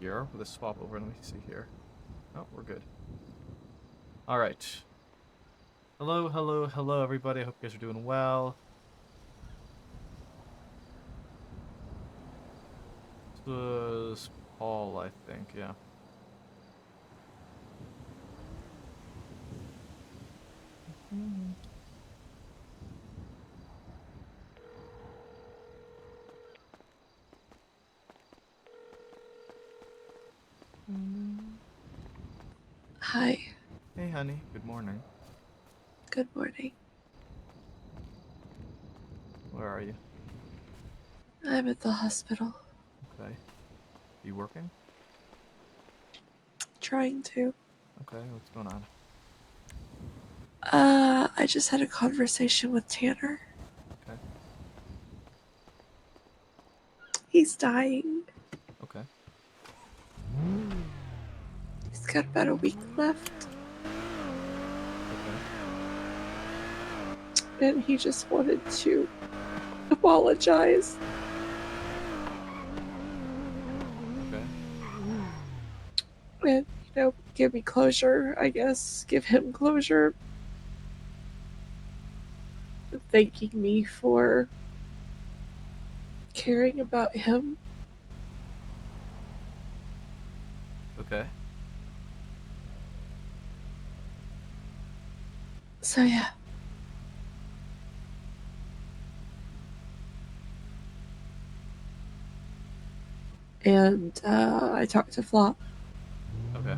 here. Let's swap over. Let me see here. Oh, we're good. All right. Hello, hello, hello, everybody. I hope you guys are doing well. This was Paul, I think. Yeah. Hi. Hey, honey. Good morning. Good morning. Where are you? I'm at the hospital. Okay. You working? Trying to. Okay. What's going on? I just had a conversation with Tanner. Okay. He's dying. Okay. He's got about a week left. Okay. And he just wanted to apologize. Okay. And, give me closure, I guess. Give him closure. Thanking me for caring about him. Okay. So, yeah. And I talked to Flop. Okay.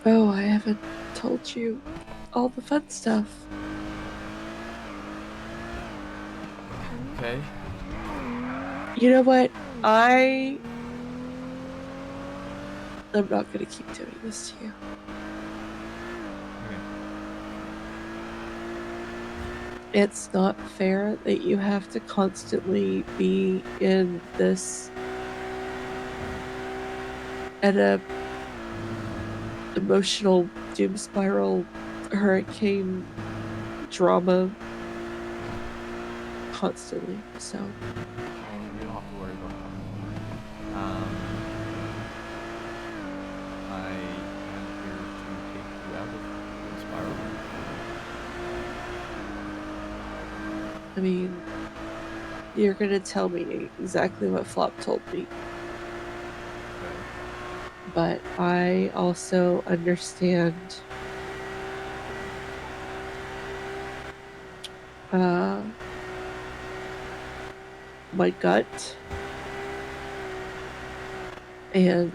Oh, I haven't told you all the fun stuff. Okay. You know what? I'm not gonna keep doing this to you. Okay. It's not fair that you have to constantly be in this at a emotional doom spiral hurricane drama constantly. So Well, you don't have to worry about that. I am here to take you out of the spiral. I mean, you're gonna tell me exactly what Flop told me. Okay. But I also understand my gut and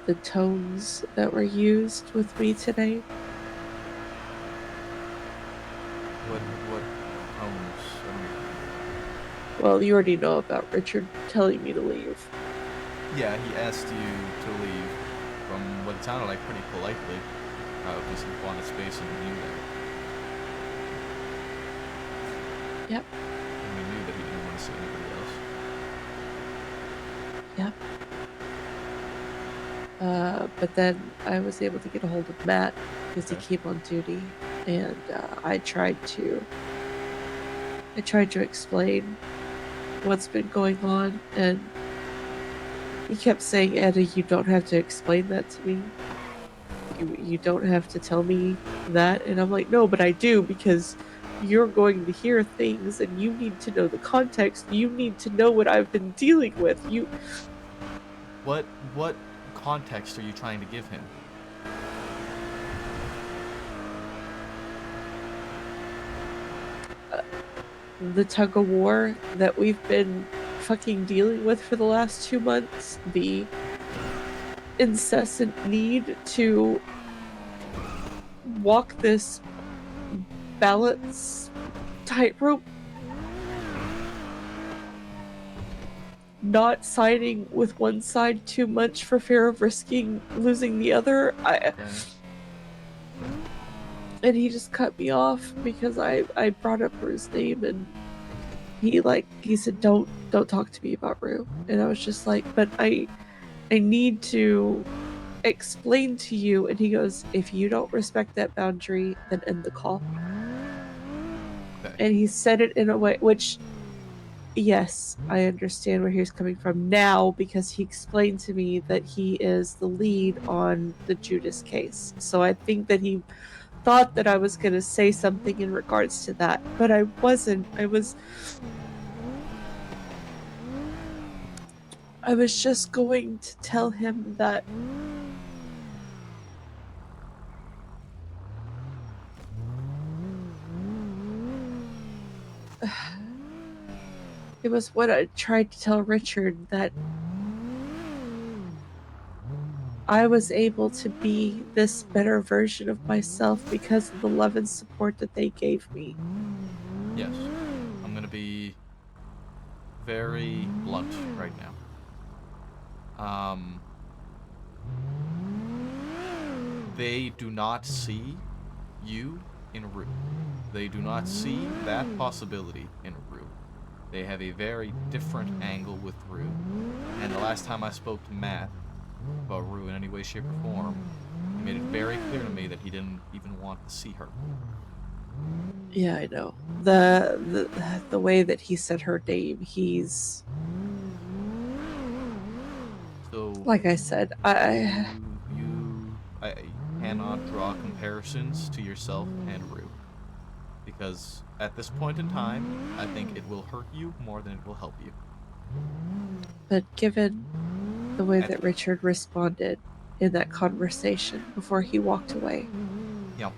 the tones that were used with me today. What tones? Well, you already know about Richard telling me to leave. Yeah, he asked you to leave from what it sounded like pretty politely. Because he wanted space and he knew that. Yep. And we knew that he didn't want to see anybody else. Yep. But then I was able to get a hold of Matt because Okay. he came on duty, and I tried to explain what's been going on, and he kept saying, "Edda, you don't have to explain that to me. You don't have to tell me that." And I'm like, "No, but I do, because you're going to hear things, and you need to know the context. You need to know what I've been dealing with. You." What context are you trying to give him? The tug of war that we've been fucking dealing with for the last 2 months, the incessant need to walk this balance tightrope, not siding with one side too much for fear of risking losing the other. Okay. And he just cut me off because I brought up Rue's name, and he said, don't talk to me about Rue. And I was just like, but I need to explain to you. And he goes, if you don't respect that boundary, then end the call. Okay. And he said it in a way which yes, I understand where he was coming from now because he explained to me that he is the lead on the Judas case. So I think that he thought that I was going to say something in regards to that, but I wasn't. I was just going to tell him that it was what I tried to tell Richard, that I was able to be this better version of myself because of the love and support that they gave me. Yes. I'm going to be very blunt right now. They do not see you in Rue. They do not see that possibility in Rue. They have a very different angle with Rue. And the last time I spoke to Matt about Rue in any way, shape, or form, he made it very clear to me that he didn't even want to see her. Yeah, I know. The way that he said her name, he's So, like I said, I I cannot draw comparisons to yourself and Rue. Because at this point in time, I think it will hurt you more than it will help you. but given the way At, that Richard responded in that conversation before he walked away, yeah,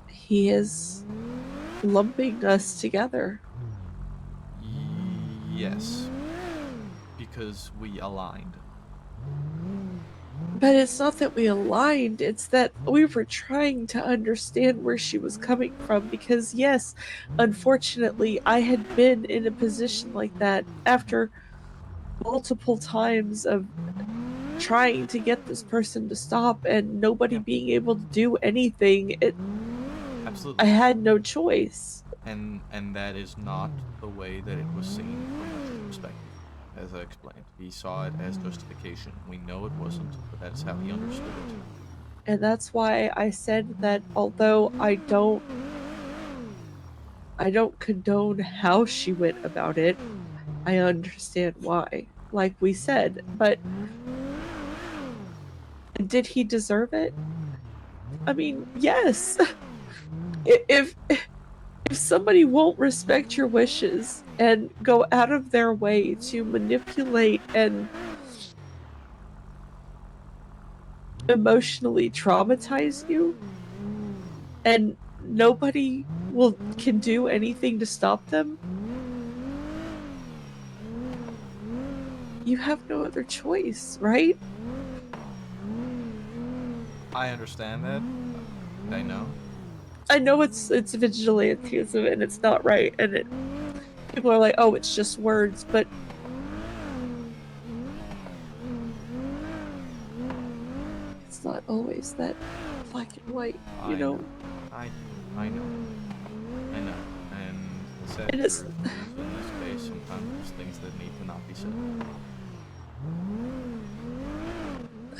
he is lumping us together. yes. Because we aligned. But it's not that we aligned, it's that we were trying to understand where she was coming from. Because, yes, unfortunately, I had been in a position like that after multiple times of trying to get this person to stop and nobody Yeah, being able to do anything. I absolutely. had no choice. And that is not the way that it was seen from Richard's perspective. As I explained, he saw it as justification. We know it wasn't, but that is how he understood it. And that's why I said that although I don't condone how she went about it, I understand why. Like we said, but did he deserve it? I mean, yes. If somebody won't respect your wishes and go out of their way to manipulate and emotionally traumatize you, and nobody will can do anything to stop them, you have no other choice, right? I understand that. I know. I know it's vigilantism and it's not right, and people are like, oh, it's just words, but it's not always that black and white, you I know? know. I I know. I know. And the sad And it's truth is, in this case, sometimes there's things that need to not be said.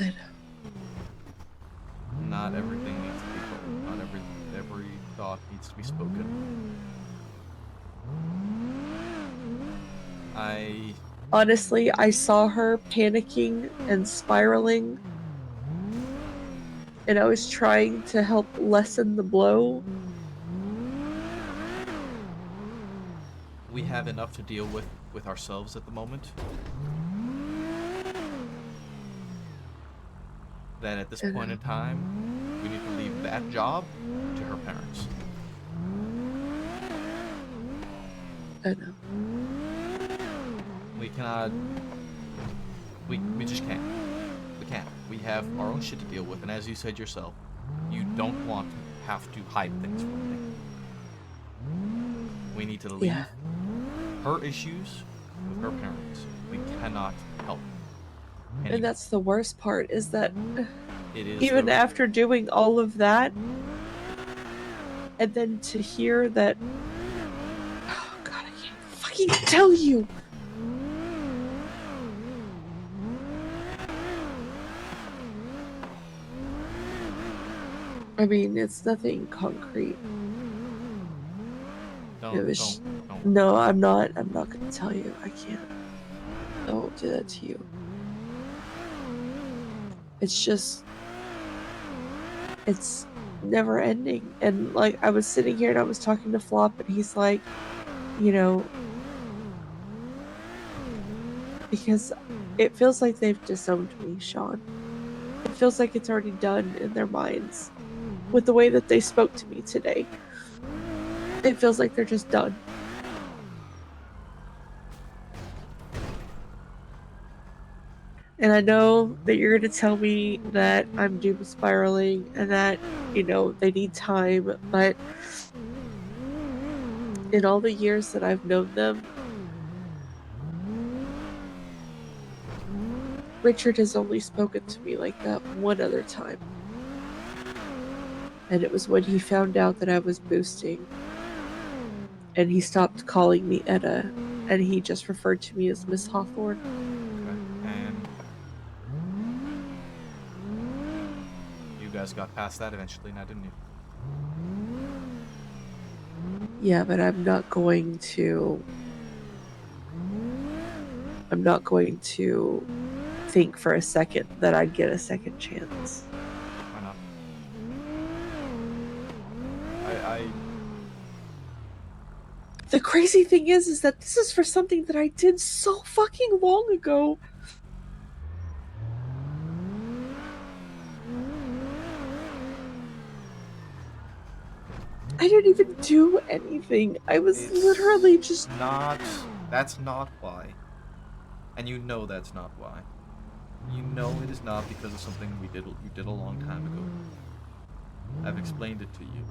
I know. Not everything needs to be told. Not every thought needs to be spoken. I Honestly, I saw her panicking and spiraling, and I was trying to help lessen the blow. We have enough to deal with ourselves at the moment. That at this I point know. in time, we need to leave that job to her parents. I know. We cannot. We just can't. We can't. We have our own shit to deal with, and as you said yourself, you don't want to have to hide things from me. We need to Yeah. leave her issues with her parents. We cannot help And anymore. that's the worst part, is that It is even the after doing all of that, and then to hear that, oh god, I can't fucking tell you. I mean, it's nothing concrete. It don't was don't No, I'm not. I'm not gonna tell you. I can't. I won't do that to you. It's just, it's never ending. And like, I was sitting here and I was talking to Flop, and he's like, you know, because it feels like they've disowned me, Sean. It feels like it's already done in their minds with the way that they spoke to me today. It feels like they're just done. And I know that you're going to tell me that I'm doom spiraling and that, they need time, but in all the years that I've known them, Richard has only spoken to me like that one other time. And it was when he found out that I was boosting. And he stopped calling me Etta, and he just referred to me as Miss Hawthorne. Okay. And you guys got past that eventually, now didn't you? Yeah, but I'm not going to think for a second that I'd get a second chance. Why not? The crazy thing is that this is for something that I did so fucking long ago. I didn't even do anything. I was literally just... That's not why. And you know that's not why. You know it is not because of something you did a long time ago. I've explained it to you.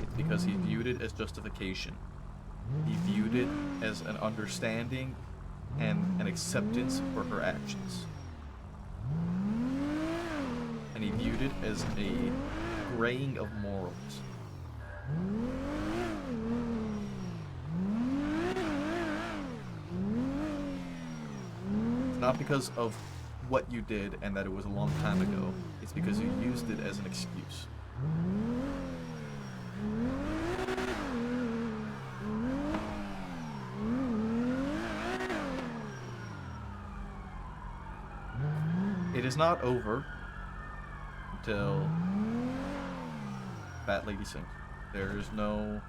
It's because he viewed it as justification. He viewed it as an understanding and an acceptance for her actions. And he viewed it as a graying of morals. It's not because of what you did and that it was a long time ago. It's because you used it as an excuse. It is not over until that lady sings. There's no...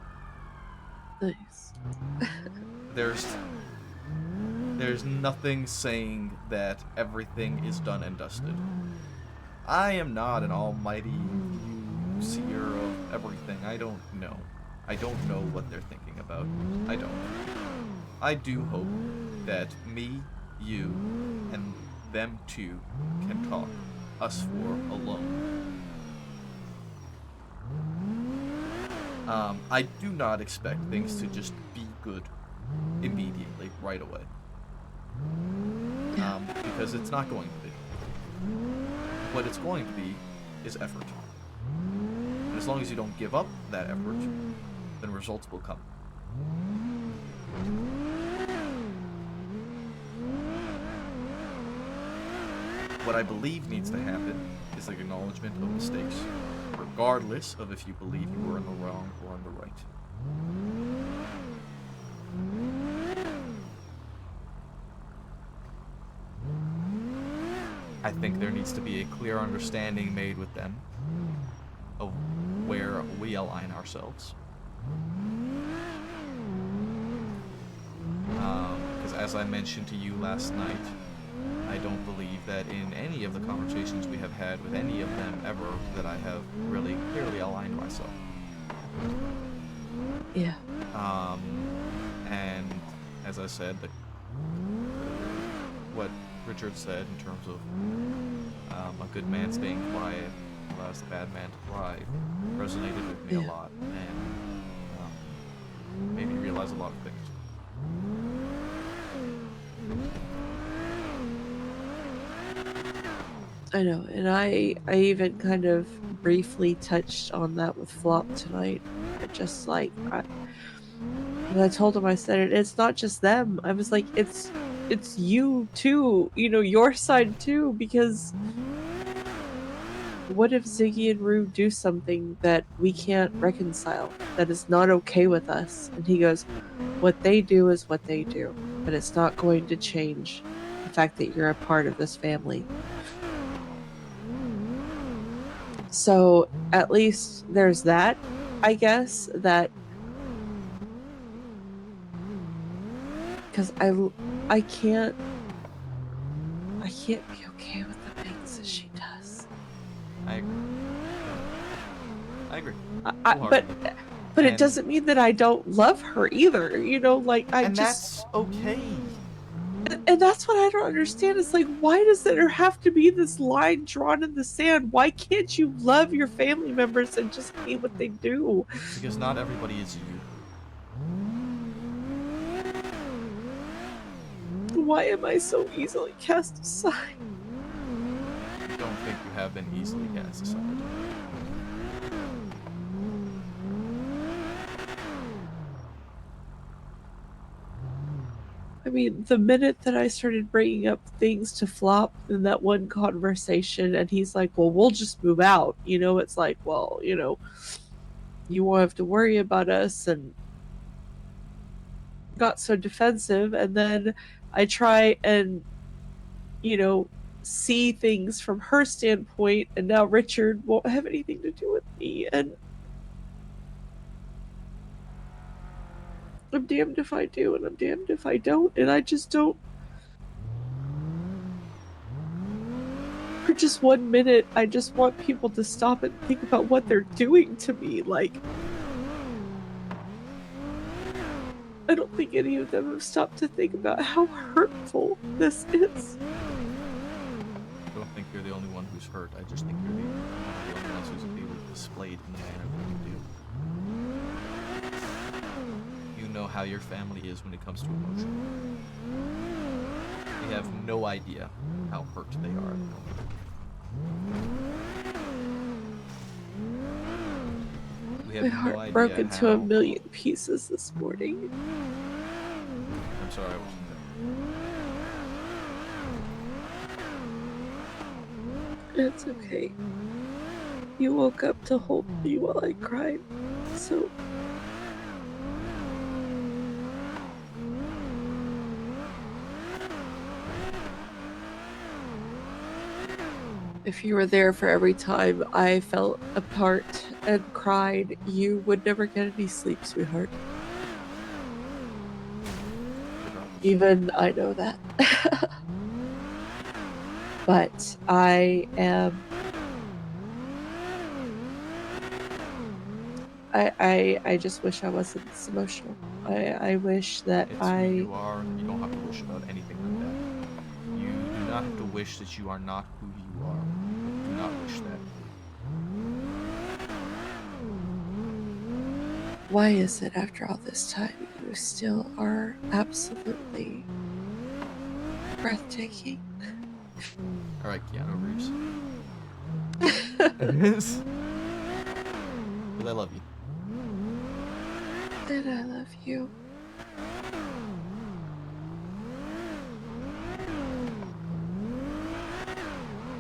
Nice. There's nothing saying that everything is done and dusted. I am not an almighty seer of everything. I don't know. I don't know what they're thinking about. I don't. I do hope that me, you, and them two can talk. Us four alone. I do not expect things to just be good immediately, right away. Because it's not going to be. What it's going to be is effort. And as long as you don't give up that effort, then results will come. What I believe needs to happen is the acknowledgement of mistakes, regardless of if you believe you were in the wrong or in the right. I think there needs to be a clear understanding made with them of where we align ourselves. Because as I mentioned to you last night, I don't believe that in any of the conversations we have had with any of them ever that I have really clearly aligned myself. Yeah. And as I said, what Richard said in terms of a good man staying quiet allows the bad man to thrive resonated with me a lot, and made me realize a lot of things. I know, and I even kind of briefly touched on that with Flop tonight. Just like, when I told him, I said it's not just them. I was like, it's you too, your side too, because what if Ziggy and Rue do something that we can't reconcile, that is not okay with us? And he goes, what they do is what they do, but it's not going to change the fact that you're a part of this family. So at least there's that, I guess, that because I can't be okay with the things that she does. I agree. I agree. But it doesn't mean that I don't love her either. You know, like and that's okay. And that's what I don't understand. Is like, why does there have to be this line drawn in the sand? Why can't you love your family members and just hate what they do? Because not everybody is you. Why am I so easily cast aside? I don't think you have been easily cast aside. I mean, the minute that I started bringing up things to Flop in that one conversation, and he's like, well, we'll just move out. You know, it's like, well, you know, you won't have to worry about us, and got so defensive. And then I try and, you know, see things from her standpoint, and now Richard won't have anything to do with me, and I'm damned if I do, and I'm damned if I don't, and I just don't. For just 1 minute, I just want people to stop and think about what they're doing to me. Like, I don't think any of them have stopped to think about how hurtful this is. I don't think you're the only one who's hurt. I just think you're the only one who's able to display it in the manner that you do. You know how your family is when it comes to emotion. They have no idea how hurt they are at the moment. My heart broke into a million pieces this morning. I'm sorry I wasn't there. It's okay. You woke up to hold me while I cried, so... If you were there for every time I felt apart and cried, you would never get any sleep, sweetheart. Even I know that. But I am... I just wish I wasn't this emotional. I wish that it's who you are. You don't have to wish about anything like that. You do not have to wish that you are not who you are. Do not wish that. Why is it after all this time you still are absolutely breathtaking? Alright, Keanu Reeves. It is. But I love you. And I love you.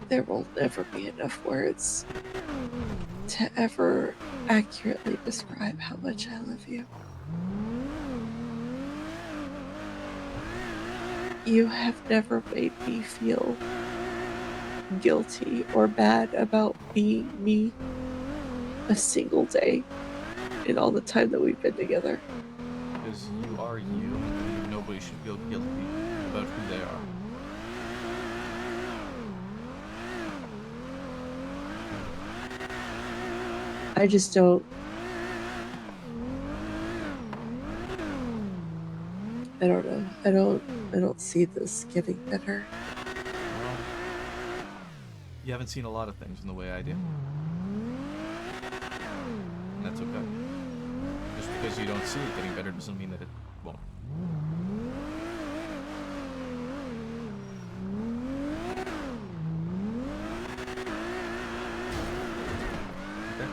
There will never be enough words to ever accurately describe how much I love you. You have never made me feel guilty or bad about being me a single day in all the time that we've been together. Because you are you, and nobody should feel guilty about who they are. I just don't... I don't know. I don't see this getting better. Well, you haven't seen a lot of things in the way I do. And that's okay. Just because you don't see it getting better doesn't mean that it won't. Okay?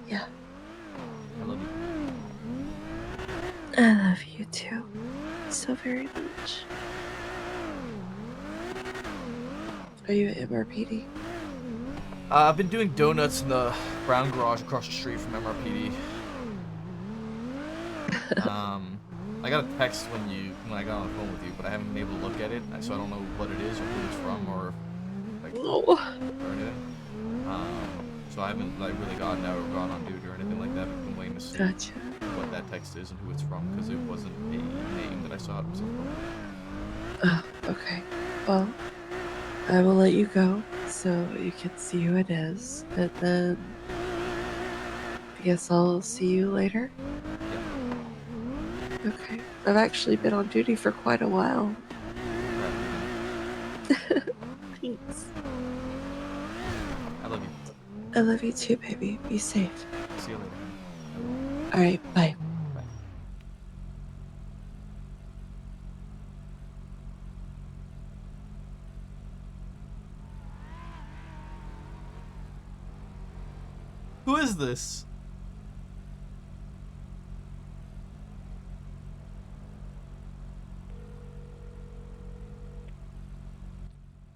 Yeah. I love you. I love you too. So very much. Are you at MRPD? I've been doing donuts in the brown garage across the street from MRPD. I got a text when I got on the phone with you, but I haven't been able to look at it, so I don't know what it is or who it's from or like Oh, or anything. So I haven't like really gotten out or gone on duty or anything like that. I've been waiting to see gotcha. what that text is and who it's from because it wasn't a name that I saw. It was a phone. Oh, okay. Well, I will let you go so you can see who it is, and then I guess I'll see you later. Yeah. Okay. I've actually been on duty for quite a while. Proud of you, man. Thanks. I love you. I love you too, baby. Be safe. See you later, honey. I will. All right, bye. Bye. Who is this?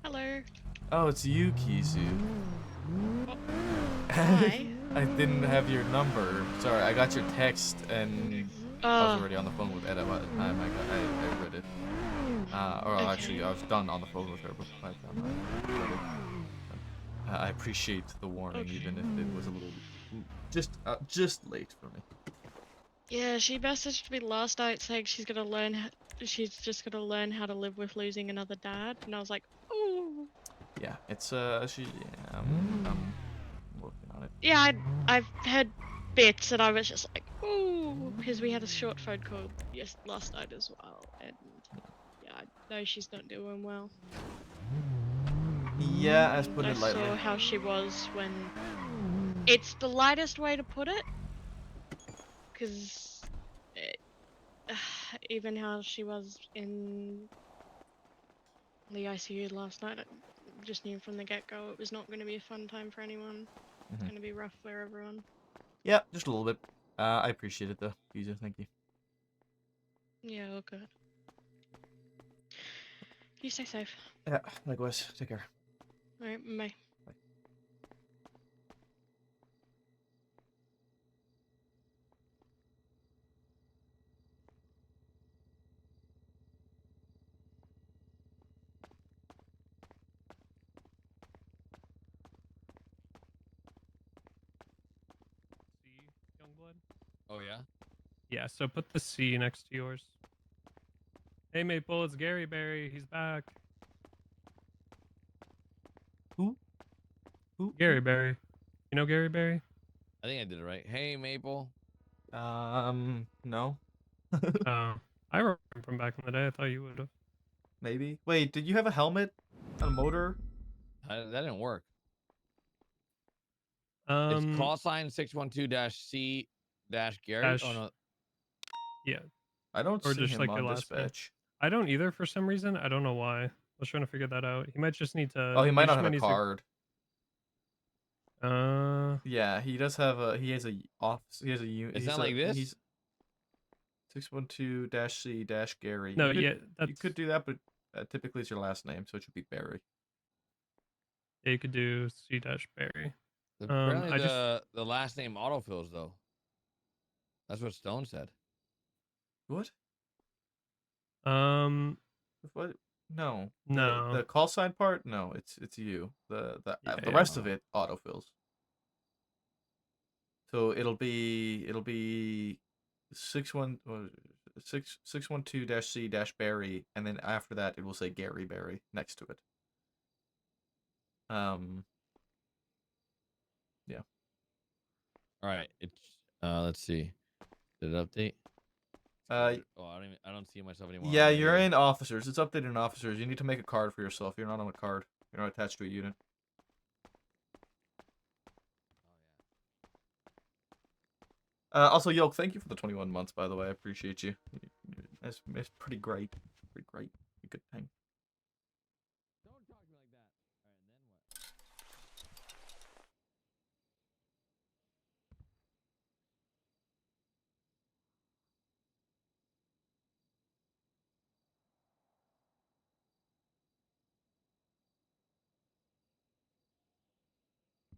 Hello. Oh, it's you, Kizu. Oh, hi. I didn't have your number. Sorry, I got your text and I was already on the phone with Etta by the time I read it. Or actually, Okay. I was done on the phone with her by the time I read it. I appreciate the warning, Okay. even if it was a little just late for me. Yeah, she messaged me last night saying she's just gonna learn how to live with losing another dad, and I was like, oh. Yeah, it's yeah, I'm working on it. Yeah, I've heard bits, and I was just like, oh, because we had a short phone call last night as well, and yeah, I know she's not doing well. Yeah, as put I it lightly. saw how she was when. It's the lightest way to put it, because even how she was in the ICU last night, I just knew from the get-go it was not going to be a fun time for anyone. It's going to be rough for everyone. Yeah, just a little bit. I appreciate it though, Kizu. Thank you. Yeah, all good. You stay safe. Yeah, likewise. Take care. Alright, bye. Bye. C, Youngblood? Oh yeah. Yeah, so put the C next to yours. Hey Maple, it's Gary Barry. He's back. Who? Who? Gary Barry. You know Gary Barry? I think I did it right. Hey Maple. No. Oh, I remember him from back in the day. I thought you would have. Maybe. Wait, did you have a helmet on a motor? That didn't work. It's Um, call sign 612-C Gary. Oh Dash, no. yeah, I don't or see just him like your on last name. dispatch. I don't either for some reason. I don't know why. I was trying to figure that out. He might just need to. Oh, he might not just have a needs card. To, Yeah, he does have a. He has a office. He has a. It's not like this? He's 612-C-Gary. no, You could, yeah, you could do that, but typically it's your last name, so it should be Barry. yeah, you could do C dash Barry. Apparently I just the last name autofills though. That's what Stone said. What? um What? No. no, The call sign part? No, it's you. yeah, The yeah. rest of it autofills. So it'll be 612-C-Barry, and then after that it will say Gary Barry next to it. Yeah. All right. It's let's see. Did it update? Uh, Oh, I don't see myself anymore. yeah, on you're the- in officers. It's updated in officers. You need to make a card for yourself. You're not on a card. You're not attached to a unit. Also, Yoke, thank you for the 21 months, by the way. I appreciate you. It's pretty great. Pretty great. A good thing. Don't talk to me like that. All right, then what?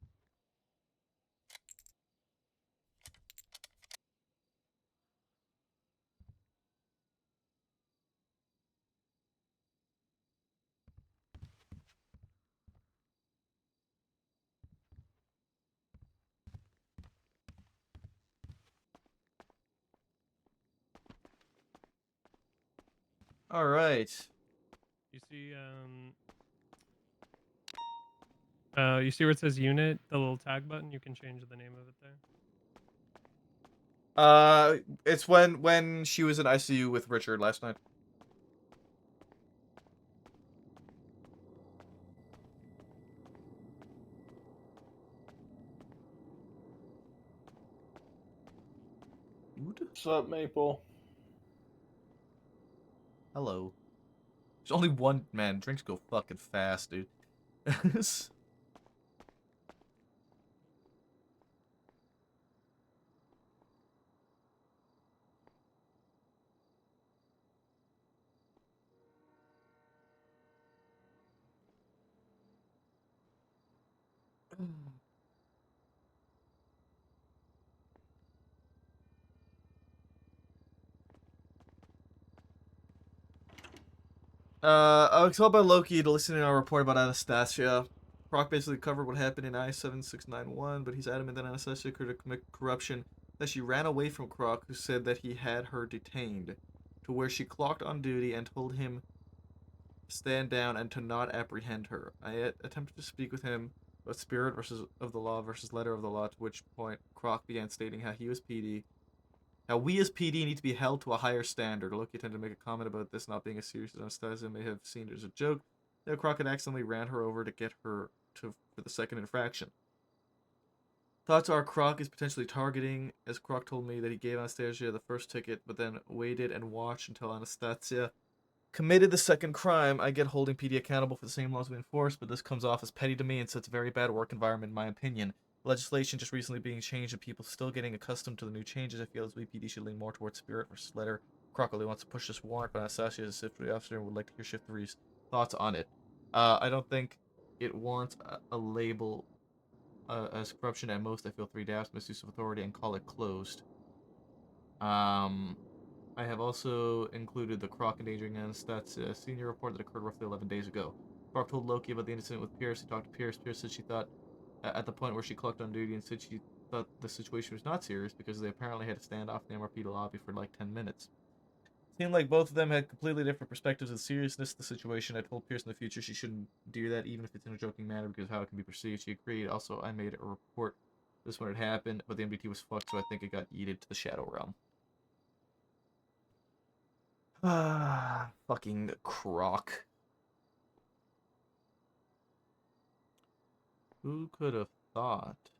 All right. You see where it says unit, the little tag button. You can change the name of it there. It's when she was in ICU with Richard last night. What's up, Maple? Hello. There's only one man. Drinks go fucking fast, dude. I was told by Loki to listen to our report about Anastasia. Brock basically covered what happened in I-7691, but he's adamant that Anastasia could commit corruption, that she ran away from Croc, who said that he had her detained, to where she clocked on duty and told him to stand down and to not apprehend her. I attempted to speak with him about spirit versus of the law versus letter of the law, to which point Croc began stating how he was PD, how we as PD need to be held to a higher standard. Loki tended to make a comment about this not being as serious as Anastasia may have seen it as a joke. Now Crockett accidentally ran her over to get her for the second infraction. Thoughts are Croc is potentially targeting, as Croc told me that he gave Anastasia the first ticket, but then waited and watched until Anastasia committed the second crime. I get holding PD accountable for the same laws we enforce, but this comes off as petty to me and sets a very bad work environment in my opinion. Legislation just recently being changed and people still getting accustomed to the new changes. I feel as VPD should lean more towards spirit versus letter. Crockley wants to push this warrant, but Anastasia is a shift 3 officer and would like to hear shift 3's thoughts on it. I don't think it warrants a label as corruption. At most, I feel 3 daps, misuse of authority, and call it closed. I have also included the Croc endangering Anastasia senior report that occurred roughly 11 days ago. Croc told Loki about the incident with Pierce. He talked to Pierce. Pierce said she thought, at the point where she clocked on duty, and said she thought the situation was not serious because they apparently had to stand off in the MRP lobby for like 10 minutes. Seemed like both of them had completely different perspectives of the seriousness of the situation. I told Pierce in the future she shouldn't do that, even if it's in a joking manner, because of how it can be perceived. She agreed. Also, I made a report this when it happened, but the MDT was fucked, so I think it got yeeted to the Shadow Realm. Ah, fucking Croc. Who could have thought?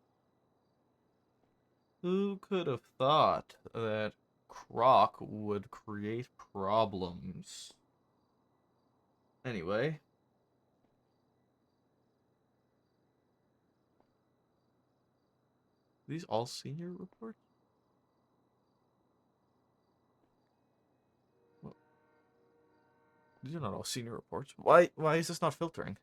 Who could have thought that Croc would create problems? Anyway. Are these all senior reports? Well, these are not all senior reports. Why is this not filtering?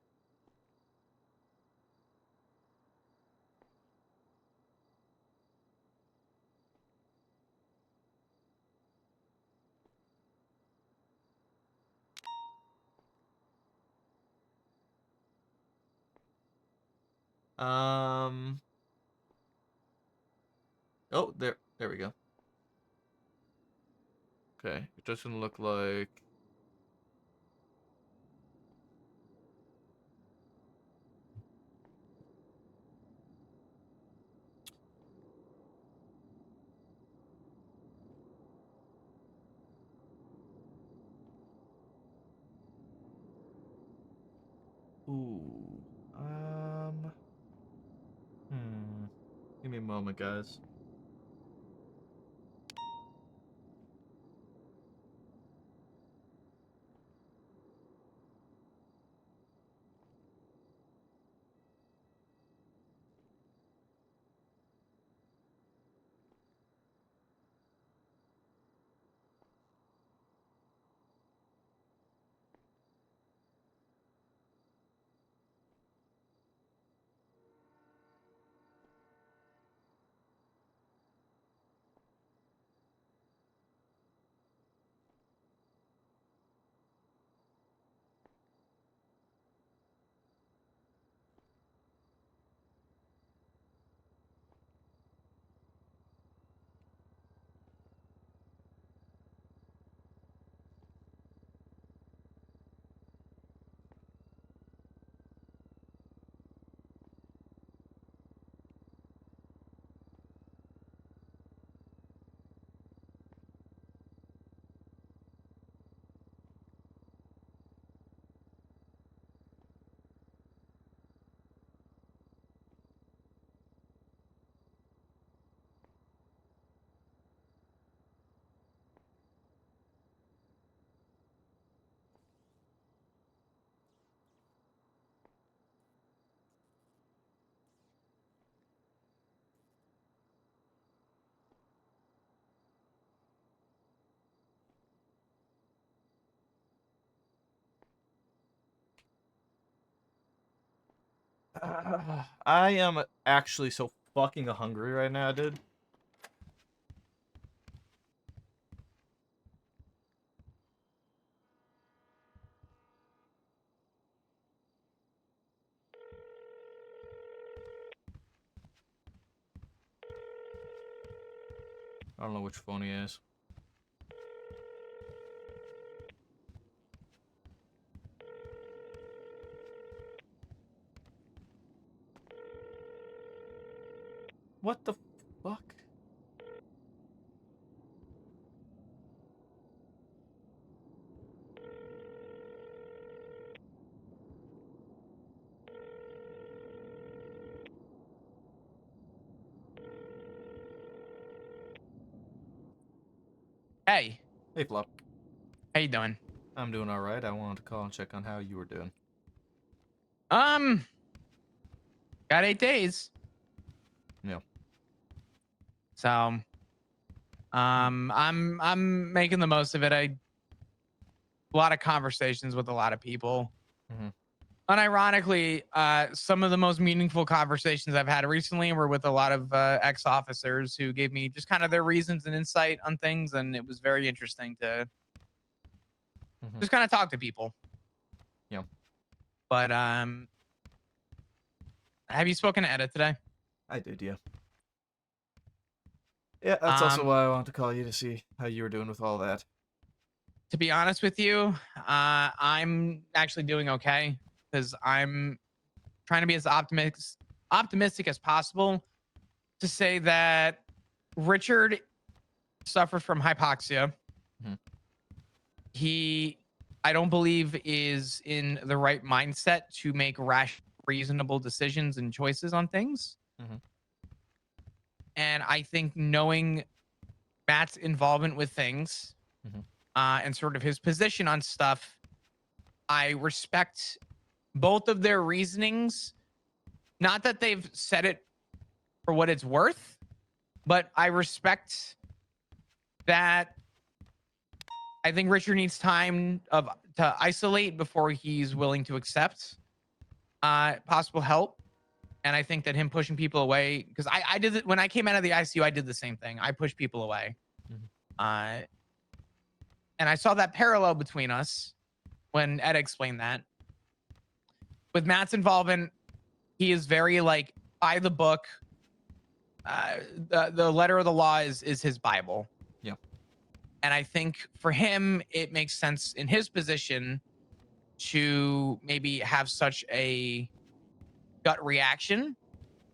Oh, there we go. Okay, it doesn't look like. Ooh. Hmm. Give me a moment, guys. I am actually so fucking hungry right now, dude. I don't know which phone he is. What the fuck? Hey, Hey, Flop. how you doing? I'm doing alright. I wanted to call and check on how you were doing. Um, got 8 days. Yeah. So, I'm making the most of it. A lot of conversations with a lot of people. Mhm. Unironically, some of the most meaningful conversations I've had recently were with a lot of ex-officers who gave me just kind of their reasons and insight on things, and it was very interesting to Mhm. just kind of talk to people. Yeah. But have you spoken to Etta today? I did, yeah. Yeah, that's also Um, why I wanted to call you to see how you were doing with all that. to be honest with you, I'm actually doing okay because I'm trying to be as optimistic as possible to say that Richard suffered from hypoxia. Mhm. He, I don't believe, is in the right mindset to make rash, reasonable decisions and choices on things. Mhm. And I think knowing Matt's involvement with things Mhm. and sort of his position on stuff, I respect both of their reasonings. Not that they've said it for what it's worth, but I respect that. I think Richard needs time to isolate before he's willing to accept possible help. And I think that him pushing people away, because I did it when I came out of the ICU, I did the same thing. I pushed people away. Mhm. Uh, and I saw that parallel between us when Ed explained that. With Matt's involvement, he is very like by the book. The letter of the law is his Bible. Yeah. And I think for him, it makes sense in his position to maybe have such a gut reaction.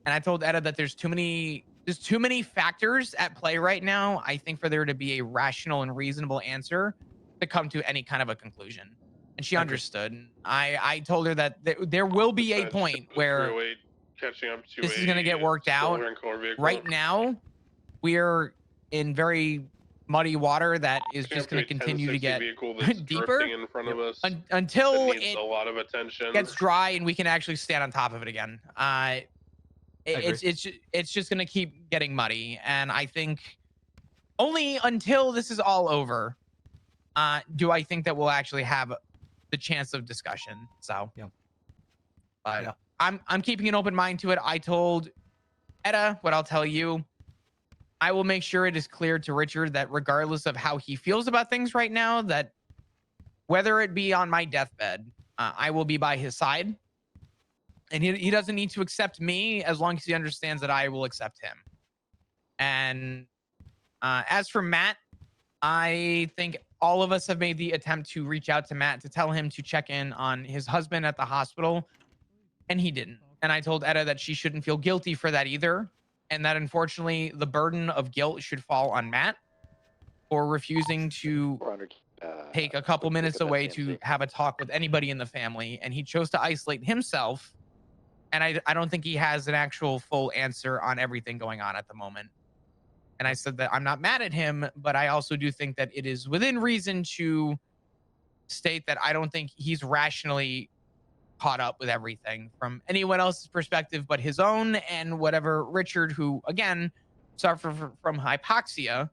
And I told Etta that there's too many factors at play right now, I think, for there to be a rational and reasonable answer to come to any kind of a conclusion. And she I agree. understood. And I told her that there will be a Besides point the where 308 catching up to this is a going to get worked out. stolen car vehicle. Right now, we're in very muddy water that is Catching just up to going a to continue to 1060 get vehicle that's deeper drifting in front of us. until that needs it a lot of attention. gets dry and we can actually stand on top of it again. agree. It's just going to keep getting muddy, and I think only until this is all over do I think that we'll actually have the chance of discussion. So Yeah. but Yeah. I'm keeping an open mind to it. I told Etta what I'll tell you. I will make sure it is clear to Richard that regardless of how he feels about things right now, that whether it be on my deathbed, I will be by his side. And he doesn't need to accept me as long as he understands that I will accept him. And as for Matt, I think all of us have made the attempt to reach out to Matt to tell him to check in on his husband at the hospital, and he didn't. And I told Etta that she shouldn't feel guilty for that either, and that unfortunately the burden of guilt should fall on Matt for refusing to 400, take a couple quick minutes pickup at away to CMC. have a talk with anybody in the family, and he chose to isolate himself. And I don't think he has an actual full answer on everything going on at the moment. And I said that I'm not mad at him, but I also do think that it is within reason to state that I don't think he's rationally caught up with everything from anyone else's perspective but his own, and whatever Richard, who again suffered from hypoxia,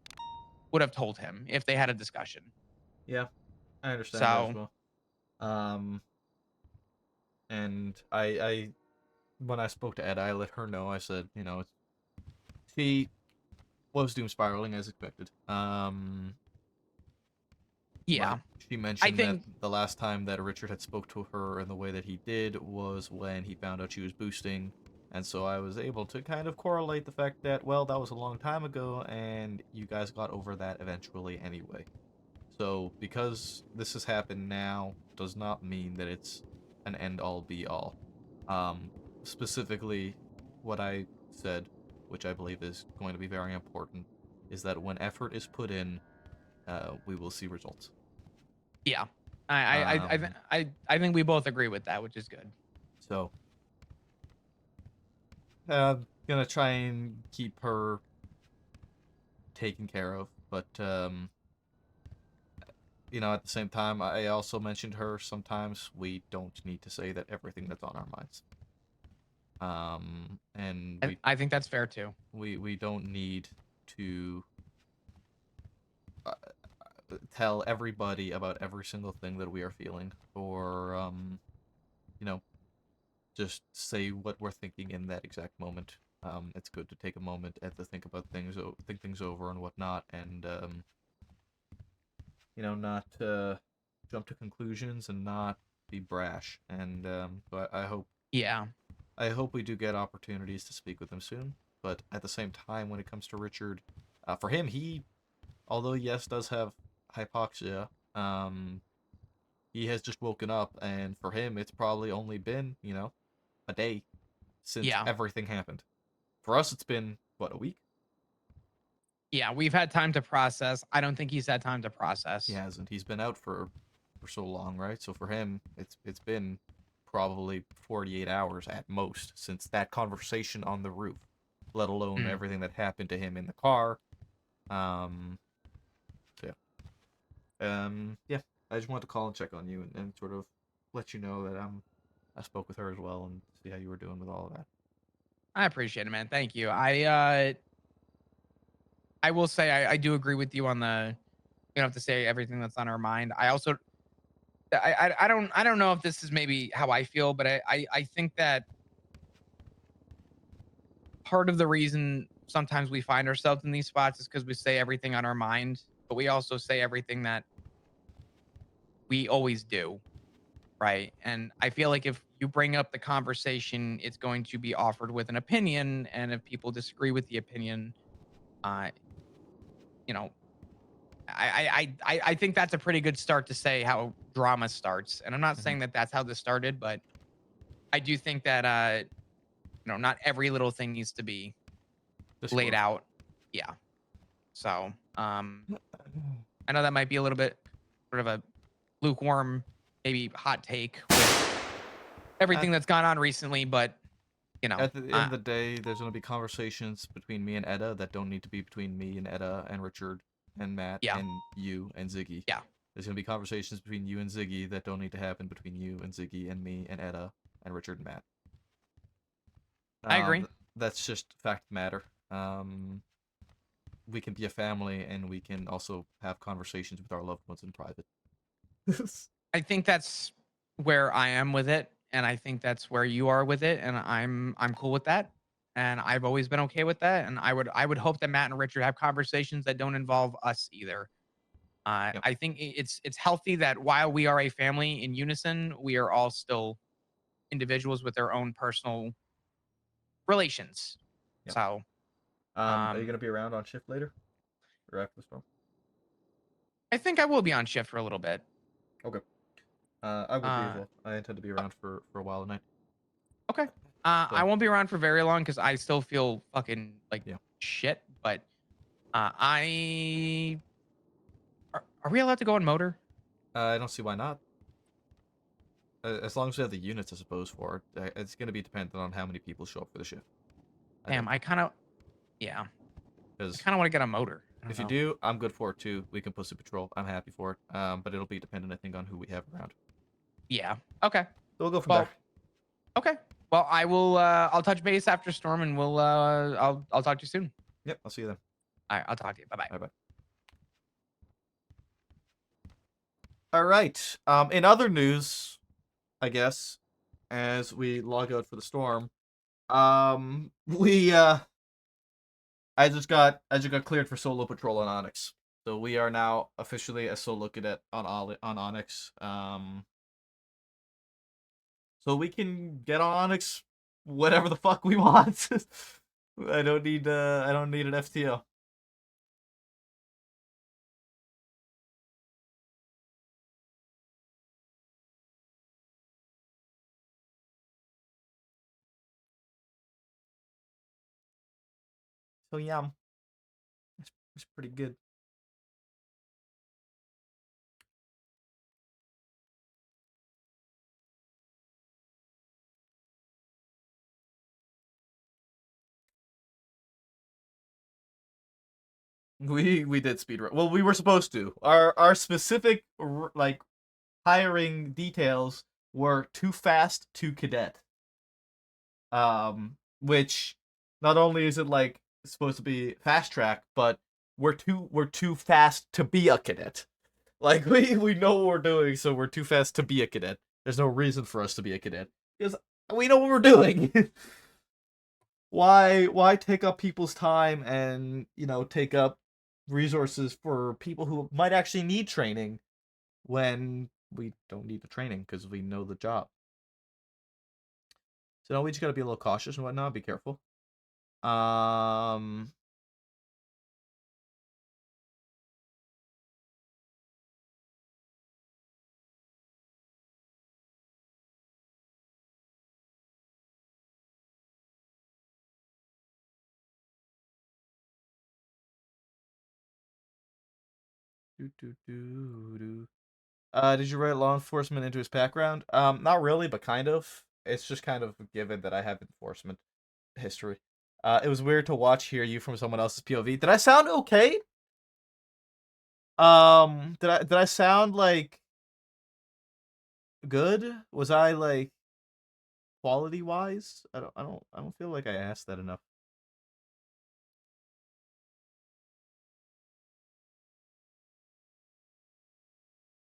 would have told him if they had a discussion. Yeah. I understand that as So well. And I when I spoke to Ed, I let her know. I said, you know, she was doom spiraling as expected. Yeah, But she I mentioned that think the last time that Richard had spoke to her in the way that he did was when he found out she was boosting, and so I was able to kind of correlate the fact that, well, that was a long time ago, and you guys got over that eventually anyway. So because this has happened now does not mean that it's an end-all be-all. Specifically, what I said, which I believe is going to be very important, is that when effort is put in, we will see results. yeah, Um, I think we both agree with that, which is good. so, gonna try and keep her taken care of, but you know, at the same time, I also mentioned her. Sometimes we don't need to say that everything that's on our minds. And I think that's fair too. we don't need to tell everybody about every single thing that we are feeling, or you know, just say what we're thinking in that exact moment. It's good to take a moment and to think about things, think things over and whatnot, and you know, not jump to conclusions and not be brash. And so Yeah, I hope we do get opportunities to speak with him soon. But at the same time, when it comes to Richard, for him, although yes, does have hypoxia, he has just woken up, and for him, it's probably only been, you know, a day since yeah, everything happened. For us, it's been, what, a week? yeah. We've had time to process. I don't think he's had time to He process. hasn't. He's been out for so long, right? So for him, it's been probably 48 hours at most since that conversation on the roof, let alone Mm. everything that happened to him in the car. Um, so yeah. I just wanted to call and check on you and sort of let you know that I spoke with her as well and see how you were doing with all of that. I appreciate it, man. Thank you. I will say I do agree with you on the you don't have to say everything that's on our mind. I also I don't know if this is maybe how I feel, but I think that part of the reason sometimes we find ourselves in these spots is because we say everything on our mind, but we also say everything that we always do, right? And I feel like if you bring up the conversation, it's going to be offered with an opinion, and if people disagree with the opinion, uh, you know, I think that's a pretty good start to say how drama starts. And I'm not Mm-hmm. saying that that's how this started, but I do think that not every little thing needs to be laid Disclosed. out. Yeah. So, I know that might be a little bit sort of a lukewarm, maybe hot take with At everything that's gone on recently, but you know, at the end of the day, there's going to be conversations between me and Etta that don't need to be between me and Etta and Richard and Matt yeah, and you and Ziggy. yeah, There's going to be conversations between you and Ziggy that don't need to happen between you and Ziggy and me and Etta and Richard and Matt. I agree. That's just fact of the matter. We can be a family and we can also have conversations with our loved ones in private. I think that's where I am with it, and I think that's where you are with it, and I'm cool with that. And I've always been okay with that. And I would hope that Matt and Richard have conversations that don't involve us either. Yep. I think it's healthy that while we are a family in unison, we are all still individuals with their own personal relations. Yep. So, Are you um, going to be around on shift later or after the storm? I think I will be on shift for a little bit. Okay. I will be as Uh, well. I intend to be around for a while tonight. okay. So, I won't be around for very long because I still feel fucking like yeah. shit. But I are we allowed to go on motor? I don't see why not. As long as we have the units, I suppose, for it. It's going to be dependent on how many people show up for the shift. I Damn, think. I kind of yeah, I Because kind of want to get on motor. I don't if you know. do, I'm good for it too. We can pussy patrol. I'm happy for it. But it'll be dependent, I think, on who we have around. Yeah. Okay. So we'll go from Well, there. okay. Well, I will. I'll touch base after storm, and we'll. I'll talk to you soon. Yep, I'll see you then. All right. I'll talk to you. Bye bye. Bye bye. All right. In other news, I guess, as we log out for the storm, We I just got cleared for solo patrol on Onyx. So we are now officially a solo cadet on Onyx. So we can get on Onyx whatever the fuck we want. I don't need an FTO. So yeah, it's pretty good. We did speedrun. Well, we were supposed to. Our specific like hiring details were too fast, too cadet. Which not only is it like supposed to be fast track, but we're too fast to be a cadet. Like we know what we're doing, so we're too fast to be a cadet. There's no reason for us to be a cadet because we know what we're doing. Why take up people's time and take up resources for people who might actually need training when we don't need the training because we know the job. So we just gotta be a little cautious and whatnot. Be careful. Um. Did you write law enforcement into his background? Not really, but kind of. It's just kind of a given that I have enforcement history. It was weird to hear you from someone else's POV. Did I sound okay? Did I sound like good? Was I like quality wise? I don't feel like I asked that enough.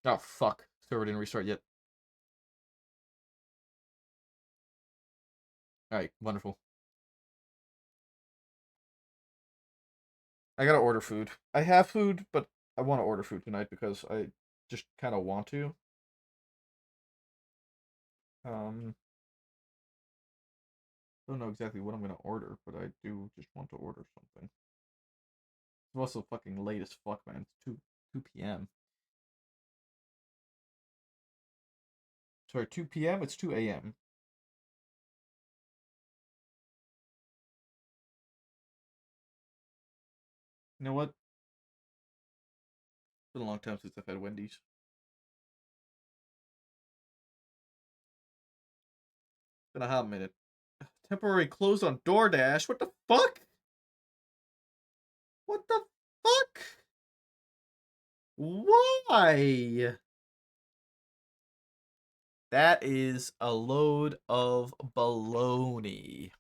Oh fuck. Server didn't restart yet. Alright, wonderful. I gotta order food. I have food, but I want to order food tonight because I just kind of want to. Don't know exactly what I'm gonna order, but I do just want to order something. It's also fucking late as fuck, man. It's 2 p.m. Sorry, 2 p.m. It's 2 a.m. You know what? It's been a long time since I've had Wendy's. Been a hot minute. Temporary closed on DoorDash. What the fuck? What the fuck? Why? That is a load of baloney.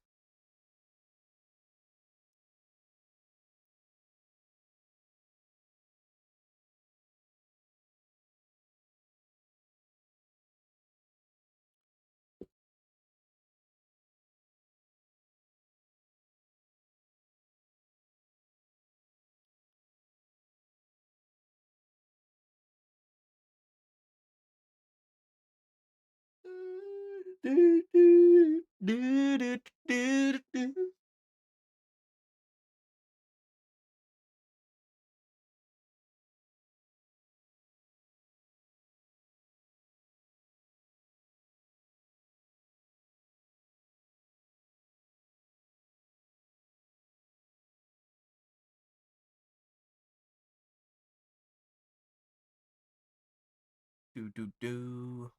Do do do.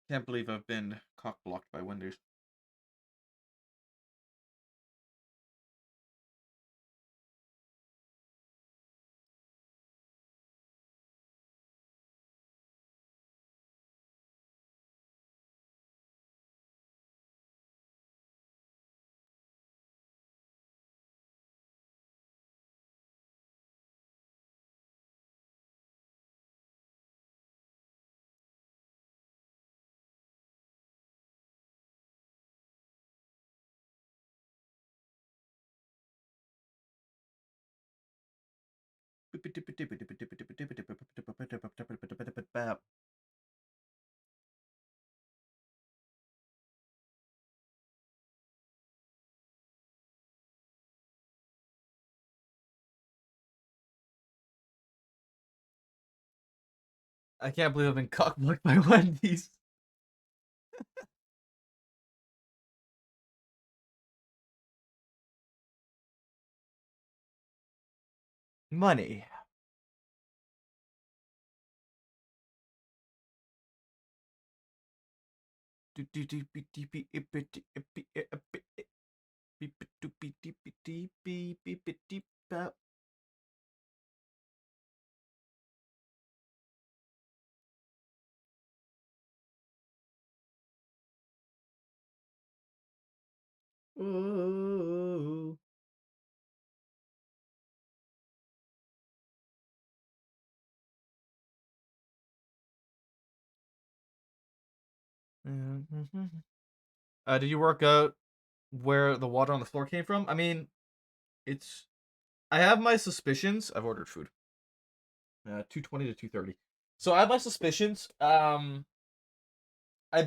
Can't believe I've been cock blocked by Wendy's. I can't believe I've been cockblocked by Wendy's. Money. Ooh. Did you work out where the water on the floor came from? I mean, it's. I have my suspicions. I've ordered food. 220 to 230. So I have my suspicions. I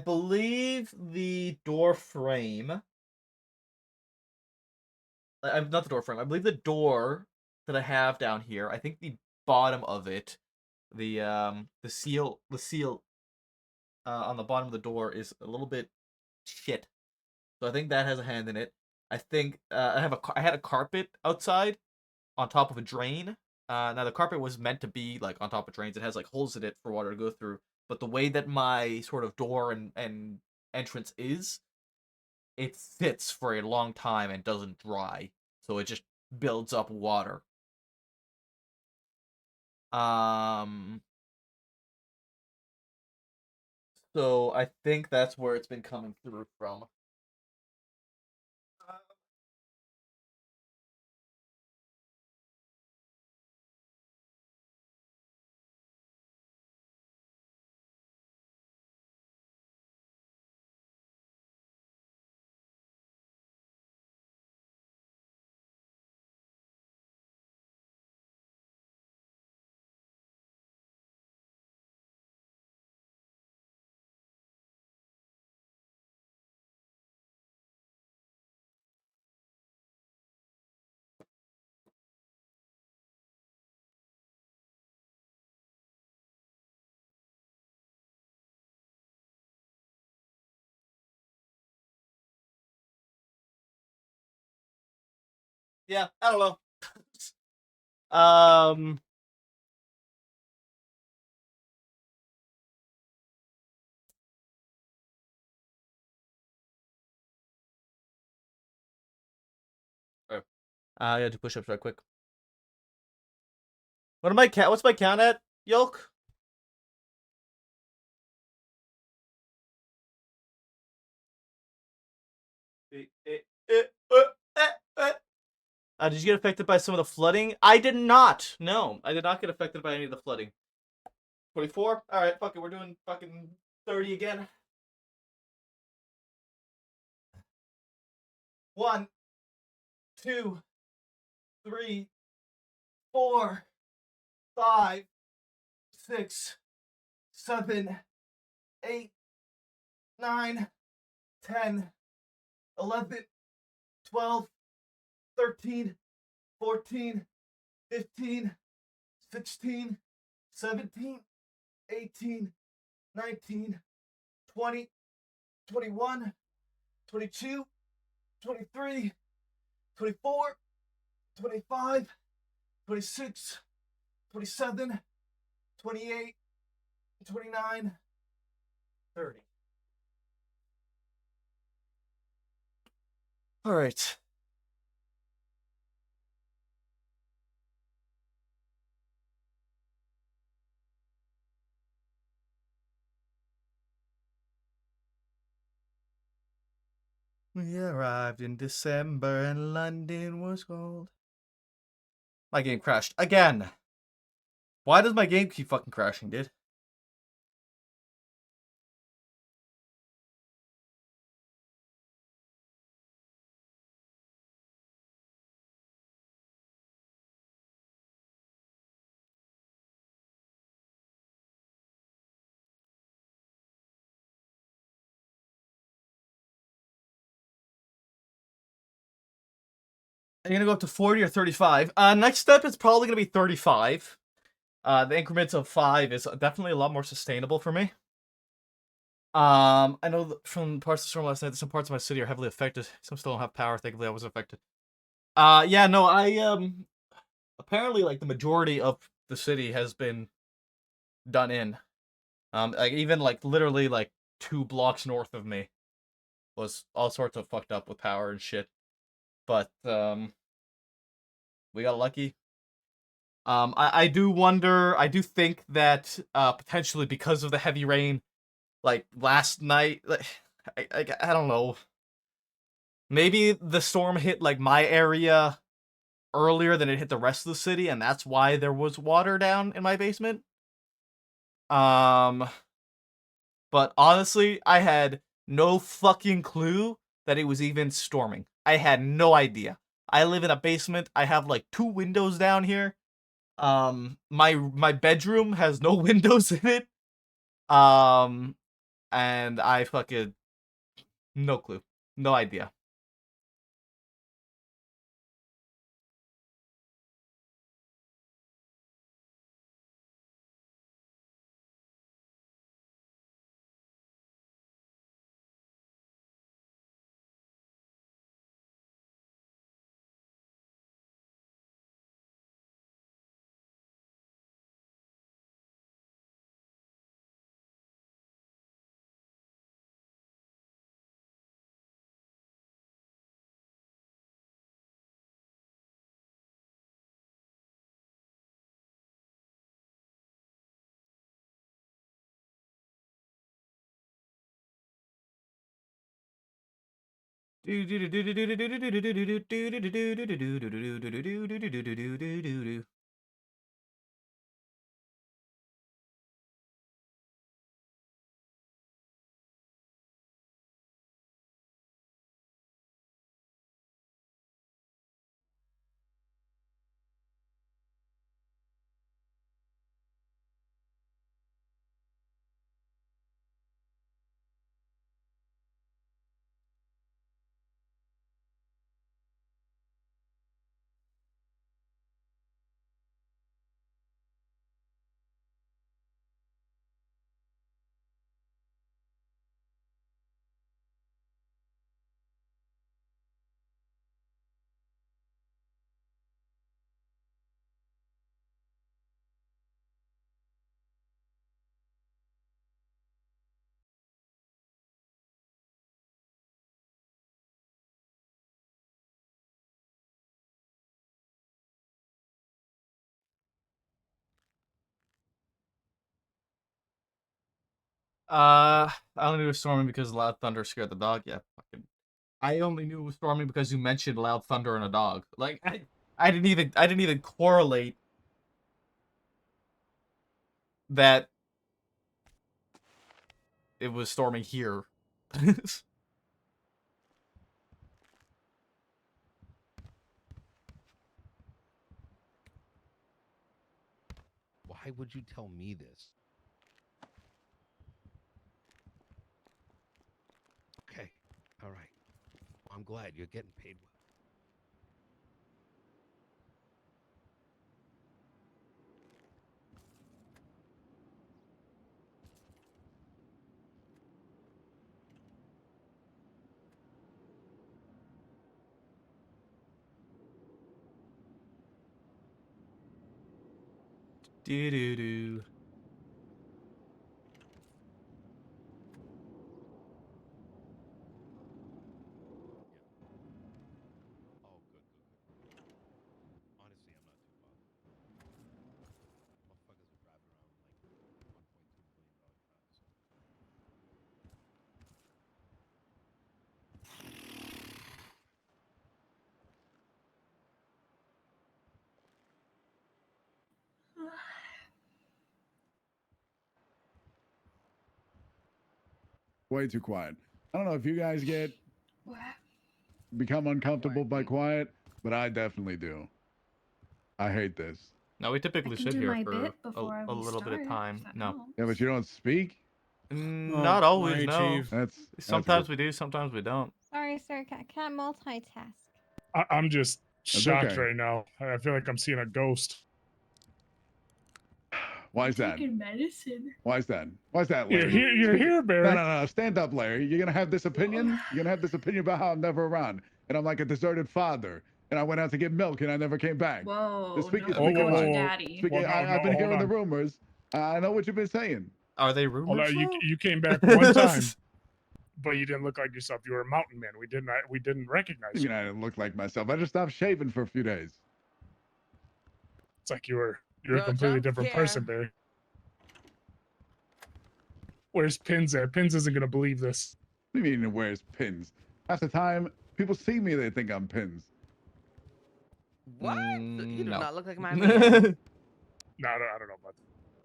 believe the door frame. I'm not the door frame. I believe the door that I have down here. I think the bottom of it, the seal on the bottom of the door is a little bit shit. So I think that has a hand in it. I think I had a carpet outside on top of a drain. Now the carpet was meant to be like on top of drains. It has like holes in it for water to go through. But the way that my sort of door and entrance is, it sits for a long time and doesn't dry. So it just builds up water. So I think that's where it's been coming through from. Yeah, I don't know. um I had to push ups right quick. What's my count at, Yolk? Did you get affected by some of the flooding? I did not. No, I did not get affected by any of the flooding. 24? Alright, fuck it, we're doing fucking 30 again. 1, 2, 3, 4, 5, 6, 7, 8, 9, 10, 11, 12, 13, 14, 15, 16, 17, 18, 19, 20, 21, 22, 23, 24, 25, 26, 27, 28, 29, 30. All right. We arrived in December and London was cold. My game crashed again. Why does my game keep fucking crashing, dude? I'm gonna go up to 40 or 35. Next step is probably gonna be 35. The increments of 5 is definitely a lot more sustainable for me. I know that from parts of the storm last night that some parts of my city are heavily affected. Some still don't have power. Thankfully, I was affected. Yeah, no, apparently, like, the majority of the city has been done in. Like, even, like, literally, like, 2 blocks north of me was all sorts of fucked up with power and shit. But, we got lucky. I do wonder, I do think that, potentially because of the heavy rain, like, last night, like, I don't know. Maybe the storm hit, like, my area earlier than it hit the rest of the city, and that's why there was water down in my basement. But honestly, I had no fucking clue that it was even storming. I had no idea. I live in a basement. I have like 2 windows down here. My bedroom has no windows in it. And I fucking no clue. No idea. I only knew it was storming because loud thunder scared the dog. Yeah, fucking. I only knew it was storming because you mentioned loud thunder and a dog. Like I didn't even correlate that it was storming here. Why would you tell me this? Okay, all right. Well, I'm glad you're getting paid well. Do do do. Oh, good, good, good. Honestly, I'm not too bothered. Motherfuckers are driving around like $1.2 million cars. Way too quiet. I don't know if you guys become uncomfortable by quiet, but I definitely do. I hate this. No, we typically can sit do here my for bit before a we little bit of start, time. if that No, helps. Yeah, but you don't speak. not always. No, Chief. That's sometimes good. we do, sometimes we don't. Sorry, sir. Can't multitask. I'm just shocked okay. right now. I feel like I'm seeing a ghost. Why is that? Taking medicine. Why is that? Why is that, You're Larry? here, you're here, Barry. No. Stand up, Larry. You're gonna have this opinion. You're gonna have this opinion about how I'm never around, and I'm like a deserted father, and I went out to get milk, and I never came back. Whoa, Speak nobody of called you why. daddy. Well, no, I've been hold hearing the on. rumors. I know what you've been saying. Are they Hold rumors? on, though? you came back one time, but you didn't look like yourself. You were a mountain man. We didn't recognize You you. mean I didn't look like myself? I just stopped shaving for a few days. It's like you're a Yo, completely jump different scare. person, Barry. Where's Pins at? Pins isn't gonna believe this. What do you mean, where's Pins? Half the time, people see me, they think I'm Pins. What? You do No. not look like my man. No, I don't know about that.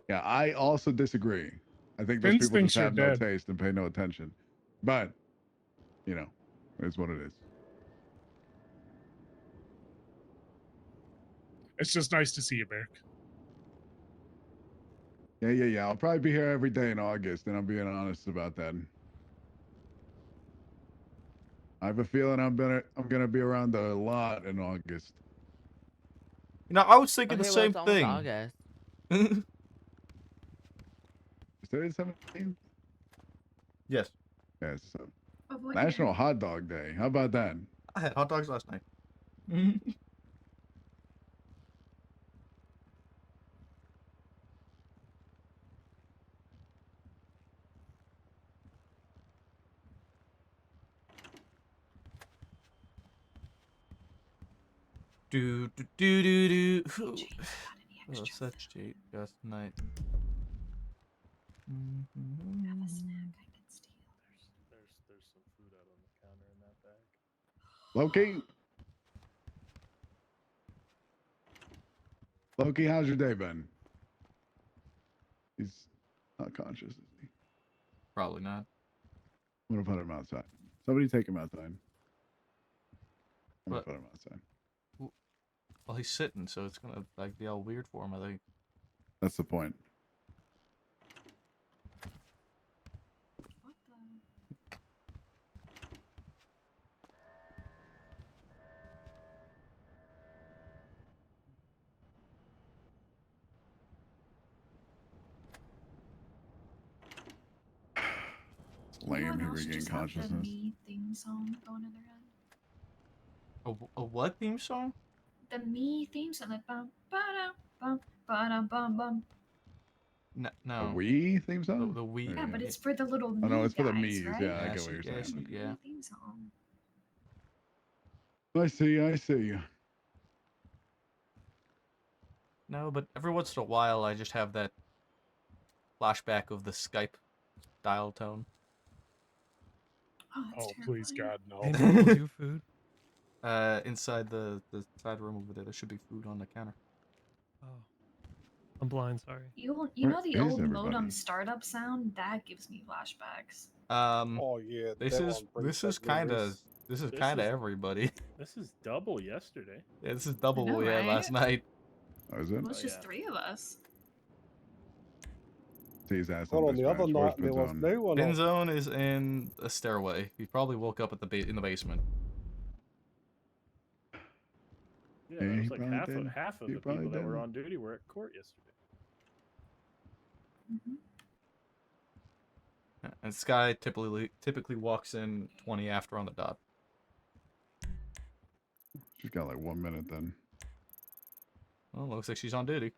Yeah, I also disagree. I think those Vince people thinks just you're have no dead. taste and pay no attention. But, you know, it's what it is. It's just nice to see you, Barry. Yeah. I'll probably be here every day in August, and I'm being honest about that. I have a feeling I'm gonna be around a lot in August. You know, I was thinking Okay, the well, same it's almost thing. August. Is today the 17th? Yes. Yes. So Of what National year? Hot Dog Day. How about that? I had hot dogs last night. Do. Jane, got any Oh, extra such date last night. Have a snack I can steal. There's some food out on the counter in that bag. Loki, how's your day been? He's not conscious, is he? Probably not. I'm gonna put him outside. Somebody take him outside. I'm gonna What? put him outside. Well, he's sitting, so it's gonna like be all weird for him, I think. That's the point. What the? Lame. Anyone He else regained just have the consciousness. me theme song going in their head? A what theme song? The me theme song, like bum ba bum ba bum bum. No. A Wii theme song? The Wii. Yeah, but it's for the little me Oh no, it's for the guys, Mii's. right? Yeah, I Yeah, get what you're yeah, saying. yeah. Me theme song. I see. No, but every once in a while, I just have that flashback of the Skype dial tone. Oh, that's Oh, please, terrifying. God, no. Hey, Maple, do food. Inside the side room over there, there should be food on the counter. Oh, I'm blind. Sorry. You Where know the is old everybody? modem startup sound? That gives me flashbacks. Oh yeah. This that is one brings back kind of memories. this is This kind of is- everybody. This is double yesterday. Yeah, this is double know, what we had right? last night. Oh, is it? Well, it's just yeah. 3 of us. See his ass Hold on on, the other dispatch. Where's night there was Pinzone? no one. Pin zone is in a stairway. He probably woke up at in the basement. Yeah, Yeah, that he was like probably half of did. half of He the probably people that were did. on duty were at court yesterday. And Sky typically walks in 20 after on the dot. She's got like 1 minute then. Well, looks like she's on duty.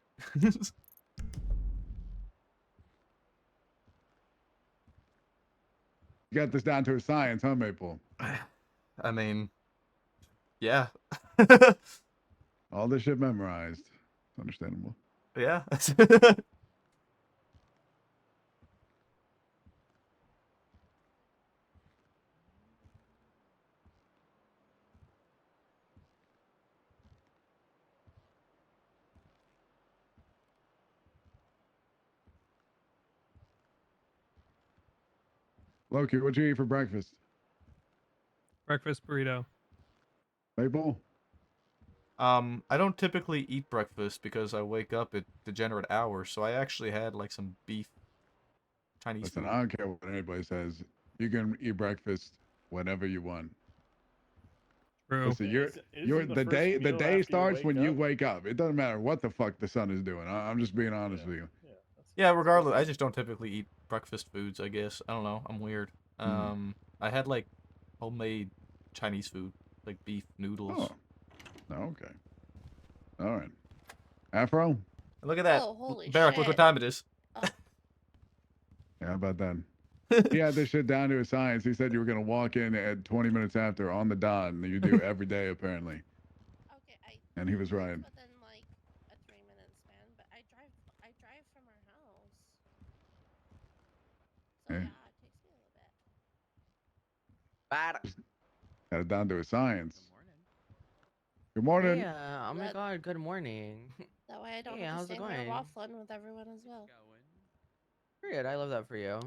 You got this down to a science, huh, Maple? I mean, yeah. All this shit memorized. It's understandable. Yeah. Loki, what'd you eat for breakfast? Breakfast burrito. Maple? I don't typically eat breakfast because I wake up at degenerate hours, so I actually had like some beef Chinese Listen, food. I don't care what anybody says. You can eat breakfast whenever you want. True. Listen, Isn't the the first day meal after you starts when wake you up? wake up. It doesn't matter what the fuck the sun is doing. I'm just being honest with you. Yeah, Yeah, regardless, I just don't typically eat breakfast foods, I guess. I don't know. I'm weird. Mm. I had like homemade Chinese food, like beef noodles. Oh, okay. All right. Afro? Look at that. Oh, holy Barrack, look what shit. time it is. Oh. Yeah, how about that? He had this shit down to a science. He said you were gonna walk in at 20 minutes after on the dot, and you do every day apparently. Okay, And he was right. within like a 3-minute span, but I drive from our house. So Yeah. yeah, it takes me a little bit. Bad. Had it down to a science. Good morning. Yeah. Oh my That- God. Good morning. That way I don't Hey, have to how's it stand here going? waffling with everyone as well. Period. I love that for you.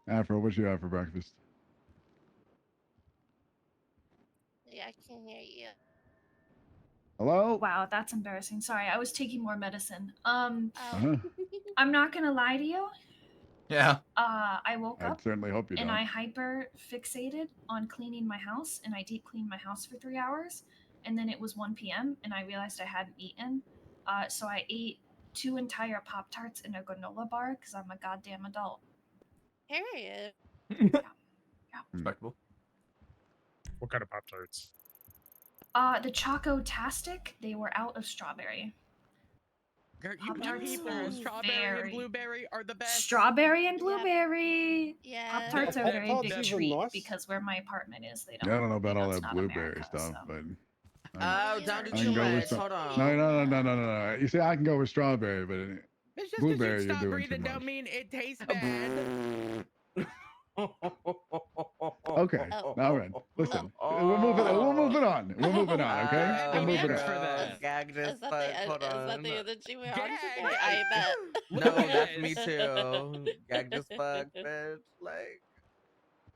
Afro, what you have for breakfast? Yeah, I can't hear you. Hello? Wow, that's embarrassing. Sorry, I was taking more medicine. Uh-huh. I'm not gonna lie to you. Yeah. I woke I up certainly hope you and don't. I hyper fixated on cleaning my house, and I deep cleaned my house for 3 hours, and then it was 1 p.m. and I realized I hadn't eaten. So I ate 2 entire Pop Tarts and a granola bar because I'm a goddamn adult. Period. Respectable. What kind of Pop Tarts? The Choco-tastic, they were out of strawberry. You Pop-Tarts people, are strawberry and very- blueberry are the best. Strawberry and blueberry. Yeah. Pop Tarts are a very Pop-Tarts big even treat nice? because where my apartment is, they don't. Yeah, I don't know about all it's that not blueberry America, stuff, so. but Oh, don't do I too can go with much. some. Hold on. No. You see, I can go with strawberry, but It's just blueberry, because you you're stop doing too breathing much. don't mean it tastes bad. Okay. All right. Listen, we'll move it on. We'll move it on. We'll move it on. Okay. We'll move it Thanks on. for that. Gag this Is that fuck. the Hold on. energy we're on Gag. today? I bet. No, that's me too. Gag this fuck, bitch. Like.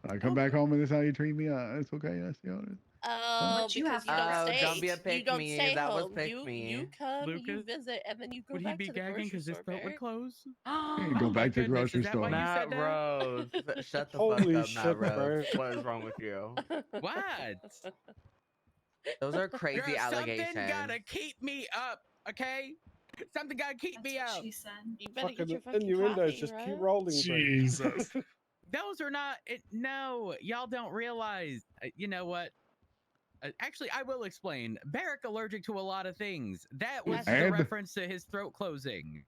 I come back home and this is how you treat me. It's okay. That's the honest. Oh, What you because have you don't Oh, stay. don't be a You pick don't me. stay That was home. pick You me. come, you Lucas, visit, and then you go Would he back be to the gagging grocery because his store. throat would close? You go Oh my back to the goodness, grocery is that store. why you Not said that? Rose. Shut the Holy fuck up, shit, not Rose. bro. What is wrong with you? What? Those are crazy Girl, allegations. something gotta keep me up, okay? Something gotta keep That's me what up. she said. You better get Fucking your fucking innuendos coffee, just keep right? rolling, bro. Jesus. Those are not. No, y'all don't realize. You know what? Actually, I will explain. Barrack allergic to a lot of things. That was the And? reference to his throat closing.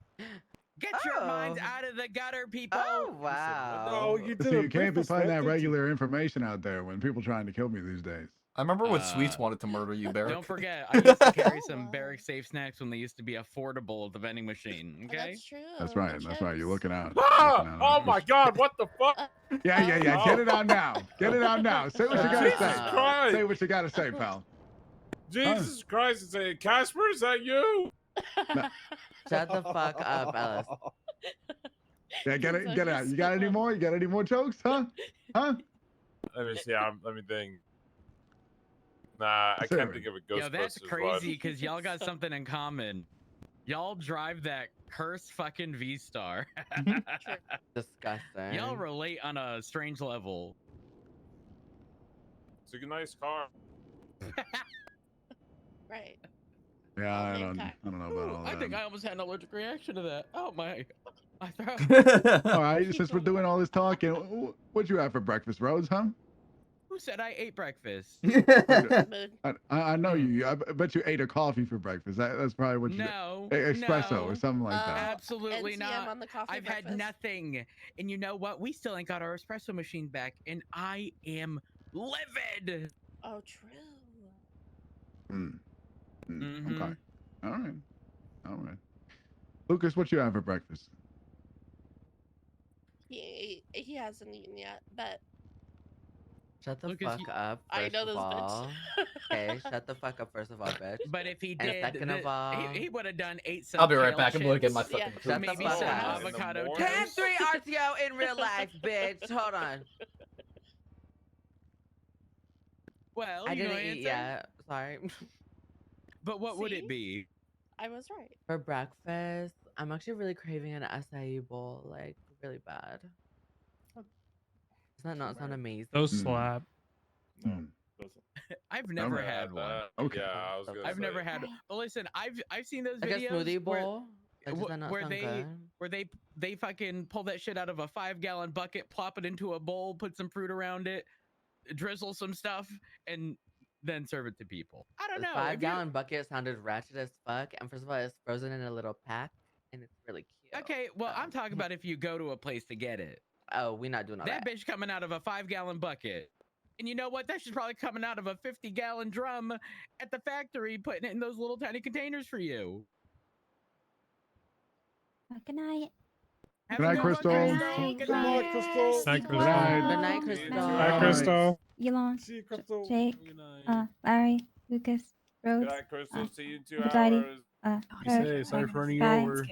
Get your minds Oh. out of the gutter, people. Oh, wow. No, you So did you can't be breakfast, putting man, that didn't you? regular information out there when people trying to kill me these days. I remember when Sweets Uh, wanted to murder you, Barrack. Don't forget, I used to carry Oh, some wow. Barrack safe snacks when they used to be affordable at the vending machine. Oh, Okay. that's true. That's the right. That's right. You're chips. looking out. Ah! Looking out. Oh my God! What the fuck? Yeah. Get it out now. Get it out now. Say what you gotta Jesus say. Christ! Say what you gotta say, pal. Jesus Christ! Is it Casper? Is that you? Shut the fuck up, Ellis. Yeah, get it out. You got any more? You got any more jokes? Huh? Huh? Let me see. Let me think. Nah, I can't think of a Ghostbusters Yo, that's one. crazy because y'all got something in common. Y'all drive that cursed fucking V-Star. Disgusting. Y'all relate on a strange level. It's a nice car. Right. Yeah, I name don't tag. know about all I that. think I almost had an allergic reaction to that. Oh my throat. All right, since we're doing all this talking, what'd you have for breakfast, Rose? Huh? Who said I ate breakfast? I know you. I bet you ate a coffee for breakfast. That's probably what you No, espresso no. or something like that. Absolutely NCM not. on the coffee I've had breakfast. nothing. And you know what? We still ain't got our espresso machine back, and I am livid. Oh, true. Mhm. Okay. All right. Lucas, what you have for breakfast? He hasn't eaten yet, but Shut the Lucas, fuck up, I first know of this all. bitch. Okay, shut the fuck up, first of all, bitch. But if he And did, second of all, he would have done ate some. I'll be right kale back. I'm gonna get chips, my fucking food. Shut the maybe fuck some up. avocado Can toast. 3 RTO in real life, bitch. Hold on. Well, I you didn't know, eat answer. yet. Sorry. But what would it See? be? I was right. For breakfast, I'm actually really craving an acai bowl, like really bad. Does that not sound amazing? Those slap. I've never Okay. had one. Okay. Yeah, I was gonna I've say. never had. But listen, I've seen those Like a videos smoothie where bowl? Like, does that not sound good? where they fucking pull that shit out of a 5-gallon bucket, plop it into a bowl, put some fruit around it, drizzle some stuff, and then serve it to people. I don't The know. 5-gallon bucket sounded ratchet as fuck, and first of all, it's frozen in a little pack, and it's really cute. Okay, well, I'm talking about if you go to a place to get it. Oh, we're not doing all That that. bitch coming out of a 5-gallon bucket. And you know what? That shit's probably coming out of a 50-gallon drum at the factory, putting it in those little tiny containers for you. Good night. Have Good a night, good Crystal. one, Night, Good Good night, Crystal. Night, Good Crystal. night. Good night, Crystal. Hi, Crystal. Elon, See you, Crystal. Jake, Good night. Larry, Lucas, Rose, Good night, Crystal. See you in 2 Buddy, hours. Be safe. Sorry for running you Sky, over.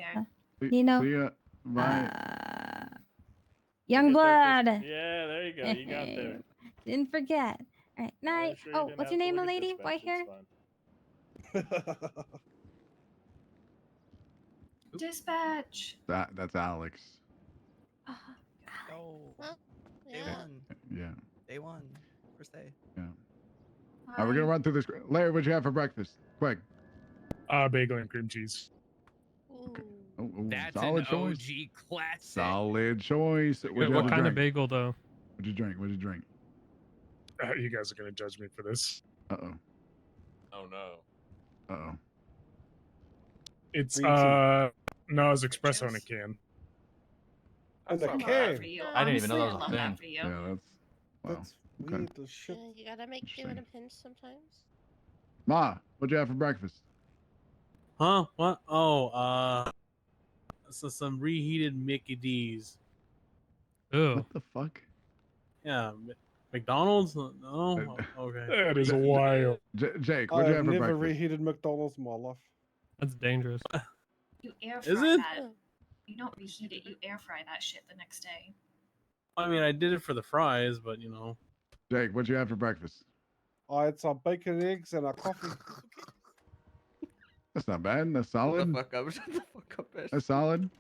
Nino, See ya. Bye. Youngblood. Yeah, there you go. You got there. Didn't forget. All right, night. sure you're Oh, gonna what's have your to name, look at lady? this White hair? Dispatch. That's Alex. Oh, Well, day yeah. one. Yeah. Day one. First day. Yeah. All right, we're gonna run through this. Larry, what'd you have for breakfast? Quick. Bagel and cream cheese. Oh, That's solid an choice. OG classic. Solid choice. What'd you What have to kind of drink? bagel though? What'd you drink? What'd you drink? You guys are gonna judge me for this. Uh-oh. Oh no. Uh-oh. It's Green tea. no, it's espresso in a can. And the I love that can. for you. I didn't even know that Honestly, was a I love that thing. for you. Yeah, that's wow. That's Okay. weird as shit. Yeah, you gotta make do in a pinch sometimes. Ma, what'd you have for breakfast? Huh? What? Oh, so some reheated Mickey D's. Ew. What the fuck? Yeah, McDonald's? No? Okay. That is wild. Jake, I what'd you have have for never breakfast? reheated McDonald's in my life. That's dangerous. You air fry Is it? that. You don't reheat it. You air fry that shit the next day. I mean, I did it for the fries, but you know. Jake, what'd you have for breakfast? I had some bacon, eggs, and a coffee. That's not bad. That's Shut solid. the fuck up. Shut the fuck up, bitch. That's solid.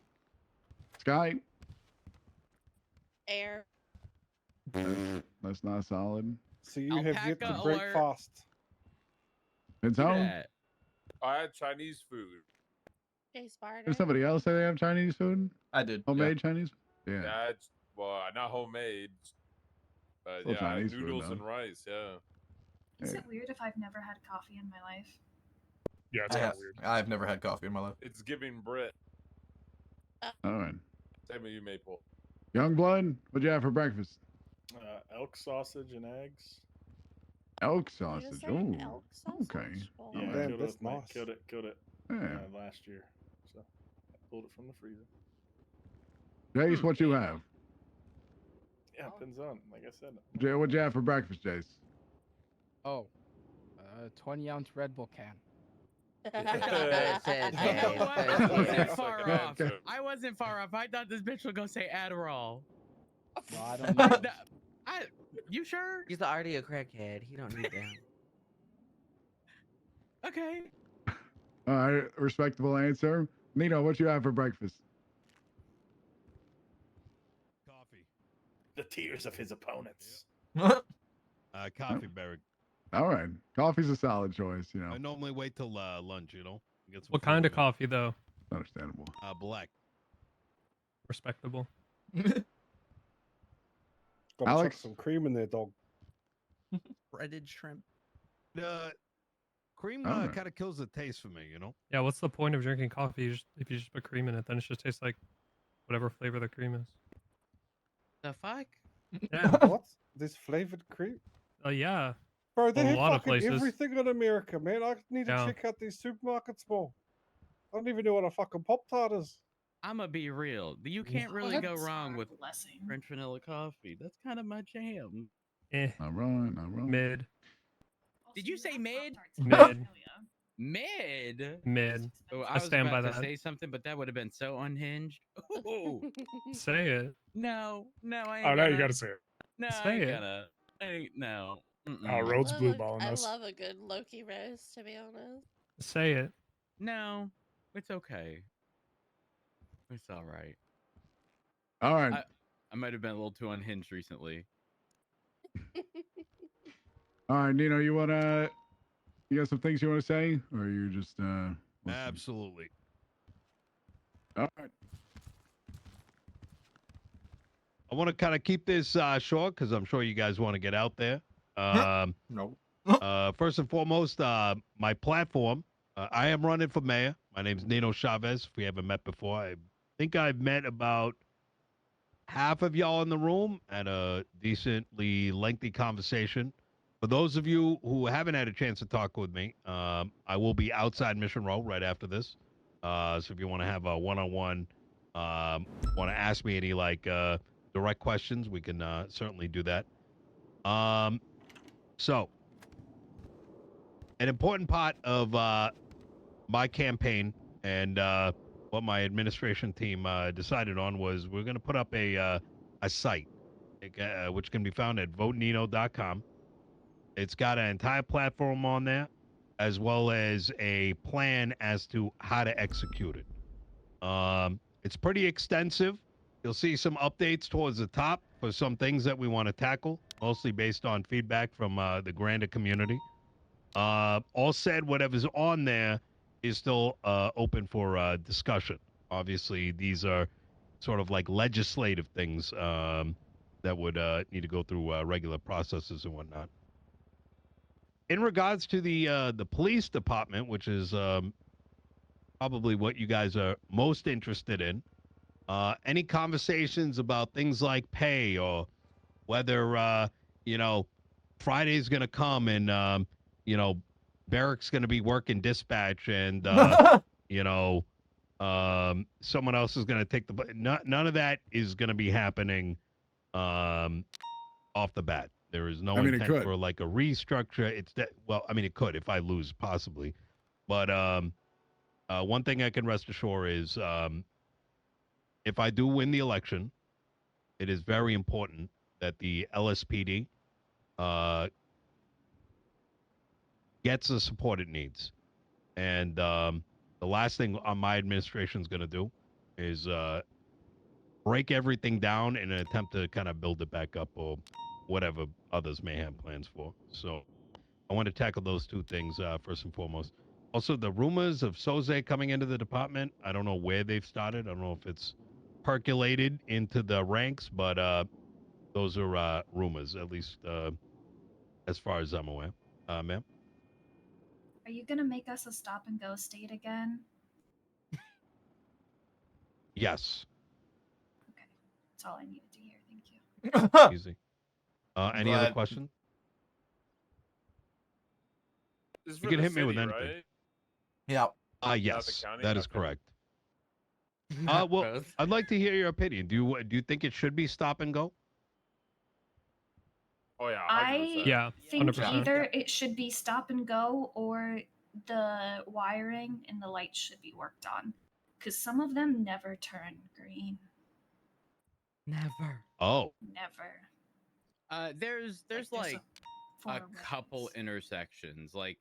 Sky, Air. that's not solid. So you have yet to Alpaca break alert. fast. It's Look at home. that. I had Chinese food. Jay Sparta. Did somebody else say they have Chinese food? I did. Homemade Chinese? Yeah. Yeah, it's, well, not homemade. But Still yeah, Chinese food, noodles though. and rice. Yeah. Is Yeah. it weird if I've never had coffee in my life? Yeah, it's I all have, weird. I've never had coffee in my life. It's giving Brit. All right. Same with you, Maple. Young blood, what'd you have for breakfast? Elk sausage and eggs. Elk Did you sausage. say Oh, elk sausage? okay. Well, Yeah, Alright. killed Damn, it, that's mate. nice. Killed it. Yeah. Last year. So I pulled it from the freezer. Jace, what you have? Yeah, depends on. Like I said. Jay, what'd you have for breakfast, Jace? Oh, 20-ounce Red Bull can. You know what? I wasn't far off. I wasn't far off. I thought this bitch was gonna say Adderall. No, I don't know. You sure? He's already a crackhead. He don't need them. Okay. All right, respectable answer. Nino, what you have for breakfast? Coffee. The tears of his opponents. Coffee, Barrick. All right, coffee's a solid choice. You know, I normally wait till lunch. You know. Get some What kind of flavor in it. coffee though? understandable. Black. Respectable. Gotta Alex? chuck some cream in there, dog. Breaded shrimp. Cream Alright. kind of kills the taste for me. You know. Yeah, what's the point of drinking coffee if you just put cream in it? Then it just tastes like whatever flavor the cream is. The fuck? Yeah. What? This flavored cream? Yeah. Bro, they A have lot of fucking places. everything in America, man. I need to Yeah. check out these supermarkets more. I don't even know what a fucking Pop-Tart is. I'm gonna be real. You can't really go What? wrong with Blessing. French vanilla coffee. That's kind of my jam. Eh. All right, all right. Mid. Did you say mid? Mid. Mid? Mid. Oh, I I was stand about by to that. say something, but that would have been so unhinged. Ooh. Say it. No, I ain't Oh, now you gonna. gotta say it. No, I Say ain't it. gonna. No. Mm-mm. Oh, Rhodes blue balling I us. love a good Loki roast, to be honest. Say it. No, it's okay. It's all right. All right. I might have been a little too unhinged recently. All right, Nino, you got some things you want to say, or you just Absolutely. All right. I want to kind of keep this short because I'm sure you guys want to get out there. No. First and foremost, my platform. I am running for mayor. My name's Nino Chavez. If we haven't met before, I think I've met about half of y'all in the room at a decently lengthy conversation. For those of you who haven't had a chance to talk with me, I will be outside Mission Row right after this. So if you want to have a one-on-one, want to ask me any direct questions, we can certainly do that. So an important part of my campaign and what my administration team decided on was we're going to put up a site which can be found at votenino.com. It's got an entire platform on there, as well as a plan as to how to execute it. It's pretty extensive. You'll see some updates towards the top for some things that we want to tackle, mostly based on feedback from the grander community. All said, whatever's on there is still open for discussion. Obviously, these are sort of like legislative things that would need to go through regular processes and whatnot. In regards to the police department, which is probably what you guys are most interested in, any conversations about things like pay or whether Friday's going to come and Barrick's going to be working dispatch and someone else is going to take none of that is going to be happening off the bat. There is no intent for like a restructure. It could if I lose possibly, but one thing I can rest assured is if I do win the election, it is very important that the LSPD gets the support it needs. And the last thing my administration is going to do is break everything down in an attempt to kind of build it back up or whatever others may have plans for. So I want to tackle those two things first and foremost. Also, the rumors of Soze coming into the department, I don't know where they've started. I don't know if it's percolated into the ranks, but those are rumors, at least as far as I'm aware. Ma'am? Are you gonna make us a stop and go state again? Yes. Okay, that's all I needed to hear. Thank you. Easy. Any other questions? This is You for can the hit me with city, anything. right? Yeah. Yes, county? that is Okay. correct. Well, I'd like to hear your opinion. Do you think it should be stop and go? Oh yeah, I 100%. think 100%. either it should be stop and go or the wiring and the lights should be worked on. Because some of them never turn green. Never. Oh. Never. There's there's like four a red couple ones. intersections. Like,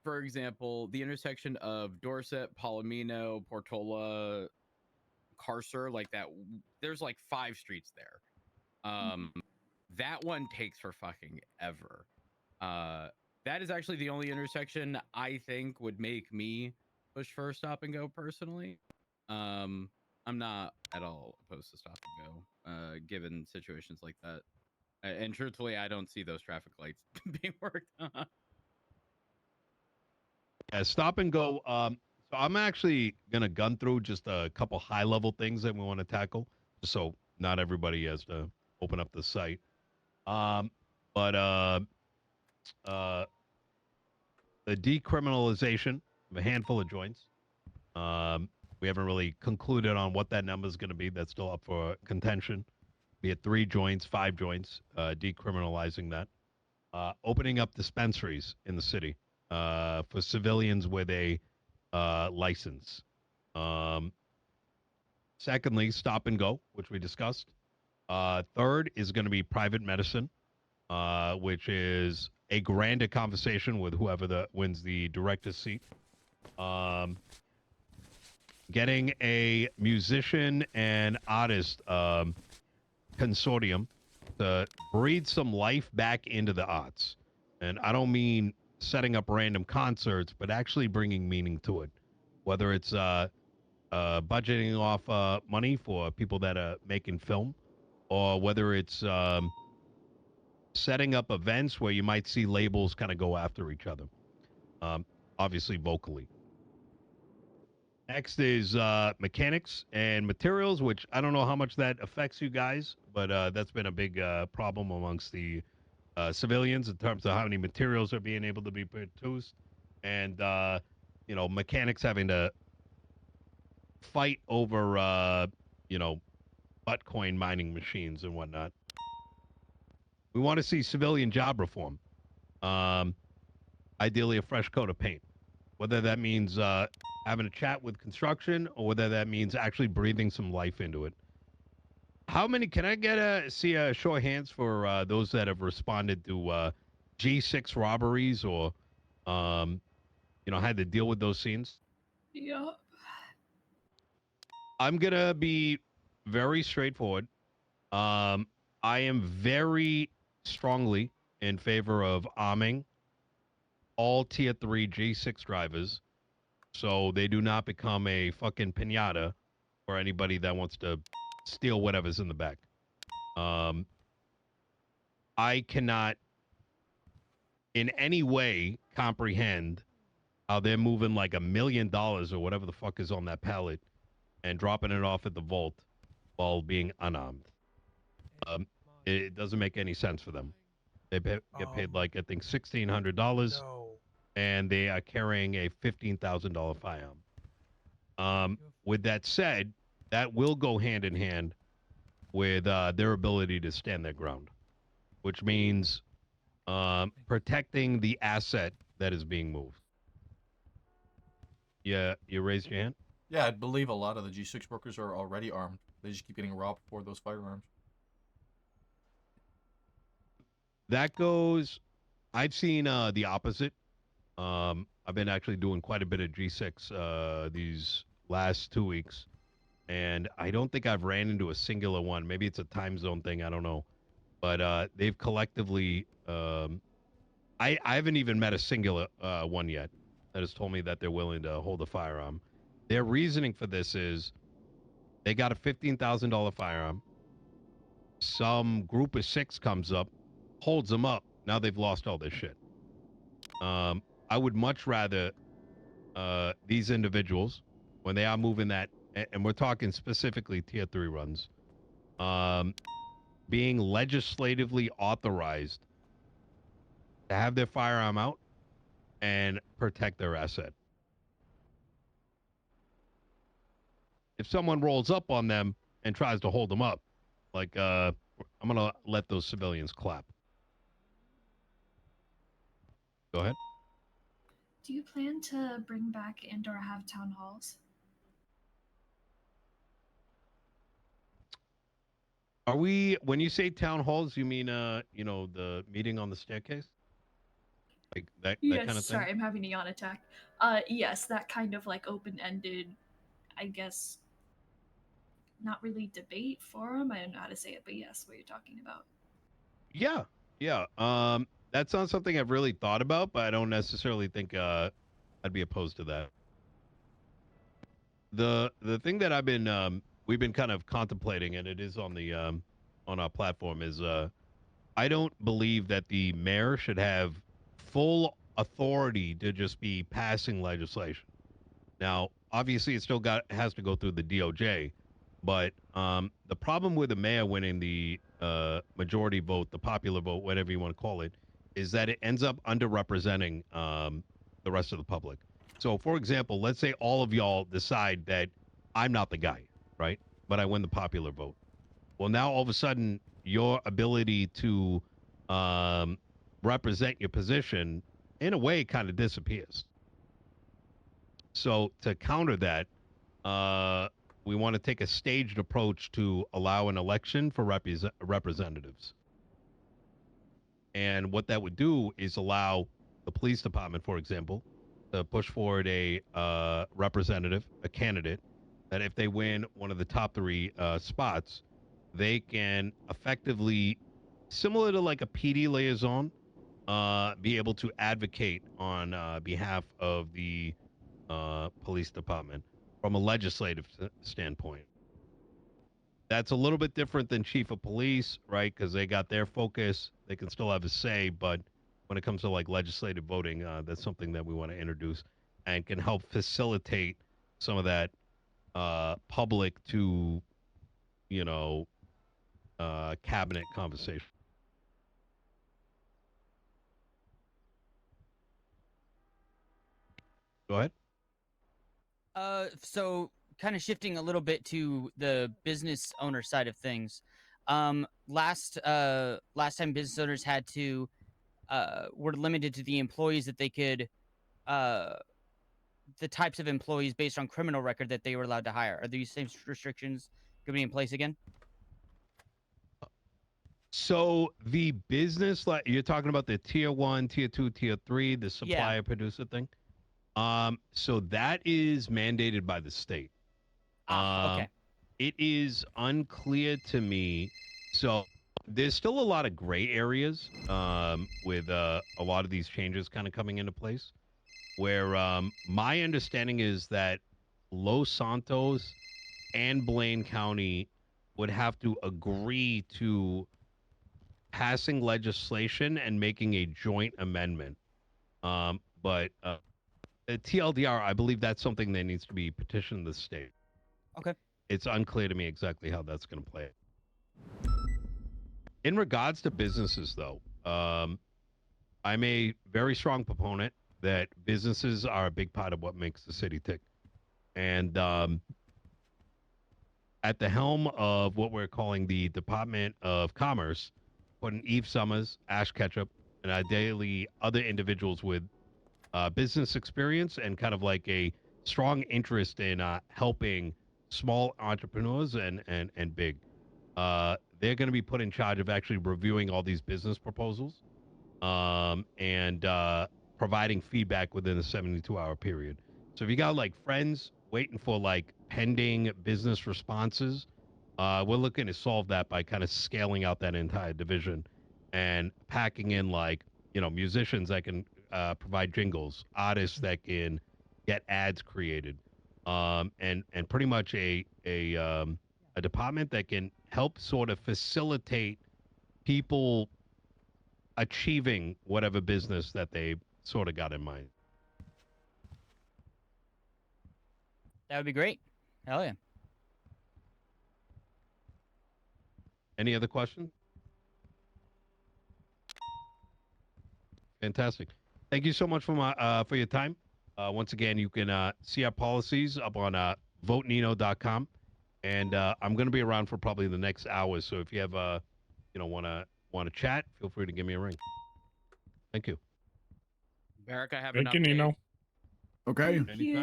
for example, the intersection of Dorset, Palomino, Portola, Carcer, like that. There's like 5 streets there. That one takes for fucking ever. That is actually the only intersection I think would make me push for a stop and go personally. I'm not at all opposed to stop and go, given situations like that. And truthfully, I don't see those traffic lights being worked on. Yeah, stop and go. So I'm actually gonna gun through just a couple high level things that we want to tackle, just so not everybody has to open up the site. But the decriminalization of a handful of joints. We haven't really concluded on what that number is going to be. That's still up for contention. Be it 3 joints, 5 joints, decriminalizing that. Opening up dispensaries in the city for civilians with a license. Secondly, stop and go, which we discussed. Third is going to be private medicine, which is a grander conversation with whoever wins the director's seat. Getting a musician and artist consortium to breathe some life back into the arts. And I don't mean setting up random concerts, but actually bringing meaning to it. Whether it's budgeting off money for people that are making film, or whether it's setting up events where you might see labels kind of go after each other, obviously vocally. Next is mechanics and materials, which I don't know how much that affects you guys, but that's been a big problem amongst the civilians in terms of how many materials are being able to be produced, and mechanics having to fight over butt coin mining machines and whatnot. We want to see civilian job reform. Ideally, a fresh coat of paint. Whether that means having a chat with construction, or whether that means actually breathing some life into it. How many? Can I see a show of hands for those that have responded to G6 robberies, or had to deal with those scenes? Yeah. I'm gonna be very straightforward. I am very strongly in favor of arming all tier 3 G6 drivers, so they do not become a fucking pinata for anybody that wants to steal whatever's in the back. I cannot in any way comprehend how they're moving like $1 million or whatever the fuck is on that pallet and dropping it off at the vault while being unarmed. It doesn't make any sense for them. They get paid like, I think, $1,600, and they are carrying a $15,000 firearm. With that said, that will go hand in hand with their ability to stand their ground, which means protecting the asset that is being moved. Yeah, you raised your hand? Yeah, I believe a lot of the G6 workers are already armed. They just keep getting robbed for those firearms. That goes... I've seen the opposite. I've been actually doing quite a bit of G6 these last 2 weeks, and I don't think I've ran into a singular one. Maybe it's a time zone thing, I don't know. But they've collectively... I haven't even met a singular one yet that has told me that they're willing to hold a firearm. Their reasoning for this is they got a $15,000 firearm. Some group of 6 comes up, holds them up. Now they've lost all their shit. I would much rather these individuals, when they are moving that, and we're talking specifically tier 3 runs, being legislatively authorized to have their firearm out and protect their asset. If someone rolls up on them and tries to hold them up, like, I'm going to let those civilians clap. Go ahead. Do you plan to bring back and/or have town halls? Are we, when you say town halls, you mean, the meeting on the staircase? Like that Yes, kind of thing? sorry, I'm having a yawn attack. Yes, that kind of like open-ended, I guess, not really debate forum. I don't know how to say it, but yes, what you're talking about. Yeah. That's not something I've really thought about, but I don't necessarily think I'd be opposed to that. The thing that we've been kind of contemplating, and it is on the on our platform, is I don't believe that the mayor should have full authority to just be passing legislation. Now, obviously, it still has to go through the DOJ, but the problem with the mayor winning the majority vote, the popular vote, whatever you want to call it, is that it ends up underrepresenting the rest of the public. So, for example, let's say all of y'all decide that I'm not the guy, right? But I win the popular vote. Well, now all of a sudden, your ability to represent your position, in a way, kind of disappears. So, to counter that, we want to take a staged approach to allow an election for representatives. And what that would do is allow the police department, for example, to push forward a representative, a candidate, that if they win one of the top 3 spots, they can effectively similar to like a PD liaison, be able to advocate on behalf of the police department from a legislative standpoint. That's a little bit different than chief of police, right? Because they got their focus. They can still have a say, but when it comes to like legislative voting, that's something that we want to introduce and can help facilitate some of that public to, you know, cabinet conversation. Go ahead. So kind of shifting a little bit to the business owner side of things. Last time business owners had to were limited to the employees that they could the types of employees based on criminal record that they were allowed to hire. Are these same restrictions going to be in place again? So the business, like you're talking about the tier 1, tier 2, tier 3, the supplier producer thing. So that is mandated by the state. Okay. It is unclear to me. So there's still a lot of gray areas with a lot of these changes kind of coming into place. Where my understanding is that Los Santos and Blaine County would have to agree to passing legislation and making a joint amendment. But TLDR, I believe that's something that needs to be petitioned the state. Okay. It's unclear to me exactly how that's going to play. In regards to businesses, though, I'm a very strong proponent that businesses are a big part of what makes the city tick. And at the helm of what we're calling the Department of Commerce, putting Eve Summers, Ash Ketchup, and ideally other individuals with business experience and kind of like a strong interest in helping small entrepreneurs and big. They're going to be put in charge of actually reviewing all these business proposals and providing feedback within a 72-hour period. So if you got like friends waiting for like pending business responses, we're looking to solve that by kind of scaling out that entire division and packing in like, you know, musicians that can provide jingles, artists that can get ads created, and pretty much a department that can help sort of facilitate people achieving whatever business that they sort of got in mind. That would be great. Hell yeah. Any other questions? Fantastic. Thank you so much for your time. Once again, you can see our policies up on votenino.com, and I'm going to be around for probably the next hour. So if you have want to chat, feel free to give me a ring. Thank you. Barrick, I have Thank an you, update. Nino. Okay. Thank you.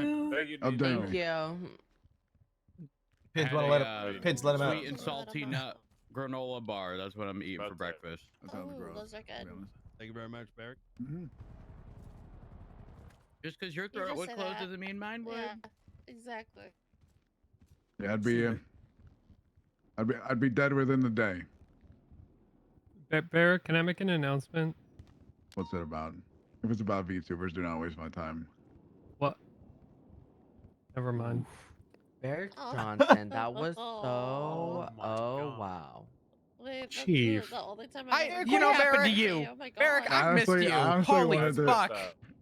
Update me. Pids, wanna let him- Pids, let him out. Sweet and salty nut granola bar. That's what I'm eating for breakfast. That sounds Ooh, gross. those are to be good. honest. Thank you very much, Barrick. Mhm. Just because your You throat just would say close that. doesn't mean mine would. Yeah, exactly. Yeah, I'd be dead within the day. Barrett, can I make an announcement? What's it about? If it's about VTubers, do not waste my time. What? Never mind. Barrick Oh. Johnson, that was so. Oh Oh, wow. Wait, that's Chief. the only time I ever You know, heard Barrick, that. Oh my god. Barrick, I've missed Honestly, you. honestly Holy wanted to- fuck.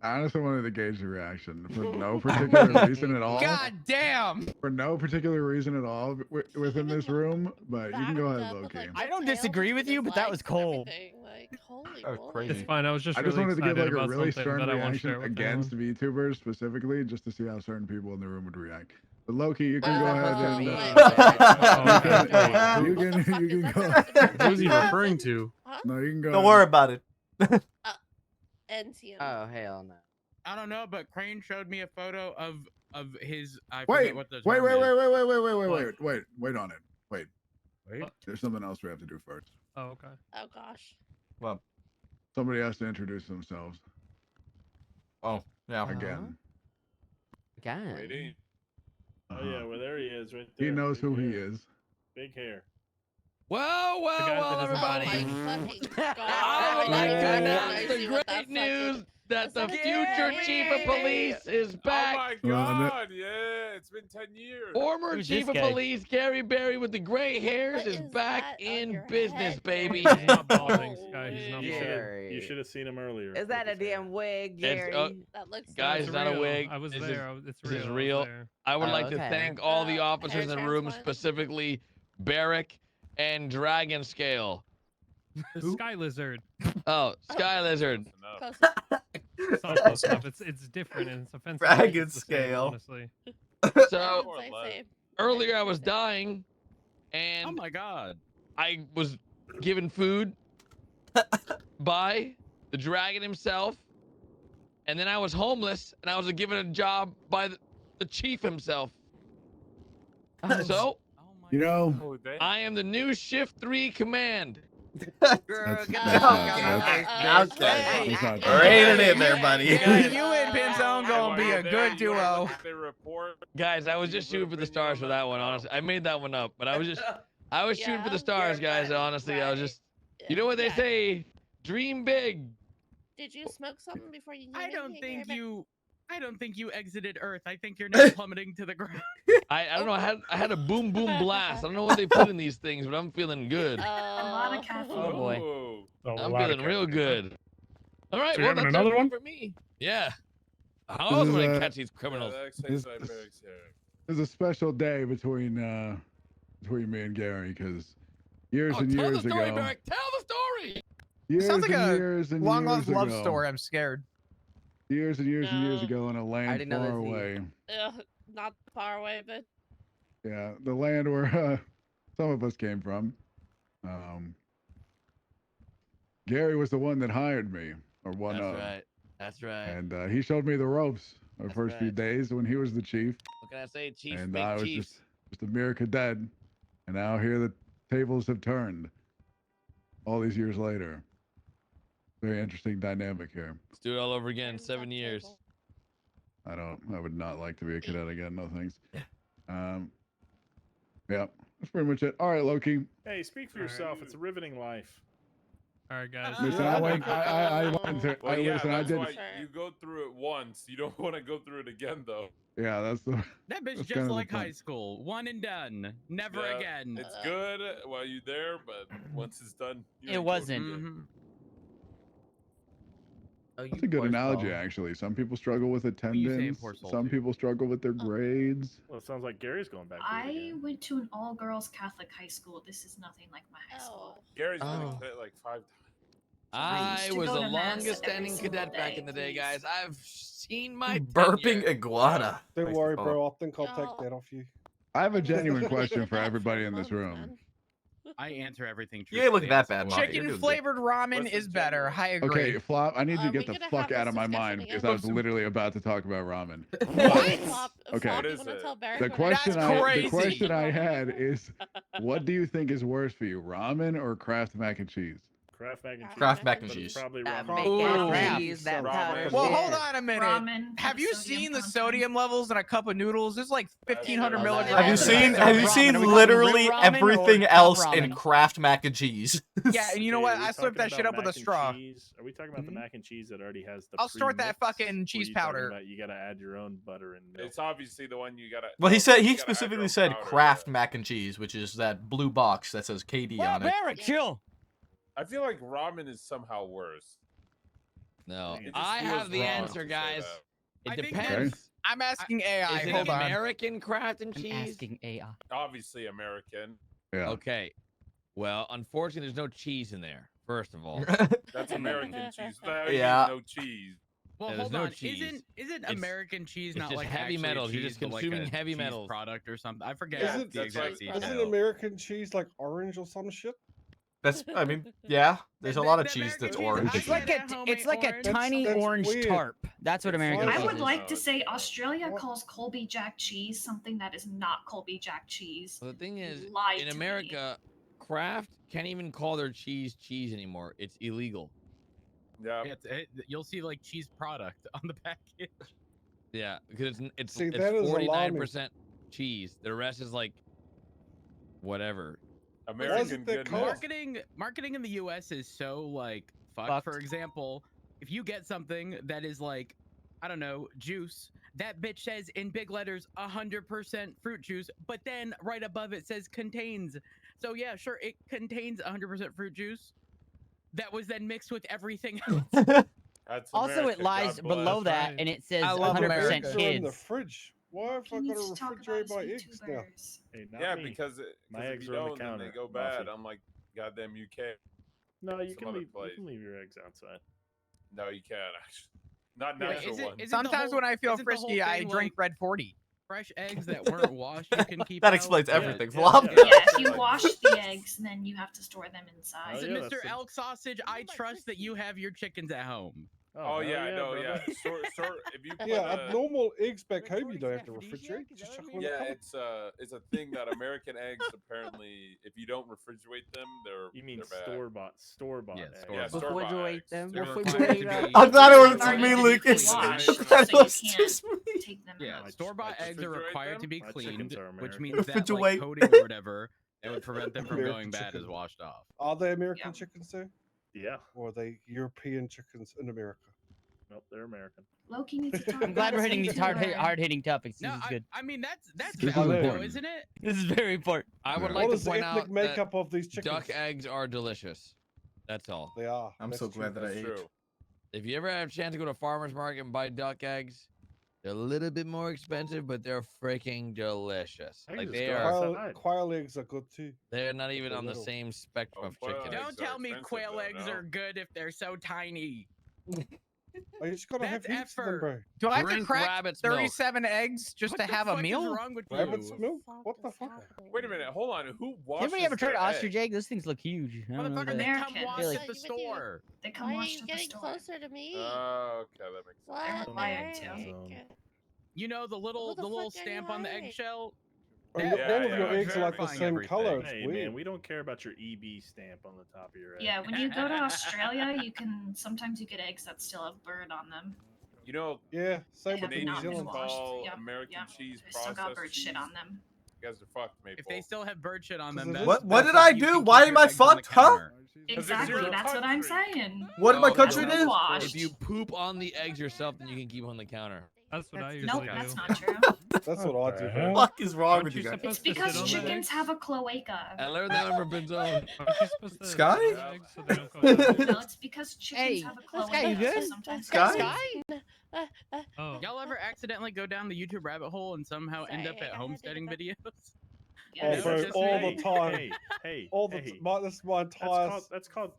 I honestly wanted to gauge the reaction for no particular reason at all. God damn. For no particular reason at all within this room, but you can go ahead, Loki. I don't disagree with you, but that was cold. Like, holy That was moly. crazy. It's fine. I was just I just really wanted to give excited like a about really something stern that I won't reaction share with against anyone. VTubers specifically, just to see how certain people in the room would react. But Loki, you can go That ahead was and me. you can go. Who's he referring to? No, you can go. Don't worry about it. NTM. Oh, hell no. I don't know, but Crane showed me a photo of his. I Wait, forget what the wait, term wait, is. wait on it. Wait. There's something else we have to do first. Oh, okay. Oh gosh. Well, Somebody has to introduce themselves oh, yeah. again. Again. Waiting. Oh Uh-huh. yeah, well there he is, right there. He knows Big who he hair. is. Big hair. Well, The guy that well, doesn't follow everybody. him. I would like to announce the great news that the future chief of police is back. Oh my god, yeah, it's been 10 years. Former Who's chief this of guy? police Gary Berry with the gray hairs What is is back that on in your business, head, baby. He's not balding, Sky. He's not You balding. Gary. should have seen him earlier. Is that a damn wig, Gary? That looks Guys, It's not a real. wig. I was This there. It's This real. is I was real. there. I would Oh, like to okay. thank all the hair officers in the room, transplant? specifically Barrick and Dragon Scale. The sky lizard. Oh, Sky Lizard. Close It's not close enough. It's different and it's offensive. Dragon It's the same, scale. honestly. So earlier I was dying, and Oh my god. I was given food by the dragon himself, and then I was homeless, and I was given a job by the chief himself. So, You know, I am the new Shift 3 command. that's Girl, get not the fuck bad. out. That's not Rein bad. it in there, buddy. You and Pinzone gonna be a good duo. Guys, I was just shooting for the stars for that one, honestly. I made that one up, but I was shooting for the stars, guys, honestly. I was just, you know what they say, dream big. Did you smoke something before you? I came in don't here, think Gary? you exited Earth. I think you're now plummeting to the ground. I don't know, I had a boom boom blast. I don't know what they put in these things, but I'm feeling good. A lot of caffeine. Oh boy. Oh, I'm feeling real good. All right, So well, you having that's another everything one? for me. Yeah. How else am I gonna catch these criminals? There's a special day between me and Gary because years and tell years the story, ago. Barrick. Tell the story. Years Sounds like and a years and long years lost love ago. story. I'm scared. Years and years and years No. ago in a land already know far this away. Not far away, but Yeah, the land where some of us came from. Gary was the one that hired me, or one That's of. right. That's right. And he showed me the ropes our That's first few right. days when he was the chief. What can I say? Chiefs And make I was chiefs. just a mere cadet. And now here the tables have turned. All these years later. Very interesting dynamic here. Let's do it all over again. 7 years. I would not like to be a cadet again. No thanks. Yeah, that's pretty much it. All right, Loki. Hey, speak for yourself. It's a riveting life. All right, guys. Listen, I went to. Well, yeah, listen, I that's did. why you go through it once. You don't want to go through it again, though. Yeah, that's the. That bitch that's just kind of the like point. high school. One and done. Never Yeah, again. It's good while you're there, but once it's done, you It ain't go wasn't. through it. Mhm. Oh, That's you a good poor analogy, soul. actually. Some people struggle with you say attendance. poor soul, Some too. people struggle with their grades. Well, it sounds like Gary's going back. To it I again. went to an all-girls Catholic high school. This is nothing like my high school. Gary's been Oh. a cadet like 5 times. I used to was go the to mass longest every standing single cadet back day, in the day, please. guys. I've seen my Burping tenure. iguana. Don't Makes worry, me bro. I'll think I'll take No. that off you. I have a I was genuine literally question with for that everybody a in this month, room. man. I answer everything You ain't looking truthfully that on bad, school. Monty. You're Chicken doing good. flavored ramen What's is the better. gender? I agree. Okay, Flop, I need you Are to we get the gonna fuck have out this of my discussion mind again? because I was literally about to talk about ramen. Flop, Okay. Flop, What you is wanna it? tell Barry The what question That's the crazy. question I had is, what do you think is worse for you, ramen or Kraft mac and cheese? Kraft mac and cheese. Kraft mac and But it's cheese. probably That ramen. big Ooh. ass Ooh. cheese, that Ramen. powder. Well, shit. hold on a minute. Ramen Have has you sodium seen the content. sodium levels in a cup of noodles? It's like 1,500 Have you milligrams. Have you of seen? that. Have you ramen? seen Are we talking literally real ramen or everything cup else in ramen? Kraft mac and cheese? Yeah, and you know Okay, what? are we I slurped talking that shit about up with a mac and straw. cheese? Are we talking about the mac and cheese that already has the? I'll snort that pre-mix, fucking or cheese you talking powder. about you gotta add your own butter and milk? It's obviously the one you gotta. Well, he no, said you he gotta add your specifically own said powder, Kraft yeah. mac and cheese, which is that blue box that says KD Well, on it. Barrett, chill. I feel like ramen is somehow worse. No, It just I feels have the wrong answer, to say guys. that. It I think depends. I'm asking AI. Is it Hold on. American Kraft and I'm cheese? asking AI. Obviously American. Yeah. Okay. Well, unfortunately, there's no cheese in there. First of all, That's American cheese. What the hell you Yeah. mean, no cheese. Well, Yeah, there's hold no on. cheese. Isn't It's- American cheese it's not just like heavy actually a metals. You're cheese, just but like consuming a heavy cheese metals. product or something? I forget Yeah, the that's exact right. detail. Isn't American cheese like orange or some shit? That's. I mean, yeah. There's a lot of cheese that's orange. It's like a it's like a tiny That's orange weird. tarp. That's what American fine. I cheese would is. like to say Australia calls Colby Jack cheese something that is not Colby Jack cheese. Well, the thing is, Lied in to me. America, Kraft can't even call their cheese cheese anymore. It's illegal. Yeah. You'll see like cheese product on the package. Yeah, because it's See, that is 49% cheese. The rest is like whatever. American goodness. Marketing in the U.S. is so like fucked. For example, if you get something that is like, I don't know, juice, that bitch says in big letters 100% fruit juice, but then right above it says contains. So yeah, sure, it contains 100% fruit juice that was then mixed with everything else. That's Also, it American, lies God bless. below that, and it says I love 100% eggs are in the kids. fridge. Why have I got to refrigerate my eggs now? Hey, not Yeah, me. because My if eggs you are on the don't, then counter. they go bad. Muffy. I'm like, goddamn UK. No, you Some can other leave. place. You can leave your eggs outside. No, you can't actually. Not Yeah, natural ones. Sometimes when I feel frisky, I drink Red 40. Fresh eggs that weren't washed, you can keep That out. explains Yeah, everything, yeah, Flop. Yeah, if you wash the eggs, then you have to store them inside. Listen, Mr. Elk Sausage, I trust that you have your chickens at home. Oh, yeah, I know. Yeah, if you put normal eggs back home, you don't have to refrigerate. Just chuck them in the yeah, cupboard. it's a thing that American eggs apparently, if you don't refrigerate them, You mean they're bad. store bought? Yeah, eggs. store-bought Refrigerate eggs. them. They're Refrigerate. I'm glad it was Already me, physically Lucas. washed, That so you was can't just me. take them Yeah, out. store-bought eggs are refrigerate required them? to be My cleaned, chickens are which American. means that like Refrigerate. coatings or whatever that would prevent them from American going bad chicken. is washed off. Are they American chickens, though? Yeah. Or are they European chickens in America? Nope, they're American. Loki needs to talk I'm glad about we're his hitting these YouTuber. hard-hitting topics. This No, is good. I mean that's This is valid though, important. isn't it? This is very important. I would What like to is the point ethnic out makeup that of these chickens? duck eggs are delicious. That's all. They are. I'm That's so true. glad that I That's ate. true. If you ever have a chance to go to a farmer's market and buy duck eggs, they're a little bit more expensive, but they're freaking delicious. I can Like just they go are. outside. Quail eggs are good too. They're not even They're on the little. same spectrum of quail chicken. eggs Don't are tell me expensive, quail though, eggs no? are good if they're so tiny. Oh, you just gotta have That's heaps of them, effort. bro. Do I have to Drink crack rabbit's milk. 37 eggs just What to the have a fuck meal? is wrong with Rabbit's you? milk? What the fuck? Wait a minute, hold on. Who washes Anybody ever tried their ostrich eggs? egg? Those things look huge. I don't know Motherfucker, that- they come American. washed Really? at the store. They come Why are washed you at the getting store. closer to me? Oh, okay, that makes sense. What? They're wired to. Like, You know the little Who the little fuck are you stamp on the hiring? eggshell? And That- all of yeah, your yeah, eggs are like the verifying same everything. color. It's Hey weird. man, we don't care about your EB stamp on the top of your egg. Yeah, when you go to Australia, you can sometimes you get eggs that still have bird on them. You know, Yeah, same They with have New not been Zealand. washed. call Yep, American yep. cheese They still got processed bird shit cheese? on them. You guys are fucked, Maple. If they still have bird shit on 'Cause them, it then is- What did that's I you do? can Why keep am your I eggs on the fucked, huh? counter. Exactly, your that's what I'm country. saying. What did my Oh, country That's do? washed. If you poop on the eggs yourself, then you can keep them on the counter. That's what I Nope, usually do. that's not true. That's what I do. the bro. What is wrong Aren't with you you guys? It's supposed to because sit on the chickens eggs? have a cloaca. I learned that from Benzone. Aren't you supposed to Sky? sit on the eggs so they don't go bad? No, it's because chickens Hey, have a Sky, cloaca. you good? So sometimes Sky? Oh. Y'all ever accidentally go down the YouTube rabbit hole and somehow end up Sorry, at I had to homesteading get videos? Yeah, Oh, it's bro, just all me. the time. Hey, hey, All the hey. this is my entire. That's called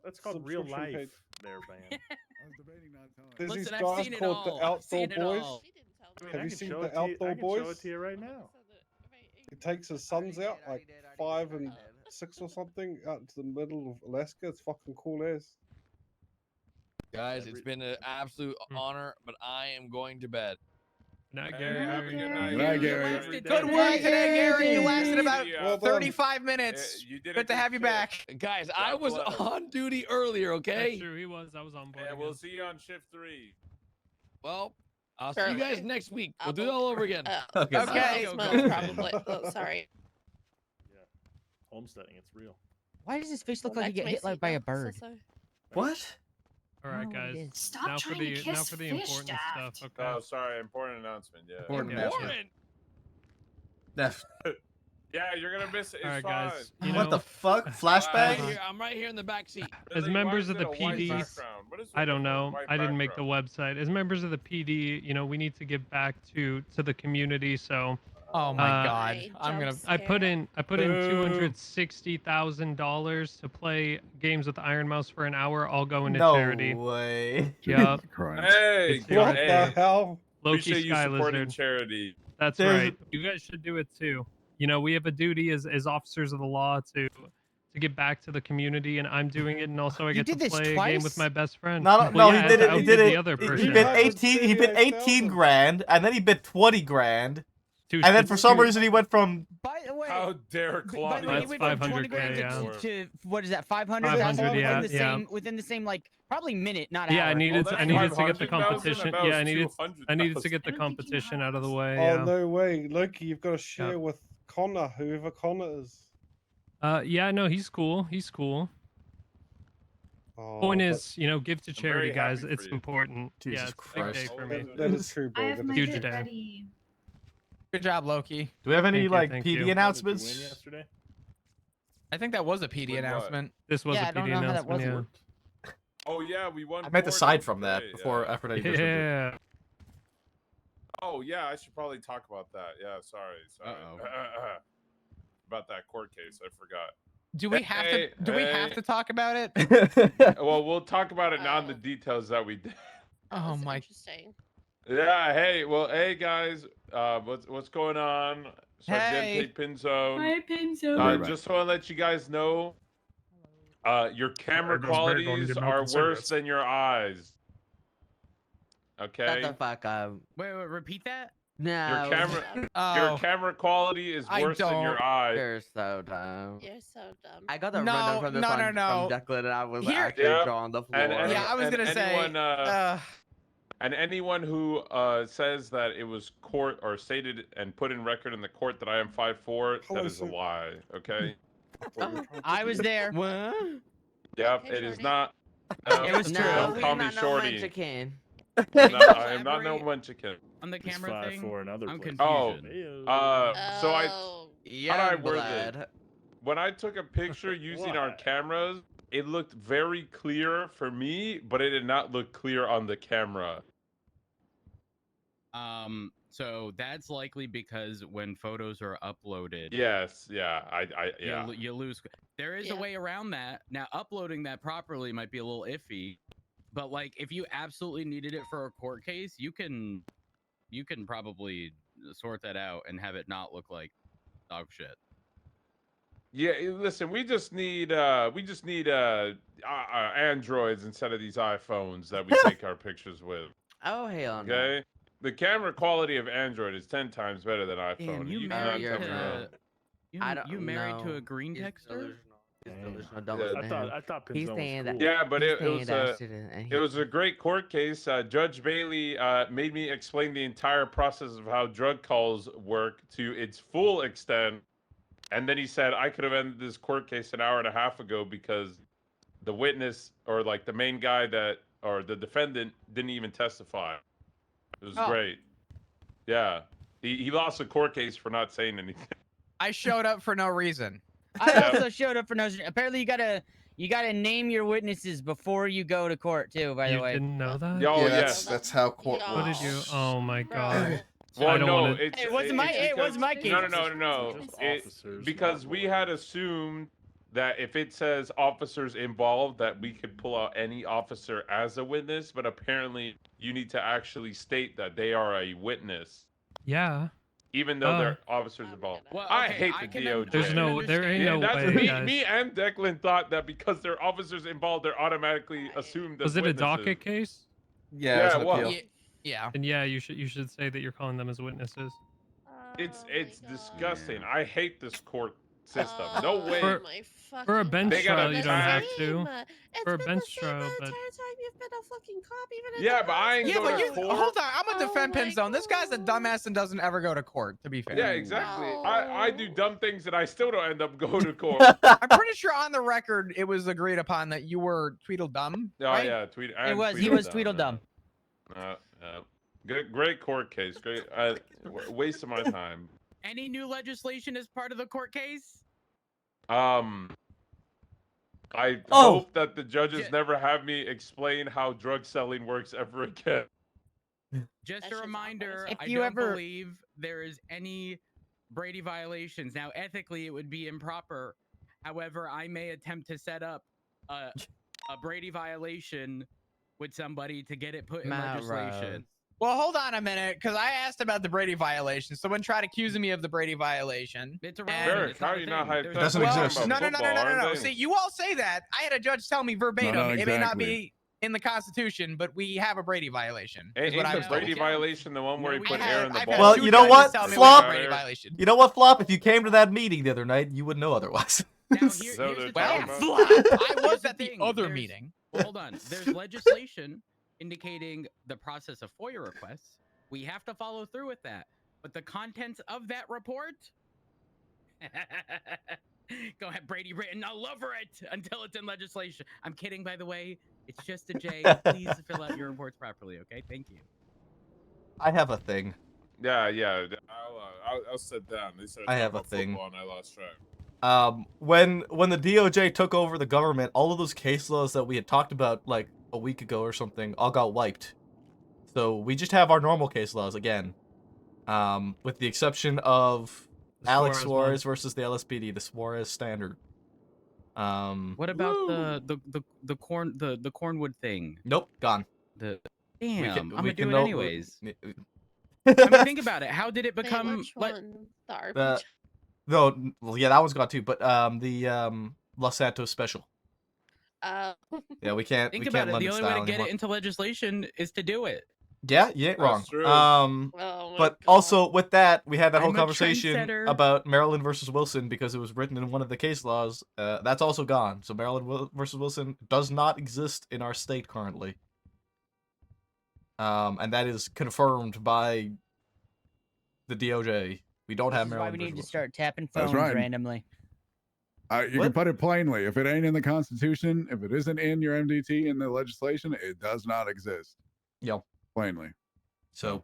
real subscription life. page. There, man. There's these Listen, I've guys seen it called the all. I've Outdoor seen it Boys. all. I mean, Have I you can seen show the it to you- Outdoor I can Boys? show it to you right now. He takes his sons out, like 5 and 6 or something, out into the middle of Alaska. It's fucking cool as. Guys, it's been an absolute honor, but I am going to bed. Not Hey, Gary. have a good night. Good night, You Gary. lasted Good 10 work minutes. today, Gary. You lasted See about ya. Well done. 35 minutes. You did a Good to have you shift. back. Guys, I God was bless. on duty earlier, okay? That's true. He was. I was on board. And we'll again. see you on shift 3. Well, I'll see you guys Surely. next week. We'll do it all over again. Okay. Okay. Smoke, probably. Oh, sorry. Yeah. Homesteading, it's real. Why does his face look Go like he back to get my hit like seat by now, a bird? so- What? All I right, don't know what it guys. is. Stop Now trying for the to kiss important fish, Daft. stuff. Okay. Oh, sorry. Important announcement. Yeah. Important Yeah. announcement. Def- Yeah, you're gonna miss it. It's All right, fine. guys. You What know, the fuck? Flashbang? I'm right here in the back seat. as Billy, why members is of it the a white PD, background? What is I with don't the know. white I didn't make the background? website. As members of the PD, you know, we need to give back to the community. So Oh my Uh, god. Right, I'm gonna. jump I put in Boo. $260,000 to play games with Iron Mouse for an hour, all going to No charity. way. Yup. Hey, It's What your- the hell? Loki appreciate you Sky supporting Lizard. charity. That's There's- right. You guys should do it too. You know, we have a duty as officers of the law to give back to the community, and I'm doing it, and also I You get to did this play a game with twice? my best friend. No, Well, no, yeah, he did to it. He outbid did the it. other He person. bid 18. He bid 18 grand, and then he bid 20 grand, and then for some reason he went from. By the way, How dare by the Claudia? way, That's he went from 20 500K, grand yeah. to what is that? 500. 500, within yeah, the yeah. same within the same like probably minute, not Yeah, hour. I needed that's to get the 500,000. competition. That Yeah, was I needed to 200,000. get the competition out of the way. Oh Yeah. no way, Loki! You've got to share with Connor, whoever Connor is. Yeah, no, he's cool. He's cool. Point is, you know, give to charity, guys. It's important. Jesus yeah, it's a big day Christ. for me. That is true, bro. I have That my is Huge kit day. ready. Good job, Loki. Do we have any Thank you, like thank PD you. Did you announcements? win yesterday? I think that was a PD Win what? announcement. This was Yeah, a I don't PD know how that announcement, was yeah. worked. Oh yeah, we won. I meant board aside the from that day, before yeah. after that you just did. Yeah. Oh yeah, I should probably talk about that. Yeah, sorry. About that court case, I forgot. Do we have to? Do we have to talk about it? Well, we'll talk about it now in the details that we did. Oh my. Interesting. Yeah. Hey. Well. Hey guys. What's going on? Hey. Sargente Pinzone. Hi, Pinzo. Just want to let you guys know. Your camera There goes Bear going to qualities get milk are and worse cigarettes. than your eyes. Shut Okay. the fuck up. Wait, repeat that. No. Your camera quality is worse than your eyes. You're so dumb. You're so dumb. I got the No, rundown from this no, on, no, no. from Declan, and I was Here- actually Yeah. on the floor. Yeah, I was gonna say. And anyone who says that it was court or stated and put in record in the court that I am 5'4", that is a lie. Okay. I was there. What? Yep, Okay, it is Shorty. not. It was true. Don't call me not no Shorty. Mexican. I am not no Munchkin. On the He's camera thing. 5'4" in other I'm places. confused. So I. Oh. How do I Young word blood. it? When I took a picture using our Why? cameras, it looked very clear for me, but it did not look clear on the camera. So that's likely because when photos are uploaded. Yes, yeah, yeah. You lose. There is a way around that. Now, uploading that properly might be a little iffy, but like if you absolutely needed it for a court case, you can probably sort that out and have it not look like dog shit. Yeah, listen, we just need Androids instead of these iPhones that we take our pictures with. Oh hell no. Okay, the camera quality of Android is 10 times better than iPhone. Damn, you cannot married tell me wrong. to I don't you married to know. a green He's texter? delusional. He's delusional. Don't Yeah. listen to him. I thought He's Pinzone saying was that. cool. Yeah, but He's it was saying that shit and it was a great court case. Judge Bailey made me explain the entire process of how drug calls work to its full extent, and then he said I could have ended this court case an hour and a half ago because the witness or like the main guy or the defendant didn't even testify. It was great. Yeah, he lost a court case for not saying anything. I showed up for no reason. I also showed up for no reason. Apparently, you gotta name your witnesses before you go to court too. By the way, Didn't know that? Oh, yeah, yes. that's how court What works. did you? Oh my god. Well, I don't no, wanna... it's It wasn't my case. No. Just It, officers, because not we lawyers. had assumed that if it says officers involved, that we could pull out any officer as a witness, but apparently you need to actually state that they are a witness, Yeah. even though they're officers involved. Well, I okay, hate I the can DOJ. There's no. There ain't no That's way, me, guys. me and Declan thought that because they're officers involved, they're automatically assumed as Was it a witnesses. docket case? Yeah, it was an well, appeal. Yeah. And yeah, you should say that you're calling them as witnesses. it's disgusting. I hate this court system. No way. For a bench They got trial, you don't have attack. to. For a bench trial, but You've been a fucking cop, even Yeah, but I ain't Yeah, go but to you court. hold on. I'm gonna defend Pinzone. This guy's a dumbass and doesn't ever go to court. To be fair. Yeah, exactly. I do dumb things and I still don't end up going to court. I'm pretty sure on the record it was agreed upon that you were Tweedledum. Oh right? yeah, tweet. It was. He was Tweedledum. Great court case. Great. Waste of my time. Any new legislation as part of the court case? I hope that the judges never have me explain how drug selling works ever again. Just a reminder, If I you don't ever- believe there is any Brady violations. Now, ethically, it would be improper. However, I may attempt to set up a Brady violation with somebody to get it put in legislation. Well, hold on a minute, because I asked about the Brady violation. Someone tried accusing me of the Brady violation. It's Derek, how are you not hyped up? doesn't Talking exist. about No. football, aren't they? See, you all say that. I had a judge tell me verbatim. No, It may not exactly. be in the Constitution, but we have a Brady violation. Is Ain't what I the was told. Brady violation the one where he put air in the I've ball? had Well, two you know judges what, tell me it was a Flop? Brady violation. You know what, Flop? If you came to that meeting the other night, you would know otherwise. Well, I was at the other meeting. Well, hold on. There's legislation indicating the process of FOIA requests. We have to follow through with that. But the contents of that report, Go ahead, Brady Britton. I'll love it until it's in legislation. I'm kidding, by the way. It's just a J. Please fill out your reports properly, okay? Thank you. I have a thing. Yeah. I'll sit down. They started I talking have a about thing. football and I lost track. When the DOJ took over the government, all of those case laws that we had talked about like a week ago or something all got wiped. So we just have our normal case laws again. With the exception of Alex Suarez versus the LSPD, the Suarez standard. What about the Cornwood thing? Nope, gone. The We damn, can- I'm gonna we do can it no- anyways. I mean, think about it. How did it Wait, become? which one? The RPG. Well, yeah, that one's gone too. But the Los Santos special. Yeah, we can't. Think we about can't it. lend The it only way to style get anymore. it into legislation is to do it. Yeah, you ain't wrong. That's true. Oh my But God. also with that, we had that whole I'm a conversation trendsetter. about Maryland versus Wilson because it was written in one of the case laws. That's also gone. So Maryland versus Wilson does not exist in our state currently. And that is confirmed by the DOJ. We don't have This is why we Maryland need versus to Wilson. start tapping That's phones right. randomly. You can put it plainly. If it ain't in the Constitution, if it isn't in your MDT in the legislation, it does not exist. Yep. Plainly. So,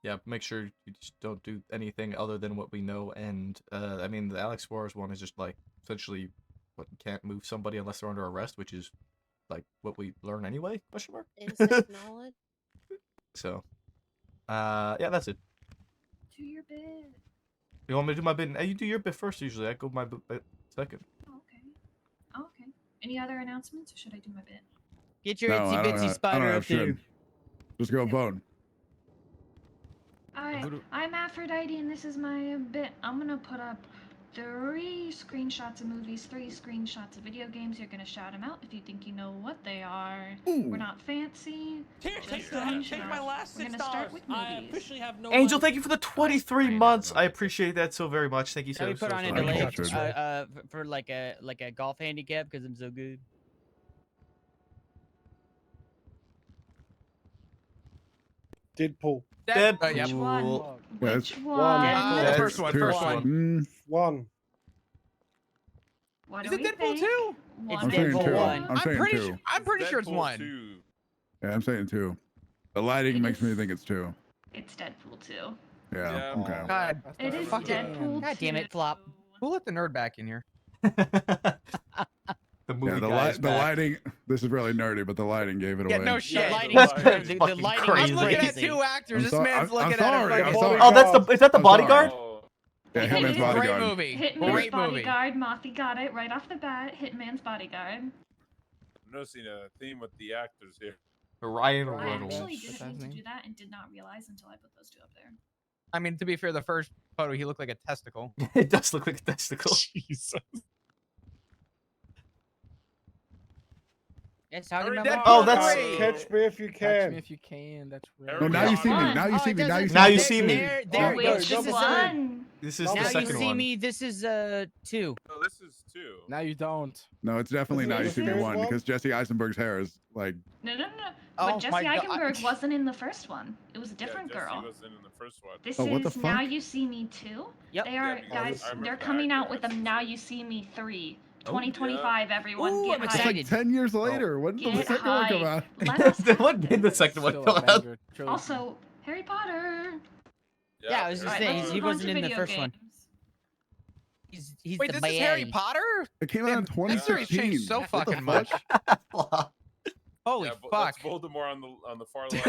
yeah, make sure you just don't do anything other than what we know. And I mean, the Alex Suarez one is just like essentially what you can't move somebody unless they're under arrest, which is like what we learn anyway. Question mark. Inside knowledge. So, yeah, that's it. Do your bit. You want me to do my bit? You do your bit first. Usually, I go my bit second. Oh, okay. Any other announcements, or should I do my bit? Get your No, itsy I don't bitsy have- I spider don't up have shit. there. Just go vote. I'm Aphrodite, and this is my bit. I'm gonna put up 3 screenshots of movies, 3 screenshots of video games. You're gonna shout them out if you think you know what they are. We're not fancy. Just take screenshots. my last We're gonna $6. start with movies. I officially have no Angel, money. thank you for the 23 months. I appreciate that so very much. Thank you so Can we put so, on so a much. delay for like a golf handicap because I'm so good. Deadpool. Deadpool. Which one? Yes. Which One. one? That's first one, two. first one. One. What Is do it we Deadpool think? 2? It's I'm saying Deadpool two. 1. I'm saying pretty two. sure. I'm pretty sure it's Deadpool 1. 2. Yeah, I'm saying two. The lighting makes me think it's two. It's Deadpool 2. Yeah. Yeah. Okay. God, It is fucking- Deadpool. God damn it, Flop. Who let the nerd back in here? The movie Yeah, the, guy is the back. lighting. This is really nerdy, but the lighting gave it Yeah, away. no shit. The lighting, That's the fucking lighting crazy. is I'm looking at crazy. 2 actors. I'm This so- man's I'm looking sorry, at I'm a sorry. Oh, is that the I'm bodyguard? Oh, Yeah, It Hitman's is. Great Bodyguard. movie. Hitman's Great movie. Bodyguard. Mothy got it right off the bat. Hitman's Bodyguard. I'm noticing a theme with the actors here. Ryan I Reynolds. actually What's didn't his mean to name? do that and did not realize until I put those 2 up there. I mean, to be fair, the first photo, he looked like a testicle. It does look like a testicle. Jesus. It's talking Hurry, about. Deadpool Oh, that's- three. Catch me if you Catch can. me if you can. That's No, right. now you see me. One. Now you Oh, see it me. Now you doesn't- see Now me. you see me. There, Oh, there, wait, this Which is double one? This is Now the now you second see one. me. This is 2. No, this is 2. Now you don't. No, it's definitely Is it now you the see me third one one? because Jesse Eisenberg's hair is like. No. Oh But Jesse my God. Eichenberg wasn't in the first one. It was a different yeah, girl. Jesse wasn't in the first one. This Oh, what the is Now fuck? You See Me 2. Yep. They are, because guys, I remember they're the coming out actor with I've them seen Now it. You See Me 3. Oh, 2025, everyone. Ooh, get I'm It's hyped. like excited. 10 years later. When did the Get second one come hyped. out? Let us have When did the this. second one Still come a out? banger trilogy. Also, Harry Potter. Yeah, I was just Alright, saying, let's he move on wasn't to in the video first one. games. He's Wait, the this is Harry man. Potter? It came out in That series 2016. changed so What the fucking much. Flop. Holy Yeah, fuck. That's Voldemort on the far left.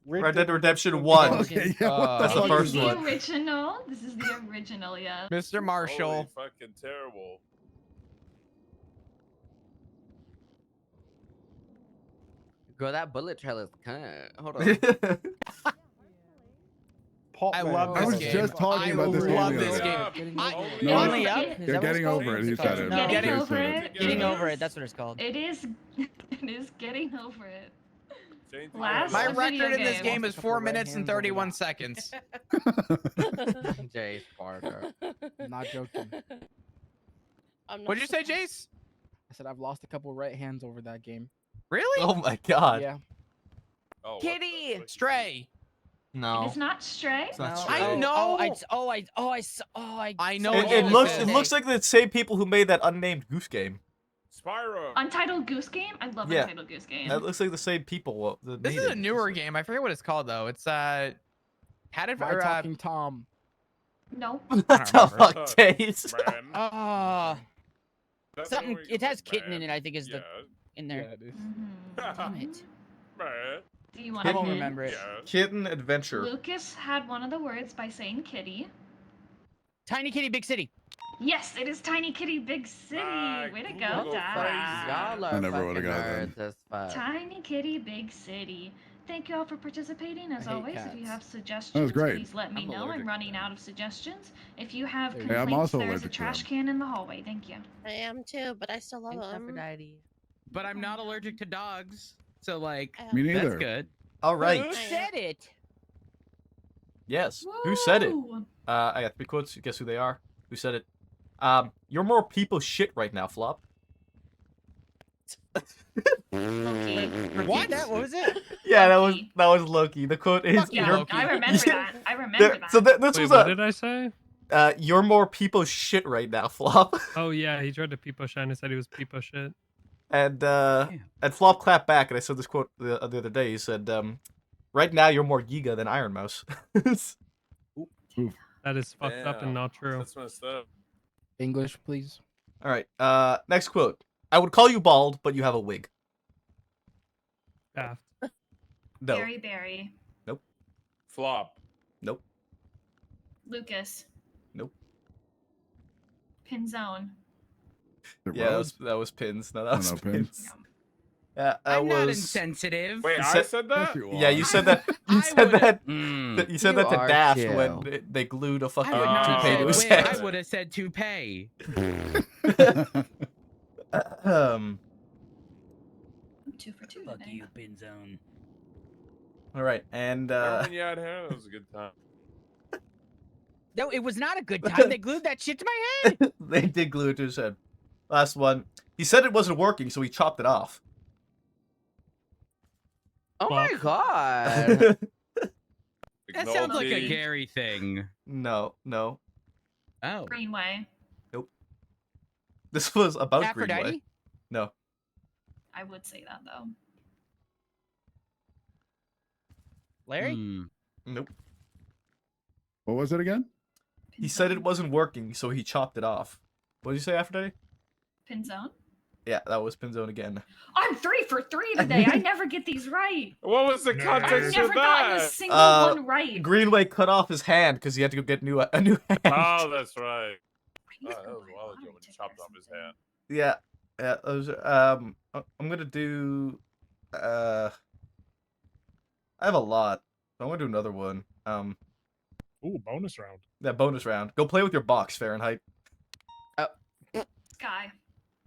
Red Dead Redemption 1. Okay, yeah, what That's the This first is the one. original. This is the original, yeah. Mr. Marshall. Holy fucking terrible. Girl, that bullet trail is kind. Hold on. Pop I Man. love I this was game. just talking I about this game love the this other game. day. I- Only Up? Is They're that what it's getting called? over it. He said it. No. Getting Jay over said it. Getting It over is- it. That's what it's called. It is. It is getting over it. Change Last My video record in this game. game is 4 minutes and 31 seconds. Jay Sparta. I'm not joking. What'd you say, Jace? I said I've lost a couple right hands over that game. Really? Oh my god. Yeah. Oh, what Kitty! Stray. No. It is not Stray. It's not No. Stray. I know. I know. It, what it this looks is. it looks like the same people who made that unnamed Goose Game. Spyro. Untitled Goose Game. I love Yeah. Untitled Goose Game. That looks like the same people. That This made is a it. newer game. I forget what it's called though. It's had it My for talking Tom. No. What the fuck, Days? Man. That's the something. only It has good kitten in man. it. I think is Yeah. in there. Yeah, it is. Damn it. Man. Do you want I to won't hint? remember it. Yeah. Kitten Adventure. Lucas had one of the words by saying kitty. Tiny Kitty, Big City. Yes, it is Tiny Kitty Big City. Way to go, Google Dad. Y'all are I never would've fucking got that. nerds as fuck. Tiny Kitty Big City. Thank you all for participating. As I hate always, if you cats. have suggestions, great. please let me I'm know. allergic I'm to running them. out of suggestions. If you have Hey, I'm complaints, also there is a allergic to trash them. can in the hallway. Thank you. I am too, but I still love Thanks, them. Aphrodite. But I'm not allergic to dogs, so like Me that's neither. good. All right. Who said it? Yes. Who said it? Woo! I got 3 quotes. Guess who they are? Who said it? You're more people shit right now, Flop. What? What was it? Yeah, that was Loki. The quote is Yeah, you're, I remember that. I remember that. So this Wait, was what did I say? you're more people shit right now, Flop. Oh yeah, he tried to peepo shine and said he was peepo shit. And Flop clapped back, and I said this quote the other day. He said, "Right now, you're more Giga than Iron Mouse." That is fucked up and Damn. not true. That's messed up. English, please. All right. Next quote. I would call you bald, but you have a wig. Daft. No. Barry Barry. Nope. Flop. Nope. Lucas. Nope. Pinzone. Yeah, that was Pins. No, that was no, Pins. Pins. Yeah, that I'm was. not insensitive. Wait, You I said that? Yeah, you said that. You said that. You said that to are Daft chill. when they glued a fucking I would not toupee to have his said wig, head. I would have said toupee. Two for two. Fuck today. you, Pinzone. All right, and Remember when you had hair? That was a good time. No, it was not a good time. They glued that shit to my head. they did glue it to his head. Last one. He said it wasn't working, so he chopped it off. Oh my god. That sounds like a Gary thing. No. Oh. Greenway. Nope. This was about Aphrodite? Greenway. No. I would say that though. Larry? Nope. What was it again? He said it wasn't working, so he chopped it off. What did you say, Aphrodite? Pinzone. Yeah, that was Pinzone again. I'm 3 for 3 today. I never get these right. What was the I've context never of gotten a that? single one right. Greenway cut off his hand because he had to go get a new hand. Oh, that's right. Oh, that was a while ago when he chopped off his hand. Yeah. Those. I'm gonna do. I have a lot. So I'm gonna do another one. Ooh, bonus round. That bonus round. Go play with your box, Fahrenheit. Sky.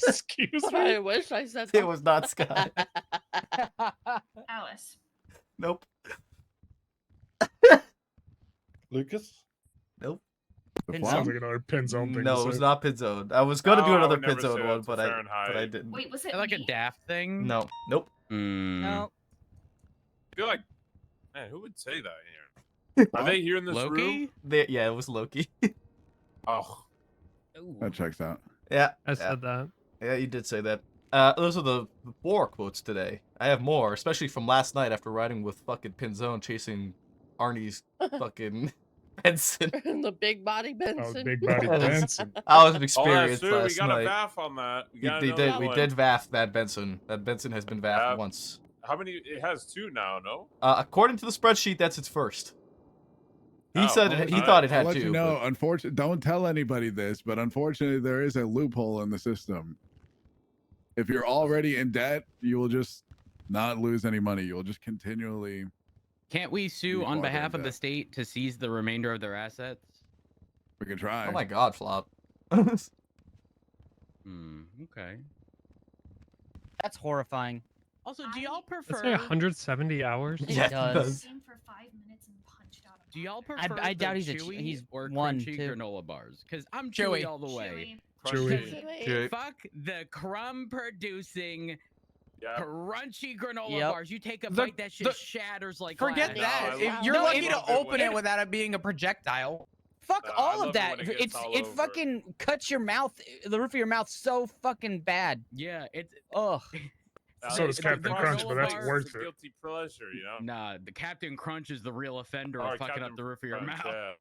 Excuse me. I wish I said It was not Sky. Alice. Nope. Lucas. Nope. Sounds like another Pinzone thing. No, to it was say. not Pinzone. I was gonna do Oh, I another would never say Pinzone that one, to but I Fahrenheit. didn't. Wait, was it Like a me? daft thing? No. Nope. No. I feel like, man, who would say that here? Are they here in this Loki? room? Yeah, it was Loki. Oh, That checks out. Yeah. I said that. Yeah, you did say that. Those are the 4 quotes today. I have more, especially from last night after riding with fucking Pinzone chasing Arnie's fucking Benson. the big body Benson. Oh, big body Benson. I was oh, that's experienced true. We last got a night. VAF on that. We got We another did. We one. did VAF that Benson. That Benson has been VAF once. How many? It has 2 now, no? According to the spreadsheet, that's its first. He Oh, said well, he thought it I'll had let 2. you know. Unfortunately, don't tell anybody this, but unfortunately, there is a loophole in the system. If you're already in debt, you will just not lose any money. You'll just continually. Can't we sue You on are behalf in of the debt. state to seize the remainder of their assets? We can try. Oh my God, Flop. Okay. That's horrifying. Also, do y'all Let's prefer? say 170 hours. It Yeah, it does. does. Game for 5 minutes and punched out a Do y'all monitor. prefer? I doubt the he's a chewy he's or one, crunchy too. granola bars. Because I'm Chewy. chewy all the way. Chewy. Chewy. Chewy. Fuck the crumb producing Yeah. Crunchy granola Yep. bars. You take a The- bite, that shit the- shatters like Forget glass. that. I If love- you're No, lucky it- to love it open when it it- without it being a projectile. Fuck Nah, I all love of it that. when it gets all It over. fucking cuts your mouth, the roof of your mouth, so fucking bad. Yeah, it's Ugh. So does Captain Crunch, but that's It's worth a it. guilty pleasure, you know. Nah, the Captain Crunch is the real offender Or of fucking Captain up the roof of your Crunch, mouth. yeah.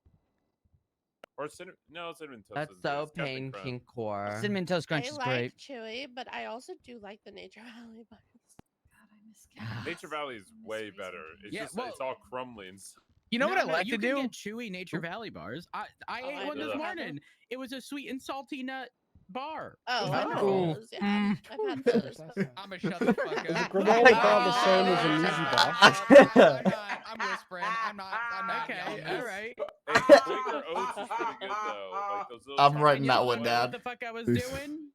Or cinnamon. No, cinnamon toast. That's isn't good, so it's Captain Crunch. pain core. Cinnamon Toast Crunch I is like great. chewy, but I also do like the Nature Valley bars. God, I miss gas. Nature Valley is way better. It's Yeah, just well- it's all crumbly and stuff. You know No, what I no, like you to can do? get chewy Nature Valley bars. I Oh, ate I one this love that. morning. It was a sweet and salty nut bar. Oh, It was I wonderful. know those, yeah. I've had those. I'm gonna shut the fuck up. Is a granola bar the same as an easy bar? I'm whispering. I'm not. Okay, yelling. all right. Hey, Quaker Oats is pretty good though. Like those little I'm tiny writing that little one ones. down. What the fuck I was doing?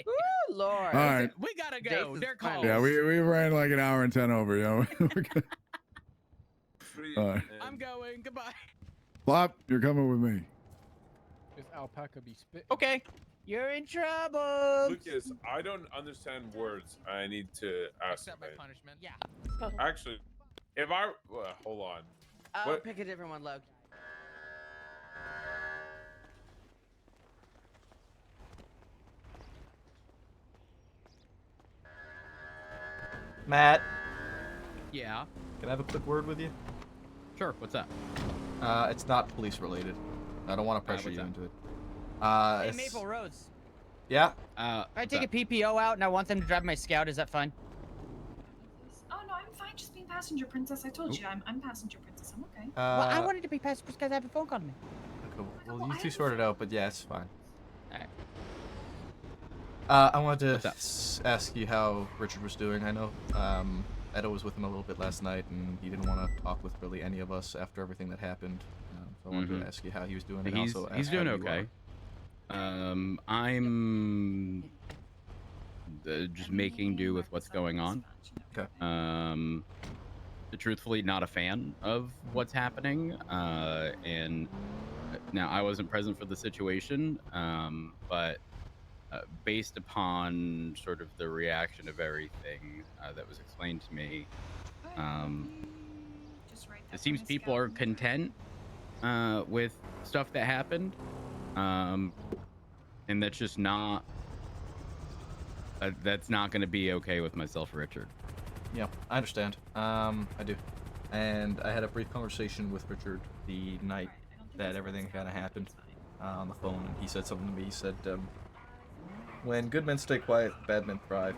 Ooh, Lord. All right. We gotta go. Jason's They're funny. called. Yeah, we ran like an hour and 10 over, yo. Sweet, All right. I'm going. Goodbye. Flop, you're coming with me. This alpaca be spit. Okay. You're in trouble. Lucas, I don't understand words. I need to ask. Accept my man. punishment. Yeah. Actually, if I hold on. I'll What- pick a different one, Loki. Matt, Yeah. can I have a quick word with you? Sure. What's up? It's not police related. I don't want to pressure what's you up? into it. Hey, it's- Maple Rose. Yeah. If I take a PPO out and I want them to drive my Scout, is that fine? Oh no, I'm fine just being passenger princess. I told you I'm passenger princess. I'm okay. Well, I wanted to be passenger because I have a phone call to me. Cool. Well, Well, you I two have sort it out, but yeah, it's fine. Alright. I wanted to What's up? ask you how Richard was doing. I know Edo was with him a little bit last night, and he didn't want to talk with really any of us after everything that happened. So I wanted Mhm. to ask you how he was doing. And He's also he's ask doing how you okay. are. I'm just making do with what's going on. Okay. Truthfully, not a fan of what's happening. And now I wasn't present for the situation, but based upon sort of the reaction of everything that was explained to me, it seems people are content with stuff that happened, and that's just not. That's not going to be okay with myself, Richard. Yeah, I understand. I do. And I had a brief conversation with Richard the night that everything kind of happened on the phone, and he said something to me. He said, when good men stay quiet, bad men thrive.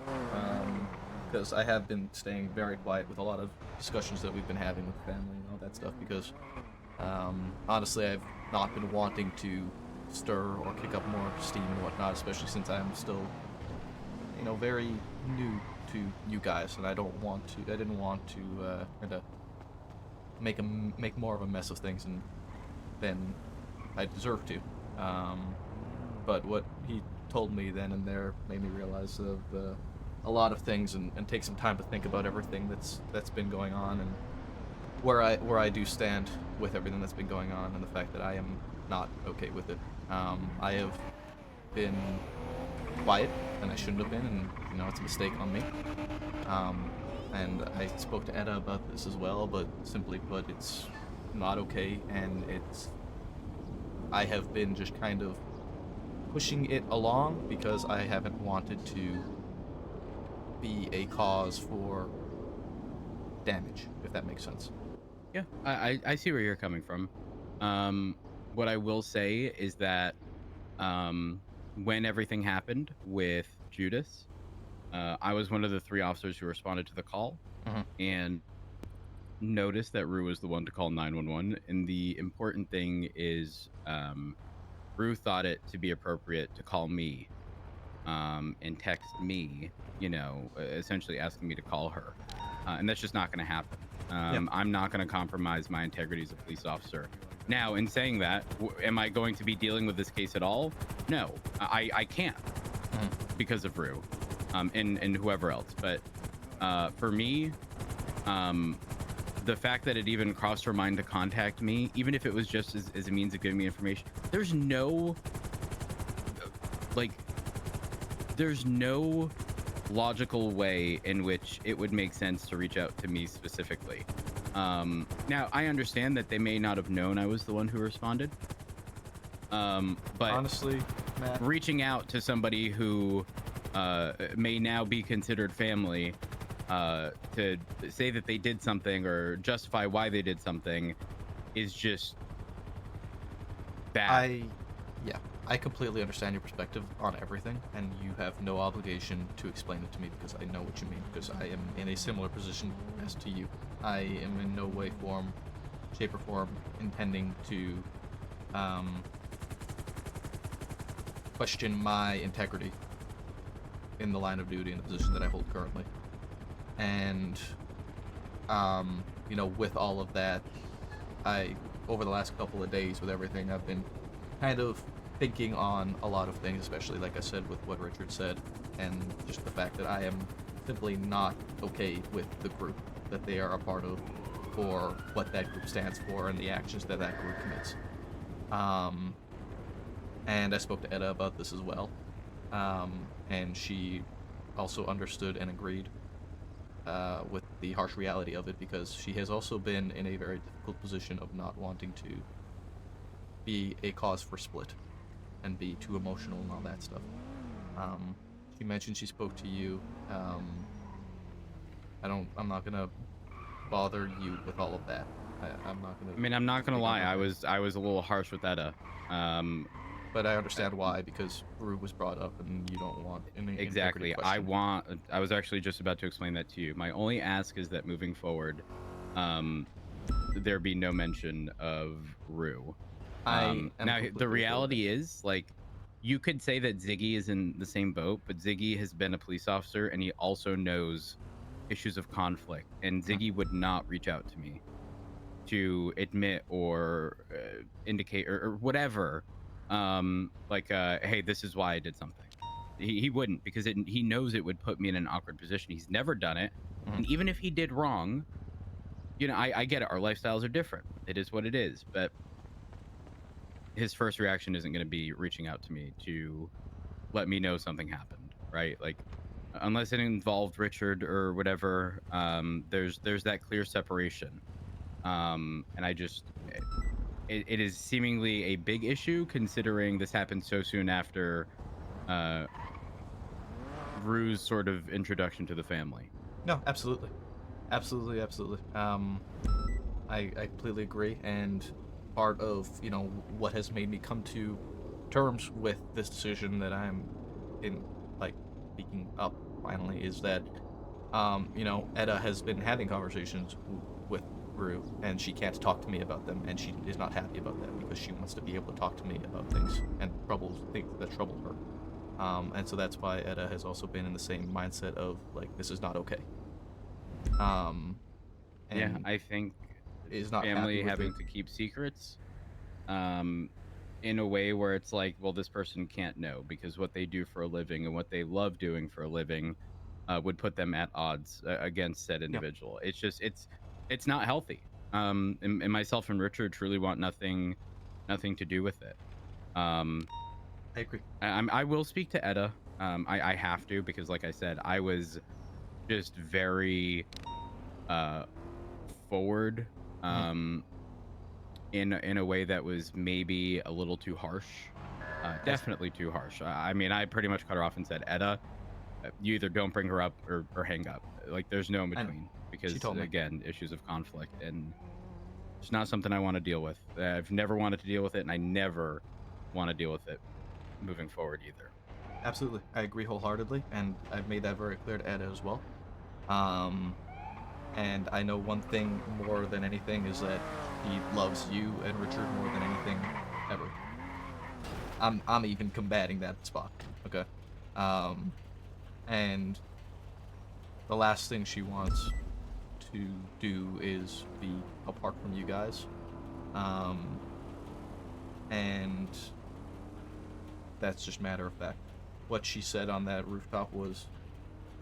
Because I have been staying very quiet with a lot of discussions that we've been having with family and all that stuff, because honestly, I've not been wanting to stir or kick up more steam and whatnot, especially since I'm still, you know, very new to you guys, and I didn't want to kind of make more of a mess of things than I deserve to. But what he told me then and there made me realize of a lot of things, and take some time to think about everything that's been going on, and where I do stand with everything that's been going on, and the fact that I am not okay with it. I have been quiet, and I shouldn't have been, and you know, it's a mistake on me. And I spoke to Etta about this as well, but simply put, it's not okay, and I have been just kind of pushing it along because I haven't wanted to be a cause for damage, if that makes sense. Yeah, I see where you're coming from. What I will say is that when everything happened with Judas, I was one of the 3 officers who responded to the call and noticed that Rue was the one to call 911. And the important thing is Rue thought it to be appropriate to call me and text me, you know, essentially asking me to call her. And that's just not going to happen. I'm not going to compromise my integrity as a police officer. Now, in saying that, am I going to be dealing with this case at all? No, I can't because of Rue and whoever else. But for me, the fact that it even crossed her mind to contact me, even if it was just as a means of giving me information, there's no logical way in which it would make sense to reach out to me specifically. Now, I understand that they may not have known I was the one who responded. But honestly, Matt, reaching out to somebody who may now be considered family to say that they did something or justify why they did something is just bad. I completely understand your perspective on everything, and you have no obligation to explain it to me because I know what you mean, because I am in a similar position as to you. I am in no way, shape, or form intending to question my integrity in the line of duty in the position that I hold currently. And, you know, with all of that, over the last couple of days with everything, I've been kind of thinking on a lot of things, especially, like I said, with what Richard said, and just the fact that I am simply not okay with the group that they are a part of, or what that group stands for, and the actions that that group commits. And I spoke to Etta about this as well, and she also understood and agreed with the harsh reality of it, because she has also been in a very difficult position of not wanting to be a cause for split and be too emotional and all that stuff. She mentioned she spoke to you. I'm not gonna bother you with all of that. I'm not gonna. I mean, I'm not gonna lie. I was a little harsh with Etta. But I understand why, because Rue was brought up, and you don't want any exactly. I was actually just about to explain that to you. My only ask is that moving forward, there be no mention of Rue. Now the reality is, like, you could say that Ziggy is in the same boat, but Ziggy has been a police officer and he also knows issues of conflict, and Ziggy would not reach out to me to admit or indicate or whatever, hey, this is why I did something. He wouldn't, because he knows it would put me in an awkward position. He's never done it. And even if he did wrong, you know, I get it. Our lifestyles are different. It is what it is. But his first reaction isn't going to be reaching out to me to let me know something happened, right? Like, unless it involved Richard or whatever, there's that clear separation. And I just, it is seemingly a big issue, considering this happened so soon after Rue's sort of introduction to the family. No, absolutely. Absolutely. I completely agree, and part of, you know, what has made me come to terms with this decision that I'm in, like, speaking up finally, is that, you know, Etta has been having conversations with Rue, and she can't talk to me about them, and she is not happy about that, because she wants to be able to talk to me about things that trouble her. And so that's why Etta has also been in the same mindset of, like, this is not okay. Yeah, I think is not family having to keep secrets in a way where it's like, well, this person can't know, because what they do for a living and what they love doing for a living would put them at odds against said individual. It's just, it's not healthy. And myself and Richard truly want nothing to do with it. I agree. I will speak to Etta. I have to, because like I said, I was just very forward in a way that was maybe a little too harsh. Definitely too harsh. I mean, I pretty much cut her off and said, Etta, you either don't bring her up or hang up. Like, there's no in between, because again, issues of conflict, and it's not something I want to deal with. I've never wanted to deal with it, and I never want to deal with it moving forward either. Absolutely, I agree wholeheartedly, and I've made that very clear to Etta as well. And I know one thing more than anything is that he loves you and Richard more than anything ever. I'm even combating that spot, okay? And the last thing she wants to do is be apart from you guys. And that's just matter of fact. What she said on that rooftop was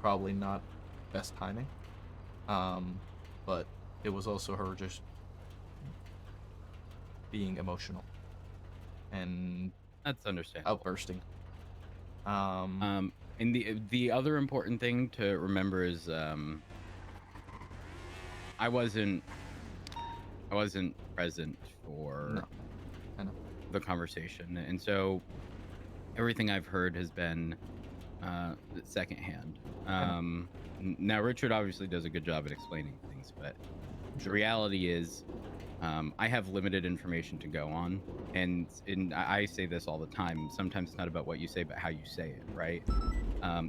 probably not best timing. But it was also her just being emotional and that's understandable. Outbursting. And the other important thing to remember is I wasn't present for the conversation, and so everything I've heard has been secondhand. Now Richard obviously does a good job at explaining things, but the reality is I have limited information to go on, and I say this all the time. Sometimes it's not about what you say, but how you say it, right?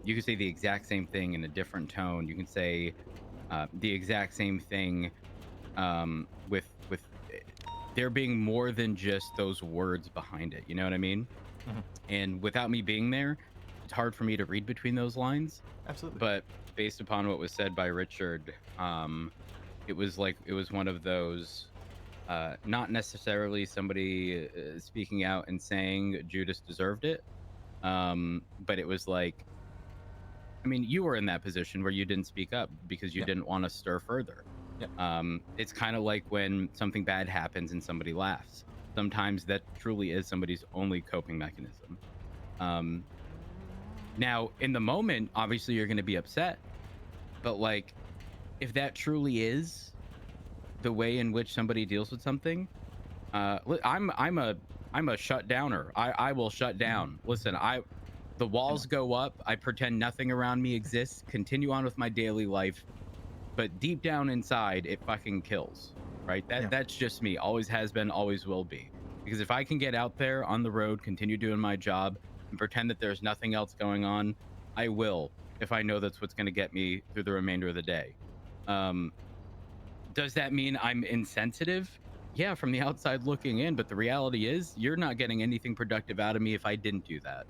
You can say the exact same thing in a different tone. You can say the exact same thing with there being more than just those words behind it. You know what I mean? And without me being there, it's hard for me to read between those lines. Absolutely. But based upon what was said by Richard, it was one of those. Not necessarily somebody speaking out and saying Judas deserved it, but it was like, I mean, you were in that position where you didn't speak up because you didn't want to stir further. It's kind of like when something bad happens and somebody laughs. Sometimes that truly is somebody's only coping mechanism. Now, in the moment, obviously you're going to be upset, but like, if that truly is the way in which somebody deals with something, I'm a shut downer. I will shut down. Listen, the walls go up. I pretend nothing around me exists. Continue on with my daily life, but deep down inside, it fucking kills. Right? That's just me. Always has been. Always will be. Because if I can get out there on the road, continue doing my job, and pretend that there's nothing else going on, I will. If I know that's what's going to get me through the remainder of the day. Does that mean I'm insensitive? Yeah, from the outside looking in, but the reality is you're not getting anything productive out of me if I didn't do that.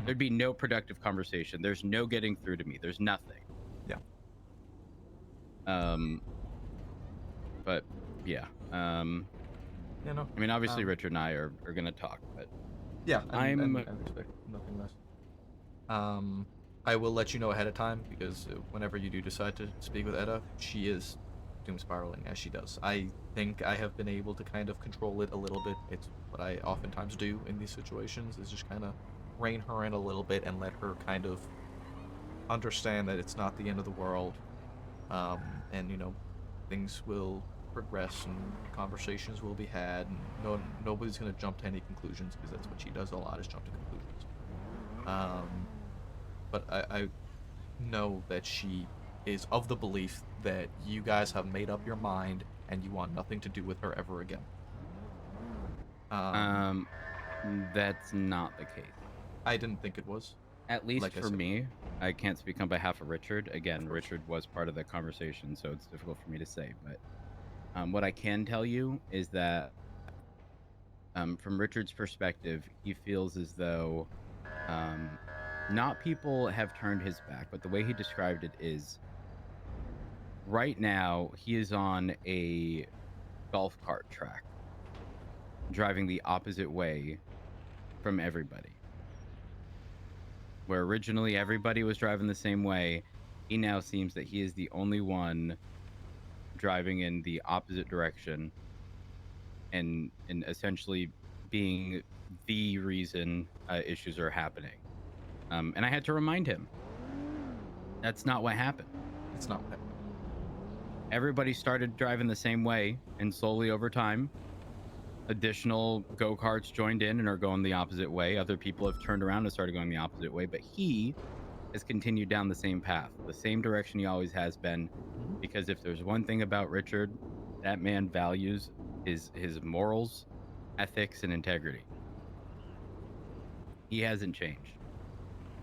There'd be no productive conversation. There's no getting through to me. There's nothing. Yeah. But yeah. Yeah, no. I mean, obviously Richard and I are going to talk, but yeah, I I'm expect nothing less. I will let you know ahead of time because whenever you do decide to speak with Edda, she is doom spiraling as she does. I think I have been able to kind of control it a little bit. It's what I oftentimes do in these situations is just kind of rein her in a little bit and let her kind of understand that it's not the end of the world. And you know, things will progress and conversations will be had, and nobody's going to jump to any conclusions because that's what she does a lot, is jump to conclusions. But I know that she is of the belief that you guys have made up your mind and you want nothing to do with her ever again. That's not the case. I didn't think it was. At least like for me. I can't speak on behalf of Richard. Again, Richard was part of the conversation, so it's difficult for me to say. But what I can tell you is that from Richard's perspective, he feels as though not people have turned his back, but the way he described it is right now he is on a golf cart track driving the opposite way from everybody. Where originally everybody was driving the same way, he now seems that he is the only one driving in the opposite direction and essentially being the reason issues are happening. And I had to remind him, that's not what happened. It's not what happened. Everybody started driving the same way, and slowly over time, additional go-karts joined in and are going the opposite way. Other people have turned around and started going the opposite way, but he has continued down the same path, the same direction he always has been. Because if there's one thing about Richard, that man values his morals, ethics, and integrity. He hasn't changed.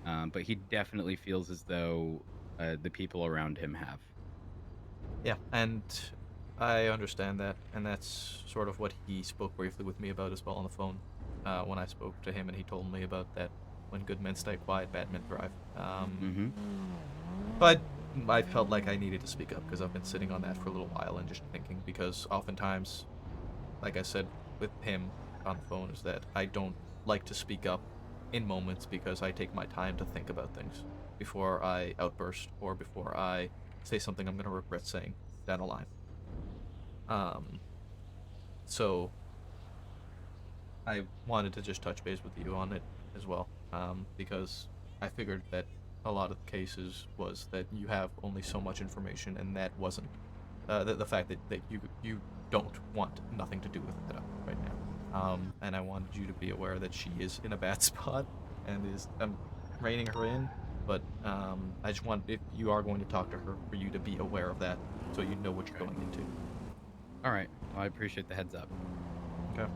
But he definitely feels as though the people around him have. Yeah, and I understand that, and that's sort of what he spoke briefly with me about as well on the phone when I spoke to him, and he told me about that when good men stay quiet, bad men thrive. But I felt like I needed to speak up because I've been sitting on that for a little while and just thinking, because oftentimes, like I said with him on the phone, is that I don't like to speak up in moments because I take my time to think about things before I outburst or before I say something I'm going to regret saying down the line. So I wanted to just touch base with you on it as well, because I figured that a lot of the cases was that you have only so much information, and that wasn't the fact that you don't want nothing to do with Etta right now. And I wanted you to be aware that she is in a bad spot, and I'm reining her in. But I just want, if you are going to talk to her, for you to be aware of that, so you know what you're going into. All right. Well, I appreciate the heads up. Okay.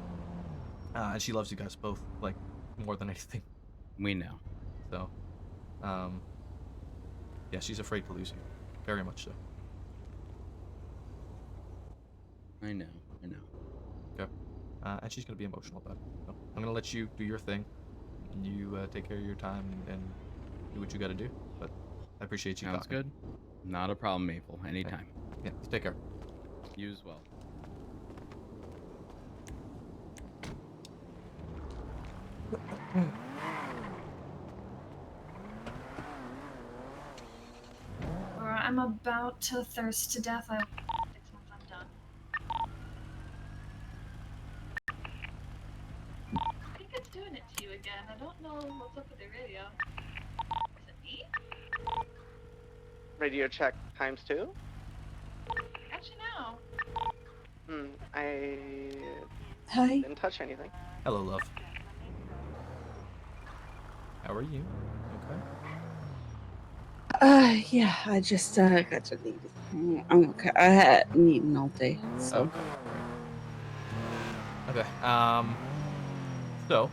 And she loves you guys both, like, more than anything. We know. So, yeah, she's afraid to lose you, very much so. I know. Okay. And she's gonna be emotional about it. So I'm gonna let you do your thing. And you take care of your time and do what you gotta do. But I appreciate you. Sounds talking. good. Not a problem, Maple. Anytime. Yeah. Take care. You as well. Alright, I'm about to thirst to death. I 6 months I'm done. I think it's doing it to you again. I don't know what's up with the radio. Is it me? Radio check ×2. Actually, no. I Hi. didn't touch anything. Hello, love. How are you? Okay. Yeah, I just got to need. I'm okay. I had eaten all day. So. Okay. So,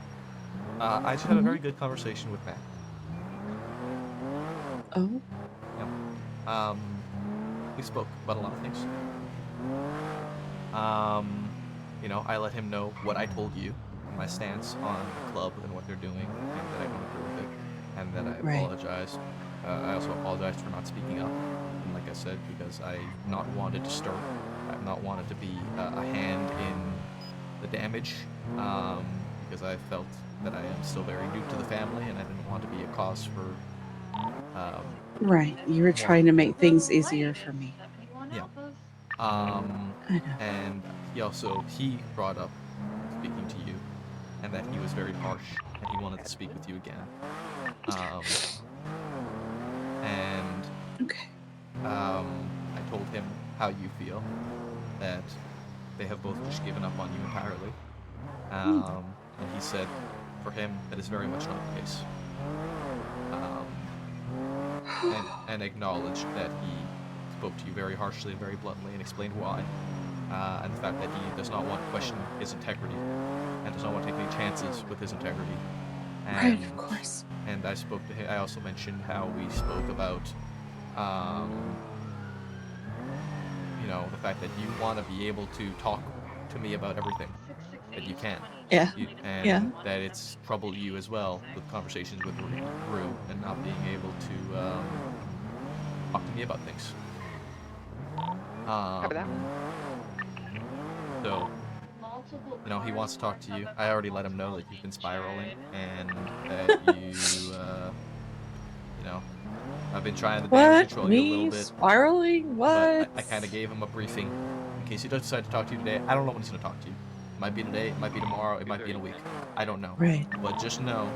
I just had a very good conversation with Matt. Oh. Yep. We spoke about a lot of things. You know, I let him know what I told you, my stance on the club and what they're doing, and that I don't agree with it, and that I Right. apologized. I also apologized for not speaking up, and like I said, because I've not wanted to stir. I've not wanted to be a hand in the damage, because I felt that I am still very new to the family, and I didn't want to be a cause for. Right. You were trying to make things easier for me. Yeah. I know. And he brought up speaking to you, and that he was very harsh, and he wanted to speak with you again. And I told him how you feel, that they have both just given up on you entirely. And he said, for him, that is very much not the case. And acknowledged that he spoke to you very harshly and very bluntly, and explained why. And the fact that he does not want to question his integrity, and does not want to take any chances with his integrity. And, Right, of course. And I spoke to him. I also mentioned how we spoke about, you know, the fact that you want to be able to talk to me about everything that you can. Yeah. And that it's troubled you as well with conversations with Rue and not being able to talk to me about things. So, you know, he wants to talk to you. I already let him know that you've been spiraling, and that you know, I've been trying to damage control you a little Me bit. spiraling? What? But I kind of gave him a briefing in case he does decide to talk to you today. I don't know when he's going to talk to you. It might be today, it might be tomorrow, it might be in a week. I don't know. Right. But just know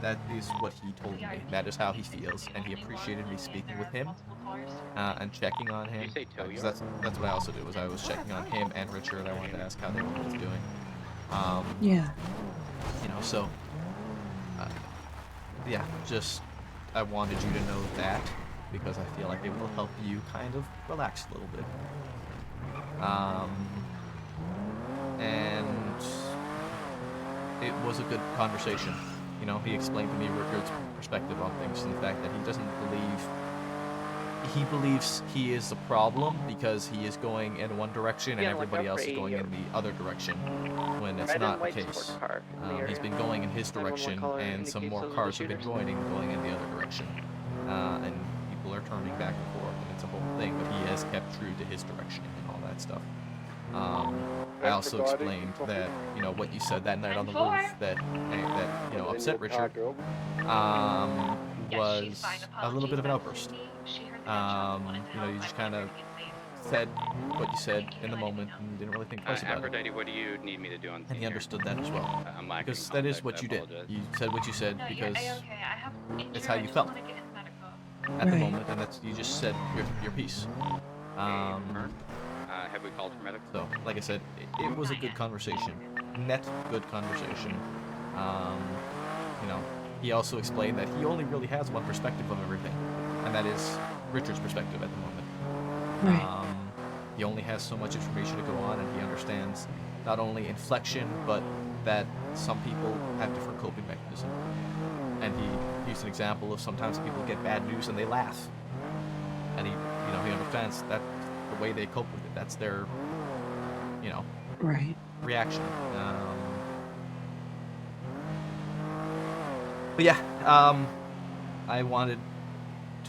that is what he told me. That is how he feels, and he appreciated me speaking with him and checking on him. Because that's what I also did, was I was checking on him and Richard. I wanted to ask how they were both doing. Yeah. You know, so yeah, just I wanted you to know that, because I feel like it will help you kind of relax a little bit. And it was a good conversation. You know, he explained to me Rickard's perspective on things, and the fact that he believes he is the problem because he is going in one direction and everybody else is going in the other direction, when it's not the case. He's been going in his direction, and some more cars have been going in the other direction, and people are turning back and forth, and it's a whole thing. But he has kept true to his direction and all that stuff. I also explained that, you know, what you said that night on the roof that you know, upset Richard, was a little bit of an outburst. You know, you just kind of said what you said in the moment and didn't really think twice about it. Aphrodite, what do you need me to do on scene And he here? understood that as well. I'm lacking Because that is context, what I you did. apologize. You said what you said No, because you're okay. I have injured. it's how I you just felt want to get him medical. at the Right. moment, and that's you just said your piece. Have we called for medical? So, like I said, it was a good conversation. Net good conversation. You know, he also explained that he only really has one perspective of everything, and that is Richard's perspective at the moment. Right. He only has so much information to go on, and he understands not only inflection, but that some people have different coping mechanisms. And he used an example of sometimes people get bad news and they laugh. And he understands that the way they cope with it. That's their, Right. reaction. But yeah, I wanted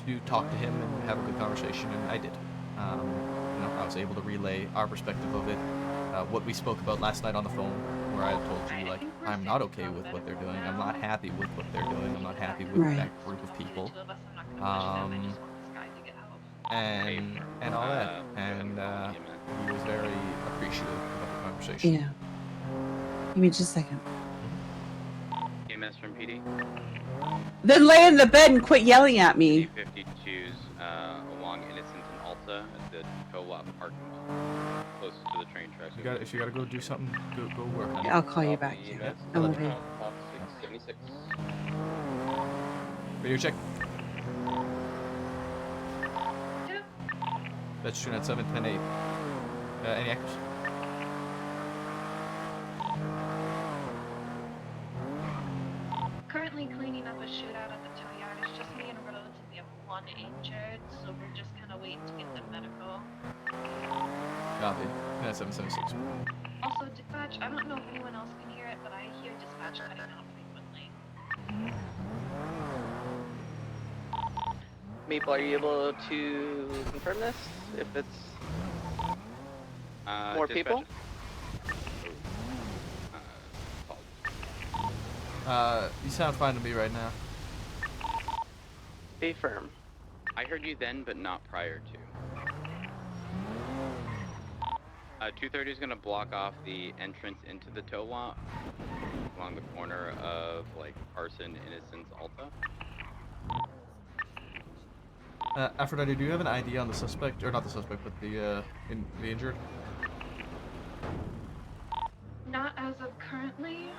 to talk to him and have a good conversation, and I did. I was able to relay our perspective of it, what we spoke about last night on the phone, where I told you, like, I'm not okay with what they're doing. I'm not happy with what they're doing. I'm not happy with that group of people. And all that. And he was very appreciative of the conversation. Yeah. Give me just a second. EMS from PD. Then lay in the bed and quit yelling at me. 52s along Innocent and Alta at the co-op parking lot, closest to the train tracks. If you gotta go do something, go work. Yeah, I'll call you back. EMS. I'm okay. 676. Radio check. Veteran at 710-8. Any actors? Currently cleaning up a shootout at the tow yard. It's just me and Rhodes, and we have one injured, so we're just kind of waiting to get them medical. Copy. 776. Also, dispatch, I don't know if anyone else can hear it, but I hear dispatch cutting out frequently. Maple, are you able to confirm this? If it's more people? You sound fine to me right now. Be firm. I heard you then, but not prior to. 230 is going to block off the entrance into the tow lot along the corner of, like, Carson, Innocence, Alta. Aphrodite, do you have an ID on the suspect, or not the suspect, but the injured? Not as of currently.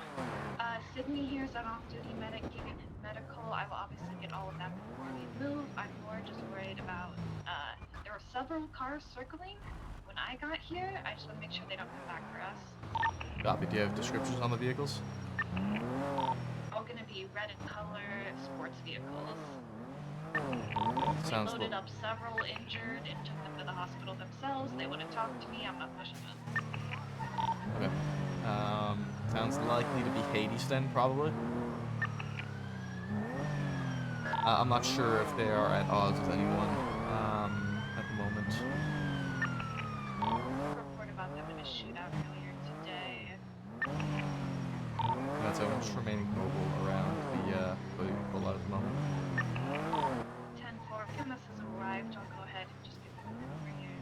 Sydney here is an off-duty medic giving him medical. I will obviously get all of that before we move. I'm more just worried about, there were several cars circling when I got here. I just want to make sure they don't come back for us. Copy. Do you have descriptions on the vehicles? All gonna be red in color sports vehicles. Sounds They loaded up several injured and took them to the hospital themselves. They wouldn't talk to me. I'm not pushing them. Okay. Sounds likely to be Hades then, probably. I'm not sure if they are at odds with anyone at the moment. Report about them in a shootout earlier today. That's how much remaining mobile around the vehicle at the moment. 10-4. MS has arrived. I'll go ahead and just get them over here.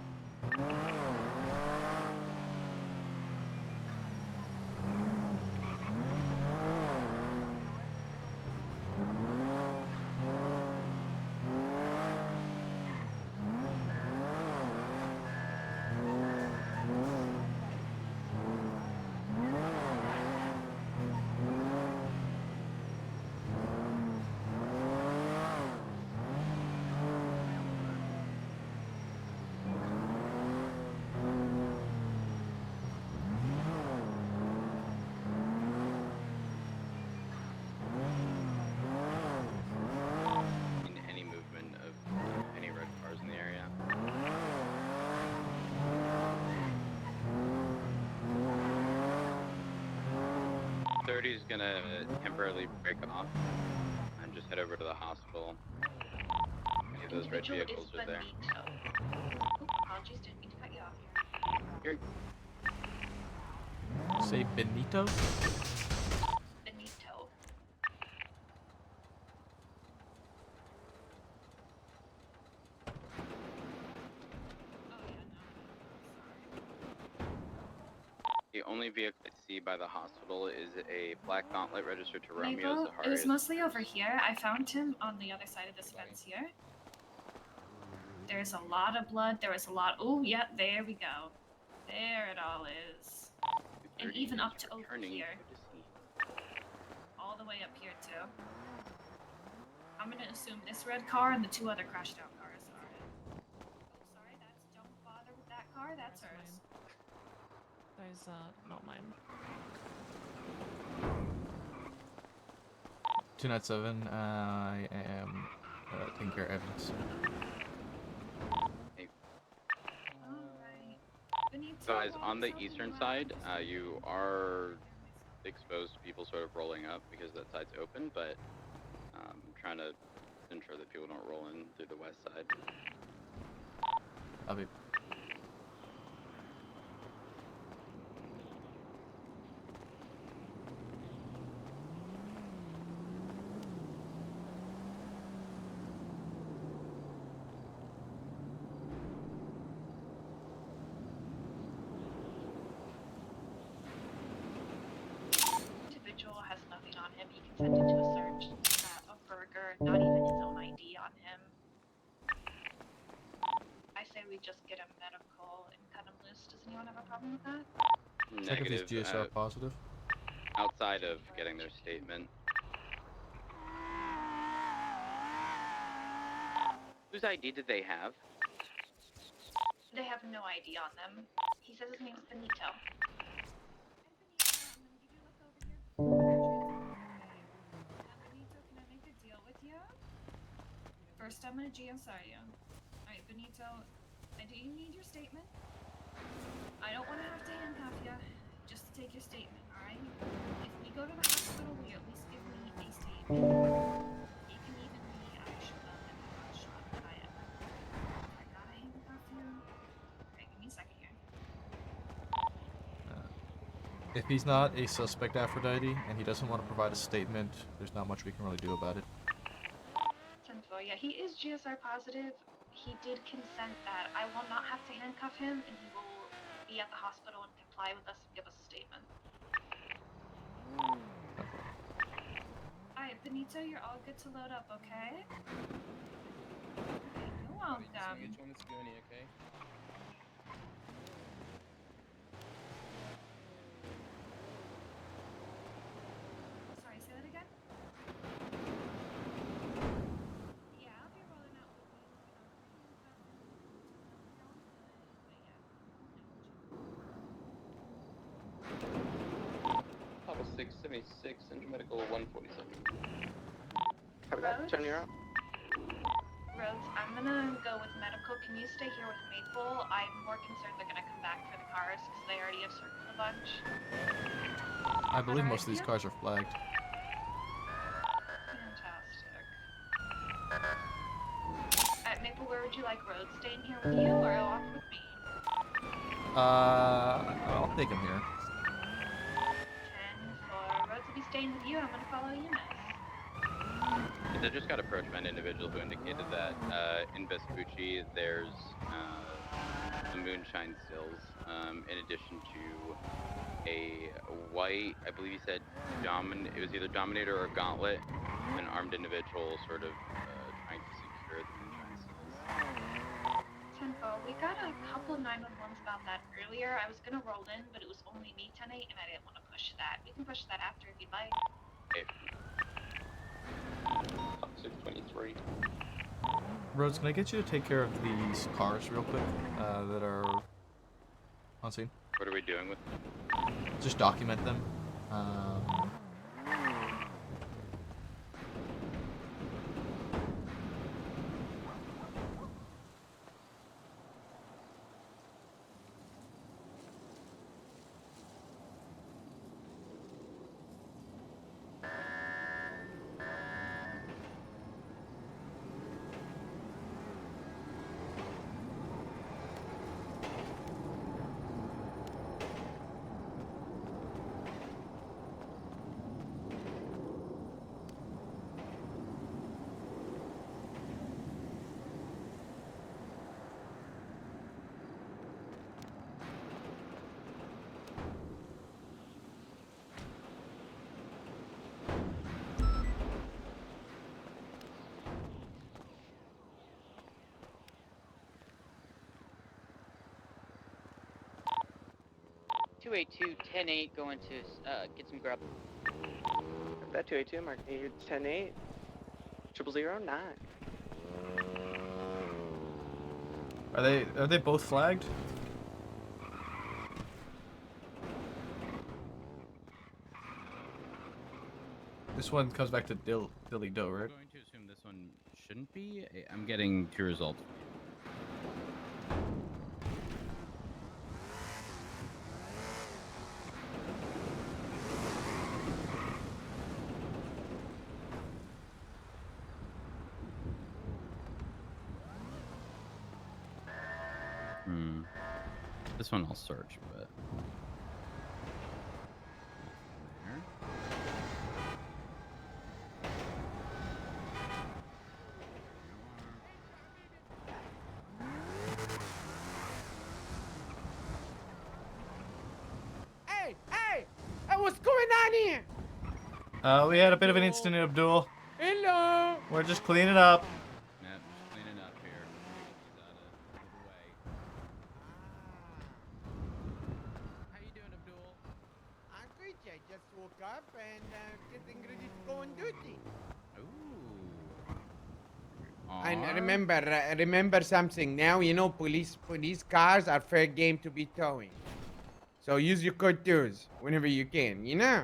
Any movement of any red cars in the area. '30 is gonna temporarily break off and just head over to the hospital. Any of those red Individual vehicles is are there. Benito. Oop, apologies, didn't mean to cut you off here. Say Benito? Benito. only vehicle I see by the hospital is a black Gauntlet registered to Romeo Maple, it was Zaharias. mostly over here. I found him on the other side of this fence here. There's a lot of blood. There was a lot. Oh, yeah, there we go. There it all is. And even up to over here. All the way up here, too. I'm gonna assume this red car and the two other crashed out cars are it. Oh, sorry, don't bother with that car. That's hers. Those are not mine. 297, I am taking care of evidence. Guys, on the eastern side, you are exposed to people sort of rolling up because that side's open, but trying to ensure that people don't roll in through the west side. I'll be. Individual has nothing on him. He consented to a search. A burger, not even his own ID on him. I say we just get a medical and cut him loose. Does anyone have a problem with that? Check if Negative. he's GSR positive. Outside of getting their statement. Whose ID did they have? They have no ID on them. He says his name's Benito. Benito, can I make a deal with you? First, I'm gonna GSR you. Alright, Benito, do you need your statement? I don't want to have to handcuff you, just to take your statement, alright? If we go to the hospital, will you at least give me a statement? You can even be, I should have been shot, but I gotta handcuff you. Alright, give me a second here. If he's not a suspect Aphrodite and he doesn't want to provide a statement, there's not much we can really do about it. 10-4, yeah, he is GSR positive. He did consent that I will not have to handcuff him, and he will be at the hospital and comply with us and give us a statement. Alright, Benito, you're all good to load up, okay? You're welcome. Get you on this gurney, okay? Sorry, say that again? Yeah, I'll be rolling out with you. Papa 676, Central Medical 147. Rose? Turn you out. Rose, I'm gonna go with medical. Can you stay here with Maple? I'm more concerned they're gonna come back for the cars because they already have circled a bunch. I believe most of these cars are flagged. Fantastic. Maple, where would you like Rhodes? Staying here with you or off with me? I'll take him here. 10-4. Rhodes will be staying with you. I'm gonna follow you next. I just got approached by an individual who indicated that in Vespucci there's some moonshine stills, in addition to a white, I believe he said, it was either Dominator or Gauntlet, an armed individual sort of trying to secure the moonshine stills. 10-4. We got a couple of 911s about that earlier. I was gonna roll in, but it was only me 10-8, and I didn't want to push that. We can push that after if you'd like. Okay. 623. Rhodes, can I get you to take care of these cars real quick that are on scene? What are we doing with them? Just document them. 282, 10-8, going to get some grub. That 282, mark 10-8, 0009. Are they both flagged? This one comes back to Dilly Doe, right? I'm going to assume this one shouldn't be. I'm getting 2 results. This one I'll search, but. There. Hey, what's going on here? We had a bit of an incident, Abdul. Hello. We're just cleaning up. Yep, just cleaning up here. He's out of the way. How you doing, Abdul? I'm great. I just woke up and getting ready to go on duty. Ooh. And remember something. Now you know police cars are fair game to be towing. So use your courtesy whenever you can. You know.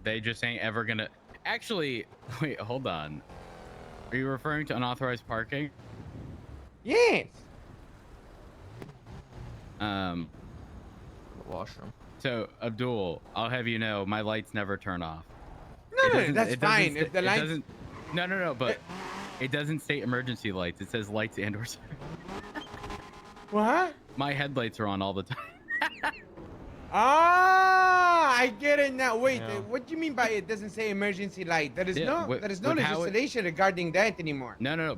They just ain't ever gonna. Actually, wait, hold on. Are you referring to unauthorized parking? Yes. Washroom. So, Abdul, I'll have you know, my lights never turn off. No, that's fine. If the lights. No, but it doesn't state emergency lights. It says lights and/or. What? My headlights are on all the time. Ah, I get it now. Wait, Yeah. what do you mean by it doesn't say emergency light? There is no with how it- legislation regarding that anymore. No.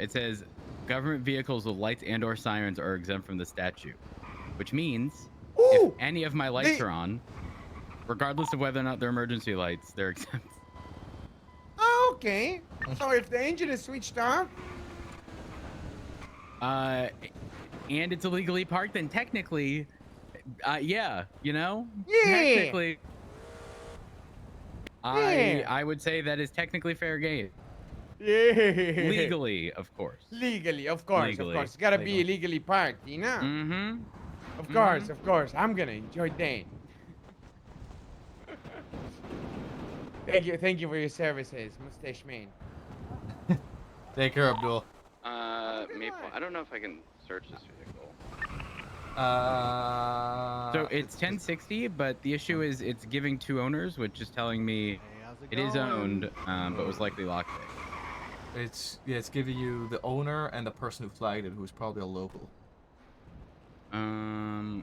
It says government vehicles with lights and/or sirens are exempt from the statute, which means if any of my lights are on, regardless of whether or not they're emergency lights, they're exempt. Oh, okay. So if the engine is switched off, And it's illegally parked, then technically, yeah, you know, Yeah. technically, Yeah. I would say that is technically fair game. yeah, Legally, of course. legally, of course, Legally. It's gotta be illegally parked, you know. Mm-hmm. Of course. I'm gonna enjoy that. Thank you for your services, Mustache Man. Take care, Abdul. Maple. I don't know if I can search this vehicle. So it's 1060, but the issue is it's giving 2 owners, which is telling me it is owned, but was likely locked in. It's giving you the owner and the person who flagged it, who's probably a local. On.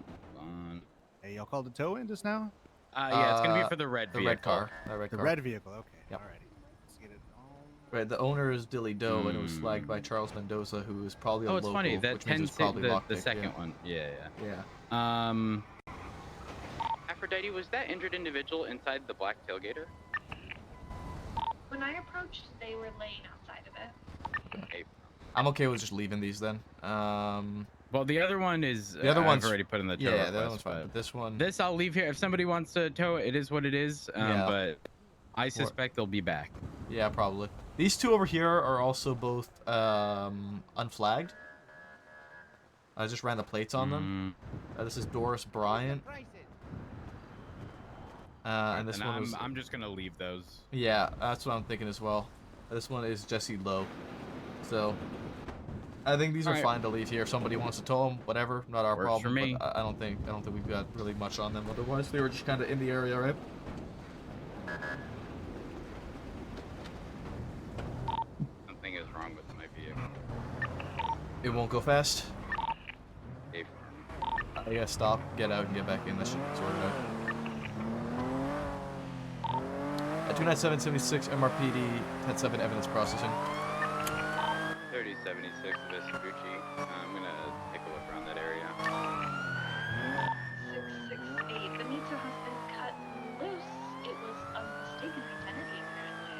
Hey, y'all called the tow in just now? Yeah, it's gonna be for the red vehicle. red car. The red The car. red vehicle. Okay. Yep. Alrighty. Let's get it on. Right, the owner is Dilly Doe, and it was flagged by Charles Mendoza, who is probably a Oh, it's local. funny that which means it's 10 probably the lockpicked, second yeah. one. Yeah. Yeah. Aphrodite, was that injured individual inside the black tailgater? When I approached, they were laying outside of it. Okay. I'm okay with just leaving these then. Well, the other one is. The other I've one's already put in the tow yeah, request, the other one's fine. but But this one, This I'll leave here. If somebody wants to tow it, it is what it is. Yeah. But I suspect they'll be back. yeah, probably. These two over here are also both unflagged. I just ran the plates on them. This is Doris Bryant. And this one was. I'm just gonna leave those. Yeah, that's what I'm thinking as well. This one is Jesse Lowe. So, I think these are Alright. fine to leave here. If somebody wants to tow them, whatever, not our Works problem. for me. But I don't think we've got really much on them. Otherwise, they were just kind of in the area, right? Something is wrong with my vehicle. It won't go fast. If I gotta stop, get out, and get back in. This should sort it out. 29776 MRPD 107 evidence processing. 3076 Vespucci. I'm gonna take a look around that area. 668. Benito has been cut loose. It was a mistaken identity, apparently.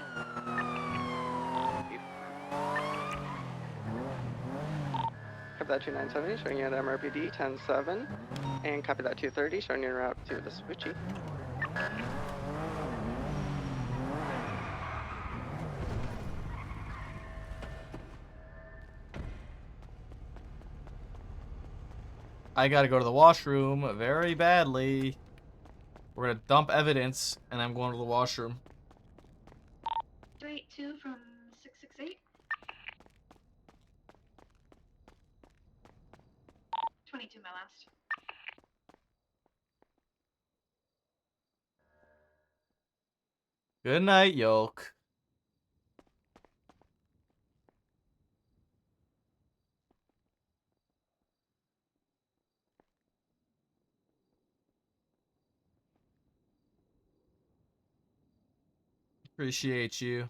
Have that 2970 showing you at MRPD 107. And copy that 230, showing your route to Vespucci. I gotta go to the washroom very badly. We're gonna dump evidence, and I'm going to the washroom. 382 from 668. 22, my last. Good night, Yolk. Appreciate you.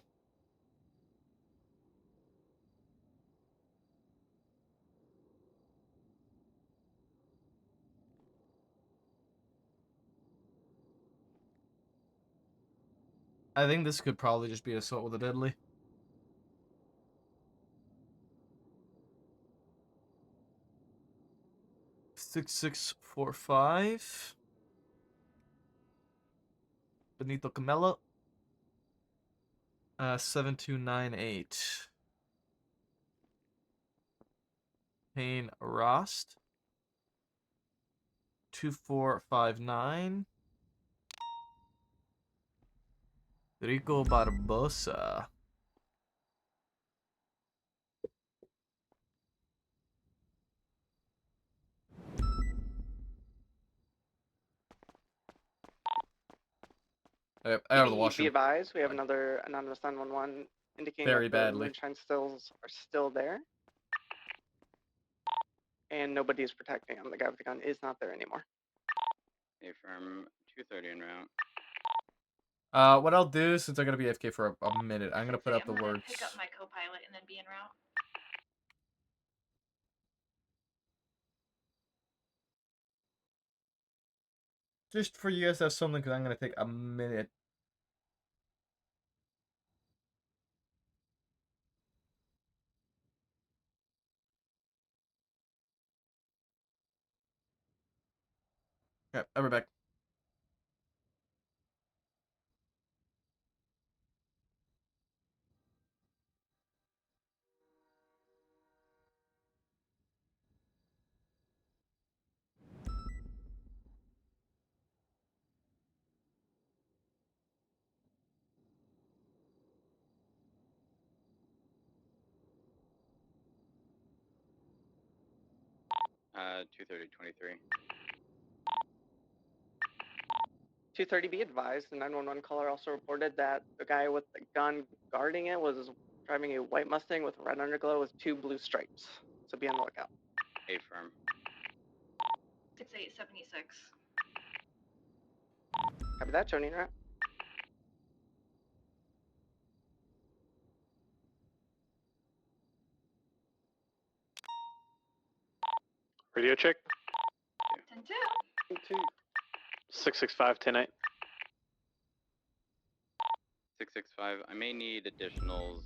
I think this could probably just be assault with a deadly. Six 645. Benito Camelo. 7298. Payne Rost. 2459. Rico Barbosa. I out of the Be washroom. advised, we have another anonymous 911 indicating Very that the badly. moonshine stills are still there. And nobody is protecting him. The guy with the gun is not there anymore. Affirm 230 en route. What I'll do, since I'm gonna be AFK for a minute, I'm gonna put up the I'm gonna words. pick up my co-pilot and then be en route. Just for you guys to have something, because I'm gonna take a minute. Okay, I'll be back. Uh, 230-23. 230, be advised, the 911 caller also reported that the guy with the gun guarding it was driving a white Mustang with a red underglow with 2 blue stripes. So be on the lookout. Affirm. 6876. Copy that, Joni, right? Radio check. 10-2. 665 10-8. 665. I may need additionals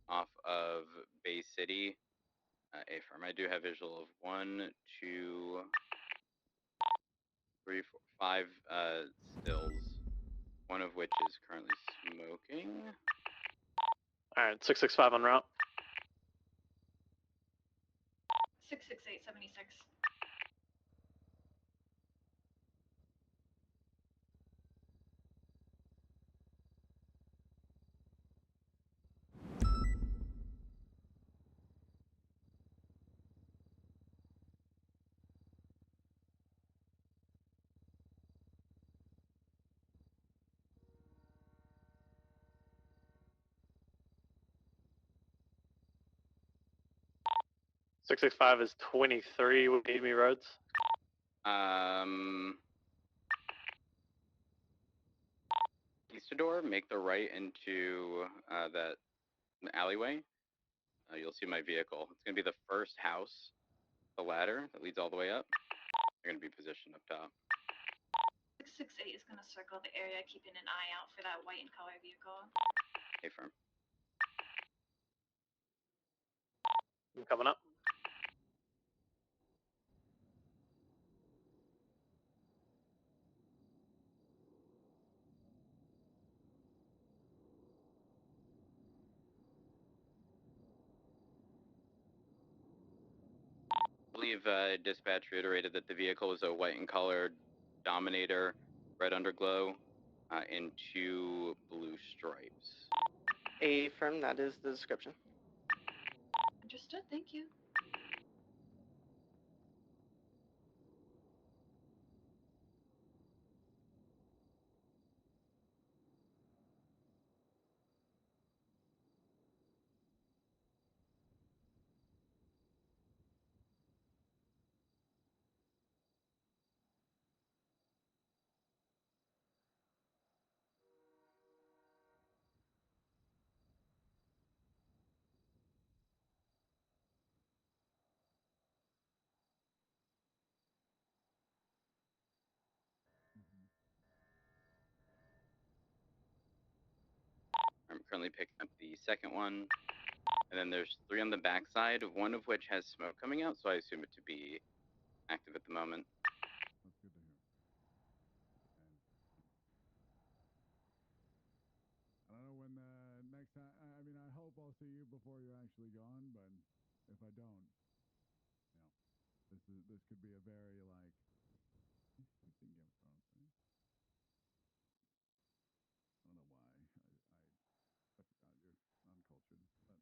off of Bay City. Affirm. I do have visual of 1, 2, 3, 4, 5 stills. One of which is currently smoking. Alright, 665 en route. 66876. Six 665 is 23 with Amy Roads. Eastador, make the right into that alleyway. You'll see my vehicle. It's gonna be the first house, the ladder that leads all the way up. They're gonna be positioned up top. 668 is going to circle the area, keeping an eye out for that white and color vehicle. Affirm. I'm coming up. believe dispatch reiterated that the vehicle was a white in color Dominator, red underglow, and 2 blue stripes. Affirm, that is the description. Understood. Thank you. I'm currently picking up the second one. And then there's 3 on the backside, one of which has smoke coming out, so I assume it to be active at the moment. That's good to hear. And I don't know when next time. I mean, I hope I'll see you before you're actually gone. But if I don't, this could be a very like. You've seen Game of Thrones, right? I don't know why. I forgot you're uncultured, but.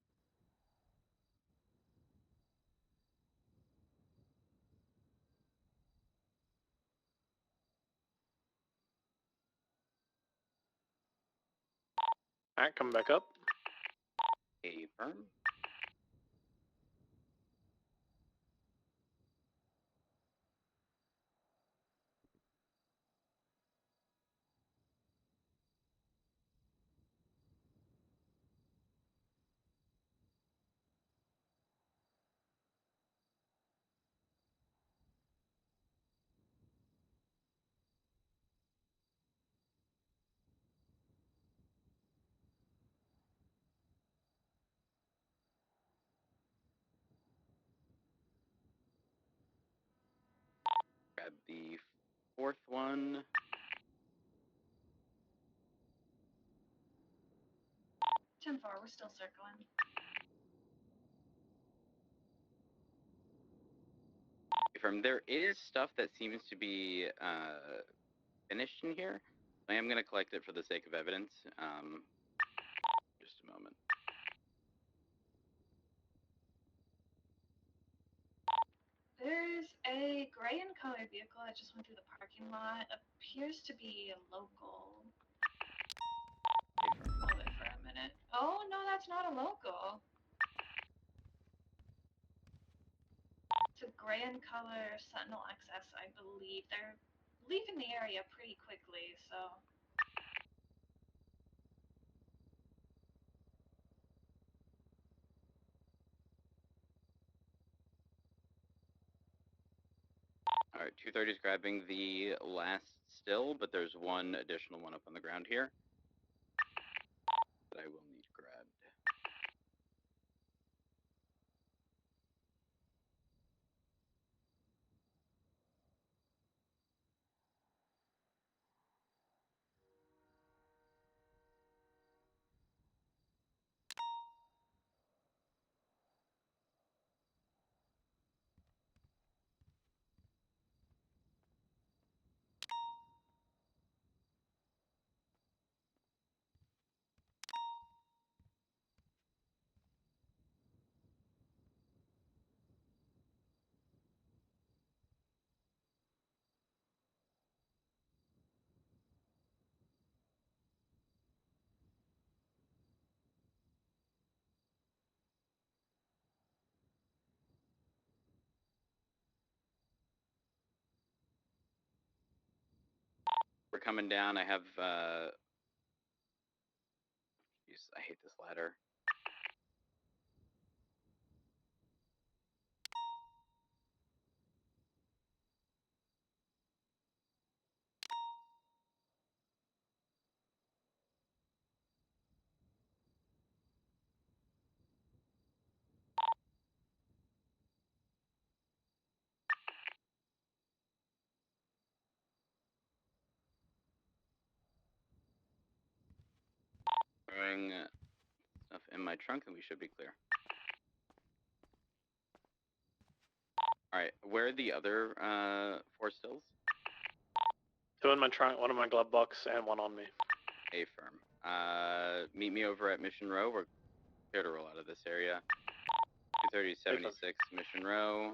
Alright, coming back up. Affirm. Grab the 4th one. 10-4, we're still circling. Affirm. There is stuff that seems to be finished in here. I am going to collect it for the sake of evidence. Just a moment. There's a gray and color vehicle that just went through the parking lot. Appears to be a local. Hold it for a minute. Oh, no, that's not a local. It's a gray and color Sentinel XS, I believe. They're leaving the area pretty quickly, so. All right, 230 is grabbing the last still, but there's one additional one up on the ground here that I will need grabbed. We're coming down. I have, geez, I hate this ladder. Throwing stuff in my trunk and we should be clear. All right, where are the other 4 stills? 2 in my trunk, 1 in my glove box, and 1 on me. A firm. Meet me over at Mission Row. We're clear to roll out of this area. 230-76 Mission Row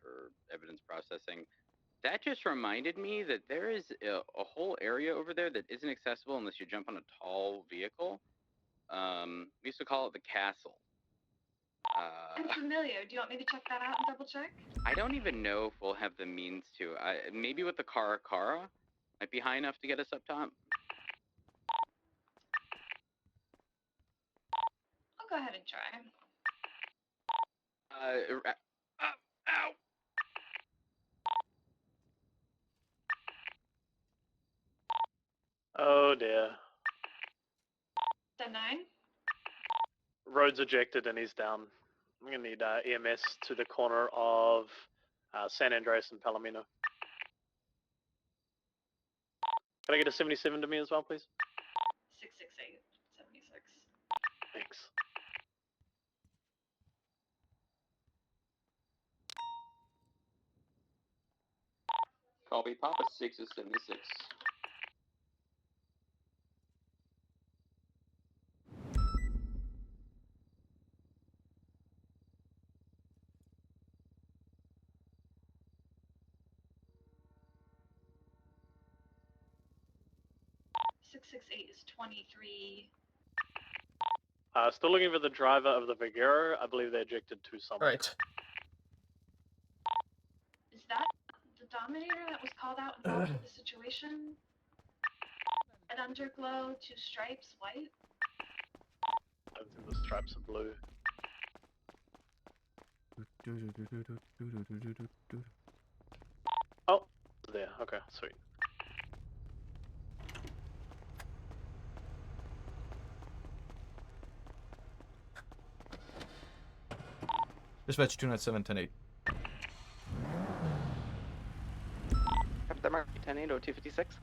for evidence processing. That just reminded me that there is a whole area over there that isn't accessible unless you jump on a tall vehicle. We used to call it the castle. I'm familiar. Do you want me to check that out and double check? I don't even know if we'll have the means to. Maybe with the Cara might be high enough to get us up top. I'll go ahead and try. Ow! Oh dear. 10-9. Road's ejected and he's down. I'm gonna need EMS to the corner of San Andreas and Palomino. Can I get a 77 to me as well, please? 668 76. Thanks. Copy, Papa 6 is 76. Is 23. Still looking for the driver of the Vigero. I believe they ejected 2 someone. Right. Is that the Dominator that was called out involved with the situation? Red underglow, 2 stripes, white? I don't think the stripes are blue. Oh, there. Okay, sweet. Dispatch 297 10-8. Copy that, Mark. 10-8 or 256.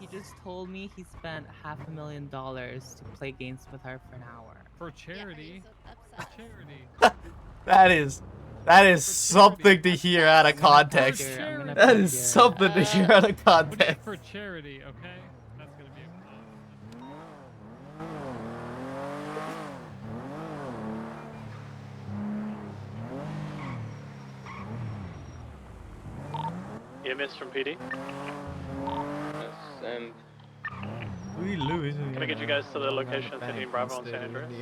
He just told me he spent $500,000 to play games with her for an hour. For charity. For charity. That is something to hear out of context. That is something to hear out of context. For charity, okay? That's gonna be EMS from PD. Yes, and We lose. Can I get you guys to the location of 15 Bravo on San Andreas?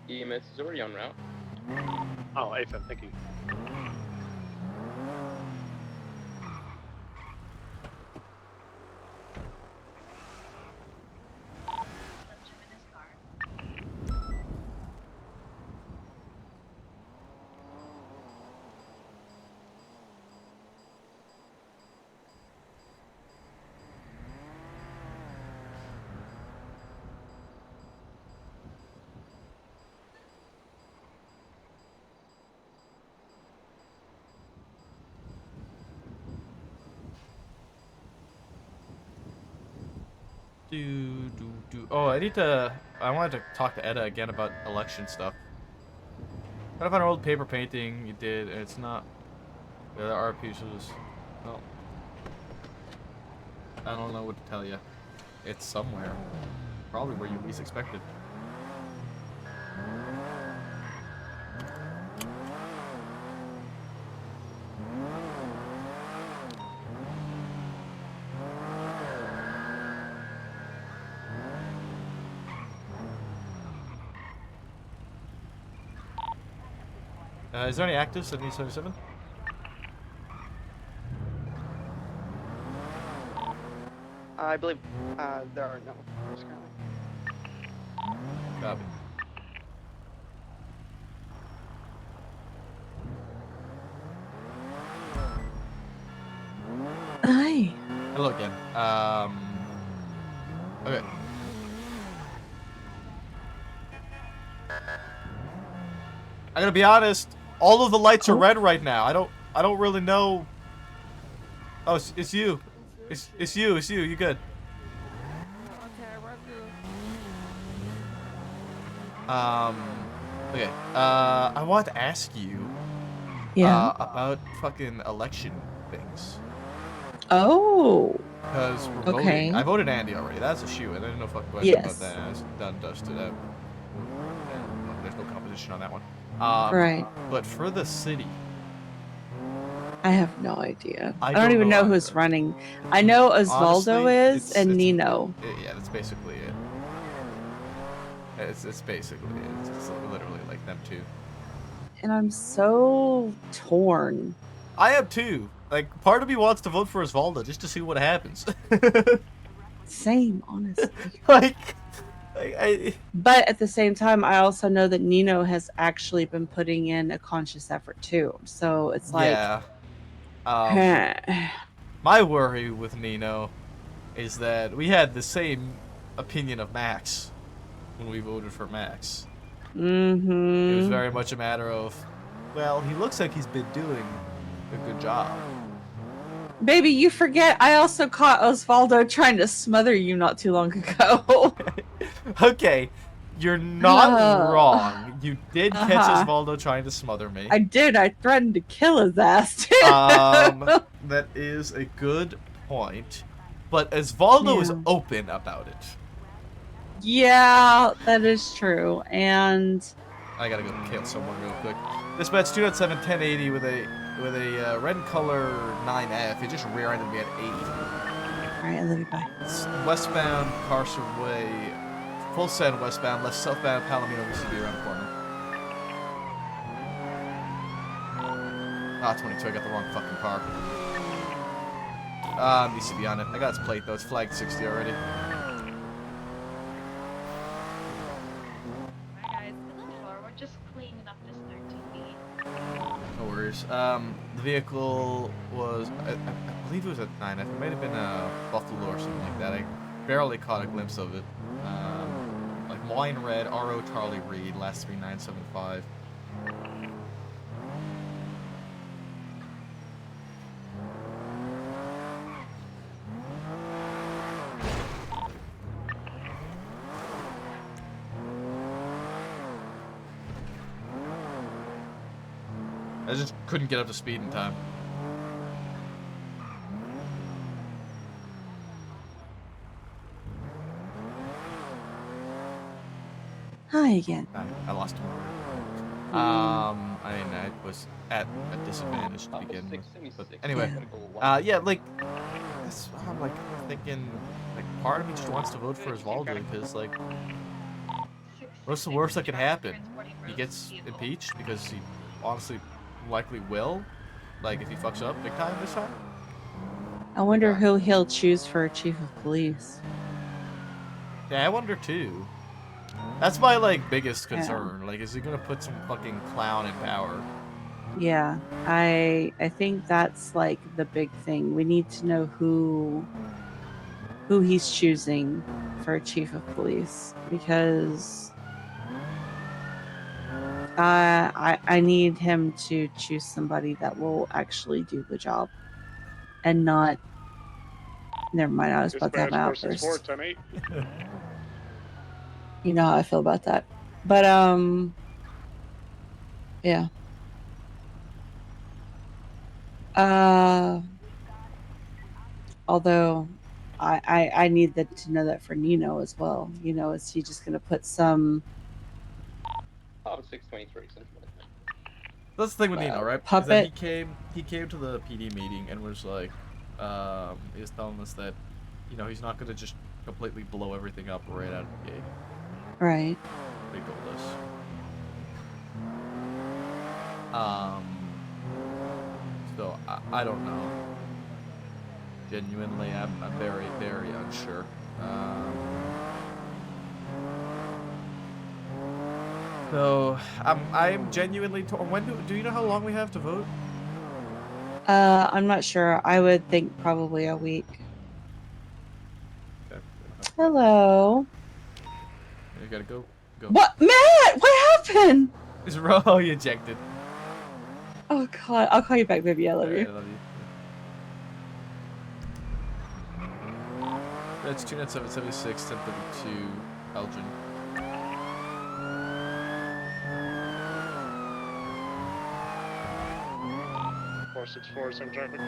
EMS is already en route. Oh, AFM, thank you. Oh, I wanted to talk to Etta again about election stuff. What about an old paper painting you did, and it's not. The other art pieces. Well, I don't know what to tell you. It's somewhere. Probably where you least expected. Is there any actives at E77? I believe there are no currently. Copy. Hi. Hello again. Okay. I gotta be honest. All of the lights are red right now. I don't really know. Oh, it's you. It's you. You good? Okay. I want to ask you. Yeah. About fucking election things. Oh. Because we're Okay. voting. I voted Andy already. That's a shoe. And there's no fucking question about Yes. that. It's done, dusted out. There's no competition on that one. Right. But for the city, I have no idea. I don't don't even know know who's either. running. I know Osvaldo honestly, is and Nino. Yeah, that's basically it. It's basically it. It's literally like them two. And I'm so torn. I am too. Like, part of me wants to vote for Osvaldo just to see what happens. Same, honestly. Like, But at the same time, I also know that Nino has actually been putting in a conscious effort too. So it's like, yeah. My worry with Nino is that we had the same opinion of Max when we voted for Max. Mm-hmm. It was very much a matter of, well, he looks like he's been doing a good job. Baby, you forget I also caught Osvaldo trying to smother you not too long ago. Okay, you're not wrong. You did catch Osvaldo trying to smother me. I did. I threatened to kill his ass too. That is a good point. But Osvaldo is open about it. Yeah, that is true. And I gotta go kill someone real quick. Dispatch 297 1080 with a red color 9F. It just rear-ended me at 80. Alright, I love you, bye. It's westbound Carson Way, full send westbound, left southbound Palomino VCB around the corner. Ah, 22. I got the wrong fucking car. VCB on it. I got its plate though. It's flagged 60 already. We're just cleaning up this 13B. No worries. The vehicle was, I believe it was a 9F. It might have been a Buffalo or something like that. I barely caught a glimpse of it. Like wine red, RO Charlie Reed, last 3975. I just couldn't get up to speed in time. hi again. I lost him already. I was at a disadvantage to begin with. But anyway, yeah, like, I'm like thinking, like, part of me just wants to vote for Osvaldo because, like, what's the worst that could happen? He gets impeached because he honestly likely will, like, if he fucks up big time this time. I wonder who he'll choose for chief of police. Yeah, I wonder too. That's my, like, biggest concern. Like, is he gonna put some fucking clown in power? Yeah, I think that's like the big thing. We need to know who he's choosing for chief of police, because I need him to choose somebody that will actually do the job and not. Never mind, I was about to have my outburst. 410-8. You know how I feel about that. But yeah. Although I need to know that for Nino as well. You know, is he just gonna put some 623. That's the thing with Nino, right? puppet? Is that he came to the PD meeting and was like, he was telling us that, you know, he's not gonna just completely blow everything up right out of the gate. Right. He told us. So I don't know. Genuinely, I'm very, very unsure. So I'm genuinely torn. When do you know how long we have to vote? I'm not sure. I would think probably a week. Okay. Hello. You gotta go. What, Matt? What happened? Is Roho ejected? Oh god, I'll call you back, baby. I love Alright, you. I love you. That's 29776, 1032, Elgin. 464, same traffic. I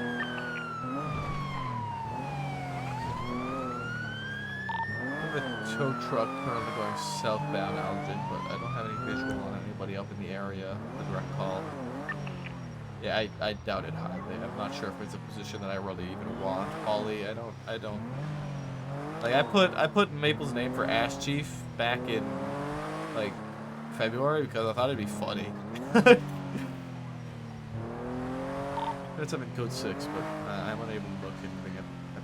have a tow truck currently going southbound Elgin, but I don't have any visual on anybody up in the area. The direct call. Yeah, I doubt it highly. I'm not sure if it's a position that I really even want. Polly, I don't. Like I put Maple's name for Ash Chief back in like February because I thought it'd be funny. That's up in code 6, but I'm unable to look anything at the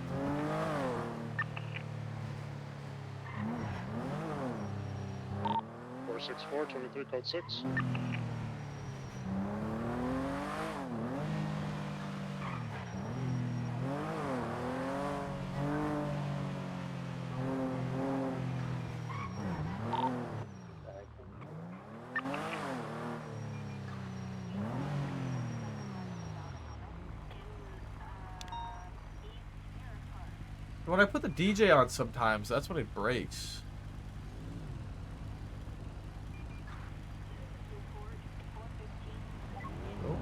464, 23, code 6. When I put the DJ on sometimes, that's when it breaks. Oh.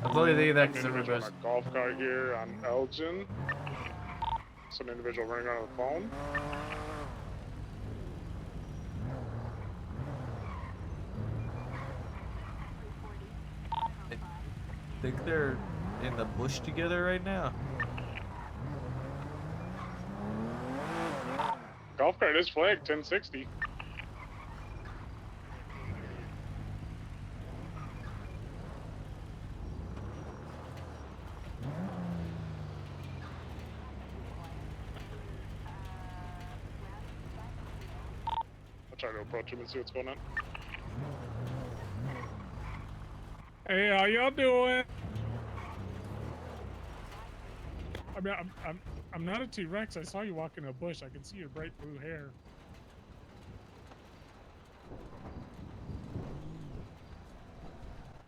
I'm only thinking that because Individual in a golf cart here on Elgin. Some individual running on the phone. I think they're in the bush together right now. Golf cart is flagged 1060. I'll try to approach him and see what's going on. Hey, how y'all doing? I mean, I'm not a T-Rex. I saw you walk in a bush. I can see your bright blue hair.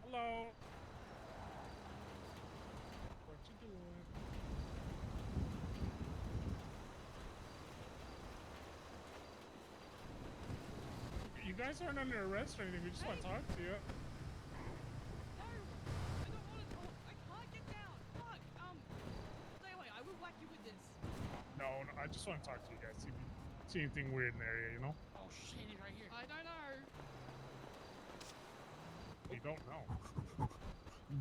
Hello. What you doing? You guys aren't under arrest or anything. We just want to talk to you. No, I just want to talk to you guys. See if you see anything weird in the area, you know? Oh shit, he's right here. I don't know. You don't know.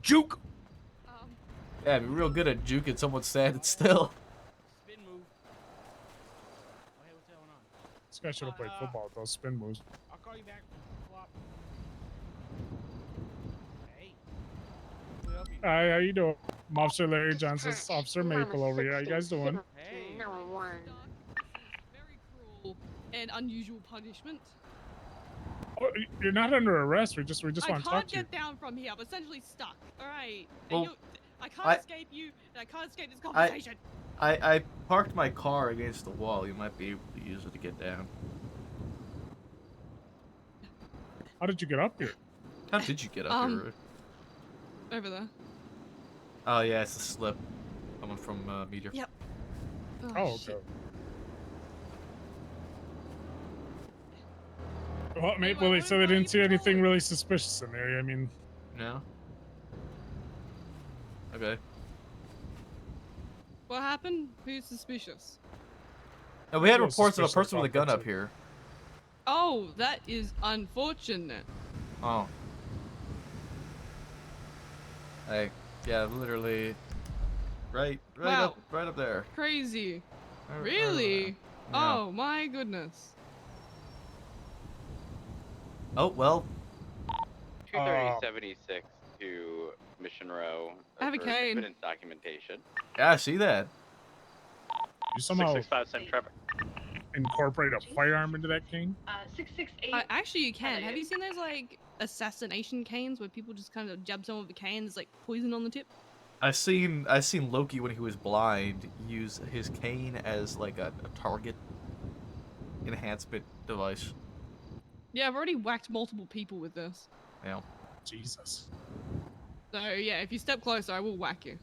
Juke! Yeah, I'd be real good at juking someone standing still. Spin move. Oh, hey, what's going on? This guy should have played football with those spin moves. I'll call you back. Flop. Hey. Hi, how you doing? I'm Officer Larry Johnson, Officer Maple over here. How you guys doing? Hey. Very cruel and unusual punishment. Oh, you're not under arrest. We just want to talk to you. I can't get down from here. I'm essentially stuck. All right. Well, I can't escape you, and I can't escape this conversation. I parked my car against the wall. You might be able to use it to get down. How did you get up here? How did you get up here? Over there. Oh yeah, it's a slip coming from Meteor. Yep. Oh, okay. Shit. Well, Maple, they said they didn't see anything really suspicious in there. I mean, No. Okay. What happened? Who's suspicious? And we had Well, reports of a suspicious person with a gun about up here. Oh, that is unfortunate. Oh. Like, yeah, literally, right Wow. up there. Crazy. Right Really? over there. Yeah. Oh my goodness. Oh well. 23076 to Mission Row. I have a for cane. evidence documentation. Yeah, I see that. you somehow 665, same traffic. incorporate a firearm into that cane? 668. Actually, you can. Have you seen those like assassination canes where people just kind of jab someone with a cane? There's like poison on the tip. I seen Loki when he was blind use his cane as like a target enhancement device. Yeah, I've already whacked multiple people with this. Yeah. Jesus. So yeah, if you step closer, I will whack you.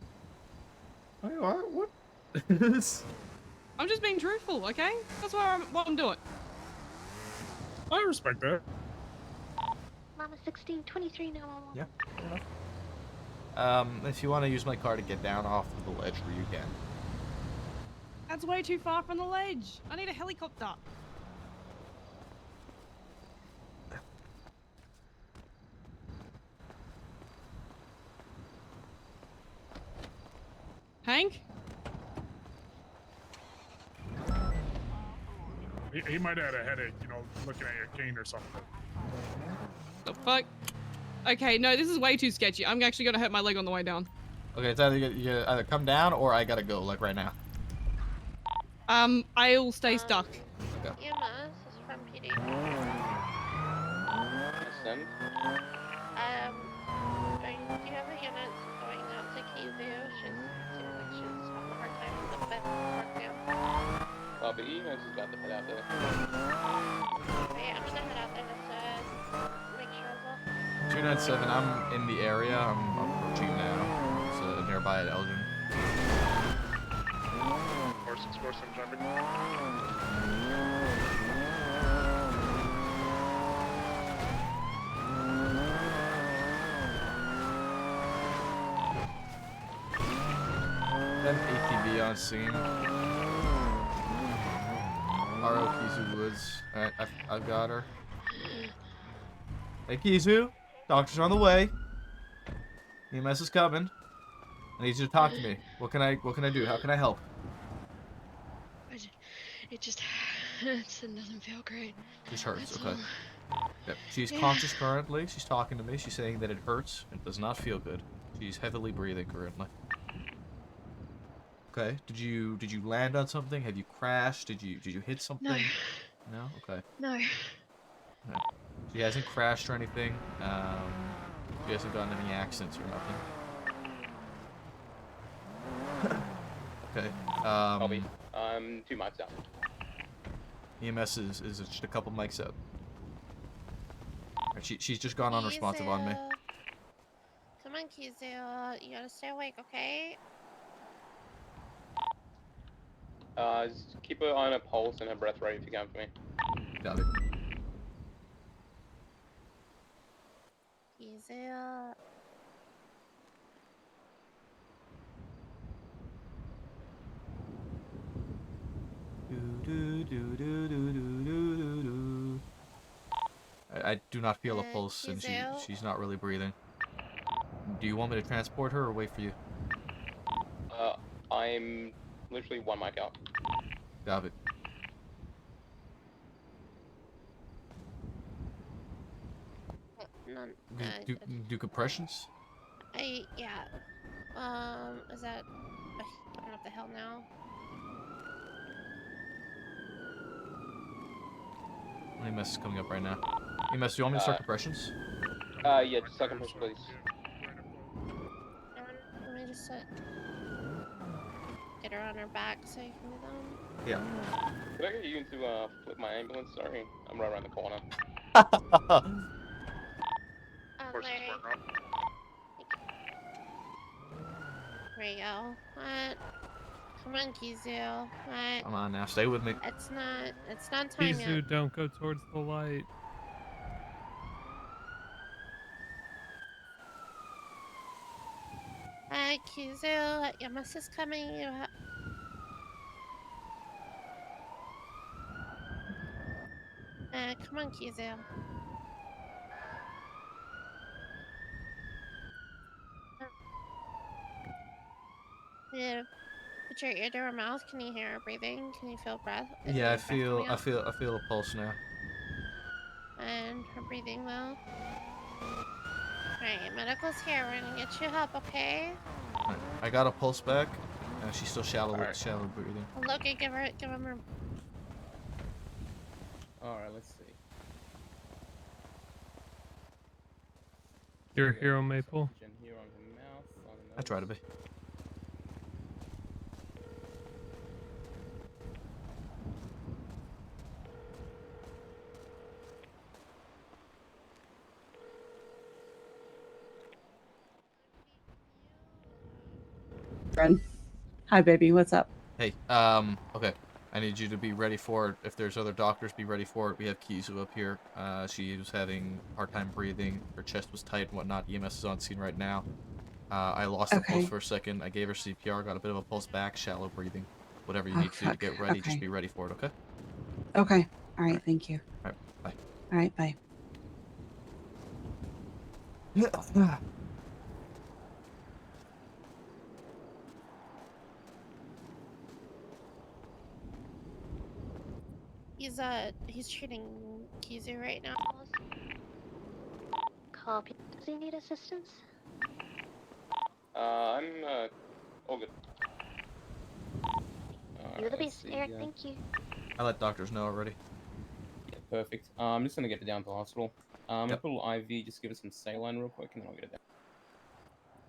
Wait, what? I'm just being truthful, okay? That's what I'm doing. I respect that. Mama 1623 now. Yeah. Fair enough. If you want to use my car to get down off of the ledge, you can. That's way too far from the ledge. I need a helicopter. Hank? He might have had a headache, you know, looking at your cane or something. The fuck? Okay, no, this is way too sketchy. I'm actually gonna hurt my leg on the way down. Okay, it's either you either come down or I gotta go, like right now. I'll stay stuck. Okay. EMS is from PD. Send. Do you have a unit going out to Kizu? Seems like she's having a hard time with the bed mark down. But EMS has got to head out there. Okay, I'm gonna head out there just to make sure as well. 297, I'm in the area. I'm approaching now. It's nearby at Elgin. 464 some traffic. Then ATV on scene. RO Kizu Woods. Alright, I've got her. Hey Kizu, doctor's on the way. EMS is coming. I need you to talk to me. What can I do? How can I help? It just doesn't feel great. This hurts, That's okay. all. Yep. She's Yeah. conscious currently. She's talking to me. She's saying that it hurts. It does not feel good. She's heavily breathing currently. Okay. Did you land on something? Have you crashed? Did you hit something? No? Okay. No. Alright. She hasn't crashed or anything. She hasn't gotten any accidents or nothing. Okay. Copy. 2 mics out. EMS is just a couple mics out. Alright, she's just gone unresponsive on me. Come on, Kizu. You gotta stay awake, okay? Just keep her on a pulse and her breath ready to go for me. Got it. Kizu. I do not feel a pulse, and she's not really breathing. Do you want me to transport her or wait for you? I'm literally 1 mic out. Got it. None. Do compressions? Yeah. Is that? What the hell now? EMS is coming up right now. EMS, do you want me to start compressions? Yeah, just second push, please. Let me just get her on her back so you can do them. Yeah. Could I get you to flip my ambulance? Sorry, I'm right around the corner. Larry. There you go. What? Come on, Kizu. What? Come on now, stay with me. It's not time Kizu, yet. don't go towards the light. Kizu, EMS is coming. Come on, Kizu. Yeah. Put your ear to her mouth. Can you hear her breathing? Can you feel breath? Yeah, I breath feel coming out? a pulse now. And her breathing well. Alright, medical's here. We're gonna get you up, okay? Right. I got a pulse back. She's still shallow breathing. Loki, give him her. Alright, let's see. You're a hero, Maple. Here on the mouth, on the I try to be. nose. Friend. Hi, baby. What's up? Hey, okay. I need you to be ready for it. If there's other doctors, be ready for it. We have Kizu up here. She was having a hard time breathing. Her chest was tight and whatnot. EMS is on scene right now. I lost the pulse Okay. for a second. I gave her CPR, got a bit of a pulse back, shallow breathing. Whatever you Oh, need to do to fuck. get ready, just Okay. be ready for it, okay? Okay. All right. Thank you. All right, bye. All right. Bye. He's treating Kizu right now. Copy. Does he need assistance? I'm all good. You're the beast, Eric. Thank you. I let doctors know already. Yeah, perfect. I'm just gonna get it down to the hospital. Yep. A little IV, just give it some saline real quick, and then I'll get it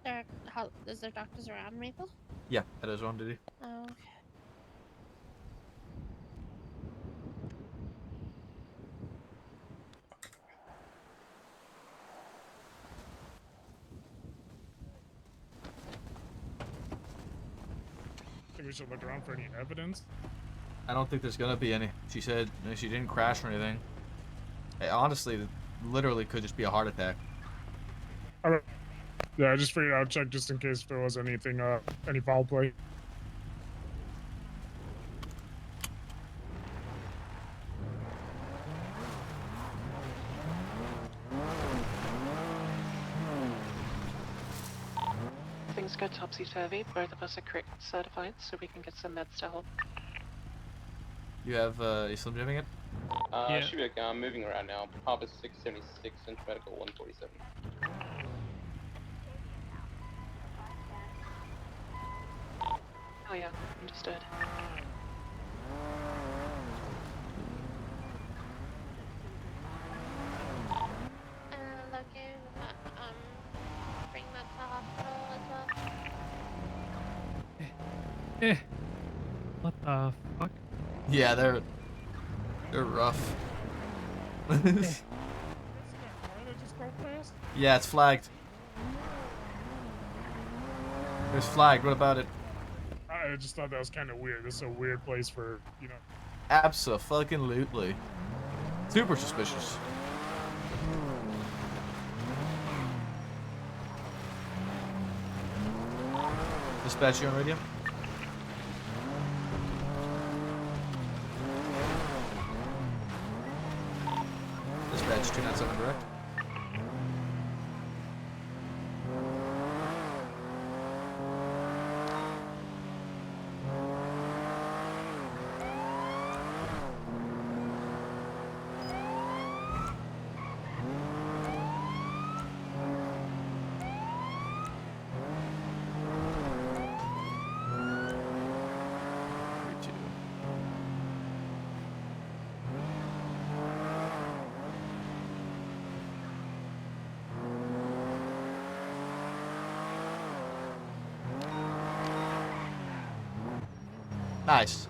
down. Is there doctors around, Maple? Yeah, that is on duty. Oh, okay. Think we should look around for any evidence. I don't think there's gonna be any. She said she didn't crash or anything. Honestly, it literally could just be a heart attack. All right. Yeah, I just figured I'd check just in case there was anything, any foul play. Things go topsy-turvy. Both of us are correct certified, so we can get some meds to help. You have you Slim Jimming it? Yeah. Should be okay. I'm moving around now. Papa 676, Central Medical 147. Oh yeah, understood. Okay, bring that to hospital as well. What the fuck? Yeah, they're rough. Yeah, it's flagged. It's flagged. What about it? I just thought that was kind of weird. This is a weird place for, you know. Abso-fucking-lutely. Super suspicious. Dispatch, you on radio? Dispatch 297 direct. Nice.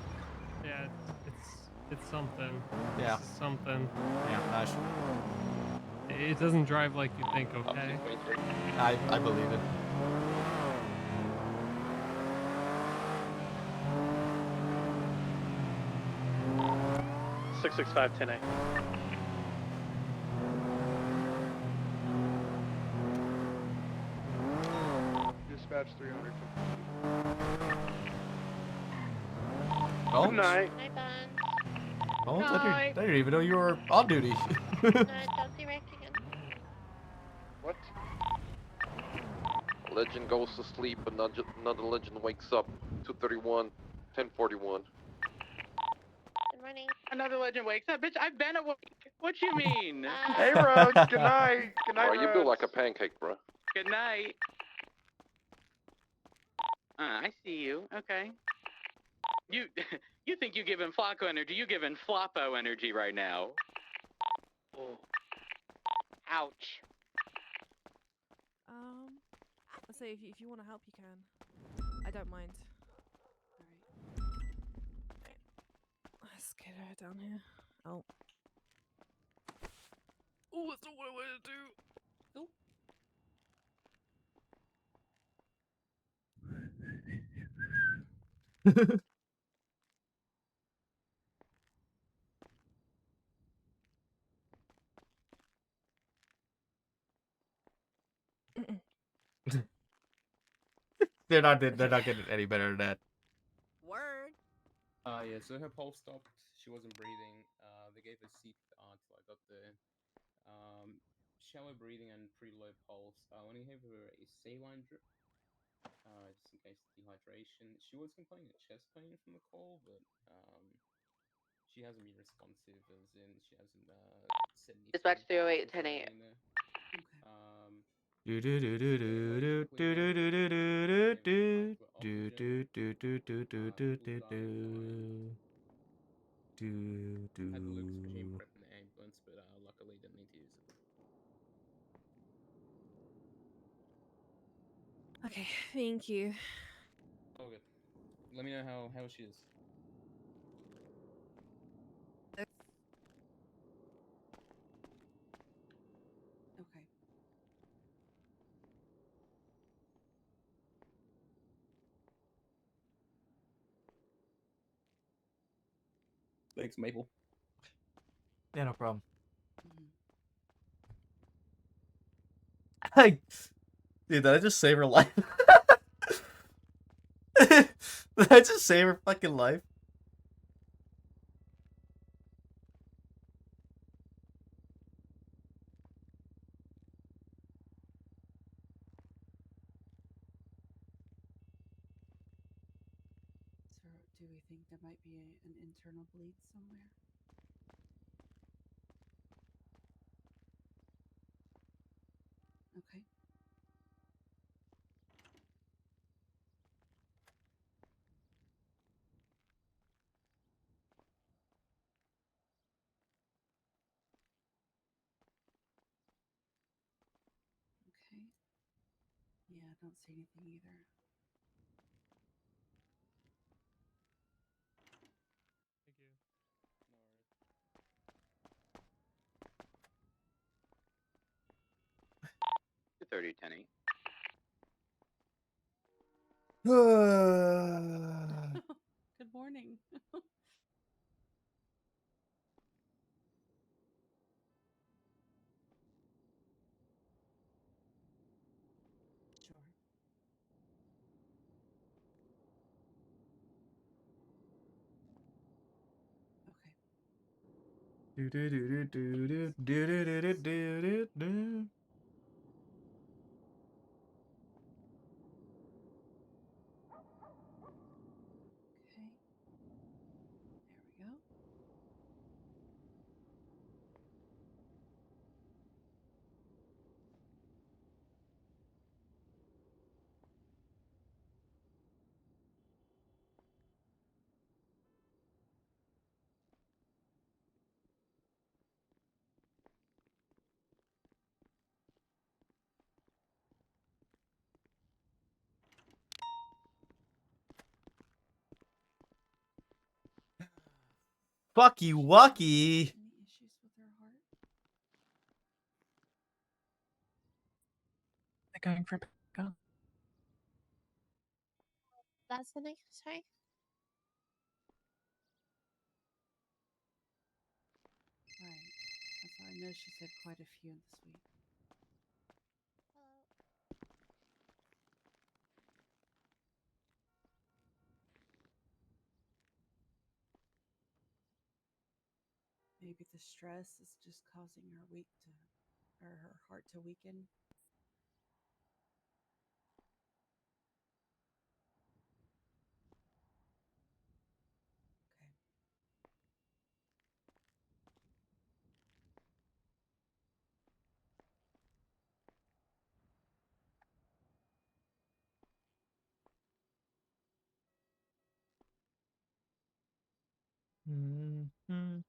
Yeah, it's something. Yeah. This is something. Yeah, nice. It doesn't drive like you think, okay? I believe it. $665 10A. Dispatch 300. Oh, Good night. Oh, I didn't even know you were on duty. Don't direct again. What? Legend goes to sleep, but another legend wakes up. 231, 1041. Good morning. Another legend wakes up. Bitch, I've been awake. What you mean? Hey, Roach. Good night. Good night, Bro, you built like a pancake, bro. Good night. I see you. Okay. You think you giving Flacco energy? You giving Floppo energy right now? Oh. Ouch. I'll say if you want to help, you can. I don't mind. Alright. Let's get her down here. Oh. Oh, that's not what I wanted to do. Oh. They're not getting any better than that. Word. Yeah, so her pulse stopped. She wasn't breathing. They gave her CPR till I got there. Shallow breathing and pretty low pulse. When he gave her a saline drip, just in case dehydration. She was complaining of chest pain from the call, but she hasn't been responsive, as in she hasn't said anything. Dispatch 308 10-8. Do do do do do do do do do do do do do do do do do do do do. Had the Luke's machine prep in the ambulance, but luckily didn't need to use it. Okay, thank you. Oh, good. Let me know how she is. Okay. Thanks, Maple. Yeah, no problem. Mm-hmm. Hey, dude, did I just save her life? Did I just save her fucking life? So, do we think there might be an internal bleed somewhere? Okay. Okay. Yeah, I don't see anything either. Thank you. 230 10 Good morning. Sure. Okay. Do do do do do do do do do do do do. Okay. There we go. Fucky wucky. Any issues with her heart? They're going for a pickup. That's the next. Sorry. Right. That's why I know she's had quite a few this week. Maybe the stress is just causing her heart to weaken. Okay. Mm-hmm.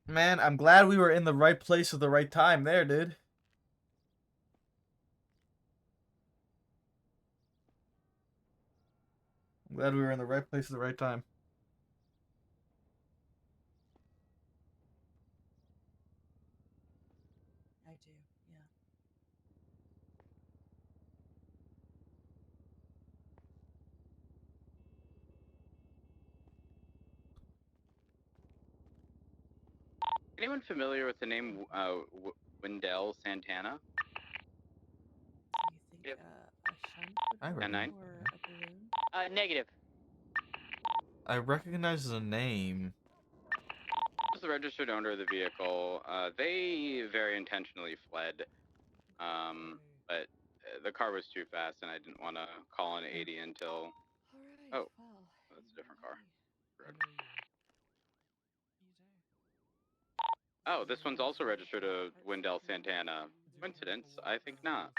Man, I'm glad we were in the right place at the right time there, dude. I'm glad we were in the right place at the right time. Anyone familiar with the name Wendell Santana? Do you think a shunt would I work, reckon. 10-9. or a balloon? Negative. I recognize the name. Was the registered owner of the vehicle. They very intentionally fled, but the car was too fast, and I didn't want to call an 80 until. Oh, that's a different car. Oh, this one's also registered to Wendell Santana. Coincidence? I think not.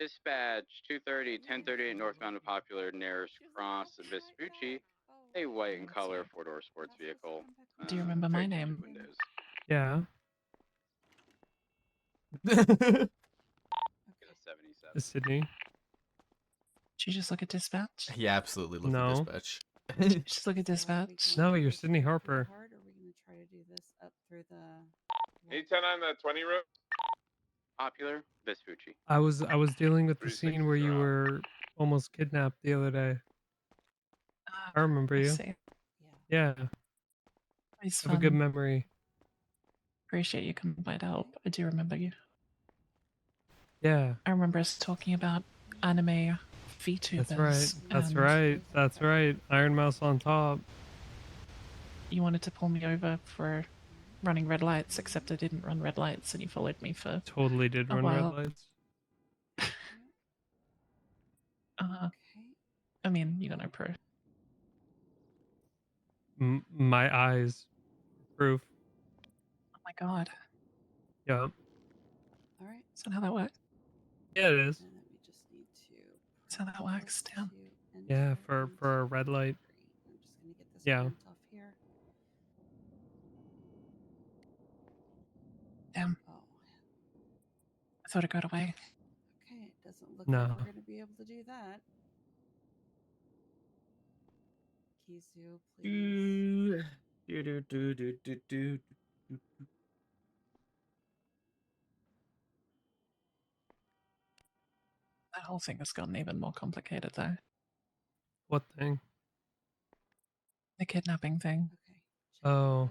Dispatch 230, 1038 northbound of Popular, Nares Cross, Vespucci. A white in color four-door sports vehicle. Do you remember my very tinted name? Windows. Yeah. Sydney. Did you just look at dispatch? He absolutely looked No. at dispatch. Did you just look at dispatch? No, you're Sydney Harper. Hard, or are we gonna try to do this up through the? 810 on the 20 route. Popular, Vespucci. I was dealing with the 36 scene where you were almost kidnapped the other day. I remember you. see. Yeah. It's Have a good fun. memory. Appreciate you coming by to help. I do remember you. Yeah. I remember us talking about anime VTubers. That's right. That's and right. That's right. Iron Mouse on top. You wanted to pull me over for running red lights, except I didn't run red lights, and you followed me for Totally did a run while. red lights. I mean, you got no proof. My eyes. Proof. Oh my god. Yeah. All right. Is that how that works? Yeah, it is. And then we just need to. That's how that works. Damn. Yeah, for a red light. I'm just gonna get this Yeah. print off here. Damn. Oh. I thought it got away. Okay, it doesn't look No. like we're gonna be able to do that. Kizu, please. That whole thing has gotten even more complicated, though. What thing? The kidnapping thing. Oh.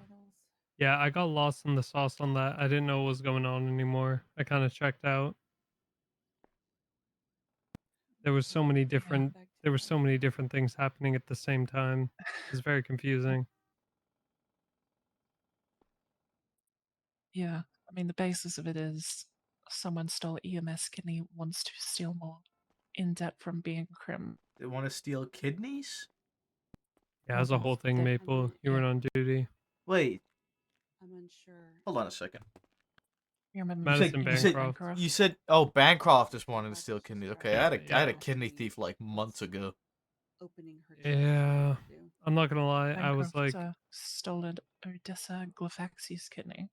Yeah, I got lost in the sauce on that. I didn't know what was going on anymore. I kind of checked out. There was so many different things happening at the same time. It was very confusing. Yeah, I mean, the basis of it is someone stole EMS kidney, wants to steal more in debt from being a crim. They want to steal kidneys? Yeah, it was a whole thing, Maple. You weren't on duty. Wait, I'm unsure. hold on a second. You remember Madison you said, Bancroft. you said, oh, Bancroft just wanted to steal kidneys. Okay, I had a Yeah. kidney thief like months ago. Opening her. Yeah, I'm not gonna lie. I was Bancroft, like, stolen Odessa Glyfaxis kidney.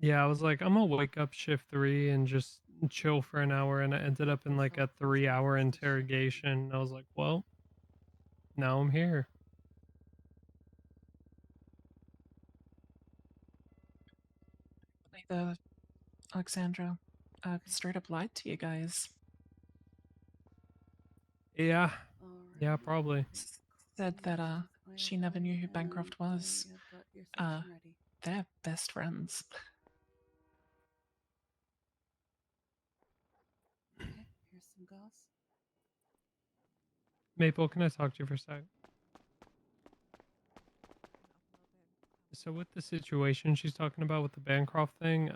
yeah, I was like, I'm gonna wake up shift 3 and just chill for an hour, and I ended up in like a 3-hour interrogation. I was like, well, now I'm here. The Alexandra straight up lied to you guys. Yeah, yeah, probably. Said that she never knew who Bancroft was. They're best friends. Okay, here's some gauze. Maple, can I talk to you for a sec? So with the situation she's talking about with the Bancroft thing,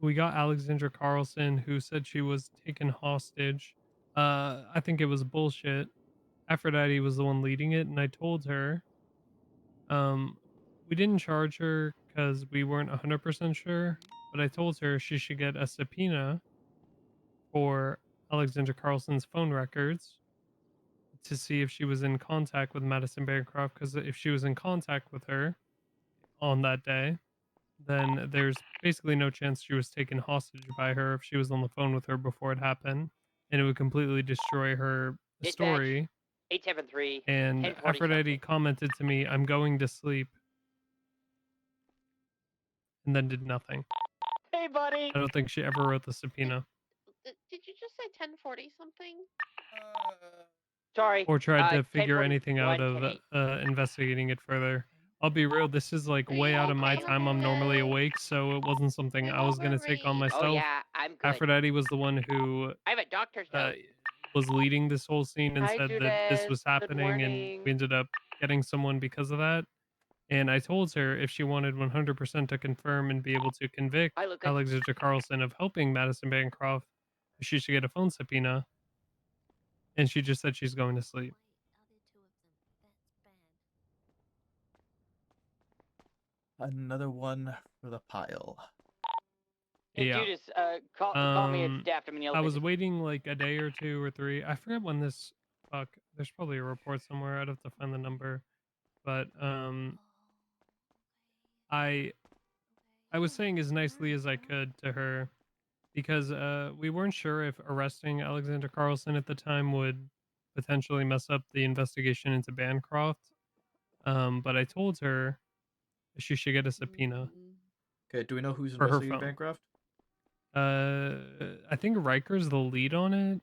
we got Alexandra Carlson, who said she was taken hostage. I think it was bullshit. Aphrodite was the one leading it, and I told her, we didn't charge her because we weren't 100% sure, but I told her she should get a subpoena for Alexandra Carlson's phone records to see if she was in contact with Madison Bancroft, because if she was in contact with her on that day, then there's basically no chance she was taken hostage by her if she was on the phone with her before it happened, and it would completely destroy her story. 873. And 1040 Aphrodite commented to me, "I'm going to sleep," and then did nothing. Hey, buddy. I don't think she ever wrote the subpoena. Did you just say 1040 something? Sorry. or tried to figure 1041, anything out 10 of 8. investigating it further. I'll be real, this is like way out of my time. I'm normally awake, so it wasn't something I was gonna take on Oh myself. yeah, I'm good. Aphrodite was the one who I have a doctor's note. was leading this whole scene and Hi, said that this Judith. was Good happening, and morning. we ended up getting someone because of that. And I told her if she wanted 100% to confirm and be able to convict Hi, Lucas. Alexander Carlson of helping Madison Bancroft, she should get a phone subpoena. And she just said she's going to sleep. Another one for the pile. Hey, Yeah. Judas, call me at staff. I'm in the I elevator. was waiting like a day or 2 or 3. I forget when this. Fuck. There's probably a report somewhere. I'd have to find the number. But I was saying as nicely as I could to her because we weren't sure if arresting Alexander Carlson at the time would potentially mess up the investigation into Bancroft. But I told her she should get a subpoena Okay, do we know who's for her investigating phone. Bancroft? I think Riker's the lead on it,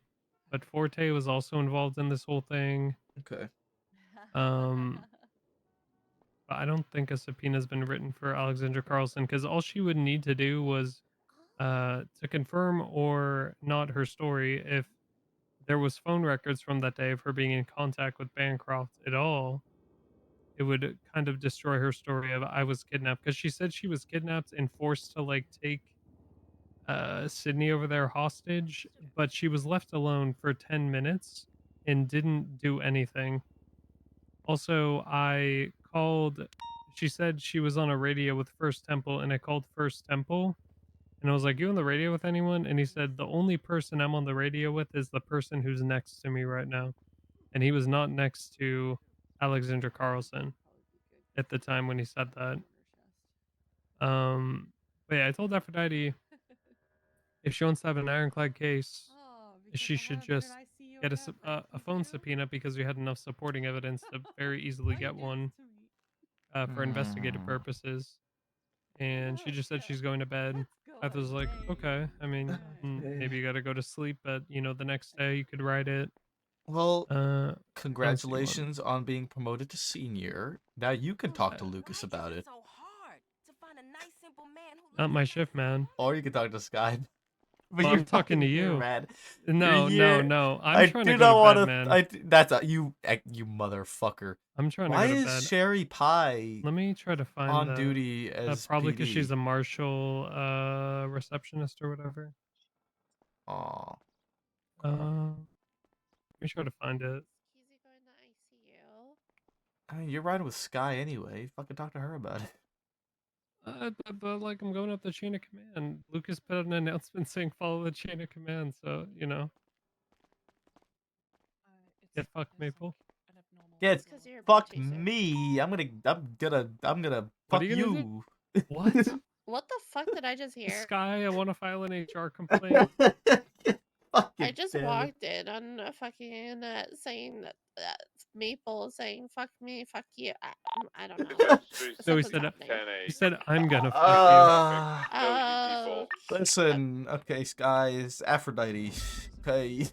but Forte was also involved in this whole thing. Okay. But I don't think a subpoena's been written for Alexander Carlson because all she would need to do was to confirm or not her story if there was phone records from that day of her being in contact with Bancroft at all. It would kind of destroy her story of I was kidnapped because she said she was kidnapped and forced to like take Sydney over there hostage, but she was left alone for 10 minutes and didn't do anything. Also, I called, she said she was on a radio with First Temple, and I called First Temple, and I was like, you on the radio with anyone? And he said, the only person I'm on the radio with is the person who's next to me right now. And he was not next to Alexander Carlson at the time when he said that. But yeah, I told Aphrodite if she wants to have an ironclad case, she should just get a phone subpoena because we had enough supporting evidence to very easily get one for investigative purposes. And she just said she's going to bed. I was like, okay. I mean, maybe you got to go to sleep, but you know, the next day you could write it. Well, congratulations on being promoted to senior. Now you can talk to Lucas about it. Not my shift, man. Or you can talk to Sky. But Well, you're I'm talking to here, you. man. No, You're no. I'm I trying do to go not to want bed, to. man. That's you motherfucker. I'm trying Why to go to is bed. Sherry Pie Let me try to find on duty as probably because PD? she's a marshal receptionist or whatever. Aw. Let me try to find it. I mean, you're riding with Sky anyway. Fucking talk to her about it. But like I'm going up the chain of command. Lucas put out an announcement saying follow the chain of command, so you know. Get fucked, Maple. Get Because you're a fuck butt chaser. me. I'm gonna What fuck are you gonna you. What? What the fuck did I just hear? Sky, I want to file an HR complaint. I just damn it. walked in on a fucking saying that Maple saying fuck me, fuck you. I don't know. No, he Something's said happening. he said I'm gonna fuck you. Oh, Listen, okay, Sky is Aphrodite. Okay.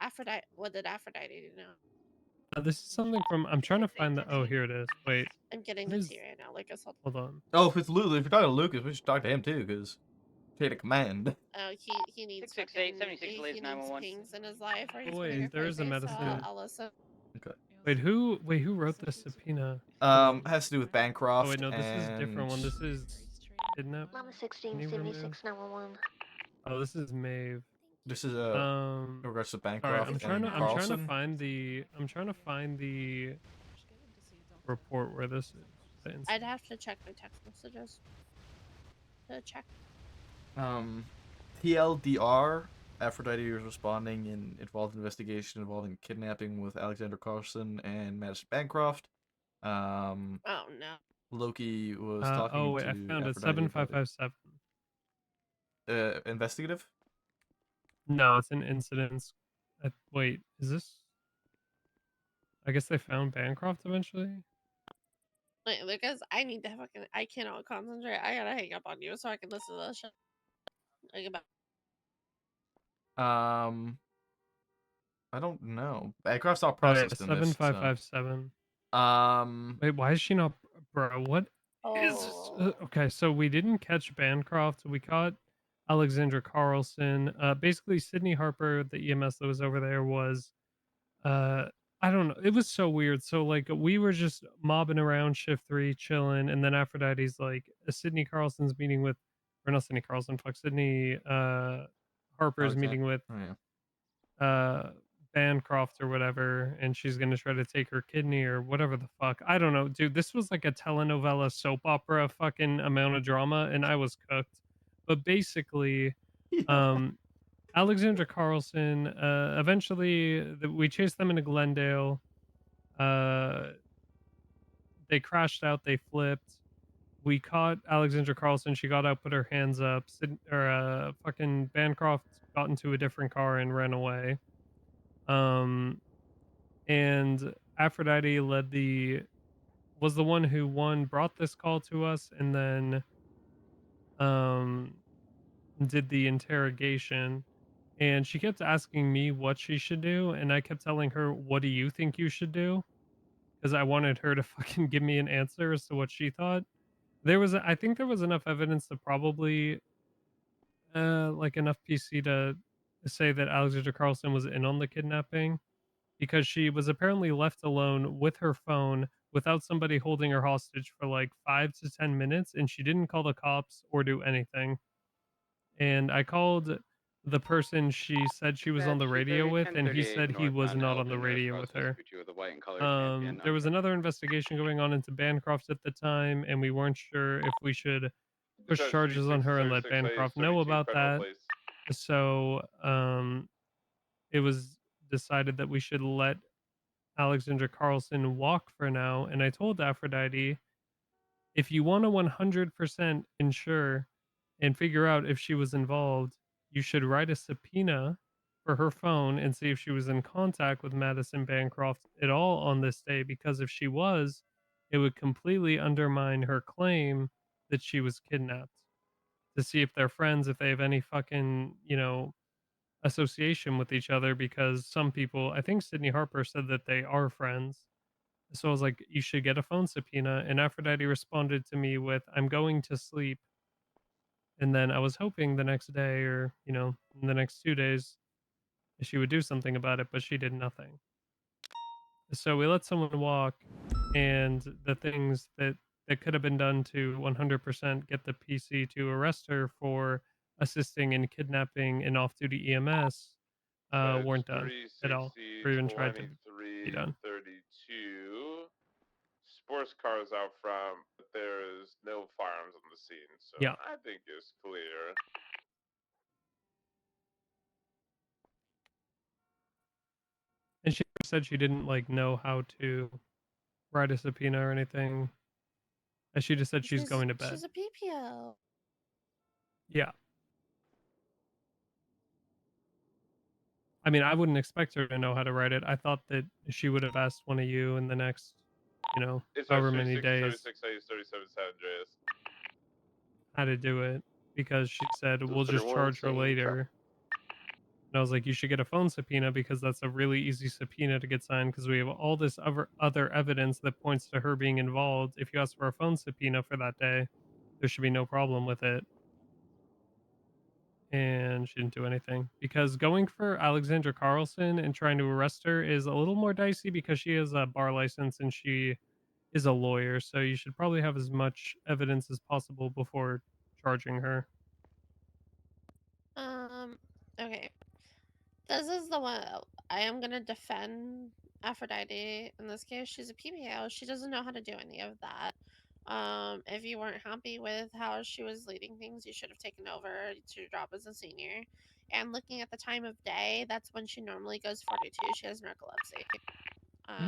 Aphrodite. What did Aphrodite do now? This is something from. I'm trying to find the. Oh, here it is. Wait. I'm getting What this is- here right now. Like I said. Hold on. Oh, if you're talking to Lucas, we should talk to him too, because chain of command. Oh, he needs 668 fucking- 76 he Lays needs 911. pings in his life, or he's Oh, gonna wait, go there is a crazy, so medicine. I'll listen. Okay. Wait, who wrote this subpoena? Hold on. Has to do with Bancroft. Oh wait, no, this is a different one. and- This is kidnap. Mama 16, Can you remove? 911. Oh, this is Maeve. This is in regards to Sorry, Bancroft I'm trying and to Carlson. find the report where this is. The incident. I'd have to check my text messages to check. TLDR, Aphrodite is responding in involved investigation involving kidnapping with Alexander Carlson and Madison Bancroft. Oh no. Loki was Oh talking wait, to I found it. Aphrodite about 7557. investigative? No, it's an incident. Wait, is this? I guess they found Bancroft eventually. Wait, Lucas, I need to fucking. I cannot concentrate. I gotta hang up on you so I can listen to this shit. Like about. I don't know. Aircraft's not Oh yeah, processed in this, so. 7557. Um. Wait, why is she not, bro? What is? Okay, so we didn't catch Bancroft. We caught Alexandra Carlson. Basically, Sydney Harper, the EMS that was over there, was uh I don't know, it was so weird. So like we were just mobbing around shift 3 chilling, and then Aphrodite's like Sydney Carlson's meeting with, or not Sydney Carlson, fuck, Sydney Harper's Alexander. meeting with Oh yeah. Bancroft or whatever, and she's gonna try to take her kidney or whatever the fuck. I don't know, dude. This was like a telenovela soap opera fucking amount of drama, and I was cooked. But basically, Alexandra Carlson, eventually we chased them into Glendale. They crashed out, they flipped. We caught Alexandra Carlson. She got out, put her hands up. Fucking Bancroft got into a different car and ran away. And Aphrodite was the one who brought this call to us, and then um did the interrogation. And she kept asking me what she should do, and I kept telling her, "What do you think you should do?" Because I wanted her to fucking give me an answer as to what she thought. I think there was enough evidence to probably, like enough PC to say that Alexandra Carlson was in on the kidnapping, because she was apparently left alone with her phone without somebody holding her hostage for like 5 to 10 minutes, and she didn't call the cops or do anything. And I called the person she said she was on the radio with, and he said he was not on the radio with her. With a white and colored champion. There was another investigation going on into Bancroft at the time, and we weren't sure if we should push says charges on her and let 36, Bancroft know about federal that. place. So it was decided that we should let Alexandra Carlson walk for now. And I told Aphrodite, if you want to 100% ensure and figure out if she was involved, you should write a subpoena for her phone and see if she was in contact with Madison Bancroft at all on this day. Because if she was, it would completely undermine her claim that she was kidnapped. To see if they're friends, if they have any fucking, association with each other. Because some people, I think Sydney Harper said that they are friends. So I was like, you should get a phone subpoena. And Aphrodite responded to me with, I'm going to sleep. And then I was hoping the next day, or, in the next 2 days, she would do something about it, but she did nothing. So we let someone walk, and the things that could have been done to 100% get the PC to arrest her for assisting in kidnapping an off-duty EMS weren't done at all, or even tried to be done. 32. Sports cars out front, but there is no firearms on the scene, so Yeah. I think it's clear. And she said she didn't know how to write a subpoena or anything. And she just said she's going to bed. She's a PPO. Yeah. I mean, I wouldn't expect her to know how to write it. I thought that she would have asked one of you in the next, It's however many 36, days 36, 37 San Andreas. how to do it, because she said, we'll just 231, charge her same later. traffic. And I was like, you should get a phone subpoena, because that's a really easy subpoena to get signed, because we have all this other evidence that points to her being involved. If you ask for a phone subpoena for that day, there should be no problem with it. And she didn't do anything, because going for Alexandra Carlson and trying to arrest her is a little more dicey, because she has a bar license and she is a lawyer. So you should probably have as much evidence as possible before charging her. Okay. This is the one I am gonna defend Aphrodite in this case. She's a PPO. She doesn't know how to do any of that. If you weren't happy with how she was leading things, you should have taken over to your job as a senior. And looking at the time of day, that's when she normally goes 42. She has narcolepsy.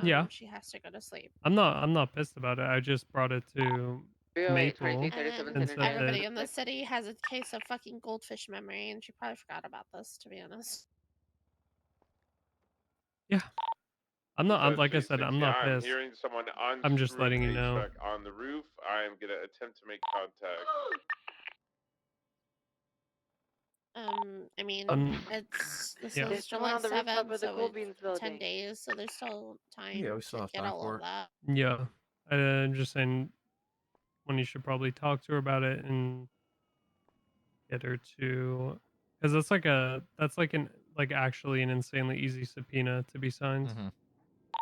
Yeah. She has to go to sleep. I'm not pissed about it. I just brought it to Maple and And said everybody that in the city has a case of fucking goldfish memory, and she probably forgot about this, to be honest. I'm like I said, I'm not I'm pissed. hearing someone I'm just unscrewing letting you a know. truck on the roof. I am gonna attempt to make contact. I mean, this Yeah. is There's someone July on the rooftop 7th, of the so Cool it's Beans 10 building. days, so there's still time Yeah, we to still have get time all for of it. that. Yeah. I'm just saying when you should probably talk to her about it and get her to, because that's like actually an insanely easy subpoena to be signed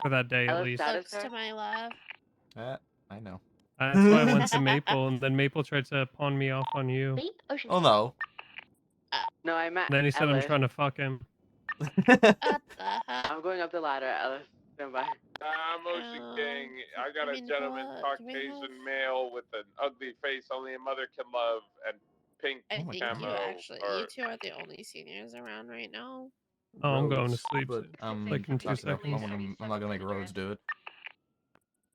for that day at Ellis least. status Looks to my left. I know. That's why I went to Maple, and then Maple tried to pawn me off on you. Oh no. No, I meant Then he said I'm Ellis. trying to fuck him. I'm going up the ladder, Ellis. Stand by. Motion King. I got a gentleman, Caucasian male with an ugly face only a mother can love, and pink I think camo. you two are the only seniors around right now. Oh, I'm going to Rhodes, sleep. but like in 2 I'm seconds. not gonna make Rhodes do it.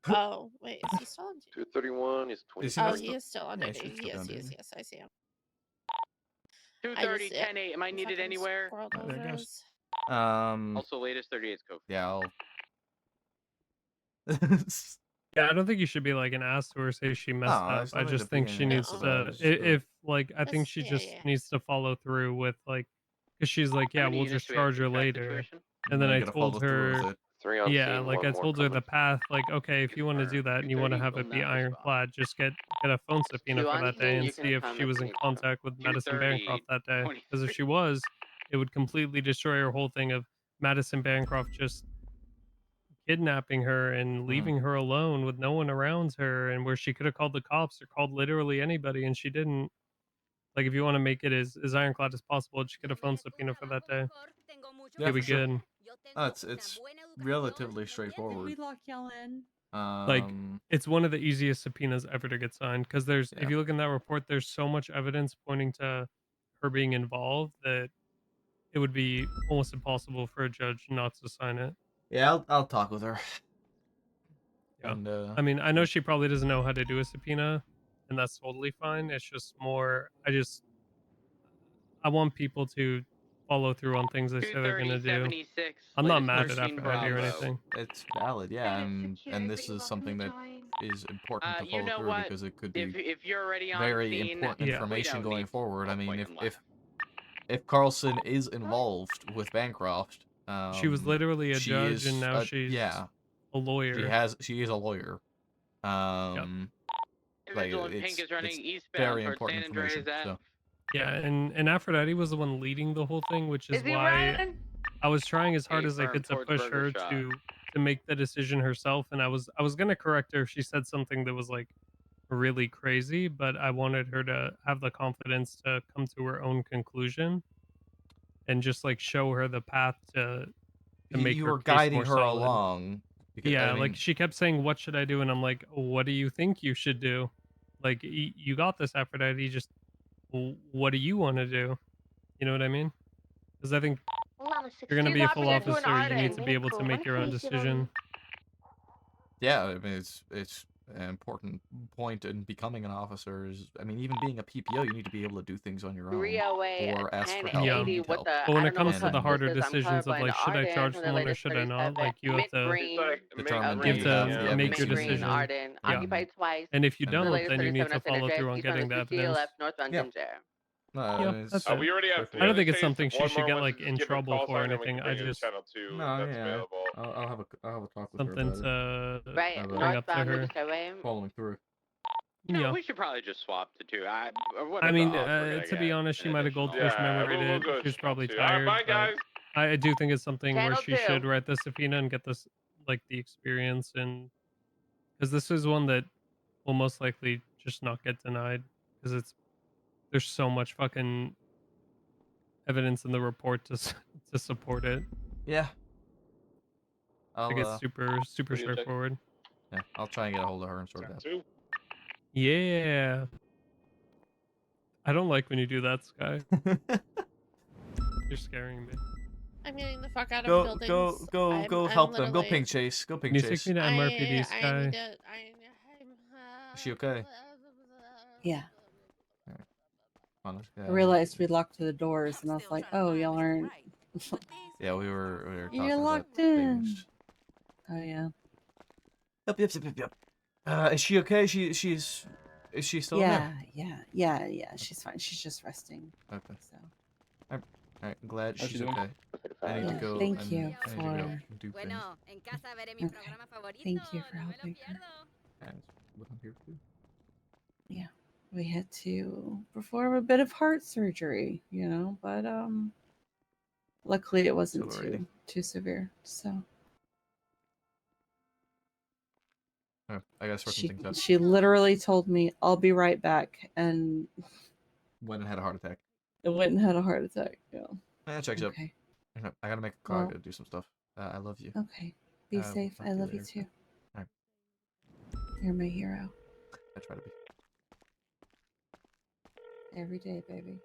Oh, wait, is he still on duty? 231 is 20. Is he Oh, not he is still on Yeah, duty. he's He still is, on he is, duty. yes, I see him. 2:30, 10-8. Am I needed anywhere? Scrolled I over guess. his- Also, latest 38 code. Yeah, I'll. Yeah, I don't think you should be like an ass to her, say she messed No, up. there's I nothing to just be think an she ass needs about, to, it's just if like, I think she yeah, just yeah. needs to follow through with like, because she's like, How yeah, many we'll units just do we have? charge her Keep track later. situation? And then You I gotta told follow through with her, it. 3 on yeah, scene, like 1 I more told her coming. the path, like, okay, if you want to do that and you want to 2:30 have will it be not ironclad, just get a phone subpoena 2 for on that day scene, and you can see if come she if was you in need to come. contact with Madison 2:30, Bancroft that day. Because if 23. she was, it would completely destroy her whole thing of Madison Bancroft just kidnapping her and leaving her alone with no one around her, and where she could have called the cops or called literally anybody, and she didn't. Like, if you want to make it as ironclad as possible, just get a phone subpoena for that day. Yeah, You'll be for sure. good. It's relatively Did we straightforward. lock y'all in? Like, it's one of the easiest subpoenas ever to get signed, because there's, Yeah. if you look in that report, there's so much evidence pointing to her being involved that it would be almost impossible for a judge not to sign it. Yeah, I'll talk with her. Yeah. And I mean, I know she probably doesn't know how to do a subpoena, and that's totally fine. It's just more, I want people to follow through on things they say they're gonna do. 2:30:76. I'm not latest mad at 13 Aphrodite or Bravo. anything. it's valid, yeah, and this is something that is important to You follow know through what? because it could be If you're already on very scene, important Yeah. we information don't going need forward. I mean, point and if Carlson is involved with Bancroft, She was literally a she judge, is and now she's yeah, a lawyer. she is a lawyer. Like Individual in pink it's is running it's eastbound very towards important San Andreas information. Ave. So Yeah, and Aphrodite was the one leading the whole thing, which is Is he why running? I was trying as hard A as I firm could to towards push Burger her Shop. to make the decision herself, and I was gonna correct her if she said something that was like really crazy, but I wanted her to have the confidence to come to her own conclusion and just like show her the path to make you her were case guiding more her solid. along. Because, Yeah, I mean, like she kept saying, "What should I do?" And I'm like, "What do you think you should do? Like, you got this, Aphrodite. Just what do you want to do? You know what I mean? Because I think if you're gonna be a full officer, you need to be able to make your own decision." yeah, I mean, it's an important point in becoming an officer. Is I mean, even being a PPO, you need to be able to do things on your own 308 or ask for help. Yeah. when you need with help. the But when I it don't know what comes to the type harder this is. I'm decisions of colorblind. like, should I Arden charge from the someone or latest should I not? 37. Like, you have Mint to green. Determine you have to the make evidence your you Mint need. green, decision. Arden. Yeah. Occupied twice. And if you The don't, latest then you need 37 to of San follow Andreas. through on East one getting is the 2C evidence. left, northbound Yeah. Ginger. Yeah, that's it. We already have I don't think two it's something cases. she One should more get one's like just in given trouble call for or sign, and we anything. can I bring in just channel 2 No, that's yeah, available. I'll have a talk with something her about it. to Right, Have a- bring up to northbound her. Lucas Highway. Following through. No, Yeah. we should probably just swap the two. What I are mean, the odds we're gonna to be get honest, she an might have additional? goldfish Yeah, memoried we'll it. go She was channel probably 2. All right, tired, bye, but guys. I do think it's something where Channel she 2. should write the subpoena and get this, like, the experience, and because this is one that will most likely just not get denied because there's so much fucking evidence in the report to support it. Yeah. Like, it's super straightforward. Yeah, I'll try and get a hold of her and sort it out. Yeah. I don't like when you do that, Sky. You're scaring me. I'm getting the fuck out of Go buildings. go I'm help them. Go literally- pink chase. Go pink Can you chase. take me to MRPD, I Sky? need to. Is she okay? Yeah. Honest, I realized we locked the doors, and I was like, "Oh, y'all aren't." Yeah, we were talking You're about locked in. things. Oh yeah. Yep. Is she okay? Is she still in there? Yeah. She's fine. She's just resting. Okay. So. All right, I'm glad How's she she's doing? okay. I need to Yeah, go. thank you I need to go for. and do things. Okay. Thank you for helping her. That's what I'm here to do. Yeah, we had to perform a bit of heart surgery, but luckily it wasn't Exhilarating. too severe. So Oh, I gotta sort some things out. she literally told me, "I'll be right back," and Went and had a heart attack. it went and had a heart attack. Yeah. That checks out. Okay. I gotta make a call. I Well- gotta do some stuff. I love you. Okay. Be We'll safe. talk I to love you later. too. All right. You're my hero. I try to be. Every day, baby.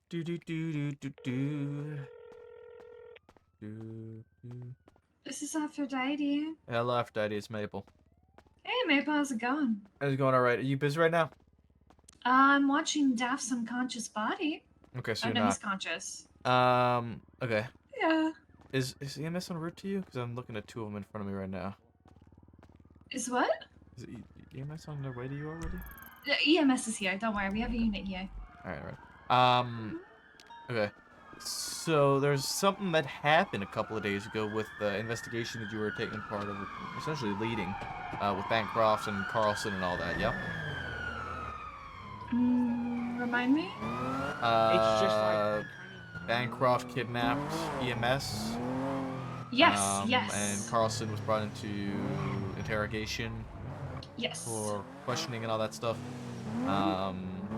Do do do do do do. Do do. This is Aphrodite. Hello, Aphrodite. It's Maple. Hey, Maple, how's it going? It's going all right. Are you busy right now? I'm watching Daft's Unconscious Body. Okay, so Oh, you're no, not. he's conscious. Okay. Yeah. Is EMS en route to you? Because I'm looking at two of them in front of me right now. Is what? Is EMS on their way to you already? EMS is here. Don't worry, we have a unit here. All right. Okay. So there's something that happened a couple of days ago with the investigation that you were taking part of, essentially leading, with Bancroft and Carlson and all that. Yep. Remind me? It's just like Bancroft kidnapped EMS. Yes, yes. And Carlson was brought into interrogation. Yes. For questioning and all that stuff.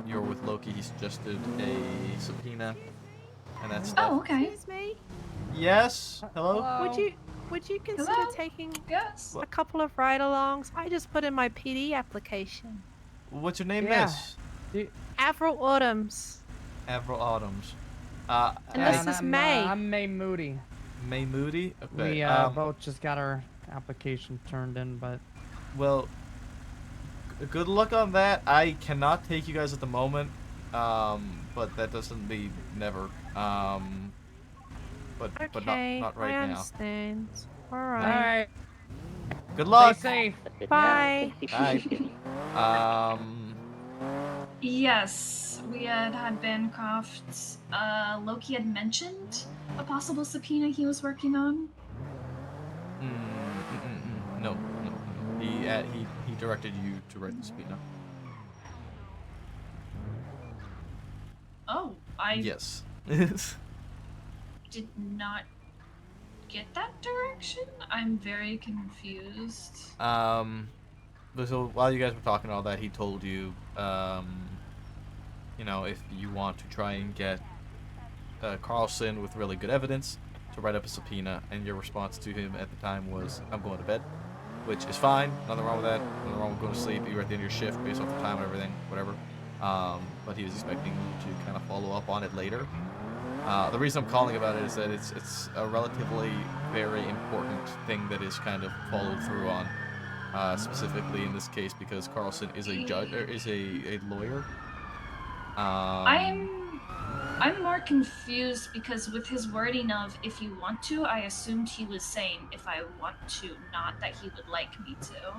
You're with Loki. He suggested a subpoena and that stuff. Oh, okay. Excuse me. Yes. Hello. Would you consider Hello? taking Yes. a couple of ride-alongs? I just put in my PD application. What's your name, Yeah. miss? Avril Autumns. Avril Autumns. And this is May. I'm May Moody. May Moody. Okay. We both just got our application turned in, but Well, good luck on that. I cannot take you guys at the moment. But that doesn't mean never. But not right I now. understand. All All right. right. Good luck. Stay safe. Bye. Bye. Yes, we had Bancroft. Loki had mentioned a possible subpoena he was working on. No. He directed you to write the subpoena. Oh, I Yes. did not get that direction. I'm very confused. So while you guys were talking all that, he told you, if you want to try and get Carlson with really good evidence to write up a subpoena, and your response to him at the time was, "I'm going to bed," which is fine. Nothing wrong with that. Nothing wrong with going to sleep. You're at the end of your shift based off the time and everything, whatever. But he was expecting you to kind of follow up on it later. The reason I'm calling about it is that it's a relatively very important thing that is kind of followed through on, specifically in this case because Carlson is a judge or is a lawyer. I'm more confused because with his wording of "if you want to," I assumed he was saying "if I want to," not that he would like me to.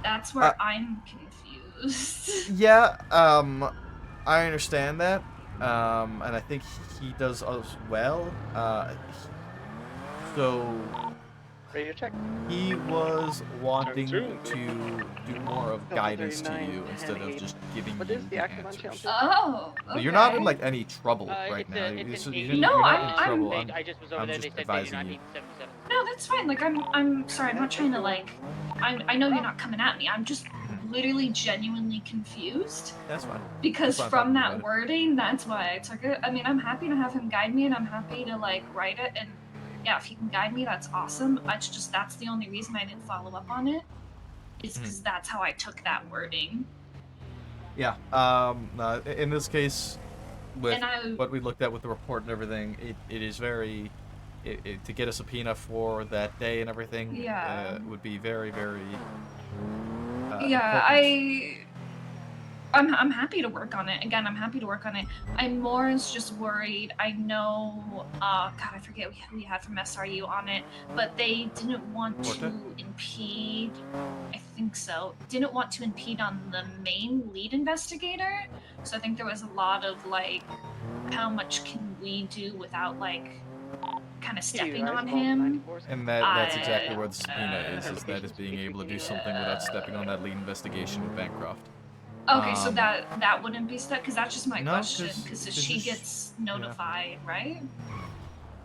That's where I'm confused. Yeah, I understand that, and I think he does as well. So Ready to check? he was wanting to do more of guidance to you instead of just giving you the answers. Oh, So you're not in okay. like any trouble right now. No, You're not I'm- in I'm- trouble. I just was over I'm there. just They said they do advising not you. need 77. No, that's fine. Like I'm sorry. I'm not trying to like. I know you're not coming at me. I'm just literally genuinely confused. That's fine. Because That's why I'm from talking that about it. wording, that's why I took it. I mean, I'm happy to have him guide me, and I'm happy to like write it. And yeah, if he can guide me, that's awesome. It's just that's the only reason I didn't follow up on it. Is because that's how I took that wording. Yeah. In this case, with And I- what we looked at with the report and everything, it is very to get a subpoena for that day and everything. Yeah. Would be very very. Yeah, important. I'm happy to work on it. Again, I'm happy to work on it. I'm more just worried. I know, God, I forget who we had from SRU on it, but they didn't want to impede. I think so. Didn't want to impede on the main lead investigator. So I think there was a lot of like, how much can we do without like, kind of stepping on him? And that's exactly where the subpoena is that is being able to do something without stepping on that lead investigation with Bancroft. Okay, so that wouldn't be stuck, because that's just my No, question, because 'cause she it's- gets notified, right?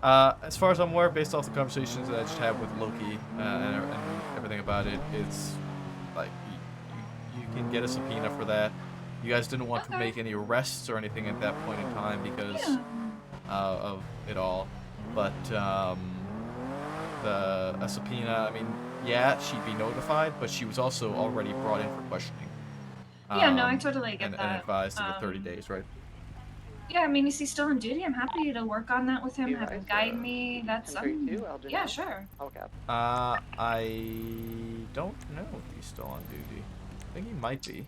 As far as I'm aware, based off the conversations that I just had with Loki and everything about it, it's like you can get a subpoena for that. You guys didn't want to make any arrests or anything at that point in time because of it all, but a subpoena. I mean, yeah, she'd be notified, but she was also already brought in for questioning. Yeah, no, I totally get and that. advised of the 30 days, right? Yeah, I mean, is he still on duty? I'm happy to work on that with him, have him guide me. That's, yeah, sure. I don't know if he's still on duty. I think he might be.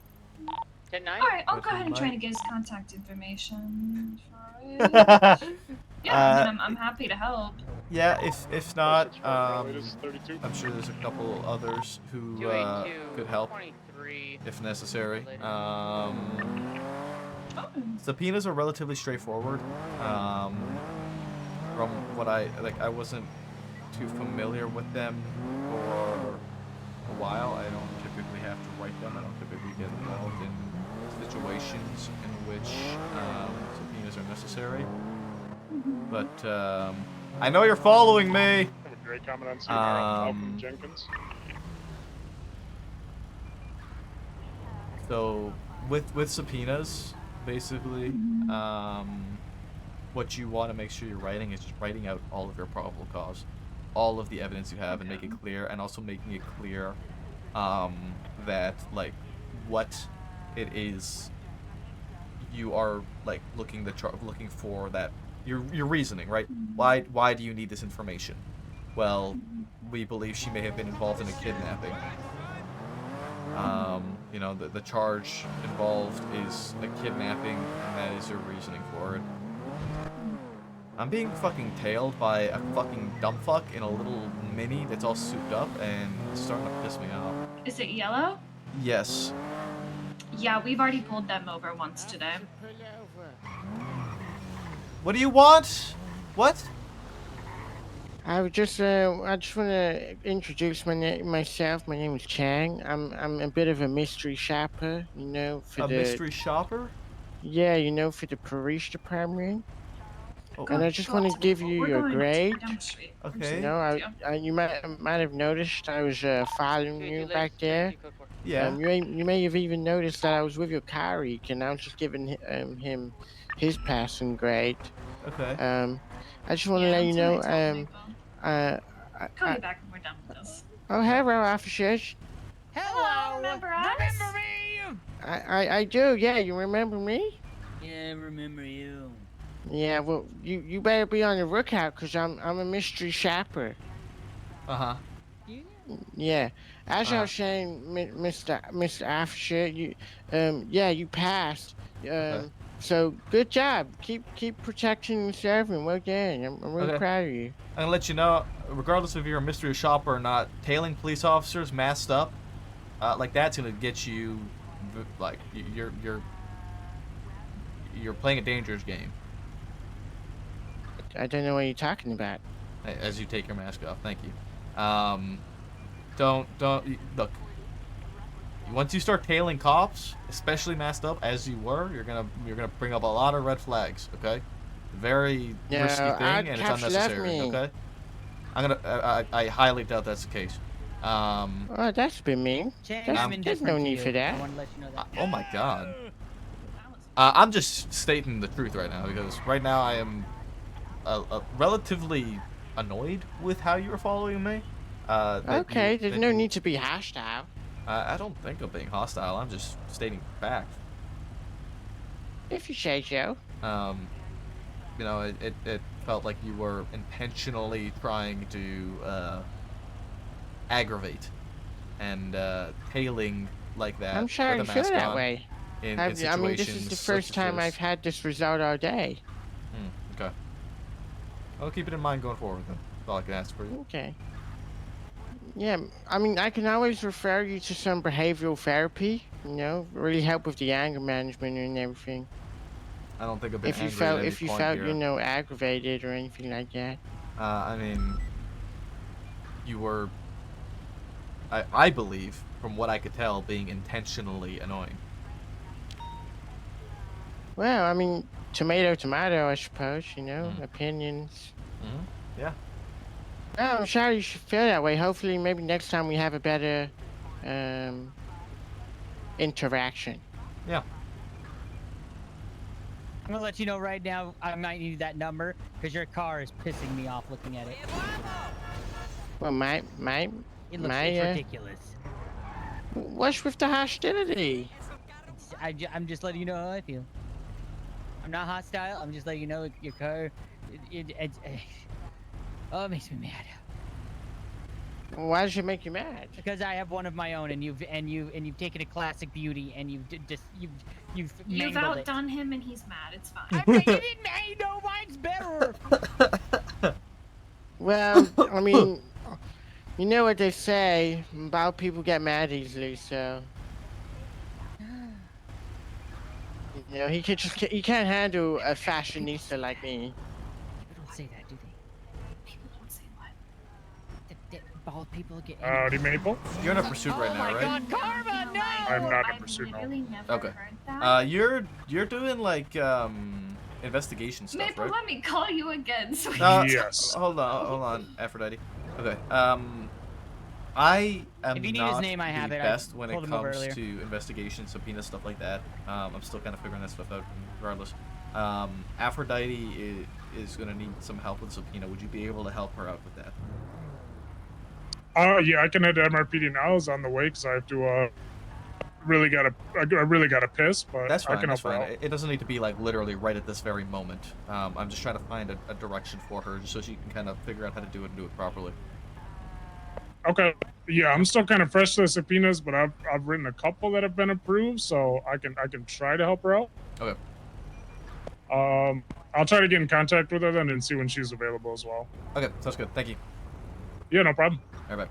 10-9? Alright, I'll But go he ahead and try might- to get his contact information for it. Yeah, I mean, I'm happy to help. Yeah, if not, I'm sure there's a couple others who 282, could help 23. if necessary. Subpoenas are relatively straightforward. From what I wasn't too familiar with them for a while. I don't typically have to write them. I don't typically get involved in situations in which subpoenas are necessary. But I know you're following me. Have a great comment on seeing Malcolm Jenkins. So with subpoenas, basically, what you want to make sure you're writing is just writing out all of your probable cause, all of the evidence you have, and make it clear, and also making it clear that like what it is you are like looking for, that your reasoning, right? Why do you need this information? Well, we believe she may have been involved in a kidnapping. You know, the charge involved is a kidnapping, and that is your reasoning for it. I'm being fucking tailed by a fucking dumb fuck in a little mini that's all souped up, and it's starting to piss me off. Is it yellow? Yes. Yeah, we've already pulled them over once today. What do you want? What? I just want to introduce myself. My name is Chang. I'm a bit of a mystery shopper, you know, for A the mystery shopper? Yeah, you know, for the police department. Oh. And I just want to give you your grade. Okay. You know, you might have noticed I was following you back there. Yeah. You may have even noticed that I was with your colleague, and I was just giving him his passing grade. Okay. I just want to let you know. Call you back when we're done with this. Oh, hello, officers. Hello, remember us? Remember me? I do. Yeah, you remember me? Yeah, remember you. Yeah, well, you better be on the lookout, cause I'm a mystery shopper. Uh-huh. Yeah, as I was saying, Mr. Officer, you passed. So good job. Keep protecting and serving. Well done. I'm really proud of you. I'm gonna let you know, regardless if you're a mystery shopper or not, tailing police officers masked up, like that's gonna get you, like you're playing a dangerous game. I don't know what you're talking about. As you take your mask off, thank you. Don't look. Once you start tailing cops, especially masked up as you were, you're gonna bring up a lot of red flags. Okay, very risky thing, and it's unnecessary. Okay, I highly doubt that's the case. Oh, that's been mean. There's no need for that. Oh my god. I'm just stating the truth right now, because right now I am relatively annoyed with how you're following me. Okay, there's no need to be hostile. I don't think I'm being hostile. I'm just stating facts. If you say so. You know, it felt like you were intentionally trying to aggravate and tailing like that. I'm sorry with to a feel mask that on. way. in I mean, situations this is the such first as time this. I've had this result all day. Okay. I'll keep it in mind going forward then. That's all I can ask for you. Okay. Yeah, I mean, I can always refer you to some behavioral therapy, really help with the anger management and everything. I don't think I've been angry at any If you point felt, here. aggravated or anything like that. I mean, you were, I believe, from what I could tell, being intentionally annoying. Well, I mean, tomato, I suppose, opinions. Yeah. Well, I'm sorry you should feel that way. Hopefully, maybe next time we have a better interaction. Yeah. I'm gonna let you know right now. I might need that number because your car is pissing me off looking at it. Well, It's ridiculous. What's with the hostility? I'm just letting you know how I feel. I'm not hostile. I'm just letting you know your car. It makes me mad. Why does it make you mad? Because I have one of my own, and you've taken a classic beauty, and you've You've mangled it. outdone him, and he's mad. It's fine. You didn't. Hey, no, mine's better. Well, I mean, you know what they say about people get mad easily, so. He can't handle a fashionista like me. People don't say that, do they? People don't say what? That bald people get. Howdy, Maple. You're in a pursuit right now, right? Oh my God, Karma, no! I'm not in pursuit now. Okay. You're doing like investigation stuff, Maple, right? let me call you again. So Yes. Hold on, Aphrodite. Okay. I am If you need not his name, I have the it. I best when it pulled him over comes earlier. to investigation, subpoena, stuff like that. I'm still kind of figuring that stuff out, regardless. Aphrodite is going to need some help with subpoena. Would you be able to help her out with that? Yeah, I can head to MRPD now. I was on the way because I have to. I really gotta piss, but That's fine. I can That's help her fine. out. It doesn't need to be like literally right at this very moment. I'm just trying to find a direction for her, just so she can kind of figure out how to do it and do it properly. Okay. Yeah, I'm still kind of fresh to the subpoenas, but I've written a couple that have been approved, so I can try to help her out. Okay. I'll try to get in contact with her then and see when she's available as well. Okay, sounds good. Thank you. Yeah, no problem. All right,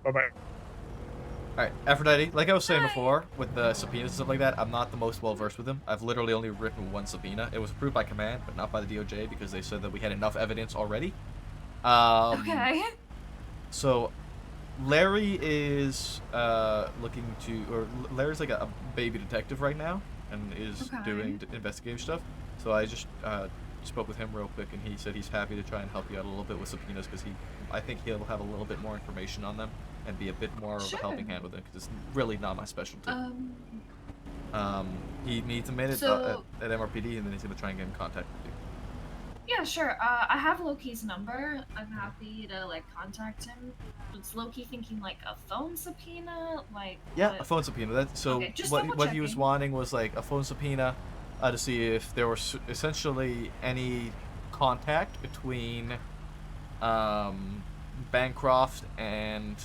bye. Bye. All right, Aphrodite. Like I was saying before, with the subpoenas and stuff like that, I'm not the most well versed with them. I've literally only written one subpoena. It was approved by command, but not by the DOJ because they said that we had enough evidence already. Okay. So, Larry is Larry's like a baby detective right now, and is doing investigative stuff. So I just spoke with him real quick, and he said he's happy to try and help you out a little bit with subpoenas because I think he'll have a little bit more information on them and be a bit more of a helping hand with it because it's really not my specialty. He needs a minute So- at MRPD, and then he's gonna try and get in contact with you. Yeah, sure. I have Loki's number. I'm happy to contact him. Was Loki thinking like a phone subpoena? Yeah, a phone subpoena. Okay, just what he was double-checking. wanting was like a phone subpoena to see if there was essentially any contact between Bancroft and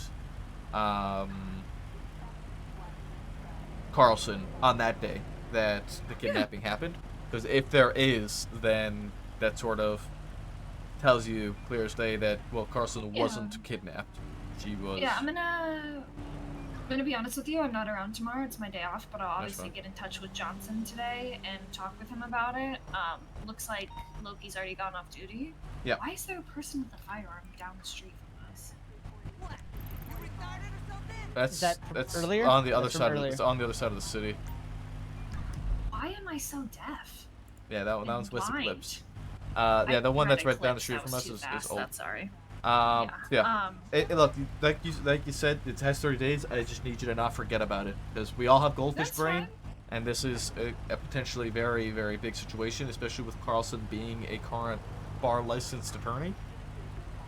Carlson on that day that the kidnapping happened. Because if there is, then that sort of tells you clear as day that, well, Carlson wasn't kidnapped. She was. Yeah, I'm gonna be honest with you. I'm not around tomorrow. It's my day off, but I'll obviously fine. get in touch with Johnson today and talk with him about it. Looks like Loki's already gone off duty. Yeah. Why is there a person with a firearm down the street from us? That's from earlier? on the other That's from side. earlier. It's on the other side of the city. Why am I so deaf? Yeah, that one's with the blind. clips. Yeah, the one read that's a right down the clip, street that from was us too is fast, old. that's sorry. Yeah. Look, like you said, it has 30 days. I just need you to not forget about it because we all have goldfish brain, and this is a potentially very, very big situation, especially with Carlson being a current bar licensed attorney.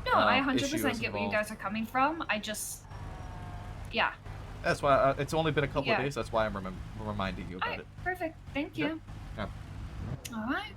No, I issue 100% is get where you involved. guys are coming from. I just, yeah. That's why it's only been a couple of Yeah. days. That's why I'm reminding you about Alright, it. perfect. Thank you. Yeah. All right.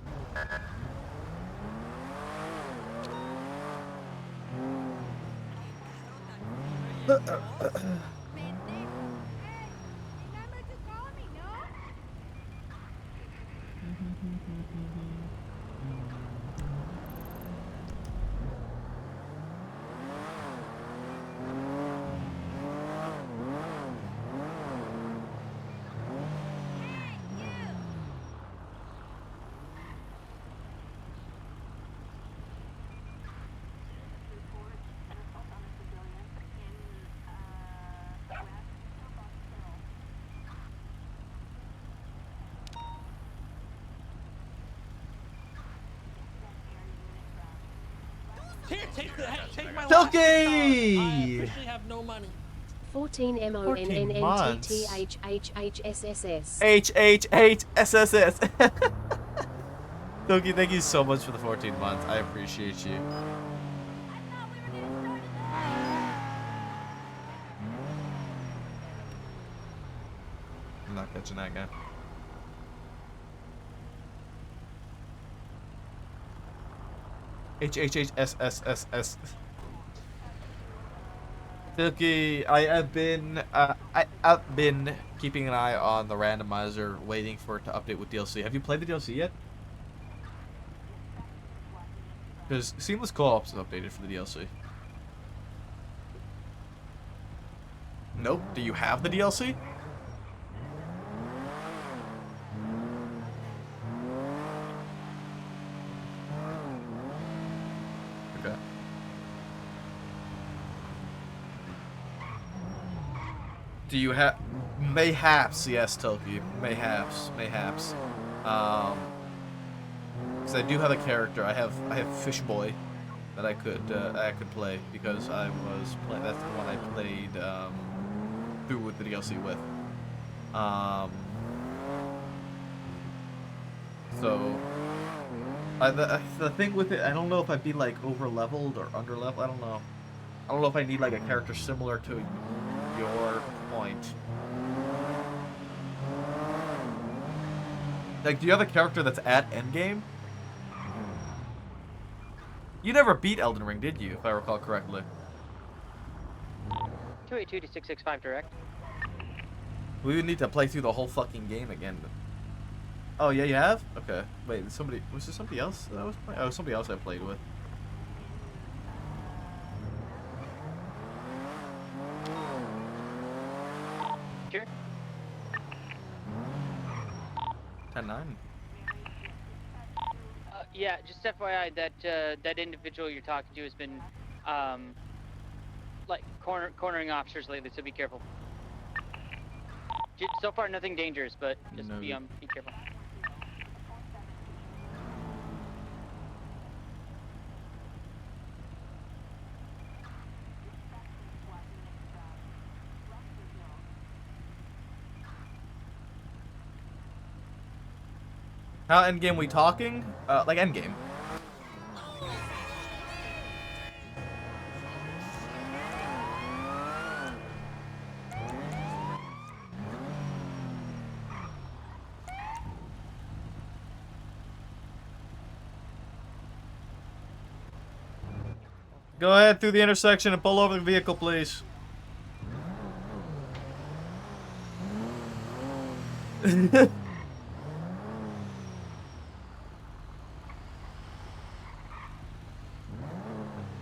Here, take my Silky! I officially have no money. 14 14 months. MONNNTHHHSSS. HHHSSS. Silky, thank you so much for the 14 months. I appreciate you. I'm not catching that guy. HHHSSSS. Silky, I've been keeping an eye on the randomizer, waiting for it to update with DLC. Have you played the DLC yet? Because Seamless Co-ops is updated for the DLC. Nope. Do you have the DLC? Okay. Do you have... Mayhaps, yes, Toki. Mayhaps. Because I do have a character. I have Fish Boy that I could play because I was that's the one I played through with the DLC with. So the thing with it, I don't know if I'd be like over leveled or under leveled. I don't know. I don't know if I need like a character similar to your point. Like, do you have a character that's at endgame? You never beat Elden Ring, did you, if I recall correctly? 282-665 direct. We would need to play through the whole fucking game again. Oh, yeah, you have? Okay. Wait, was there somebody else that I was playing? Oh, somebody else I played with. Sure. 10-9. Yeah, just FYI, that individual you're talking to has been, like cornering officers lately, so be careful. So far, nothing dangerous, but just be careful. How endgame we talking? Like endgame. Go ahead through the intersection and pull over the vehicle, please.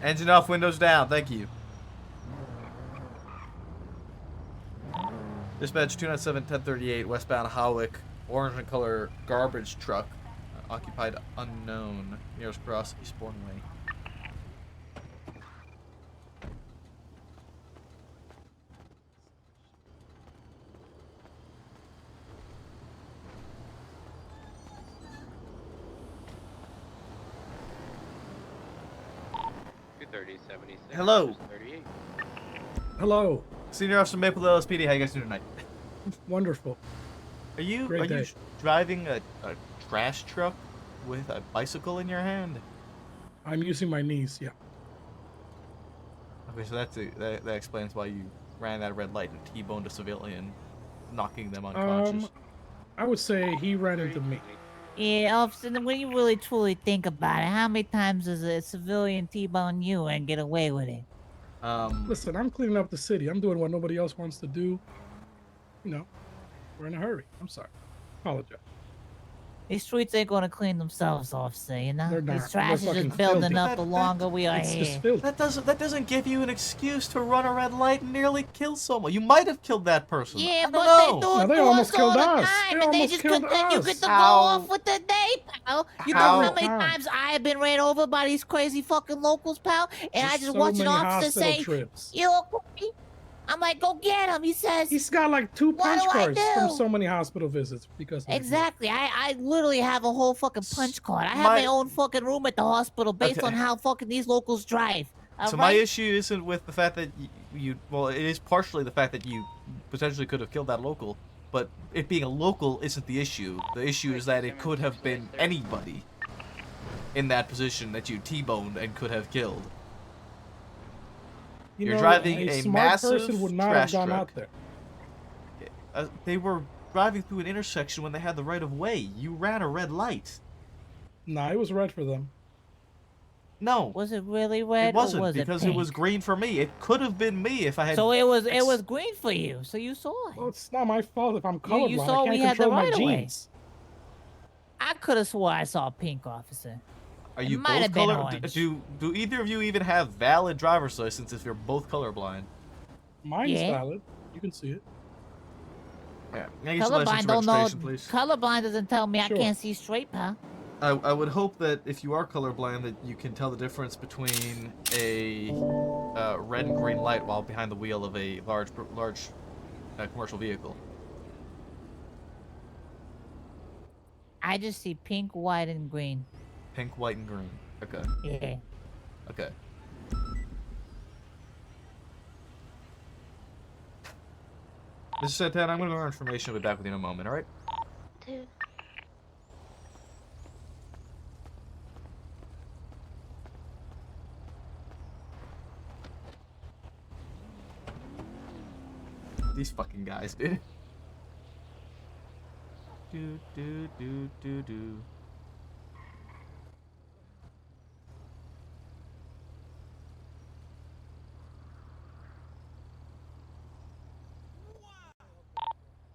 Engine off, windows down. Thank you. Dispatch 297-1038, westbound Howick, orange in color garbage truck, occupied unknown, nearest cross Eastbourne Way. Hello. 38. Hello. Senior Officer Maple LSPD, how you guys doing tonight? Wonderful. Are you Great day. driving a trash truck with a bicycle in your hand? I'm using my knees, yeah. Okay, so that explains why you ran that red light and T-boned a civilian, knocking them unconscious. I would say he ran into me. Yeah, officer, when you really truly think about it, how many times does a civilian T-bone you and get away with it? Listen, I'm cleaning up the city. I'm doing what nobody else wants to do. You know, we're in a hurry. I'm sorry. Apologize. These streets ain't gonna clean themselves off, see, you know? They're This not. trash They're is fucking just building filthy. up the longer we are It's just here. filthy. That doesn't give you an excuse to run a red light and nearly kill someone. You might have killed that person. Yeah, I don't but know. they do No, it they to almost us all killed the us. time, They and they almost just killed continue us. to go How- off with the day, pal. You know how How- many times I have been ran over by these crazy fucking locals, pal? And I Just just so watch an many officer hospital say, trips. "You okay?" I'm like, "Go get him." He says, He's got like 2 "What punch do I cards from do?" so many hospital visits because of this. Exactly. I literally have a whole fucking punch card. I have My- my own fucking room at the hospital based Okay. on how fucking these locals drive. So my issue isn't with the fact that well, it is partially the fact that you potentially could have killed that local, but it being a local isn't the issue. The issue is that it could have been anybody in that position that you T-boned and could have killed. You're driving a smart massive person would not trash have gone truck. out there. They were driving through an intersection when they had the right of way. You ran a red light. Nah, it was red for them. No. Was it really red? It wasn't or was because it it was green for me. It could have been me if I had. So it was green for you. So you saw it. Well, it's not my fault if I'm colorblind. You saw I can't we had the control my right of way. genes. I could have swore I saw a pink officer. Are It you might both have been color? orange. Do either of you even have valid driver's license if you're both colorblind? Mine's Yeah. valid. You can see it. Yeah. Can I get your license Colorblind don't know. registration, please? Colorblind doesn't tell me Sure. I can't see straight, pal. I would hope that if you are colorblind, that you can tell the difference between a red and green light while behind the wheel of a large commercial vehicle. I just see pink, white, and green. Pink, white, and green. Okay. Yeah. Okay. Mr. Santana, I'm going to go over information. I'll be back with you in a moment, alright? These fucking guys, dude. Do.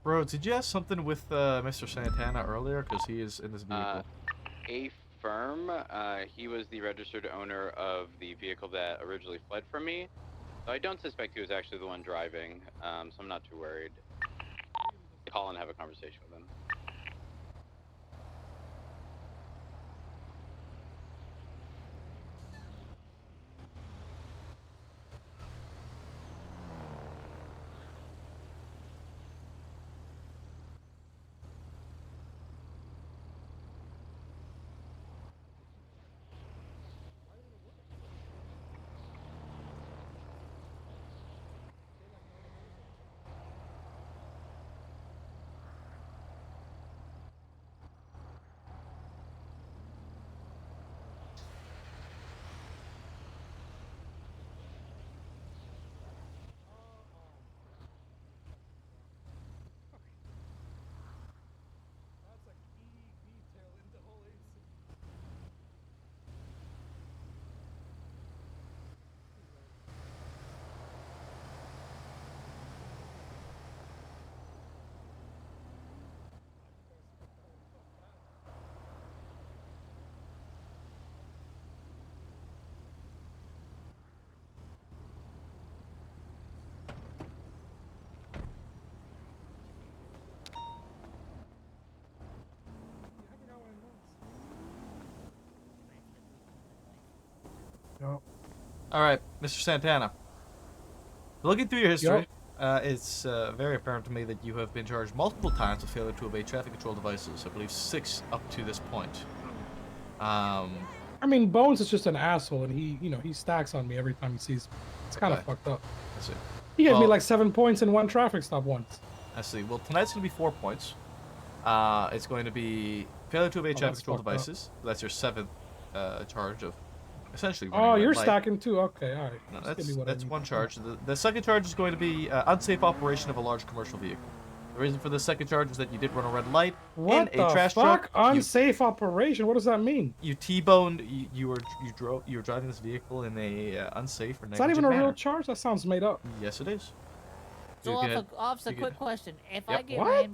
Bro, did you have something with Mr. Santana earlier? Because he is in this vehicle. A firm, he was the registered owner of the vehicle that originally fled from me. So I don't suspect he was actually the one driving, so I'm not too worried. Call and have a conversation with him. Alright, Mr. Santana. Looking through your history, it's very apparent to me that you have been charged multiple times with failure to obey traffic control devices. I believe 6 up to this point. I mean, Bones is just an asshole, and he stacks on me every time he sees me. It's kind of fucked up. I see. He gave me like 7 points in one traffic stop once. I see. Well, tonight's going to be 4 points. It's going to be failure to obey traffic control devices. That's your 7th charge of essentially running a red you're light. stacking too? Okay, alright. No, Just give me what I that's need. one charge. The second charge is going to be unsafe operation of a large commercial vehicle. The reason for the second charge is that you did run a red light What in a the trash fuck? truck. Unsafe operation? What does that mean? You T-boned. You were driving this vehicle in a unsafe or It's not negligent even a real manner. charge? That sounds made up. Yes, it is. So, You can- officer, you quick can- question. If I Yep. get What? ran,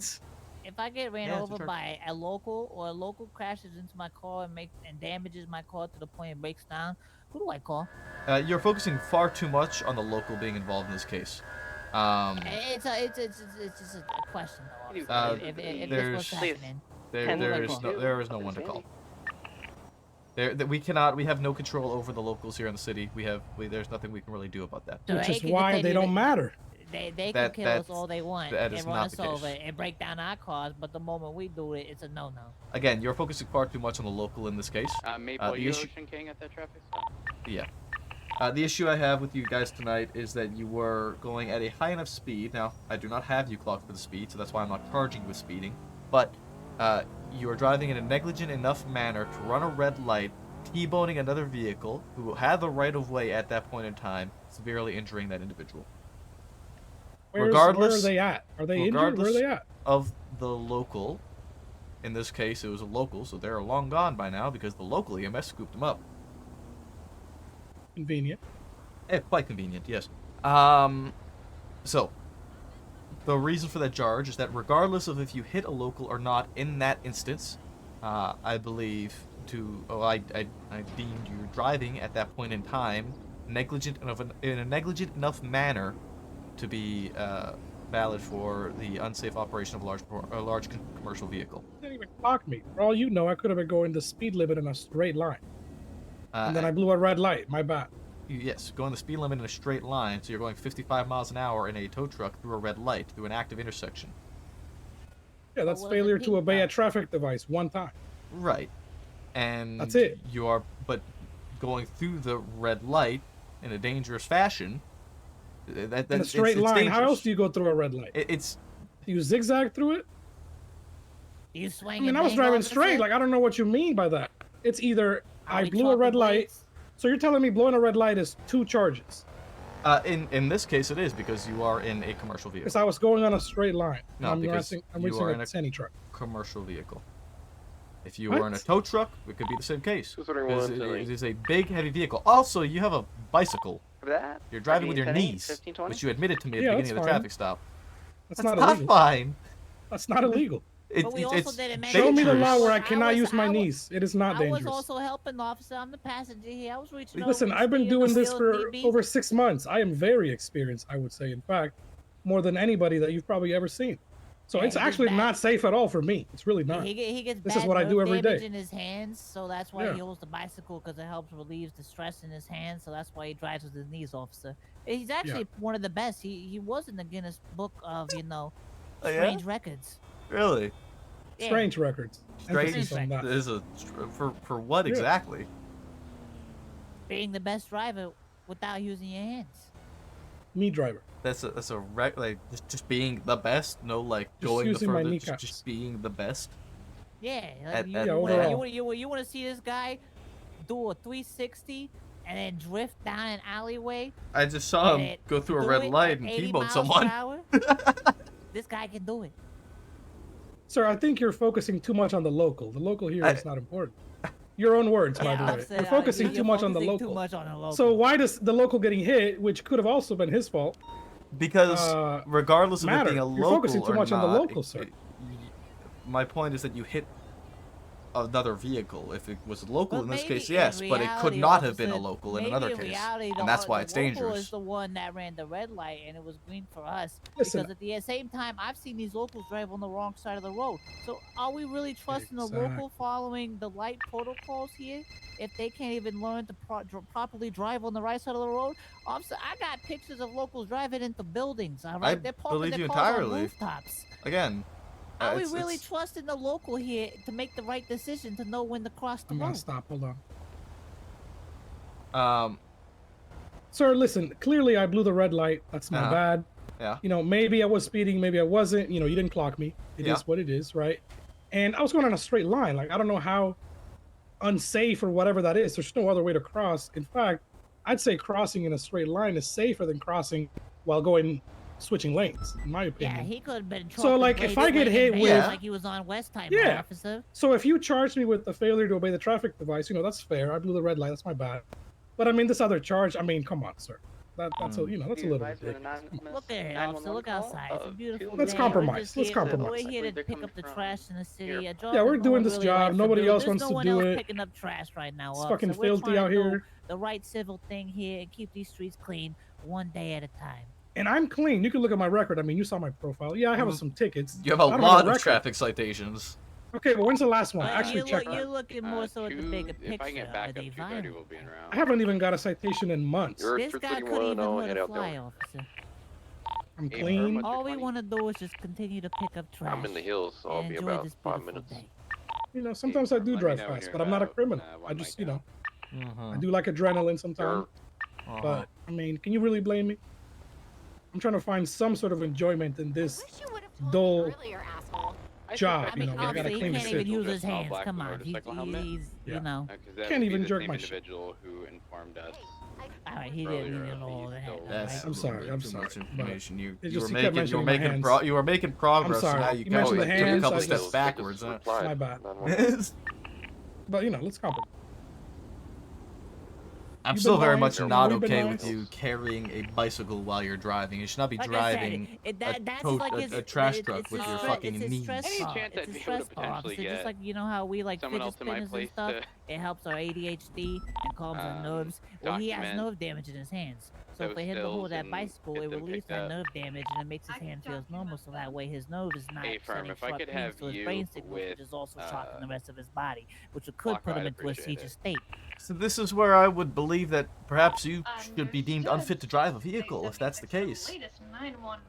If I get ran Yeah, it's a over charge. by a local, or a local crashes into my car and damages my car to the point it breaks down, who do I call? You're focusing far too much on the local being involved in this case. It's just a question though, officer. If this was happening, who do I call? there is no one to call. We have no control over the locals here in the city. There's nothing we can really do about that. Which is why they don't matter. They can kill us all they want that and is run not us the case. over and break down our cars, but the moment we do it, it's a no-no. Again, you're focusing far too much on the local in this case. Maple, the you issue, Ocean King at that traffic stop? Yeah. The issue I have with you guys tonight is that you were going at a high enough speed. Now, I do not have you clocked for the speed, so that's why I'm not charging you with speeding. But you are driving in a negligent enough manner to run a red light, T-boning another vehicle who had the right-of-way at that point in time, severely injuring that individual. Where are they at? Are they injured? Where are they at? Of the local, in this case, it was a local, so they're long gone by now because the local EMS scooped them up. Convenient. Quite convenient, yes. So, the reason for that charge is that regardless of if you hit a local or not in that instance, I believe I deemed your driving at that point in time in a negligent enough manner to be valid for the unsafe operation of a large commercial vehicle. You didn't even clock me. For all you know, I could have been going the speed limit in a straight line. And then I blew a red light. My bad. Yes, going the speed limit in a straight line, so you're going 55 miles an hour in a tow truck through a red light, through an active intersection. Yeah, that's failure to obey a traffic device one time. Right. And that's it. But going through the red light in a dangerous fashion, in a straight line. Dangerous. How else do you go through a red light? Do you zigzag through it? You swing. I mean, I was driving straight. Like, I don't know what you mean by that. It's either I blew a red light. So you're telling me blowing a red light is 2 charges? In this case, it is because you are in a commercial vehicle. Because I was going on a straight line. No, I'm because racing you are in a semi truck. Commercial vehicle. If you were in a tow truck, it could be the same case. It is a big, heavy vehicle. Also, you have a bicycle. You're driving with your knees, which you admitted to me at the beginning of the traffic stop. That's not illegal. Fine. That's not illegal. Show me the law where I cannot use my knees. It is not dangerous. I was also helping the officer. I'm the passenger here. I was reaching Listen, over I've been doing this for BB. over 6 months. I am very experienced, I would say. In fact, more than anybody that you've probably ever seen. So it's actually not safe at all for me. It's really not. He gets this bad is what I do every damage day. in his hands, so that's why he holds the bicycle, because it helps relieve the stress in his hands. So that's why he drives with his knees, officer. He's actually one of the best. He was in the Guinness Book of strange records. Really? Yeah. Strange records. Strange is for what exactly? Being the best driver without using your hands. Me driver. That's a like just being the best. No, like going the furthest. Just being the best. Yeah. You want to see this guy do a 360 and then drift down an alleyway? I just saw him go through a red light and T-bone someone. This guy can do it. Sir, I think you're focusing too much on the local. The local here is not important. Your own words, by the way. You're focusing too much on the local. So why does the local getting hit, which could have also been his fault? Because regardless of it being a local you're focusing too much or on the not, local, sir. My point is that you hit another vehicle. If it was local in this case, yes, but it could not have been a local in another case, and that's why it's dangerous. The local is the one that ran the red light, and it was green for us. Listen, because at the same time, I've seen these locals drive on the wrong side of the road. So are we really trusting the local following the light protocols here if they can't even learn to properly drive on the right side of the road? Officer, I got pictures of locals driving into buildings. All right, they're parking their cars on rooftops. Again. Are we really trusting the local here to make the right decision to know when to cross the road? I'm gonna stop. Hold on. Sir, listen. Clearly, I blew the red light. That's my bad. Yeah. You know, maybe I was speeding, maybe I wasn't. You know, you didn't clock me. It is what it is, right? And I was going on a straight line. Like, I don't know how unsafe or whatever that is. There's no other way to cross. In fact, I'd say crossing in a straight line is safer than crossing while switching lanes, in my opinion. Yeah, he could have been. So, like, if I get hit with, like he was on West Time, officer. So if you charge me with the failure to obey the traffic device, you know, that's fair. I blew the red light. That's my bad. But I mean, this other charge, I mean, come on, sir. That's a, you know, that's a little ridiculous. Look at it, officer. Look outside. It's a beautiful Let's day. compromise. Let's We're compromise. here to pick up the trash in the city. A job Yeah, that we're no doing one this really job. likes to Nobody do. else There's wants no to one do else it. picking up trash right now, It's officer. fucking We're filthy trying out to do here. the right civil thing here and keep these streets clean one day at a time. And I'm clean. You can look at my record. I mean, you saw my profile. Yeah, I have some tickets. You have a I don't lot of record. traffic citations. Okay, but when's the last one? But Actually, check you're that. looking more so at the bigger If I can picture. get back Are up, they 2:30 violent? will be in route. I haven't even got a citation in months. This guy could even hurt a fly, officer. I'm Hey, clean. what's your All we 20? want to do is just continue to pick up trash. I'm in the hills, so I'll and be enjoy about this 5 beautiful minutes. day. You know, sometimes I do let me drive know when fast, you're but I'm not a about, criminal. I one just, mic you know, Uh-huh. I do like adrenaline sometimes. But I mean, can you really blame me? I'm trying to find some sort of enjoyment in this dull job. I You mean, know, where I gotta obviously, he clean the can't even city. use his Just all hands. black Come on, motorcycle helmet? he's Yeah. you know. Can't even jerk my shit. individual who informed us. All right, he didn't earlier mean of all the that. still- That's I'm sorry. I'm too sorry. much information. You, It you just were he kept making, you were mentioning my making, hands. you were making progress. I'm sorry. So now you You mentioned took the a hands, couple I steps just- backwards. Huh? My bad. But you know, let's compromise. I'm You've still been very nice, much not we've been okay nice. with you carrying a bicycle while you're driving. You should not be Like I driving said, that's a, like a trash it's truck with a your stre- fucking it's a knees. stress Any ball. chance It's I'd a be able stress to ball, potentially officer. Just get like you know how we like someone fidget else in my spinners and place stuff. to, It helps our ADHD and calms our nerves. Well, he has document nerve damage in his hands. So those for him to stills hold that and bicycle, get it them relieves picked that up. nerve damage and it makes his hand feels normal. So that way his nerve is not Hey, firm, sending if I sharp could pains have to his you brain signals, with, which is also shocking the rest of his body, which could put him I'd into a appreciate seizure it. state. So this is where I would believe that perhaps you should be deemed unfit to drive a vehicle, if that's the case.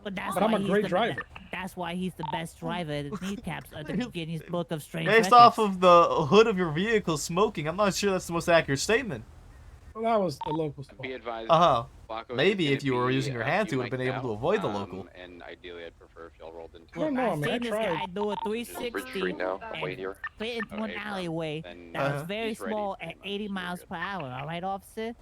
But that's But I'm why a he's great the, driver. That's why he's the best driver at the kneecaps at the Guinness Book of Strange Based Records. off of the hood of your vehicle smoking, I'm not sure that's the most accurate statement. Well, that was the local spot. Be advised. Uh-huh. Flacco is Maybe gonna if you were be using your a hands, few you would have been mics able to out, avoid the local. And ideally, I'd prefer if y'all rolled into. I don't know, I've man. I seen this tried. guy do a 360 now. Wait and here. fit into an Okay, firm. alleyway Then that was Uh-huh. very he's ready small pretty at much. 80 You're miles good. per hour. All right, officer?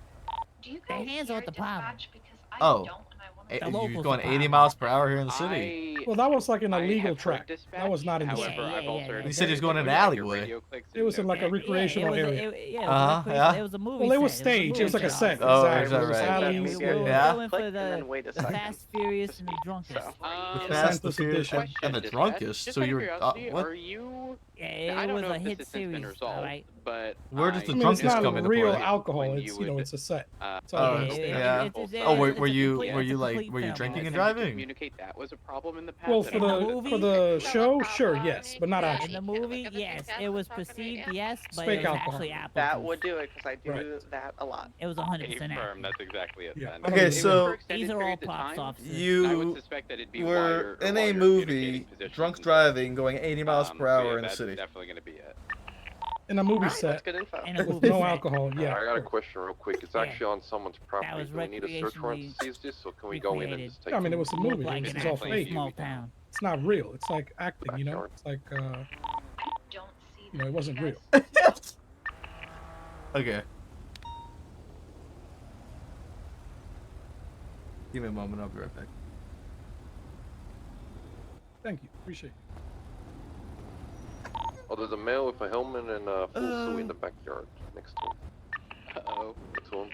Do you The guys hands hear aren't the problem. dispatch? Because I Oh. don't, and I want Eh, to. The You're locals going are 80 fine. miles per hour here in the city. Well, that was like an I illegal have heard track. dispatch, That was not in the however, city. I've also heard You said he was going in an like your alleyway. radio clicks It was in and like a your- recreational area. It was Uh-huh, yeah. It was a movie. Well, it was set. staged. It was like a set. Oh, exactly. is that It was right? alleys. We were Yeah. going Click for and then wait a the second. Fast, Furious, and the Drunkest. The Um, Fast, the Santos Furious, edition. and the Dispatch, drunkest. just So out of you're curiosity, what? are you? Yeah, I it don't was know a if this hit has since been series, resolved, alright? but Where does the I mean, it's drunkest not come into real play? alcohol. when It's you you know, would, it's a set. Uh, It's all Oh, real yeah, stage. yeah. it's Oh, a were complete- you it's were a you like complete were you film. drinking and did you driving? communicate that was a problem in the past? Well, I for don't know. the movie? for the show, sure, yes, but not In actually. the movie, yes, it was perceived, yes, but fake it was alcohol. actually apple That juice. would do it because I do Right. that a lot. It was A 100% firm, accurate. that's exactly it. Yeah. Then. I don't Okay, even- so For extended These are all periods of props, time, officers. I would you suspect that it'd be were while you're, in while a you're movie, communicating positions drunk and stuff. driving, going 80 miles per So hour yeah, in the that's city. definitely gonna be it. In a movie Alright, that's set good info. In a with movie no set. alcohol. Yeah. I got a question real quick. It's Yeah. actually on someone's property. was Do we need a search warrant to recreationally seize this, or can we go in and recreated. just take Yeah, I mean, it? it was a Looked movie. like This an is all actual fake. small town. It's not real. It's like acting, you know. Backyard. It's like I don't see you know, it wasn't real. Okay. Give me a moment. I'll be right back. Thank you. Appreciate it. Oh, there's a male with a helmet and a full suit in the backyard next to him. Uh-oh. Next to him.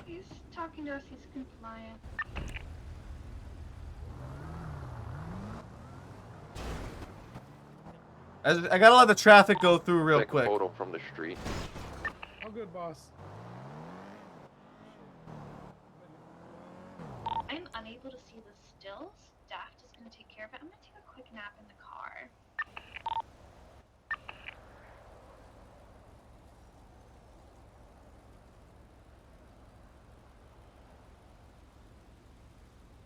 He's talking to us. He's compliant. I gotta let the traffic go through real Take quick. a photo from the street. All good, boss. I'm unable to see the stills. Daft is going to take care of it. I'm going to take a quick nap in the car.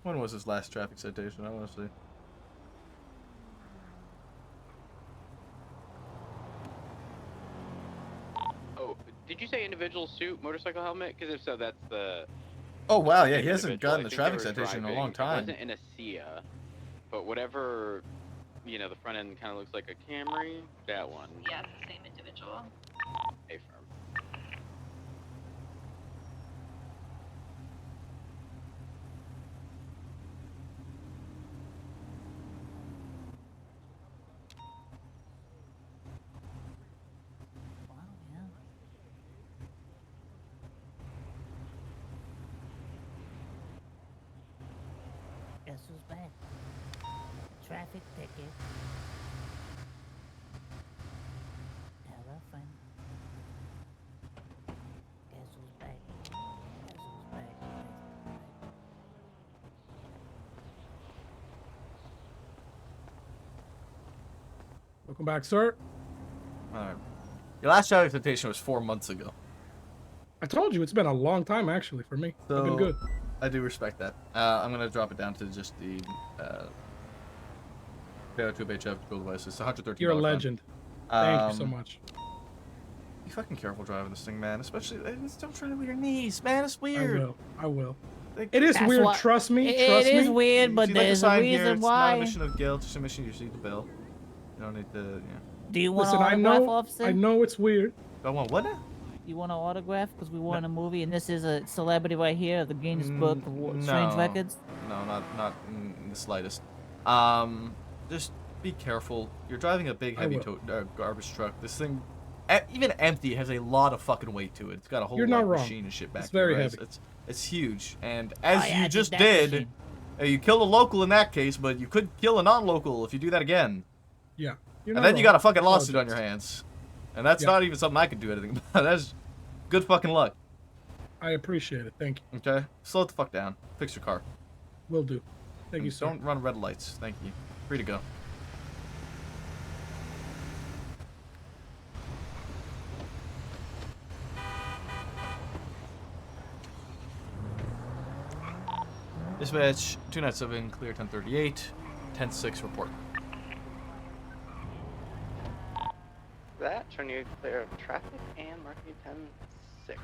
When was his last traffic citation? I want to see. Oh, did you say individual suit, motorcycle helmet? Because if so, that's the. Oh wow, yeah, he hasn't individual. gotten I the think traffic they were citation in a driving. long time. It wasn't in a Sia, but whatever, you know, the front end kind of looks like a Camry. That one. Yeah, it's the same individual. A firm. Wow, yeah. Guess who's back? Traffic ticket. Tell a friend. Guess who's back? Guess who's back? Welcome back, sir. Alright. Your last job expectation was 4 months ago. I told you it's been a long time actually for me. So, I've been good. I do respect that. I'm gonna drop it down to just the PO2 HF control device. It's $113. You're a legend. Thank you so much. Be fucking careful driving this thing, man. Especially, don't try to with your knees, man. It's weird. I will. It is weird. Trust me. Trust me. It is weird, but See, like the there's a sign here, reason it's why. not a mission of guilt, just a mission you receive the bill. You don't need to, yeah. Do you want Listen, an autograph, I officer? know it's weird. I want what now? You want an autograph? Because we were in a movie, and this is a celebrity right here, the Guinness Book of Strange Records. No, not in the slightest. Just be careful. You're driving a big, heavy garbage truck. This thing, even empty, has a lot of fucking weight to it. It's got a whole You're not wrong. machine and shit back It's there. very Right? heavy. It's huge. And as yeah, you I just think that did, machine. you killed a local in that case, but you could kill a non-local if you do that again. Yeah. And then you got a fucking lawsuit on your hands. And that's not even something I could do anything about. That's good fucking luck. I appreciate it. Thank you. Okay? Slow it the fuck down. Fix your car. Will do. Thank you, And sir. don't run red lights. Thank you. Free to go. Dispatch, 297, clear 1038, 10-6 report. That, turn you clear of traffic and mark you 10-6.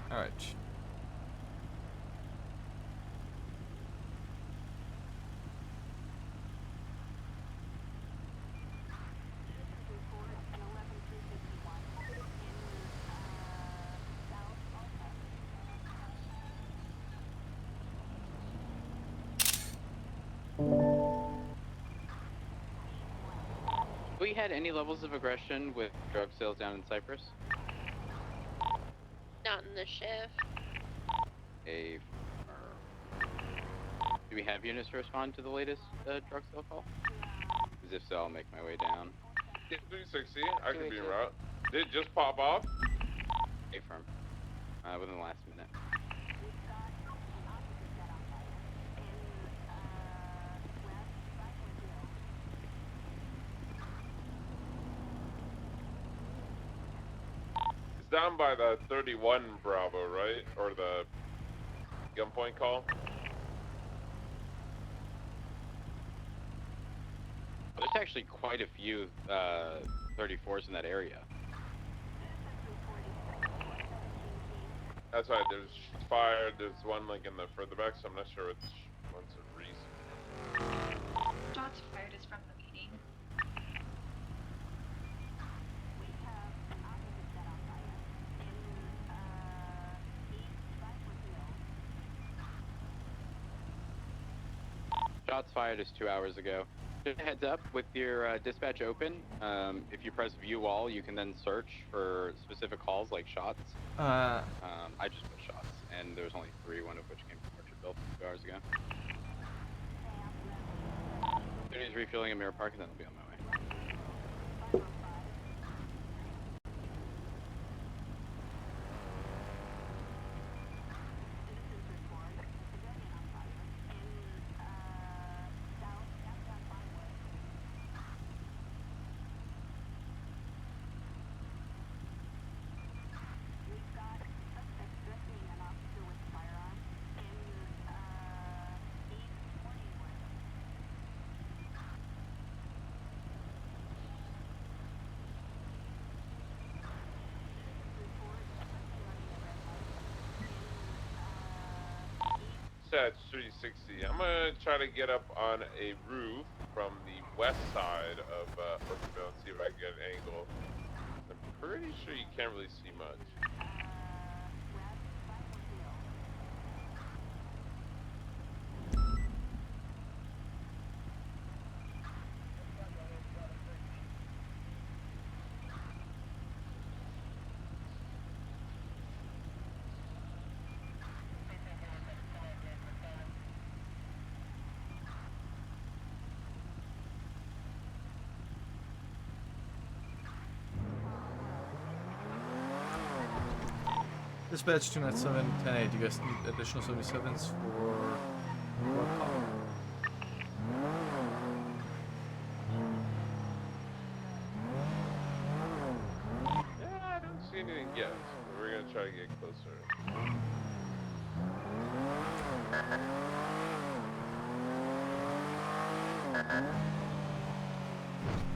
Alright. We had any levels of aggression with drug sales down in Cyprus? Not in the shift. Do we have units to respond to the latest drug sale call? Because if so, I'll make my way down. Yeah, 360, I could be en route. Did it just pop off? Affirm. Within the last minute. It's down by the 31 Bravo, right? Or the gunpoint call? There's actually quite a few 34s in that area. That's right, there's fire, there's one like in the further back, so I'm not sure which one's a reason. Shots fired is from the meeting. shots fired is 2 hours ago. Just a heads up, with your dispatch open, if you press view all, you can then search for specific calls like shots. I just put shots, and there's only 3, one of which came from Orchardville 2 hours ago. As refueling at Mirror Park, and then I'll be on my way. That's 360. I'm gonna try to get up on a roof from the west side of Orchardville and see if I can get an angle. I'm pretty sure you can't really see much. Dispatch 297, 10-8. Do you guys need additional 77s for what call? Yeah, I don't see anything yet. But we're gonna try to get closer.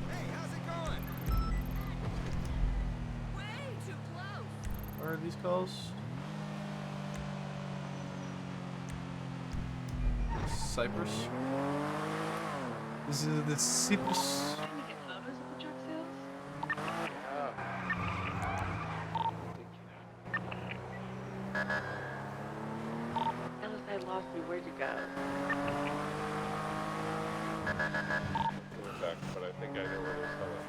Hey, how's it going? Way too close. Where are these calls? Cypress? This is the Cypress. Can you get photos of the truck sales? Alice, I lost you. Where'd you go? Coming back, but I think I know where they're selling.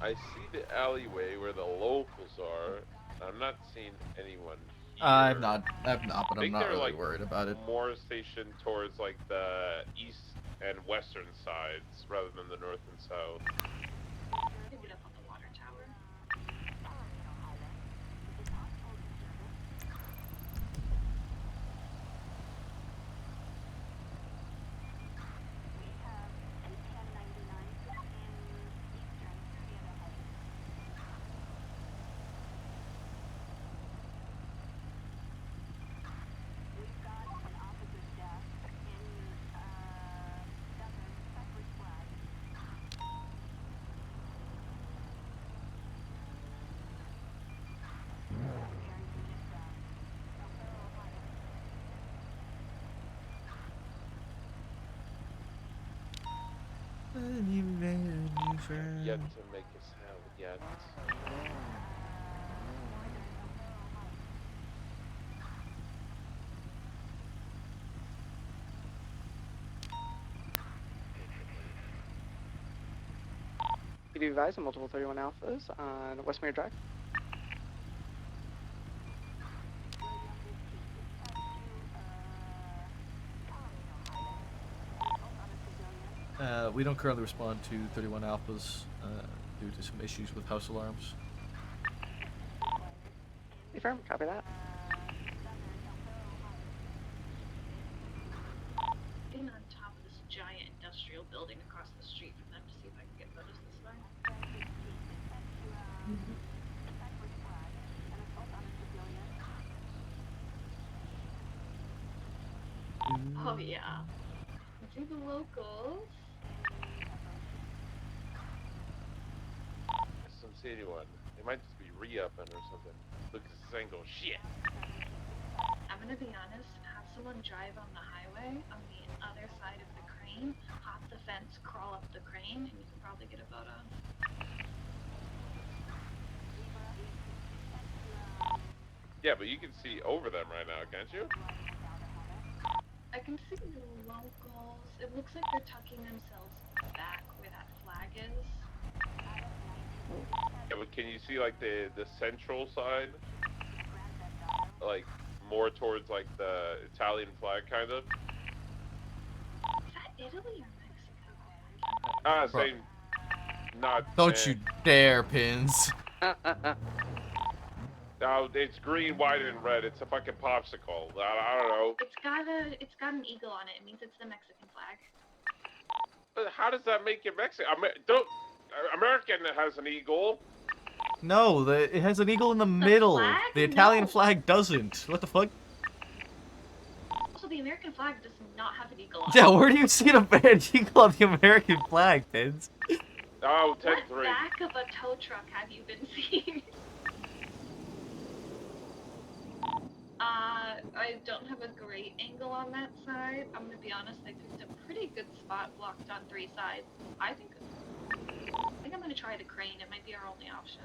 I see the alleyway where the locals are. I'm not seeing anyone here. I've not, but I I'm think not they're really like worried about it. more stationed towards like the east and western sides rather than the north and south. Maybe up on the water tower. Yet to make a sound yet. You do advise on multiple 31 alphas on Westmere Drive. We don't currently respond to 31 alphas due to some issues with house alarms. Confirm, copy that. sitting on top of this giant industrial building across the street from them to see if I can get photos this way. Oh yeah. See the locals. I just don't see anyone. They might just be re-upping or something. Look at this angle. Shit. I'm gonna be honest, have someone drive on the highway on the other side of the crane, hop the fence, crawl up the crane, and you can probably get a photo. Yeah, but you can see over them right now, can't you? I can see the locals. It looks like they're tucking themselves back where that flag is. Yeah, but can you see like the central side? Like more towards like the Italian flag kind of? Is that Italy or Mexico? Same. Not. Don't you dare, Pins. No, it's green, white, and red. It's a fucking popsicle. I don't know. It's got an eagle on it. It means it's the Mexican flag. But how does that make it Mexican? American has an eagle. No, it has an eagle in the middle. flag? The Italian No. flag doesn't. What the fuck? Also, the American flag does not have an eagle on Yeah, it. where do you see an eagle on the American flag, Pins? Oh, 10-3. What back of a tow truck have you been seeing? I don't have a great angle on that side. I'm gonna be honest, I picked a pretty good spot blocked on 3 sides. I think I'm gonna try the crane. It might be our only option.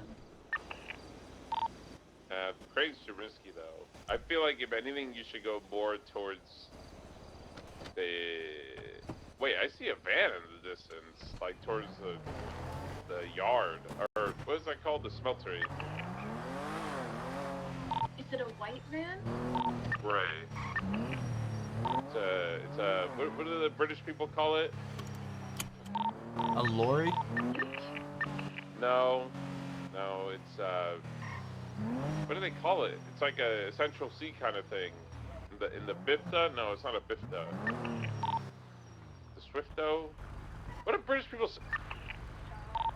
Crane's too risky though. I feel like if anything, you should go more towards the. Wait, I see a van in the distance, like towards the yard, or what is that called? The smeltery. Is it a white van? Right. It's a what do the British people call it? A lorry? No, it's what do they call it? It's like a Central C kind of thing. In the Bifta? No, it's not a Bifta. The Swifto? What do British people say?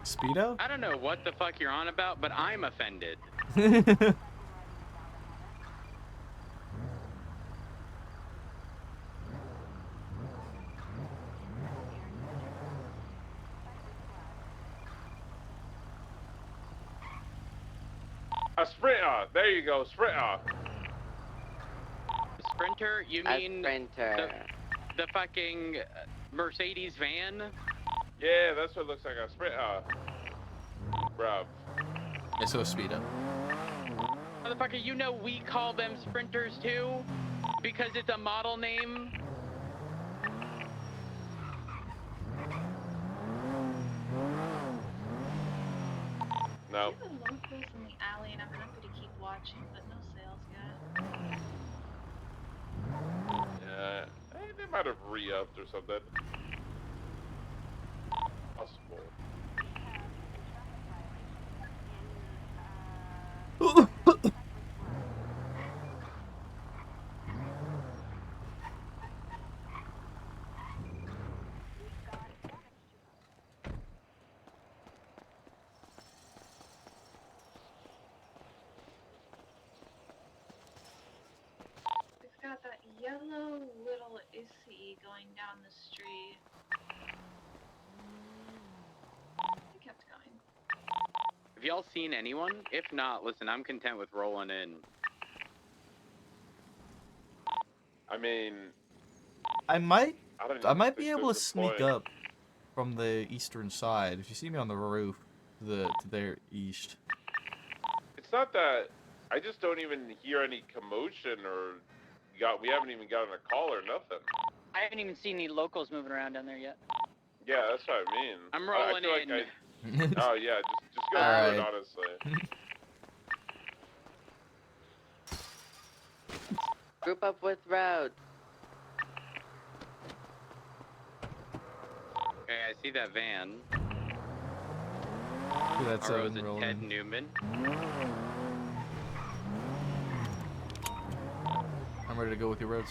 Speedo? I don't know what the fuck you're on about, but I'm offended. A Sprinter! There you go, Sprinter! Sprinter? You mean Sprinter. the fucking Mercedes van? Yeah, that's what it looks like, a Sprinter. Bruv. It's so Speedo. Motherfucker, you know we call them Sprinters too? Because it's a model name? No. The locals in the alley, and I'm happy to keep watching, but no sales yet. Yeah, they might have re-upped or something. Possible. We've got that yellow little ICE going down the street. It kept going. Have y'all seen anyone? If not, listen, I'm content with rolling in. I mean, I might I be think able to there's a sneak point. up from the eastern side. If you see me on the roof, to their east. It's not that I just don't even hear any commotion or we haven't even gotten a call or nothing. I haven't even seen any locals moving around down there yet. Yeah, that's what I mean. I'm I rolling feel in. Like oh yeah, just go Alright. through it, honestly. Group up with route. Okay, I see that van. That's Or was it Ted Newman? I'm ready to go with your roads.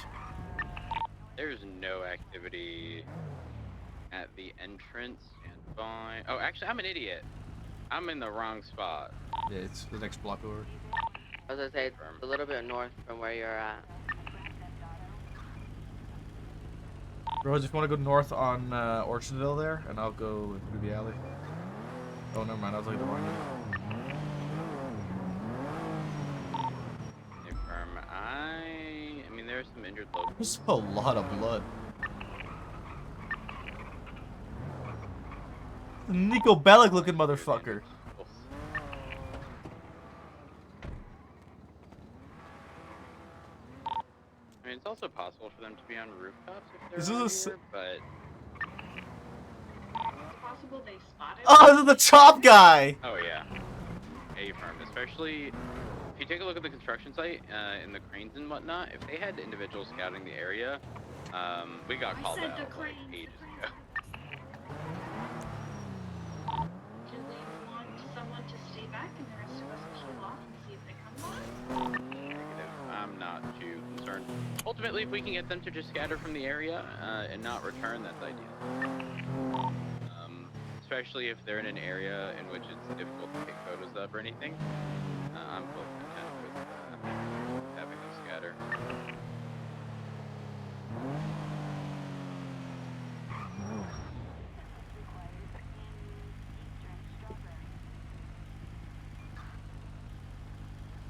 There's no activity at the entrance. Stand by. Oh, actually, I'm an idiot. I'm in the wrong spot. Yeah, it's the next block over. I was gonna say, it's a little bit north from where you're at. Rose, if you want to go north on Orchardville there, and I'll go through the alley. Oh, never mind. I was looking at the wrong unit. Confirm. I mean, there's some injured locals. There's a lot of blood. Nico Bellic looking motherfucker. I mean, it's also possible for them to be on rooftops if This they're is out here, but It's possible they spotted. Oh, this is the chop guy! oh yeah, A-firm. Especially if you take a look at the construction site and the cranes and whatnot. If they had individuals scouting the area, we got called out like ages ago. Do we want someone to stay back and the rest of us peel off and see if they come on? I'm not too concerned. Ultimately, if we can get them to just scatter from the area and not return, that's ideal. Especially if they're in an area in which it's difficult to take photos of or anything. I'm both content with having them scatter.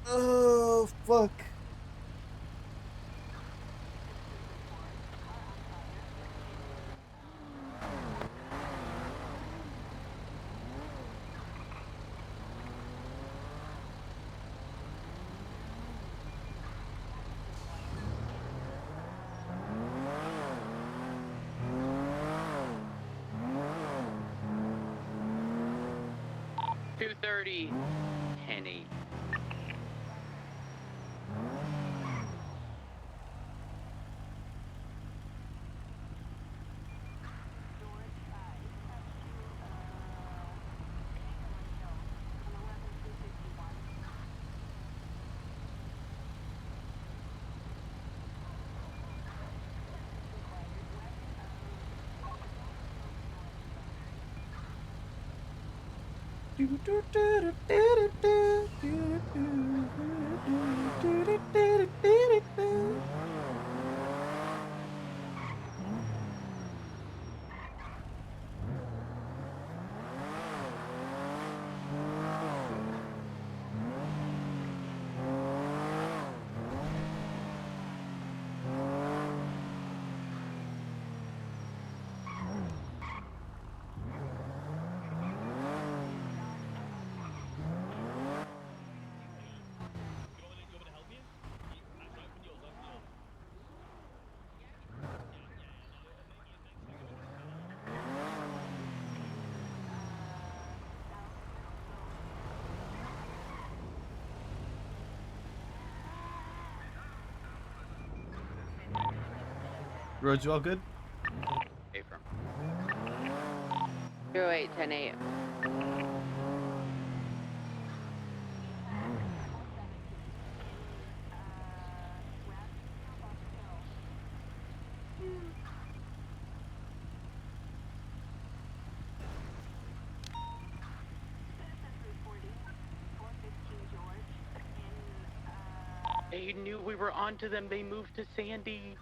Oh, fuck. $230, 10-8. Roads, you all good? A-firm. 08, 10-8. They knew we were onto them. They moved to Sandy.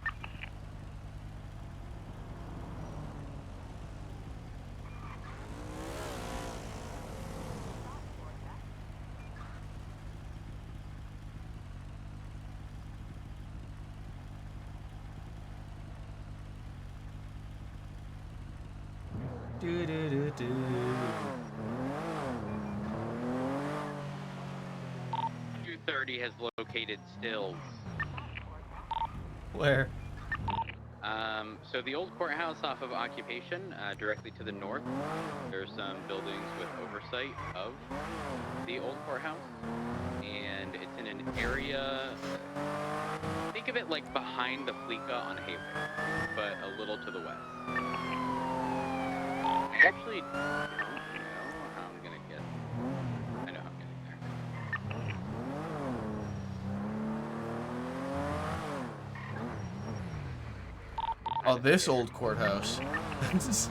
Do do do do. 230 has located stills. Where? So the old courthouse off of Occupation, directly to the north, there's some buildings with oversight of the old courthouse, and it's in an area, think of it like behind the Fleeca on Hayward, but a little to the west. I actually don't know how I'm gonna get, I know how I'm getting there. Oh, this old courthouse. It's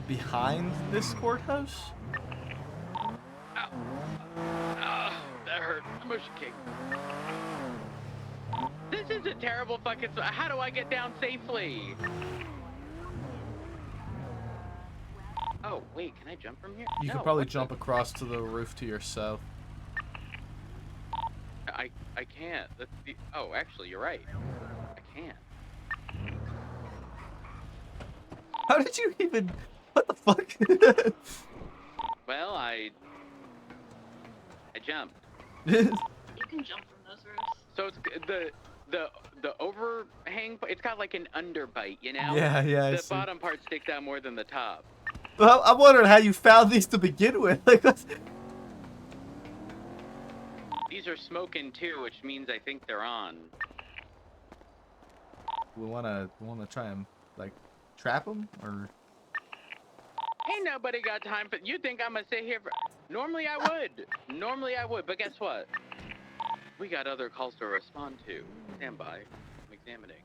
behind this courthouse? That hurt. Motion kick. This is a terrible fucking. How do I get down safely? Oh wait, can I jump from here? You No, could probably what the- jump across to the roof to your south. I can't. That's the. Oh, actually, you're right. I can't. How did you even? What the fuck? Well, I jumped. You can jump from those roofs. So it's the overhang. It's got like an underbite, you know. Yeah, I The see. bottom part sticks out more than the top. Well, I'm wondering how you found these to begin with. Like, These are smoking too, which means I think they're on. we wanna try and like trap them or? Ain't nobody got time for. You think I'm gonna sit here for? Normally I would. But guess what? We got other calls to respond to. Stand by. I'm examining.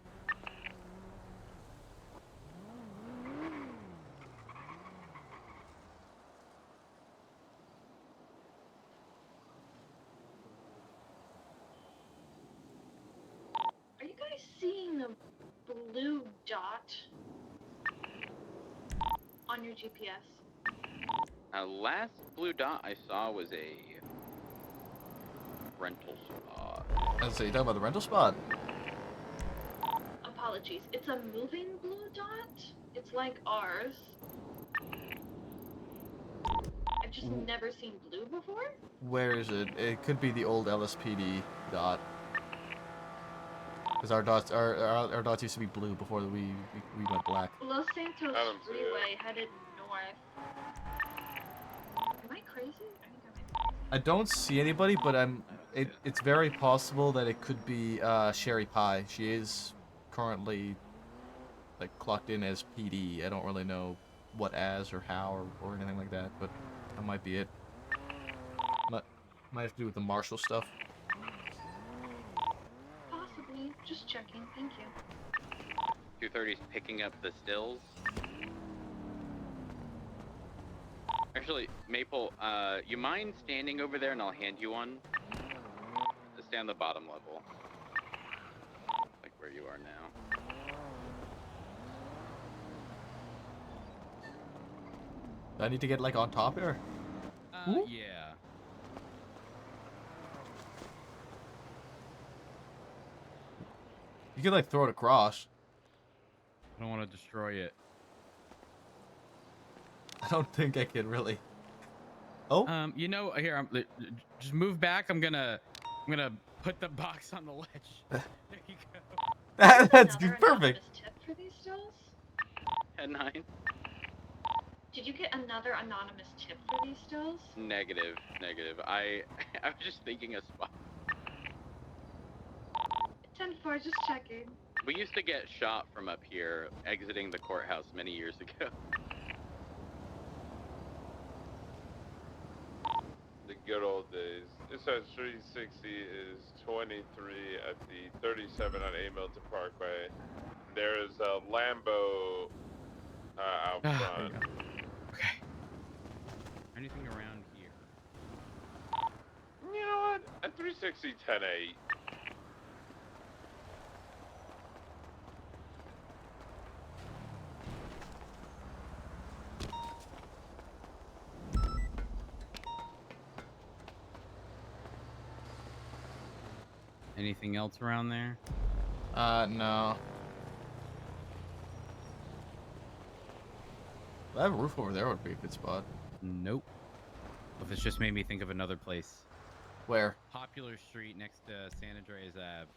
Are you guys seeing a blue dot on your GPS? Last blue dot I saw was a rental spot. Let's see, you talking about the rental spot? Apologies. It's a moving blue dot. It's like ours. I've just never seen blue before. Where is it? It could be the old LSPD dot. Because our dots used to be blue before we went black. Los Santos Freeway headed north. Am I crazy? I think I might be. I don't see anybody, but it's very possible that it could be Sherry Pie. She is currently like clocked in as PD. I don't really know what as or how or anything like that, but that might be it. Might have to do with the marshal stuff. Possibly. Just checking. Thank you. 230's picking up the stills. Actually, Maple, you mind standing over there and I'll hand you one? To stay on the bottom level. Like where you are now. Do I need to get like on top here? Yeah. You could like throw it across. I don't want to destroy it. I don't think I can really. Oh. You know, here, just move back. I'm gonna put the box on the ledge. There you go. That's Another perfect. anonymous tip for these stills? At 9. Did you get another anonymous tip for these stills? Negative. I was just thinking a spot. 10-4, just checking. We used to get shot from up here, exiting the courthouse many years ago. The good old days. This says 360 is 23 at the 37 on A Milton Parkway. There is a Lambo out front. Okay. Anything around here? You know what? At 360, 10-8. Anything else around there? No. That roof over there would be a good spot. Nope. Well, this just made me think of another place. Where? Popular Street next to San Andreas Ave.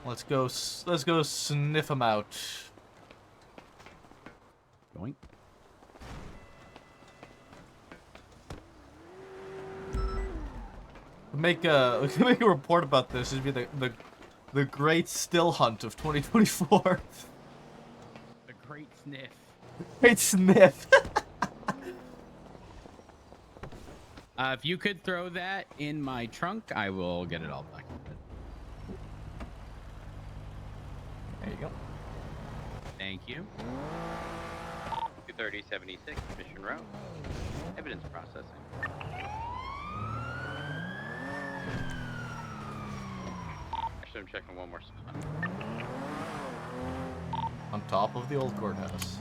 Let's go sniff them out. Yoink. We can make a report about this. It'd be the great still hunt of 2024. The Great Sniff. Great sniff. If you could throw that in my trunk, I will get it all documented. There you go. Thank you. 23076 Mission Row. Evidence processing. Actually, I'm checking one more spot. On top of the old courthouse.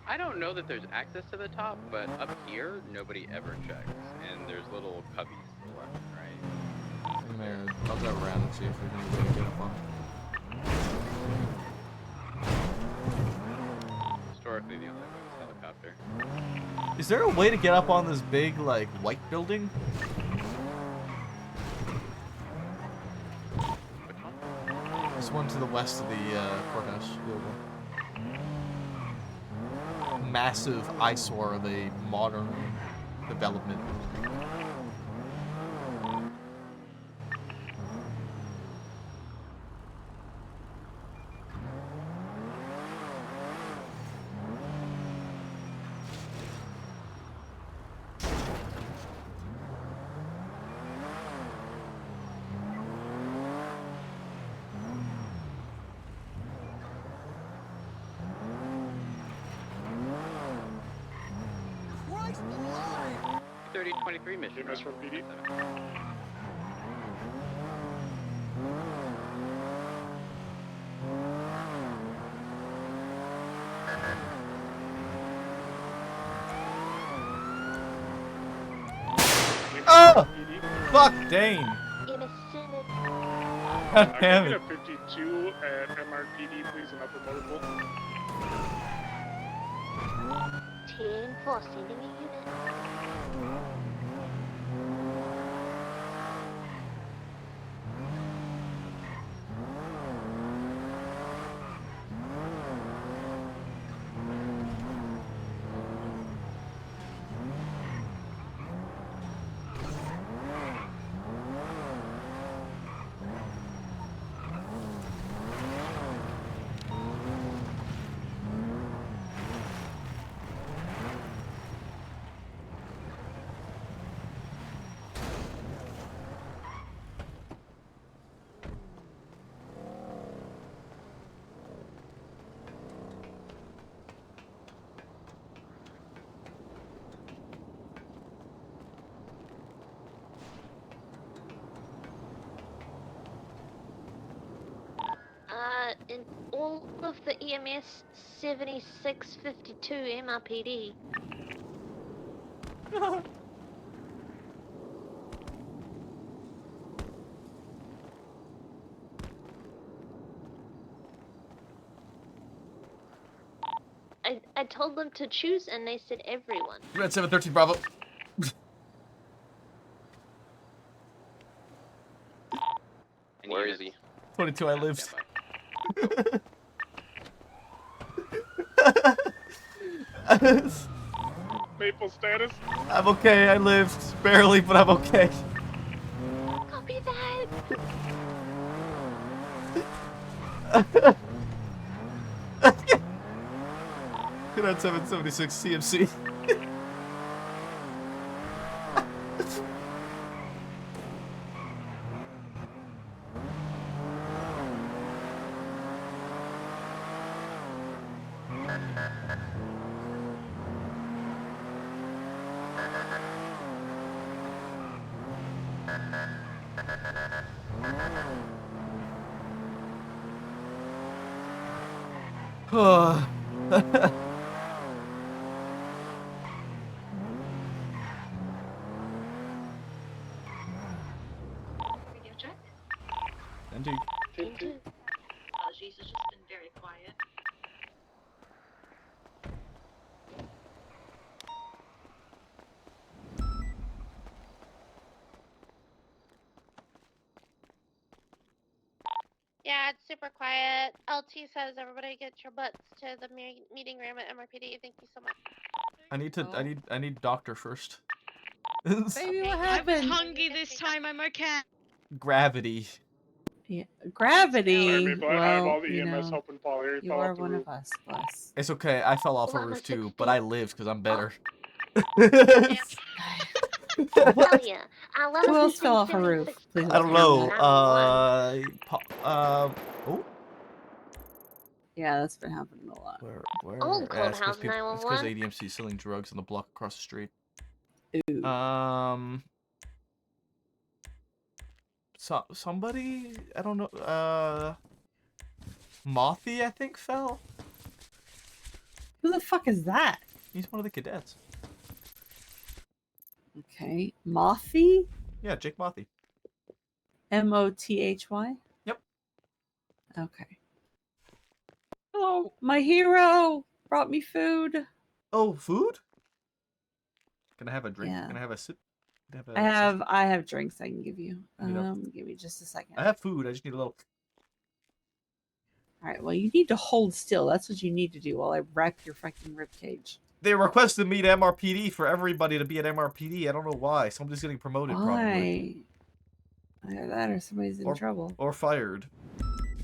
I don't know that there's access to the top, but up here, nobody ever checks. And there's little cubbies to the left and right. In there, I'll drive around and see if we can get up on it. Historically, the only way was helicopter. Is there a way to get up on this big, like, white building? This one to the west of the courthouse building. Massive eyesore of a modern development. Christ alive! 3023 Mission Row. from PD. Oh! Fuck Dane! God damn Can I it. get a 52 at MRPD, please, an upper motor pool? 10-4, sending a unit. In all of the EMS 7652 MRPD. I told them to choose and they said everyone. Red 713 Bravo. Where is he? 22, I lived. Maple status? I'm okay, I lived. Barely, but I'm okay. Copy that! Good on 776 CMC. Radio check. Indeed. Apologies, it's just been very quiet. Yeah, it's super quiet. LT says everybody get your butts to the meeting room at MRPD. Thank you so much. I need doctor first. Baby, what happened? I'm hungry this time. I'm okay. Gravity. Yeah, gravity. Sorry, Maple, I have Well, all the you EMS know, helping Paul here. He you fell are off the one roof. of us, bless. It's okay, I fell off a roof too, but I lived because I'm better. Hell yeah. I love Who else fell off a silly roof? fix- Please I don't tell me know. that. Oh, Yeah, that's been happening a lot. where? Old Yeah, it's Clubhouse because 911. ADMC is selling drugs on the block across the street. Ooh. Somebody, I don't know. Mothy, I think, fell. Who the fuck is that? He's one of the cadets. Okay. Mothy? Yeah, Jake Mothy. Mothy? Yep. Okay. Hello, my hero brought me food. Oh, food? Can I have a drink? Yeah. Can I have a sip? Can I have drinks I can give you. You know. Give me just a second. I have food. I just need a little. All right. Well, you need to hold still. That's what you need to do while I wrap your fucking ribcage. They requested me to MRPD for everybody to be at MRPD. I don't know why. Somebody's getting promoted, probably. Why? Either that or somebody's in trouble. Or fired.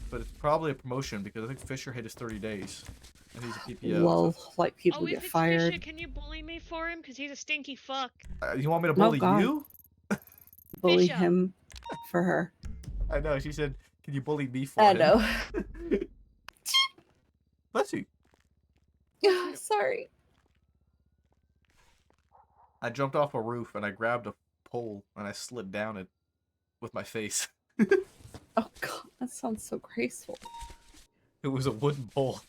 But it's probably a promotion because I think Fisher hit his 30 days. And he's a PPO. Lol, like people Oh, get if it's fired. Fisher, can you bully me for him? Because he's a stinky fuck. You want me to bully God. you? Bully Fisher. him for her. I know. She said, "Can you bully me for I him?" know. Bless you. Sorry. I jumped off a roof and I grabbed a pole and I slid down it with my face. Oh god, that sounds so graceful. It was a wooden pole.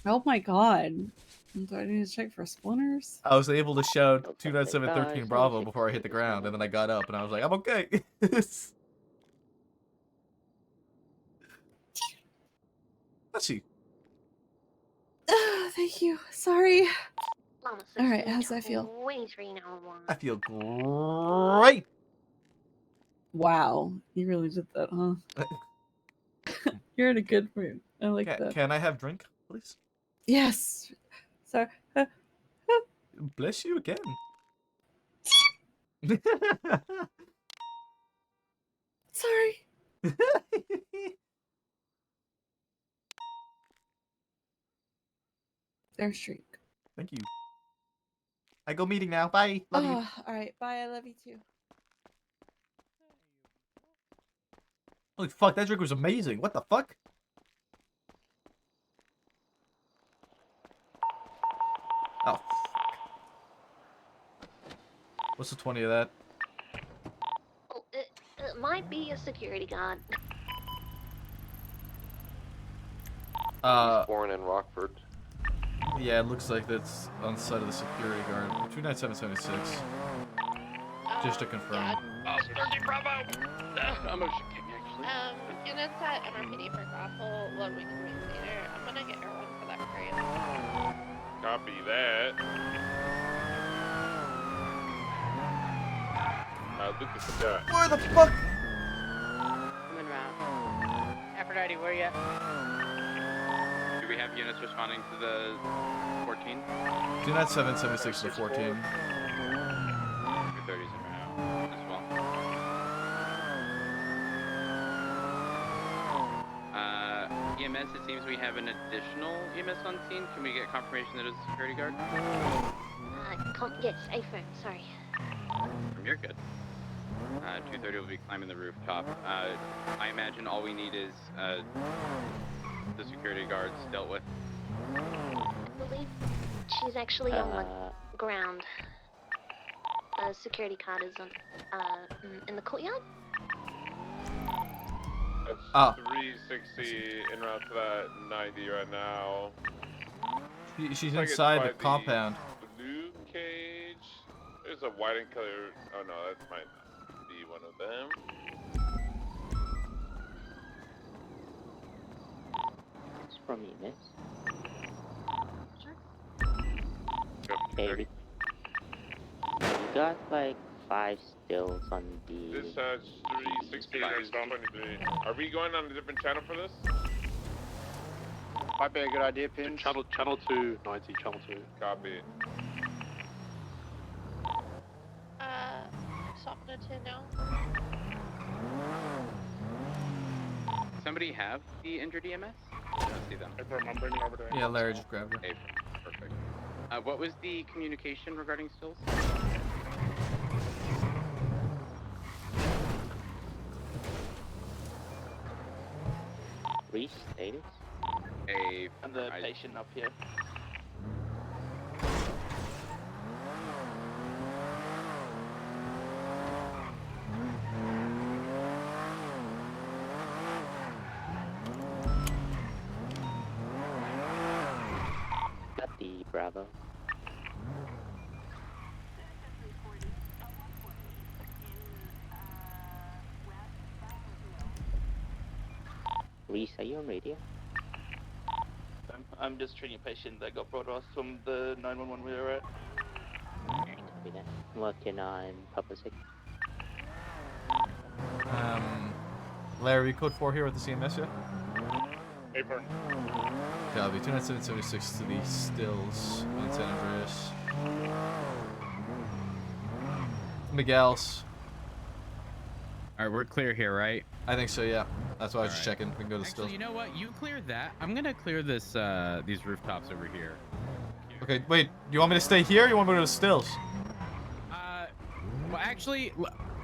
Oh my god. Do I need to check for splinters? I was able to shout 29713 Bravo before I hit the ground, and then I got up and I was like, I'm okay. Let's see. Thank you. Sorry. Mama All right, how's that feel? 2391. I feel great. Wow, you really did that, huh? You're in a good mood. I like that. Can I have drink, please? Yes. Sorry. Bless you again. Sorry. There's drink. Thank you. I go meeting now. Bye. Love you. All right. Bye. I love you too. Holy fuck, that drink was amazing. What the fuck? Oh, fuck. What's the 20 of that? Oh, it might be a security guard. Born in Rockford. Yeah, it looks like that's on the side of the security guard. 29776. Just to confirm. Oh, 30 Bravo! I'm Ocean King, actually. Units at MRPD for grapple, what we can meet later. I'm gonna get your one for that crate. Copy that. Lucas, Where the fuck? I'm en route. Aphrodite, where you at? Do we have units responding to the 14? 29776 to 14. 230's in route as well. EMS, it seems we have an additional EMS on scene. Can we get confirmation that it's a security guard? Yes, A-firm, sorry. You're good. 230 will be climbing the rooftop. I imagine all we need is the security guards dealt with. I believe she's actually on the ground. The security card is on, in the courtyard. That's 360 en route to that 90 right now. She's Looks like it's inside by the compound. Blue cage. There's a white and color. Oh no, that might not be one of them. It's from EMS. Go, Hey, we got like 5 stills on the. Dispatch 360 23. Are we going on a different channel for this? Might be a good idea, Pin. Channel 2, 90, channel 2. Copy. Softer to now. Somebody have the injured EMS? I don't see them. I'm bringing over there. Yeah, Larry just grabbed her. Okay, perfect. What was the communication regarding stills? Reese, status? And the patient up here. Got the Bravo. Reese, are you on radio? I'm just treating a patient that got brought to us from the 911 we were at. Copy that. Working on Papa 6. Larry, code 4 here with the CMS, yeah? Paper. Copy, 29776 to the Stills in San Andreas. Miguel's. Alright, we're clear here, right? I think so, yeah. That's why I was just checking. We can go to Stills. Actually, you know what? You cleared that. I'm gonna clear this, these rooftops over here. Okay, wait. You want me to stay here or you want me to go to Stills? Well, actually,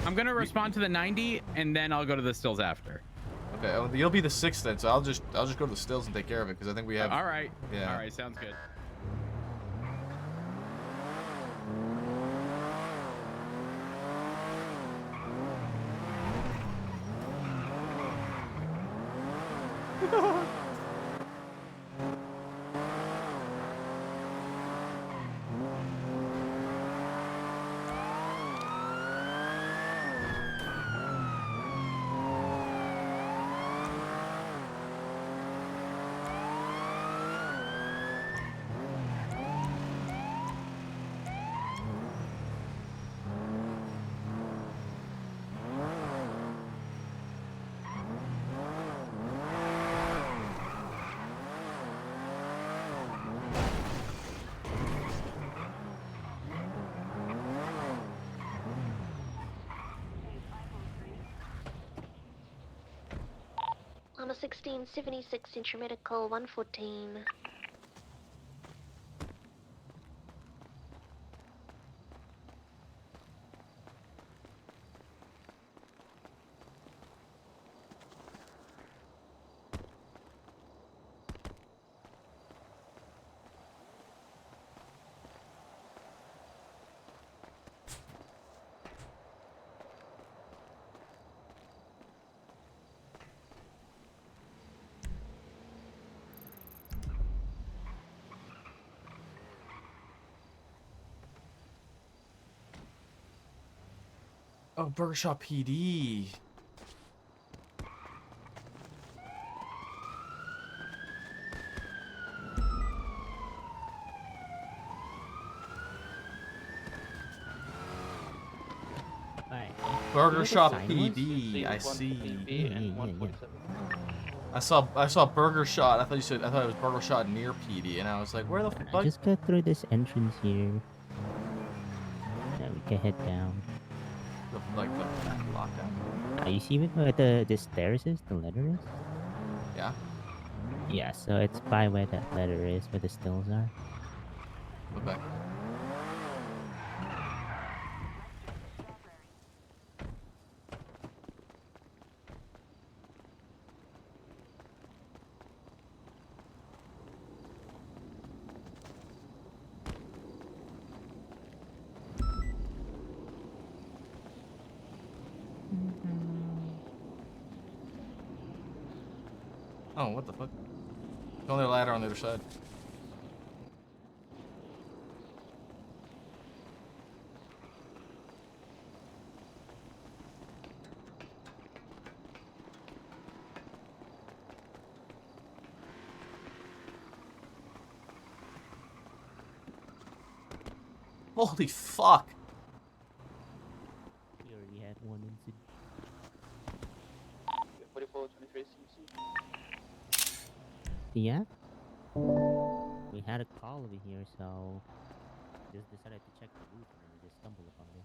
I'm gonna respond to the 90, and then I'll go to the Stills after. Okay, well, you'll be the 6th then, so I'll just go to the Stills and take care of it because I think we have. All right. Yeah. All right. Sounds good. I'm a 1676 intramedical 114. Oh, Burger Shop PD. Burger Shop PD. I see. I saw Burger Shot. I thought it was Burger Shot near PD, and I was like, where the fuck? Just go through this entrance here. Then we can head down. The lockdown. You see where the stairs is? The letter is? Yeah. Yeah, so it's by where that letter is, where the stills are. Okay. Oh, what the fuck? There's only a ladder on the other side. Holy fuck! We already had one incident. 4423 CC. Yeah? We had a call over here, so just decided to check the roof and then we just stumbled upon it.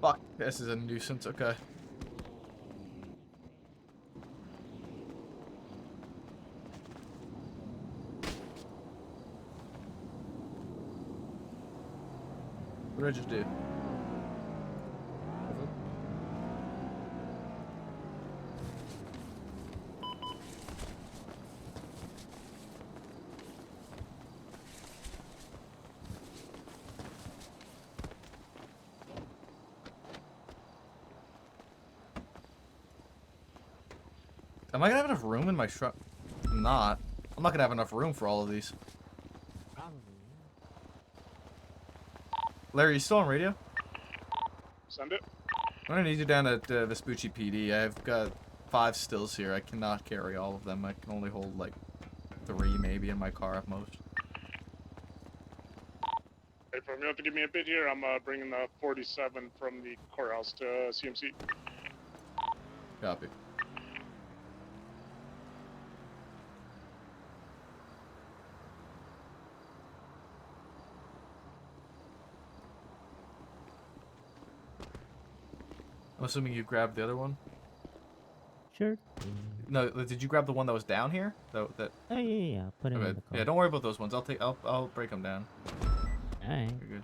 Fuck, this is a nuisance, okay. What did I just do? Am I gonna have enough room in my truck? I'm not. I'm not gonna have enough room for all of these. Probably. Larry, you still on radio? Send it. I'm gonna need you down at Vespucci PD. I've got 5 stills here. I cannot carry all of them. I can only hold like 3 maybe in my car at most. Hey, for you have to give me a bit here. I'm bringing the 47 from the courthouse to CMC. Copy. I'm assuming you grabbed the other one? Sure. No, did you grab the one that was down here? That. Oh yeah. Put it Okay. in the car. Yeah, don't worry about those ones. I'll break them down. All right. You're good.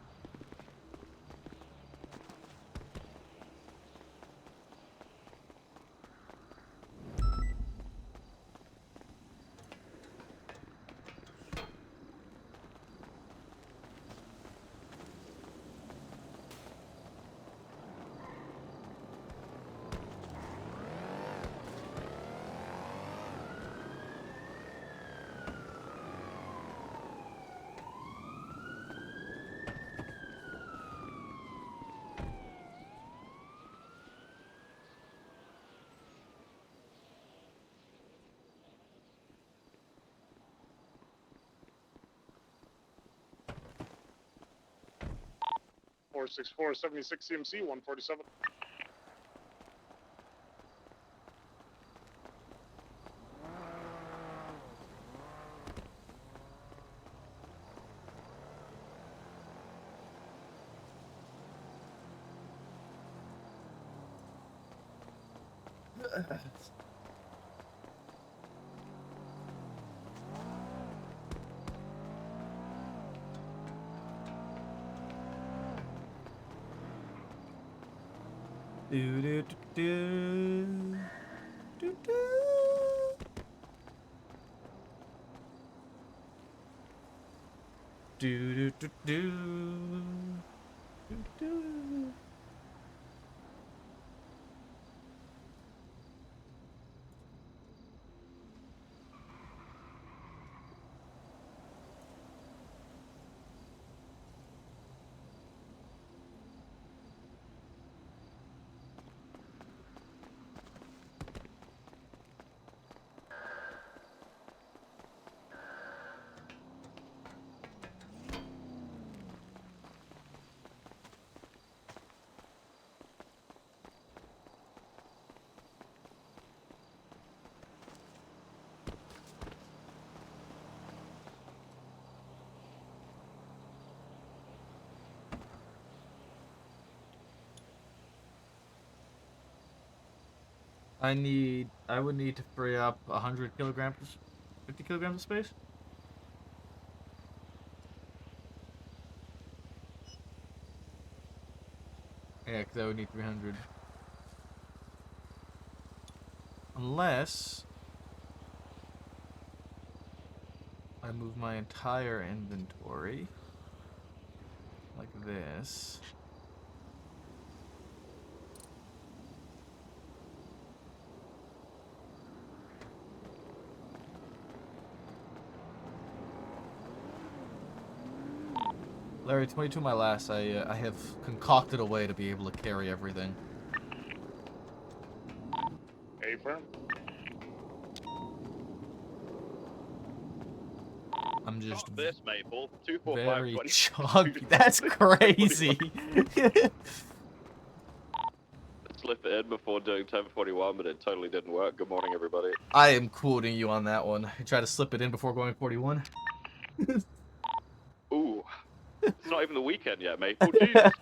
Four 76 CMC 147. Do do do do do. Do do do do do do. I would need to free up 100 kilograms, 50 kilograms of space. Yeah, because I would need 300. Unless I move my entire inventory like this. Larry, 22 my last. I have concocted a way to be able to carry everything. A firm. I'm just Stop this, Maple. 245 very 20. chunky. That's crazy. Slip it in before doing 1041, but it totally didn't work. Good morning, everybody. I am quoting you on that one. You try to slip it in before going 41. Ooh. It's not even the weekend yet, Maple. Jesus.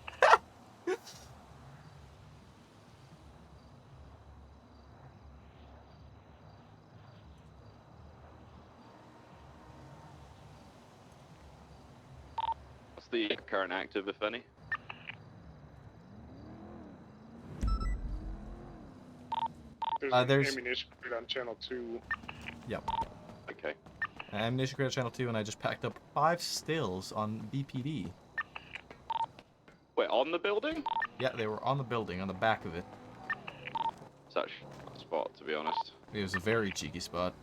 the current active, if any? There's there's- an ammunition crate on channel 2. Yep. Okay. Ammunition crate channel 2, and I just packed up 5 stills on BPD. Wait, on the building? Yeah, they were on the building, on the back of it. Such a spot, to be honest. It was a very cheeky spot.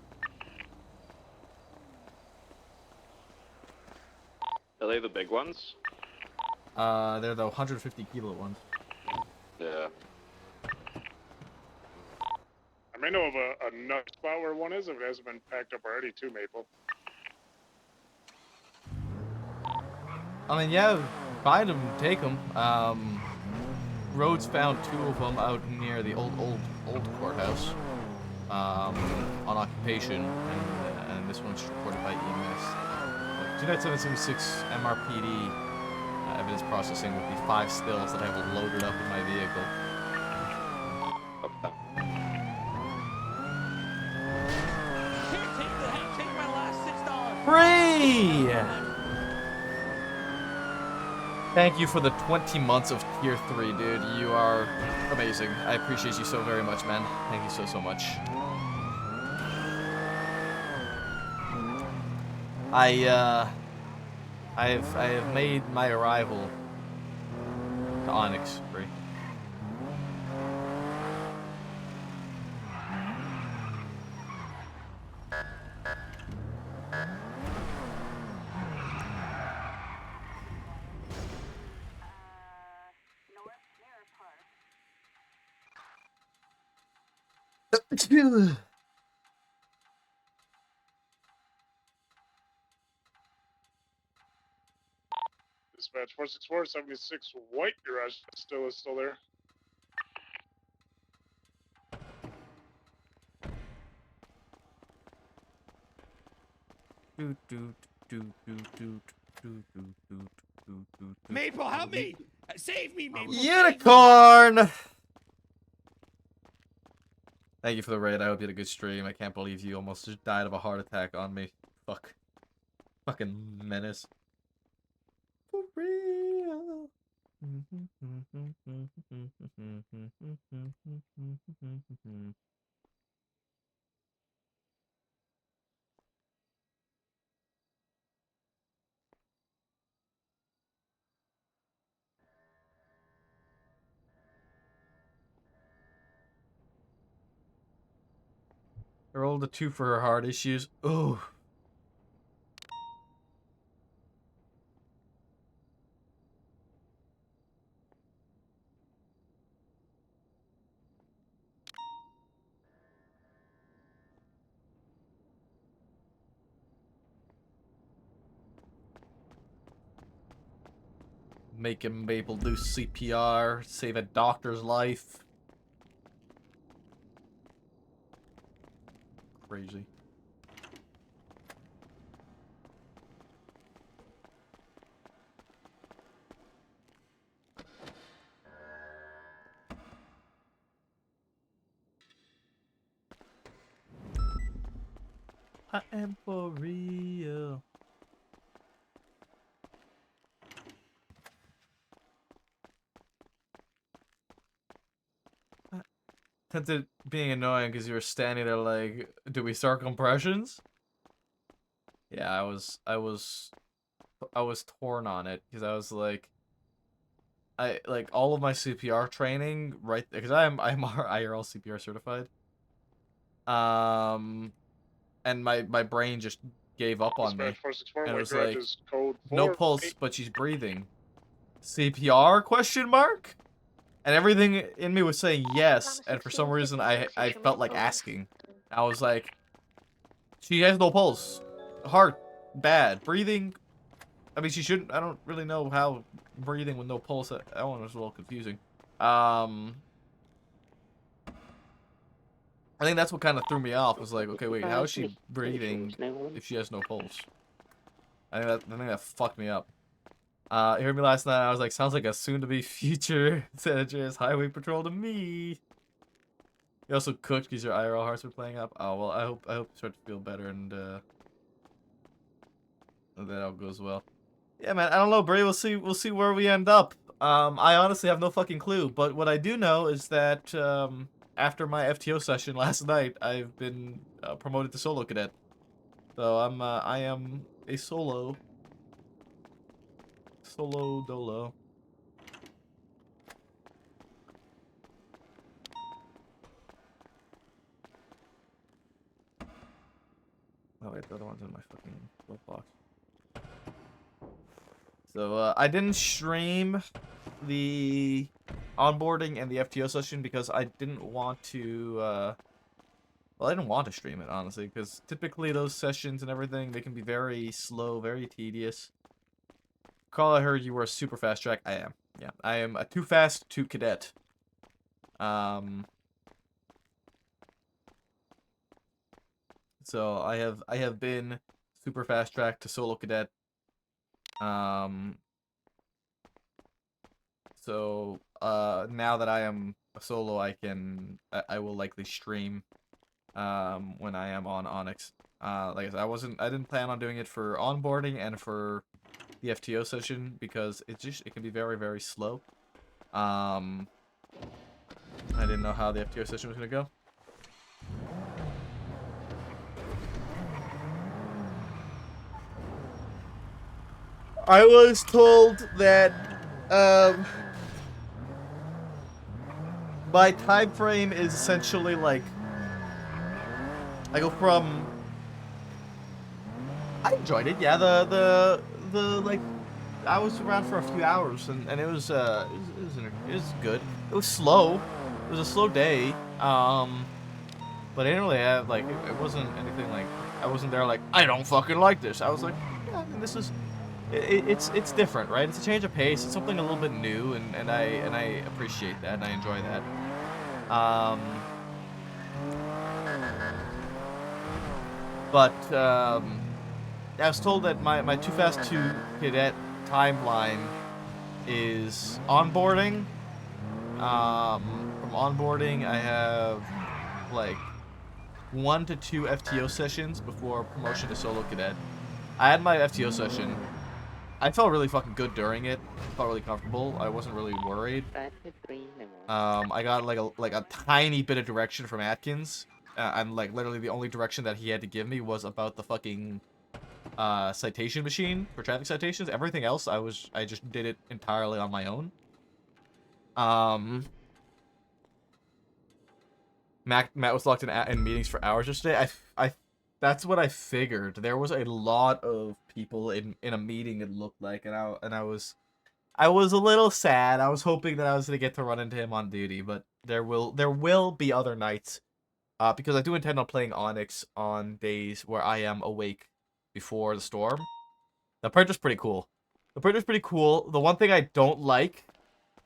Are they the big ones? They're the 150 kilo ones. Yeah. I may know of a nut spot where one is if it hasn't been packed up already too, Maple. I mean, yeah, find them, take them. Rhodes found 2 of them out near the old courthouse, on occupation, and this one's reported by EMS. 29776 MRPD evidence processing with the 5 stills that I have loaded up in my vehicle. Take my last $6. Free! Thank you for the 20 months of Tier 3, dude. You are amazing. I appreciate you so very much, man. Thank you so much. I have made my arrival to Onyx free. Dispatch 464, 76 white garage still is still there. Maple, help me! Save me, Maple! Unicorn! Thank you for the raid. I hope you had a good stream. I can't believe you almost just died of a heart attack on me. Fuck. Fucking menace. For real. I rolled a 2 for her heart issues. Ooh. Making Maple do CPR, save a doctor's life. Crazy. I am for real. Tempted being annoying because you were standing there like, do we start compressions? Yeah, I was torn on it because I was like, like all of my CPR training right because I'm IRL CPR certified. And my brain just gave up on me. Dispatch 464, And it white was garage like, is code 4. no pulse, but she's breathing. CPR question mark? And everything in me was saying yes, and for some reason I felt like asking. I was like, she has no pulse. Heart, bad. Breathing, I mean, she shouldn't, I don't really know how breathing with no pulse, that one was a little confusing. I think that's what kind of threw me off, was like, okay, wait, how is she breathing if she has no pulse? I think that fucked me up. You heard me last night, I was like, sounds like a soon-to-be future San Andreas Highway Patrol to me. You also cooked because your IRL hearts were playing up? Oh, well, I hope you start to feel better and that all goes well. Yeah, man, I don't know, Bray. We'll see where we end up. I honestly have no fucking clue, but what I do know is that after my FTO session last night, I've been promoted to solo cadet. So I am a solo dolo. Oh wait, the other one's in my fucking glove box. So I didn't stream the onboarding and the FTO session because I didn't want to. Well, I didn't want to stream it honestly because typically those sessions and everything they can be very slow, very tedious. Carl, I heard you were a super fast track. I am. Yeah, I am a too fast to cadet. So I have been super fast track to solo cadet. So now that I am a solo, I will likely stream when I am on Onyx. Like I said, I didn't plan on doing it for onboarding and for the FTO session because it can be very, very slow. I didn't know how the FTO session was gonna go. I was told that my time frame is essentially like I go from. I enjoyed it, yeah. The like, I was around for a few hours and it was good. It was slow. It was a slow day. But I didn't really have like it wasn't anything like I wasn't there like I don't fucking like this. I was like, yeah, I mean, this is it's different, right? It's a change of pace. It's something a little bit new, and I appreciate that and I enjoy that. But I was told that my Too Fast to Cadet timeline is onboarding. From onboarding, I have like 1 to 2 FTO sessions before promotion to solo cadet. I had my FTO session. I felt really fucking good during it. I felt really comfortable. I wasn't really worried. I got like a tiny bit of direction from Atkins. And like literally the only direction that he had to give me was about the fucking citation machine for traffic citations. Everything else I just did it entirely on my own. Matt was locked in meetings for hours yesterday. That's what I figured. There was a lot of people in a meeting, it looked like, and I was a little sad. I was hoping that I was gonna get to run into him on duty, but there will be other nights. Because I do intend on playing Onyx on days where I am awake before the storm. The printer's pretty cool. The one thing I don't like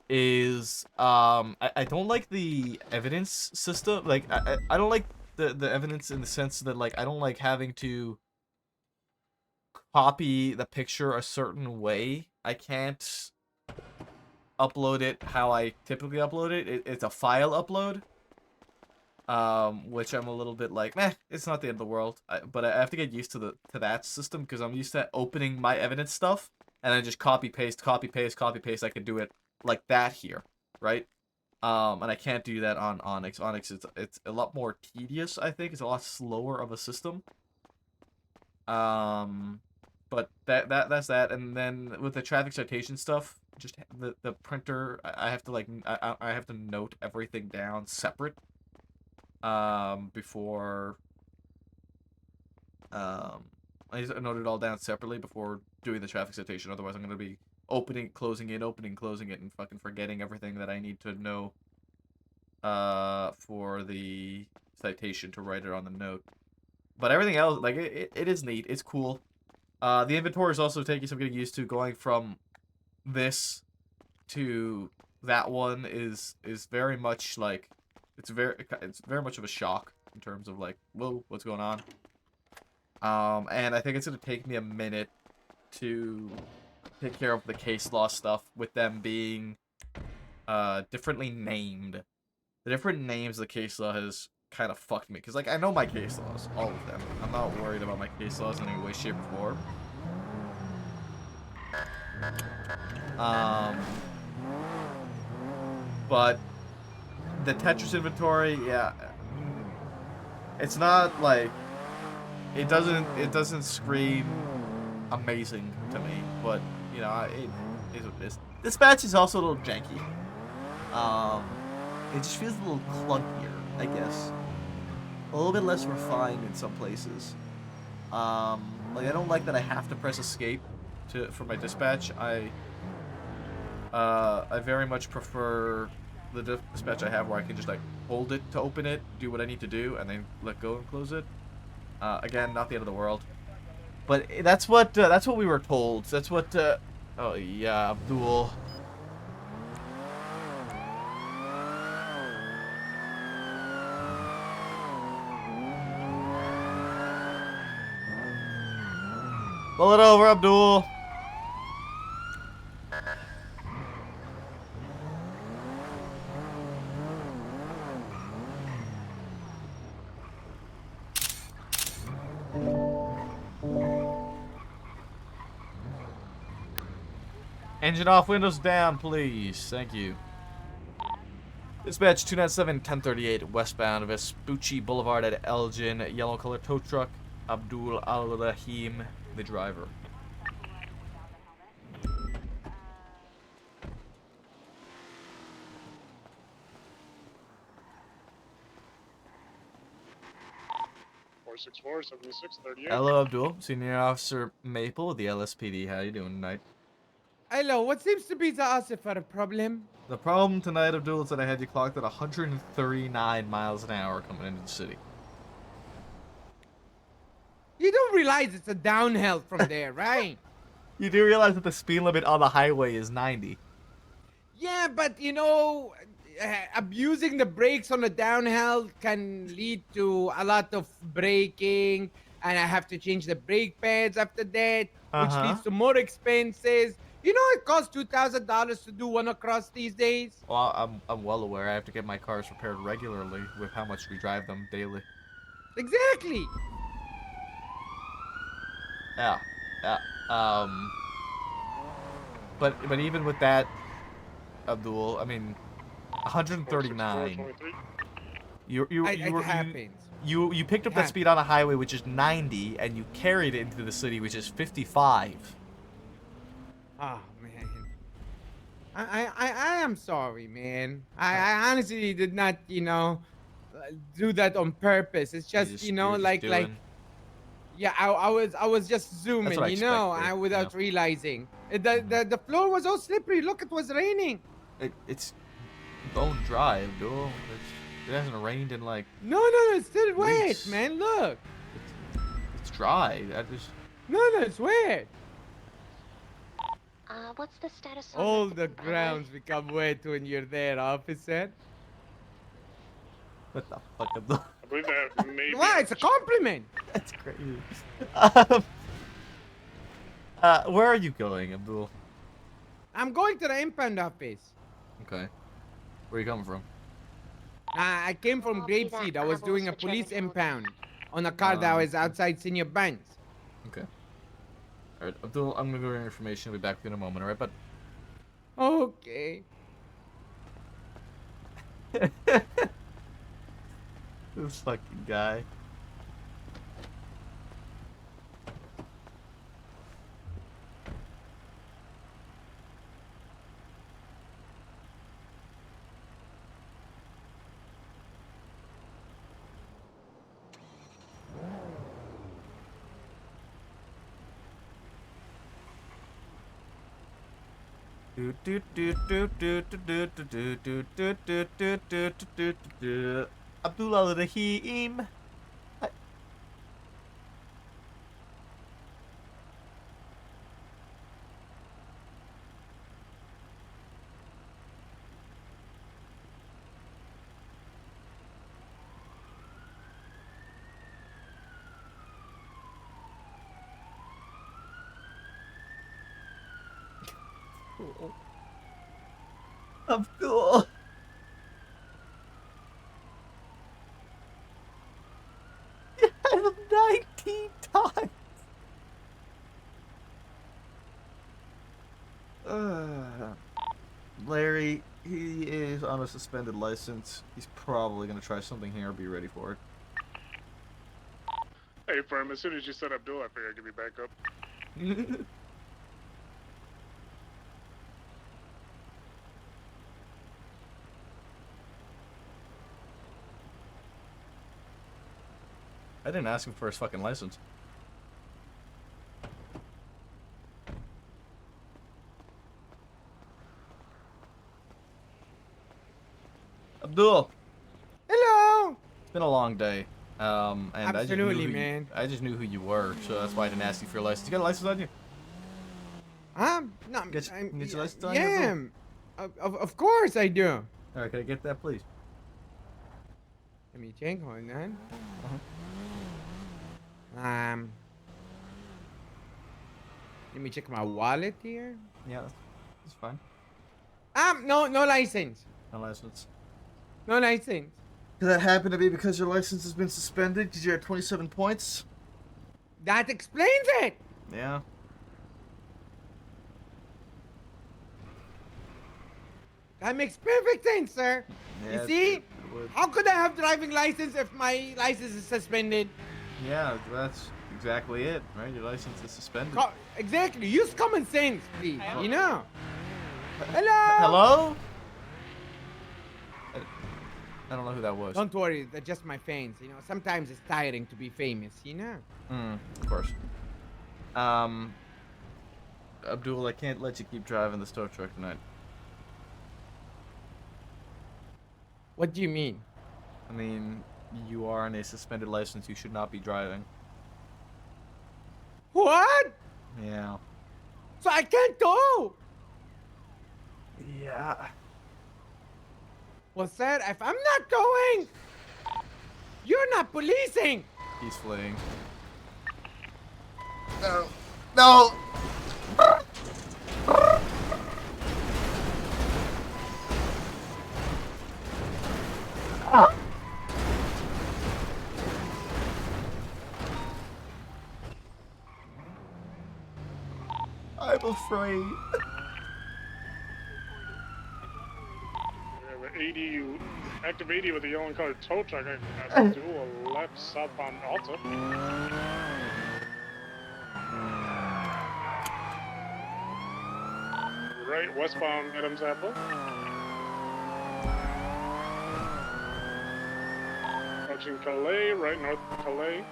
is I don't like the evidence system. Like I don't like the evidence in the sense that like I don't like having to copy the picture a certain way. I can't upload it how I typically upload it. It's a file upload. Which I'm a little bit like, meh, it's not the end of the world. But I have to get used to that system because I'm used to opening my evidence stuff and then just copy paste. I could do it like that here, right? And I can't do that on Onyx. Onyx it's a lot more tedious, I think. It's a lot slower of a system. But that's that. And then with the traffic citation stuff, just the printer, I have to like I have to note everything down separate. Before I just noted it all down separately before doing the traffic citation. Otherwise, I'm gonna be opening, closing it, and fucking forgetting everything that I need to know for the citation to write it on the note. But everything else, like it is neat. It's cool. The inventory is also taking some getting used to. Going from this to that one is very much like it's very much of a shock in terms of like, whoa, what's going on? And I think it's gonna take me a minute to take care of the case law stuff with them being differently named. The different names of the case law has kind of fucked me because like I know my case laws, all of them. I'm not worried about my case laws in any way, shape, or form. But the Tetris inventory, yeah, it's not like it doesn't scream amazing to me, but you know, it is what it is. This match is also a little janky. It just feels a little clunkier, I guess. A little bit less refined in some places. Like I don't like that I have to press escape for my dispatch. I very much prefer the dispatch I have where I can just like hold it to open it, do what I need to do, and then let go and close it. Again, not the end of the world. But that's what we were told. That's what. Oh yeah, Abdul. Pull it over, Abdul. Engine off, windows down, please. Thank you. Dispatch 297-1038 westbound Vespucci Boulevard at Elgin. Yellow color tow truck. Abdul Al-Rahim, the driver. Hello, Abdul. Senior Officer Maple with the LSPD. How you doing tonight? Hello, what seems to be the Asifer problem? The problem tonight, Abdul, is that I had you clocked at 139 miles an hour coming into the city. You don't realize it's a downhill from there, right? You do realize that the speed limit on the highway is 90. Yeah, but you know, abusing the brakes on the downhill can lead to a lot of braking, and I have to change the brake pads after that, which leads to more expenses. You know, it costs $2,000 to do one across these days. Well, I'm well aware. I have to get my cars repaired regularly with how much we drive them daily. Exactly. Yeah. But even with that, Abdul, I mean, 139. You picked up that speed on a highway which is 90, and you carried it into the city which is 55. Oh man, I am sorry, man. I honestly did not, you know, do that on purpose. It's just, you know, like yeah, I was just zooming, you know, without realizing. The floor was all slippery. Look, it was raining. It's bone dry, Abdul. It hasn't rained in like. No, it's still wet, man. Look. It's dry. No, it's wet. What's the status on All the grounds become wet when you're there, officer. What the fuck, Abdul? I believe that maybe. Wow, it's a compliment. That's crazy. Where are you going, Abdul? I'm going to the impound office. Okay. Where are you coming from? I came from Grapeseed. I was doing a police impound on a car that was outside Senior Banks. Okay. Alright, Abdul, I'm gonna go over your information. I'll be back with you in a moment, alright, bud? Okay. This fucking guy. Abdullah Rahim. Abdul. You had him 19 times. Larry, he is on a suspended license. He's probably gonna try something here. Be ready for it. Hey, firm. As soon as you said Abdul, I figured I'd give you back up. I didn't ask him for his fucking license. Abdul. Hello. It's been a long day. And Absolutely, man. I just knew who you were, so that's why I didn't ask you for your license. You got a license on you? No. Get your license on yeah. you? Of course I do. All right, can I get that, please? Let me check on that. Let me check my wallet here. Yeah, that's fine. No license. No license. No license. Could that happen to be because your license has been suspended because you're at 27 points? That explains it. Yeah. That makes perfect sense, sir. Yeah, you see? it would. How could I have driving license if my license is suspended? Yeah, that's exactly it, right? Your license is suspended. Exactly. Use common sense, please. You know. Hello. Hello? I don't know who that was. Don't worry, they're just my fans. You know, sometimes it's tiring to be famous. You know. Of course. Abdul, I can't let you keep driving the tow truck tonight. What do you mean? I mean, you are on a suspended license. You should not be driving. What? Yeah. So I can't go. Yeah. Well, sir, if I'm not going, you're not policing. He's fleeing. No. No! I'm afraid. We have an 80, active 80 with a yellow colored tow truck. I have to do a left southbound Alta. Right westbound Adams Apple. Approaching Calais, right north of Calais.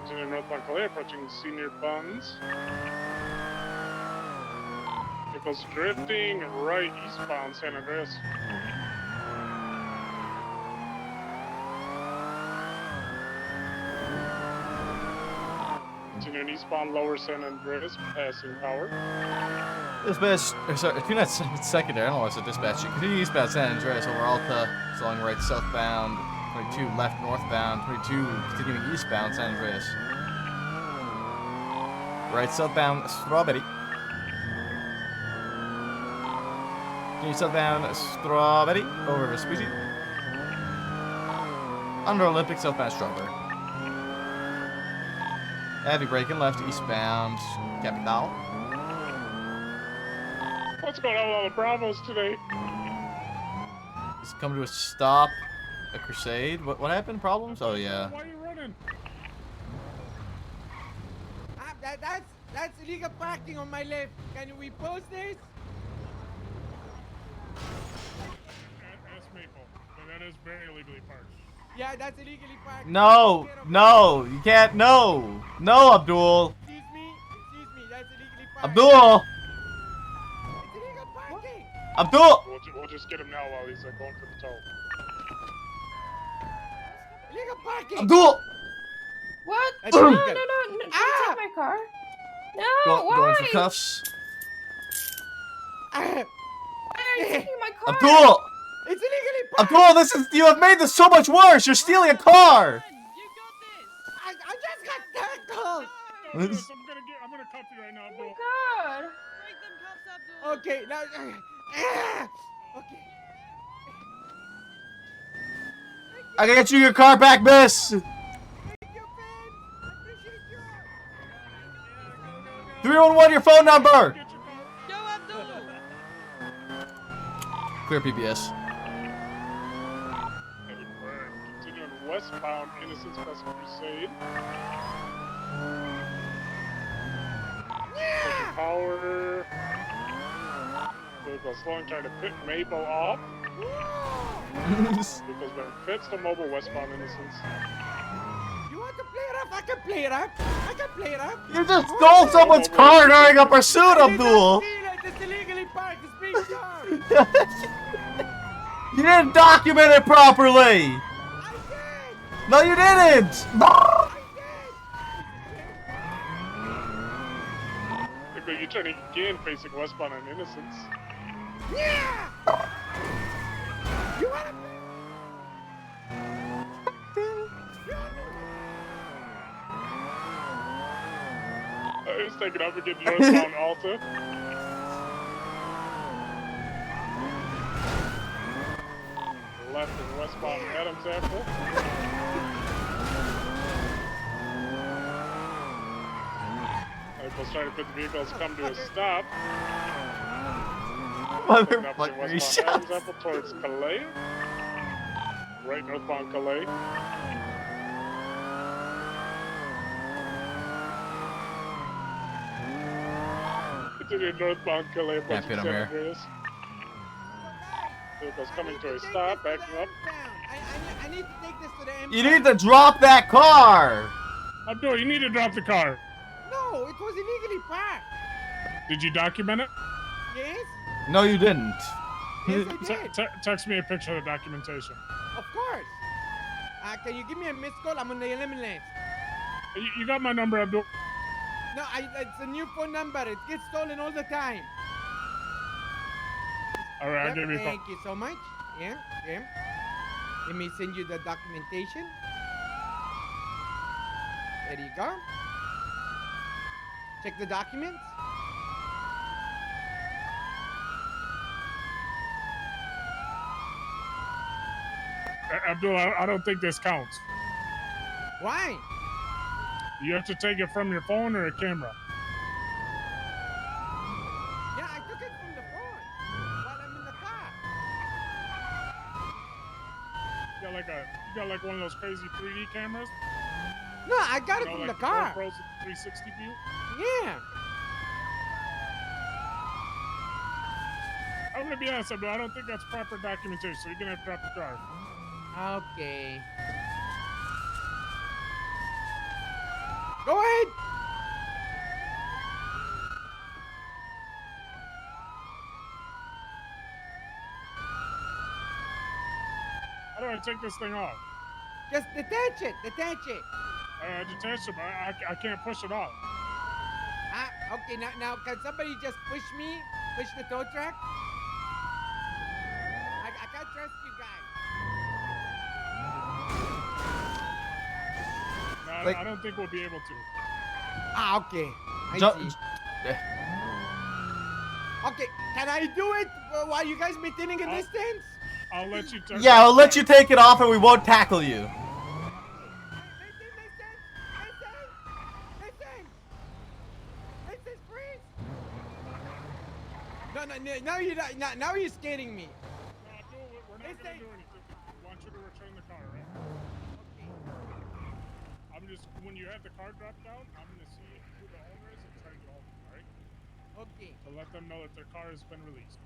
Continuing northbound Calais, approaching Senior Buns. Vehicles drifting right eastbound San Andreas. Continuing eastbound lower San Andreas, passing power. Dispatch, sorry, if you're not secondary, I don't know why I said dispatch. You continue eastbound San Andreas over Alta, along right southbound, 22 left northbound, 22 continuing eastbound San Andreas. Right southbound Strawberry. Continue southbound Strawberry over Vespucci. Under Olympic southbound Strawberry. Heavy braking left eastbound Capital. What's going on with all the Bravos today? He's coming to a stop. A crusade. What happened? Problems? Oh yeah. Why are you running? That's illegal parking on my left. Can we post this? That's Maple. That is very illegally parked. Yeah, that's illegally parked. No, no, you can't. No, no, Abdul. Excuse me, that's illegally parked. Abdul. It's illegal parking. Abdul. We'll just get him now while he's going for the tow. Illegal parking. Abdul. What? That's No, illegal. don't take my car. No, Going for why? cuffs. Ah, Why are you taking my car? Abdul. it's illegally parked. Abdul, this is. You have made this so much worse. You're stealing a car. I just got tackled. I'm gonna cuff you right now, Oh Abdul. my god. Okay, now. Okay. I can get you your car back, miss. Thank you, Ben. I appreciate you. 311, your phone number! Yo, Abdul! Clear PBS. Continuing westbound, Innocence Best Crusade. Taking power. Vehicle slowing, trying to pit Maple off. Vehicle's been fixed to mobile westbound, Innocence. You want to play rough? I can play rough. I can play rough. You just stole someone's car during a pursuit, Abdul! It's illegally parked. It's being charged. You didn't document it properly! No, you didn't! Look like you're turning again, facing westbound on Innocence. Yeah! You want to He's taking up again northbound Alta. Left and westbound Adams Apple. Vehicle's trying to put the vehicles come to a stop. Motherfucker, he westbound Adams Apple towards Calais. Right northbound Calais. Continuing northbound Calais, approaching fit him San here. Andreas. Vehicle's coming to a stop, backing up. I need to take this to the You need to drop that car! Abdul, you need to drop the car. No, it was illegally parked. Did you document it? Yes? No, you didn't. Yes, I did. Text me a picture of the documentation. Of course. Can you give me a missed call? I'm on the eliminate. You got my number, Abdul. No, it's a new phone number. It gets stolen all the time. All right, I'll give you a call. Thank you so much. Yeah. Let me send you the documentation. There you go. Check the documents. Abdul, I don't think this counts. Why? You have to take it from your phone or a camera. Yeah, I took it from the phone while I'm in the car. You got like one of those crazy 3D cameras? No, I got it from like the car. GoPros with 360 view? Yeah. I'm gonna be honest, Abdul, I don't think that's proper documentation, so you're gonna have to drop the car. Okay. Go ahead. How do I take this thing off? Just detach it. Detach it. I detached it, but I can't push it off. Okay. Now, can somebody just push me? Push the tow truck? I can't trust you guys. No, Like- I don't think we'll be able to. Okay. I Jo- see. Okay, can I do it while you guys maintaining a distance? I'll let you. Yeah, I'll let you take it off and we won't tackle you. Listen, freeze! No, now you're not, now you're scaring me. We're not gonna do anything. We want you to return the car, right? Okay. I'm just when you have the car dropped down, I'm gonna see who the owner is and try to get hold of them, alright? Okay. To let them know that their car has been released.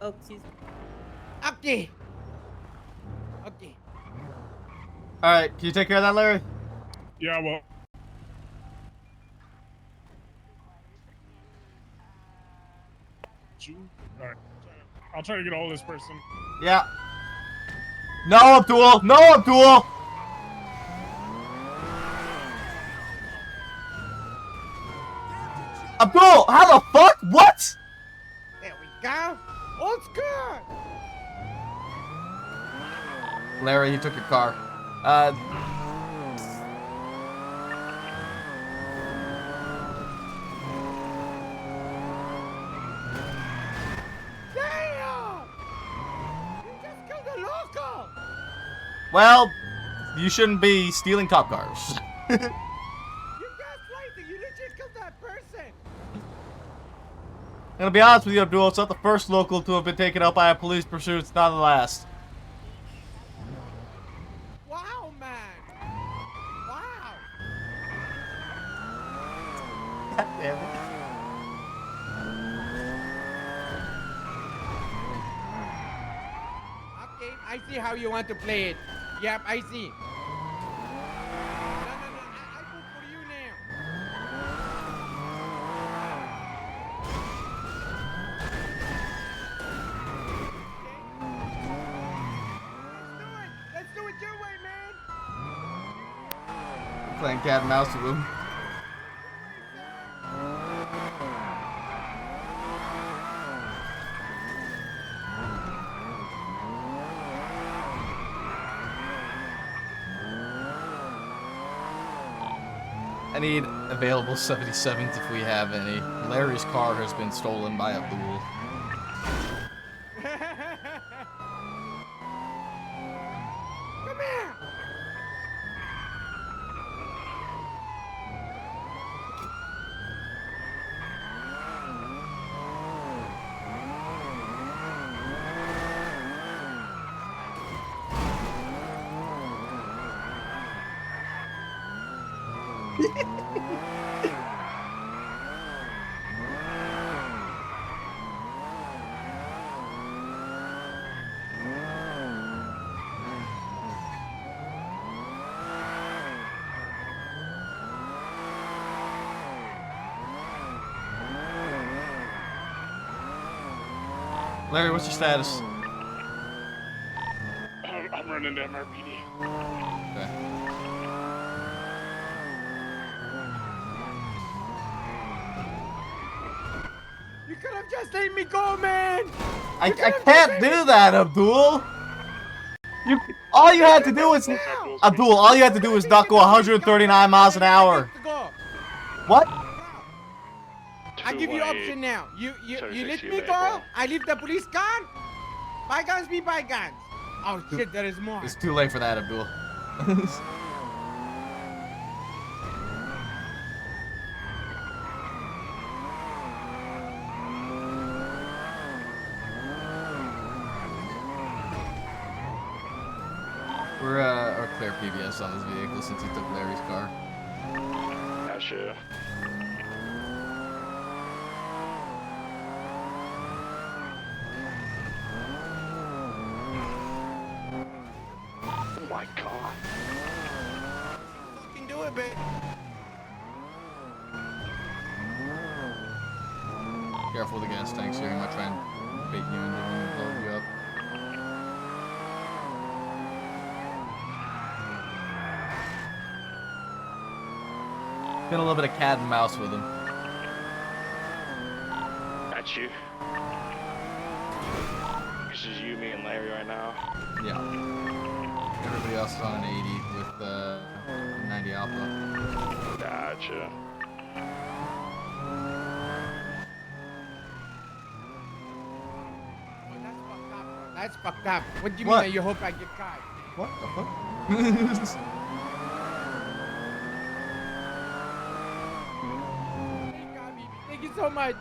Oh, excuse me. Okay. Okay. Alright, can you take care of that, Larry? Yeah, well. Alright. I'll try to get a hold of this person. Yeah. No, Abdul! No, Abdul! Abdul, how the fuck? What? There we go. All's good. Larry, he took your car. Well, you shouldn't be stealing cop cars. You gaslighting. You legit killed that person. I'm gonna be honest with you, Abdul, it's not the first local to have been taken out by a police pursuit, it's not the last. Wow, man. Wow. God damn it. Okay, I see how you want to play it. Yep, I see. No, I vote for you now. Let's do it your way, man. Playing cat and mouse with him. I need available 77s if we have any. Larry's car has been stolen by a fool. Come here. Larry, what's your status? I'm running to MRPD. Okay. You could have just let me go, man. I can't do that, Abdul. All you had to do is Abdul. All you had to do is not go 139 miles an hour. What? I give you option now. You let me go. I leave the police car. Bygones be bygones. Oh shit, there is more. It's too late for that, Abdul. We're clear PBS on this vehicle since he took Larry's car. Gotcha. Oh my god. Fucking do it, bitch. Careful with the gas tanks here. He might try and bait you into them and blow you up. Been a little bit of cat and mouse with him. Got you. This is you, me, and Larry right now. Yeah. Everybody else is on an 80 with 90 alpha. Gotcha. That's fucked up. What do you What? mean? You hope I get caught? What the fuck? Thank you so much.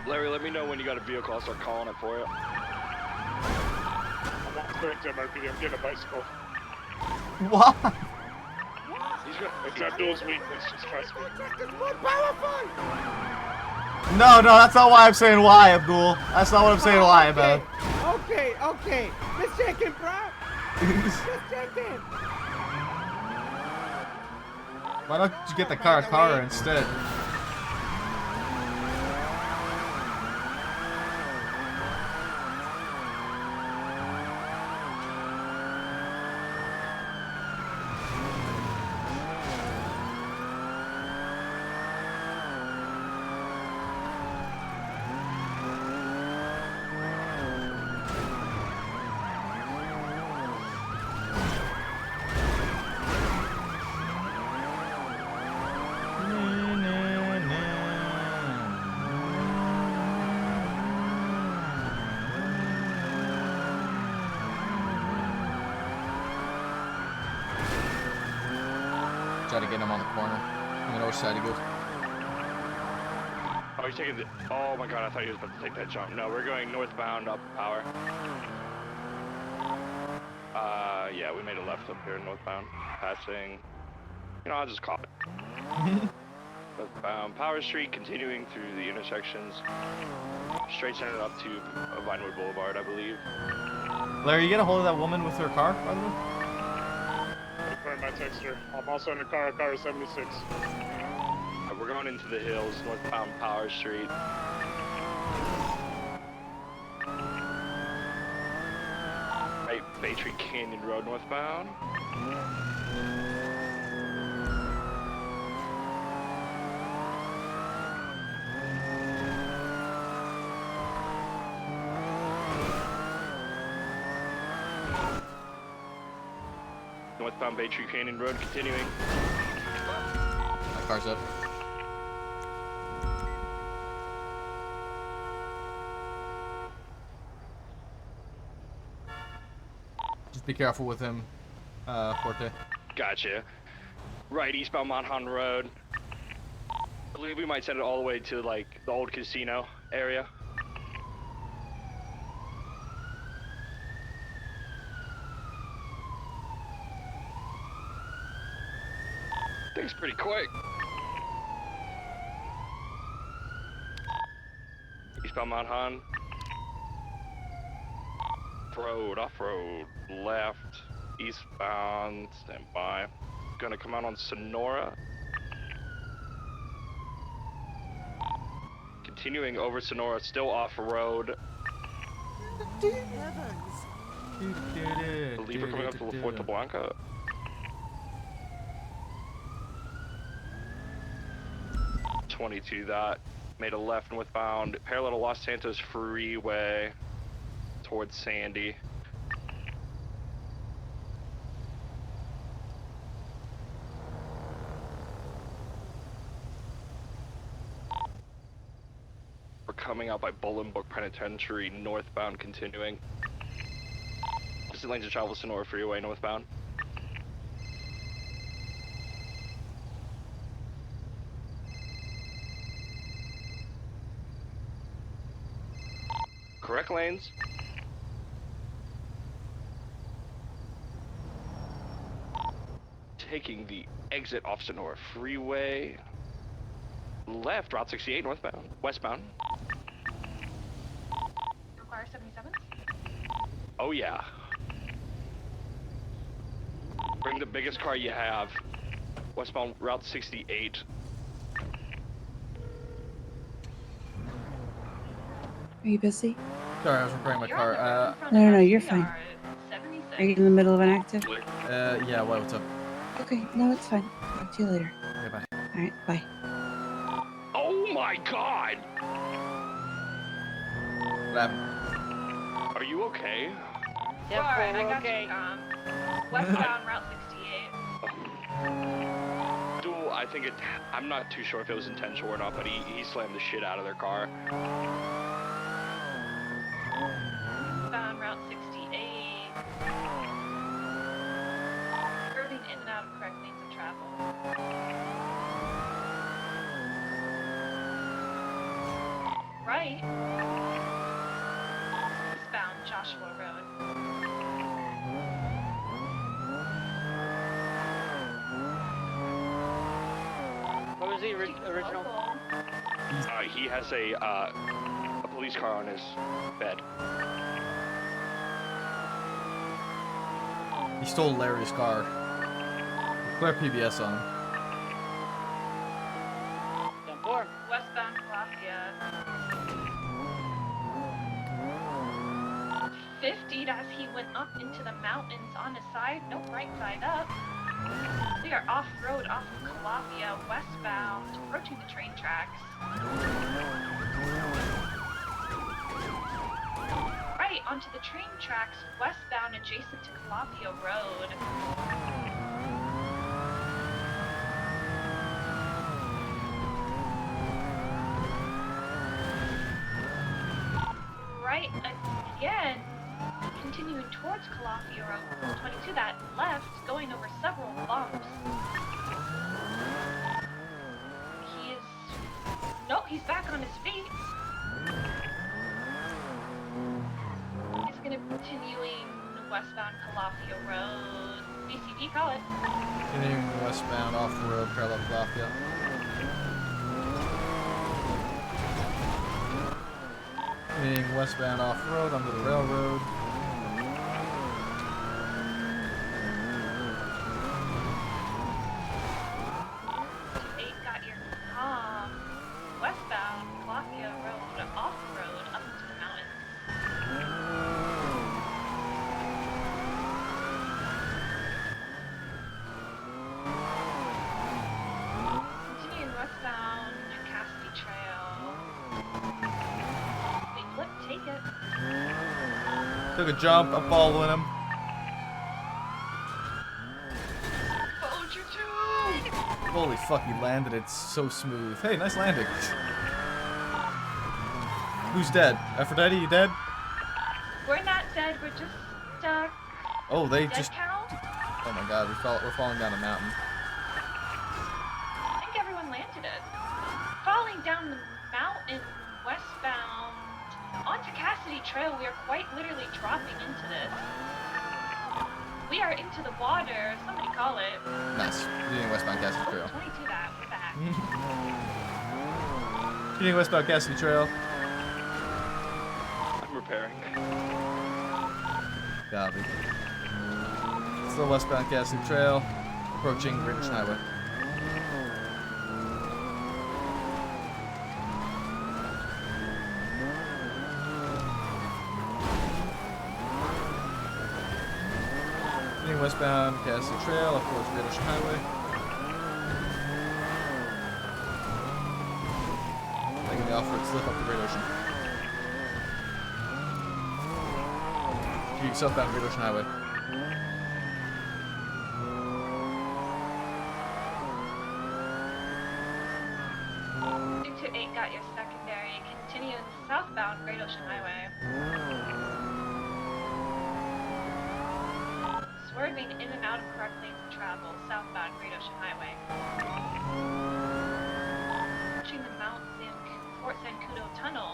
Larry, let me know when you got a vehicle. I'll start calling it for you. I'm not going to MRPD. I'm getting a bicycle. What? It's Abdul's weakness. Just trust me. No, that's not why I'm saying why, Abdul. That's not what I'm saying why about. Okay. Just checking, bro. Just checking. Why don't you get the car instead? try to get him on the corner. I mean, which side he goes. Oh, he's taking the. Oh my god, I thought he was about to take that jump. No, we're going northbound up Power. Yeah, we made a left up here northbound, passing. You know, I'll just call it. Northbound Power Street, continuing through the intersections. Straight center up to Vinewood Boulevard, I believe. Larry, you get a hold of that woman with her car, by the way? Confirm my texter. I'm also in the car 76. We're going into the hills, northbound Power Street. Right, Baytree Canyon Road northbound. Northbound Baytree Canyon Road continuing. My car's up. Just be careful with him, Forte. Gotcha. Right, eastbound Monhan Road. I believe we might send it all the way to, like, the old casino area. Things pretty quick. Eastbound Monhan. Off-road, left, eastbound, stand by. Gonna come out on Sonora. Continuing over Sonora, still off-road. I believe we're coming up to La Fuerte Blanca. That made a left northbound, parallel to Los Santos Freeway towards Sandy. We're coming out by Bolingbrook Penitentiary northbound, continuing. Distant lanes of travel Sonora Freeway northbound. Correct lanes. Taking the exit off Sonora Freeway. Left, Route 68 northbound, westbound. Require 77. Oh yeah. Bring the biggest car you have. Westbound Route 68. Are you busy? Sorry, I was repairing my car. No, you're fine. Are you in the middle of an active? Yeah, what's up? Okay, no, it's fine. Talk to you later. Okay, bye. Alright, bye. Oh my god! What happened? Are you okay? Yep, Alright, we're I got okay. you, westbound Route 68. Duel, I think I'm not too sure if it was intentional or not, but he slammed the shit out of their car. Westbound Route 68. Curving in and out of correct lanes of travel. Right. Eastbound Joshua Road. What was the original? He has a police car on his bed. He stole Larry's car. Clear PBS on him. 10-4. Westbound Calafia. 50'd as he went up into the mountains on his side. Nope, right side up. We are off-road off of Calafia, westbound, approaching the train tracks. Right, onto the train tracks, westbound, adjacent to Calafia Road. Right, again, continuing towards Calafia Road 22, that left, going over several bumps. he's back on his feet. He's gonna continuing westbound Calafia Road. BCD, call it. Continuing westbound off-road, parallel Calafia. Continuing westbound off-road under the railroad. Got your westbound Calafia Road off-road up into the mountains. Continuing westbound Cassidy Trail. Big flip, take it. Took a jump, I'm following him. Folger 2! Holy fuck, he landed it so smooth. Hey, nice landing. Who's dead? Aphrodite, you dead? We're not dead, we're just stuck. Oh, they Dead just... count? Oh my god, we're falling down a mountain. I think everyone landed it. Falling down the mountain westbound onto Cassidy Trail, we are quite literally dropping into this. We are into the water. Somebody call it. Nice. Continuing westbound Cassidy Trail. 22 that. We're back. Continuing westbound Cassidy Trail. I'm repairing. Copy. Still westbound Cassidy Trail. Approaching British Highway. Continuing westbound Cassidy Trail, of course, British Highway. Taking the off-road slip up the Great Ocean. Keep southbound Great Ocean Highway. To 8 got your secondary. Continuing southbound Great Ocean Highway. Swerving in and out of correct lanes of travel, southbound Great Ocean Highway. Approaching the Mount Fort Zancudo Tunnel.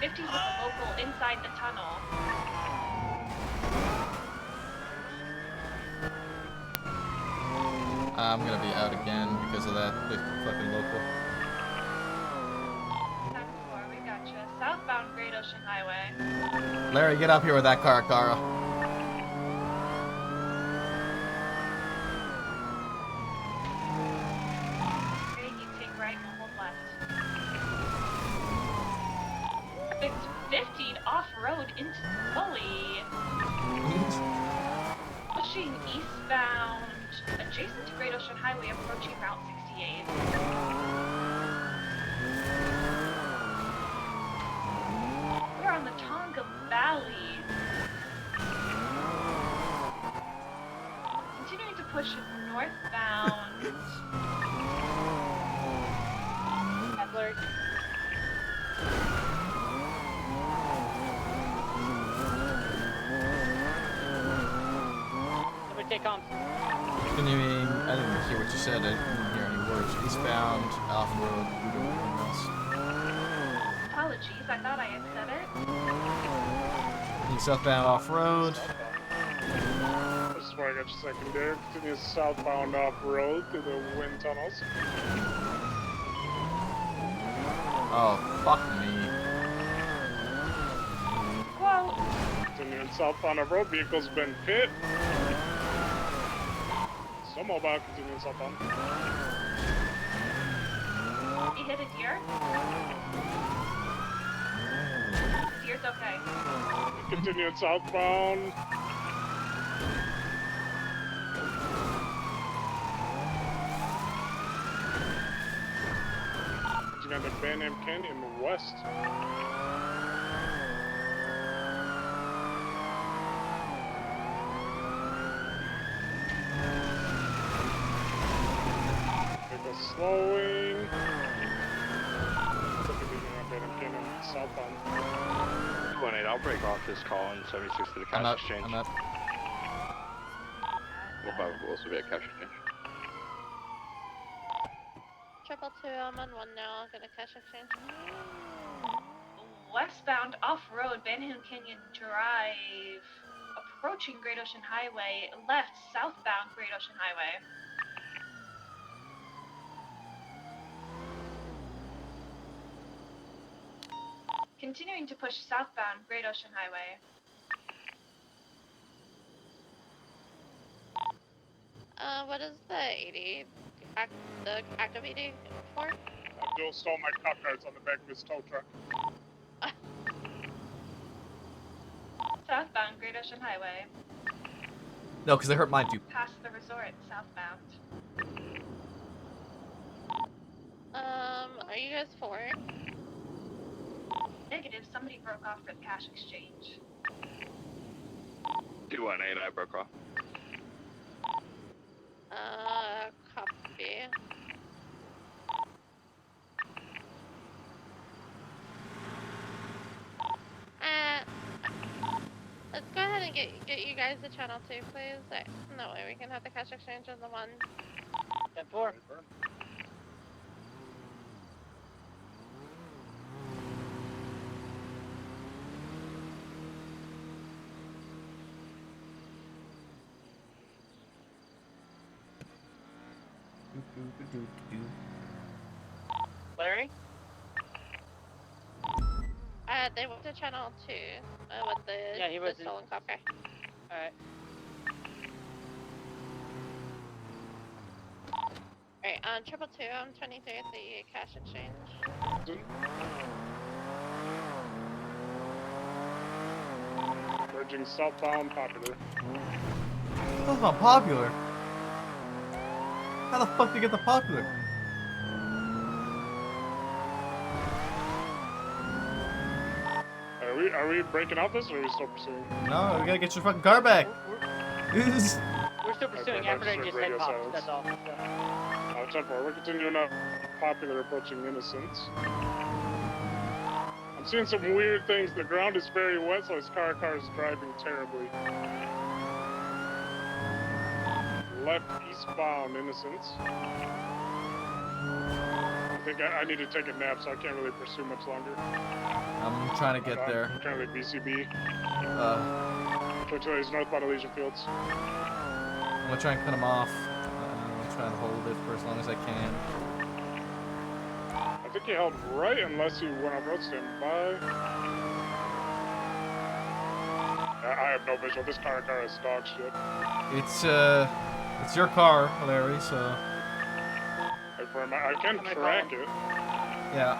'50s with the local inside the tunnel. I'm gonna be out again because of that big fucking local. 10-4, we gotcha. Southbound Great Ocean Highway. Larry, get up here with that car, Cara. Okay, you take right and hold left. It's 15 off-road into the gully. Pushing eastbound, adjacent to Great Ocean Highway, approaching Route 68. We're on the Tonga Valley. Continuing to push northbound. Peddler. Somebody take comms. Continuing, I didn't hear what you said. I didn't hear any words. Eastbound, off-road, anything else. Apologies, I thought I had said it. Southbound, off-road. That's why I got your secondary. Continue southbound off-road through the wind tunnels. Oh, fuck me. Whoa! Continuing southbound off-road, vehicle's been pit. Some mobile continuing southbound. He hit a deer? Deer's okay. Continuing southbound. You got the Van M Canyon west. Slowing. Southbound. 218, I'll break off this call in 76 to the I'm cash up, exchange. I'm up. 5 will also be a cash exchange. 222, I'm on 1 now. I'll get a cash exchange. Westbound off-road, Banham Canyon Drive, approaching Great Ocean Highway, left southbound Great Ocean Highway. Continuing to push southbound Great Ocean Highway. What is the 80? The active 80 for? Abdul stole my cop cards on the back of his tow truck. Southbound Great Ocean Highway. No, because they hurt mine too. Past the resort, southbound. Are you guys for it? Negative, somebody broke off for the cash exchange. 218, I broke off. Copy. Let's go ahead and get you guys to channel 2, please. That way we can have the cash exchange on the 1. 10-4. Larry? They went to channel 2 with the stolen cop guy. Alright. Alright, 222, I'm 23 at the cash exchange. Merging southbound Popular. That's not popular. How the fuck did you get the popular? Are we breaking out this, or are we still pursuing? No, we gotta get your fucking car back. We're still pursuing after I just head popped, that's all. 10-4, we're continuing up Popular, approaching Innocence. I'm seeing some weird things. The ground is very wet, so his car is driving terribly. Left eastbound Innocence. I think I need to take a nap, so I can't really pursue much longer. I'm trying to get there. Currently BCB. He's northbound Elysian Fields. I'm gonna try and cut him off. I'm trying to hold it for as long as I can. I think he held right unless he went off road standby. I have no visual. This car is dog shit. It's your car, Larry, so... I can track it. Yeah.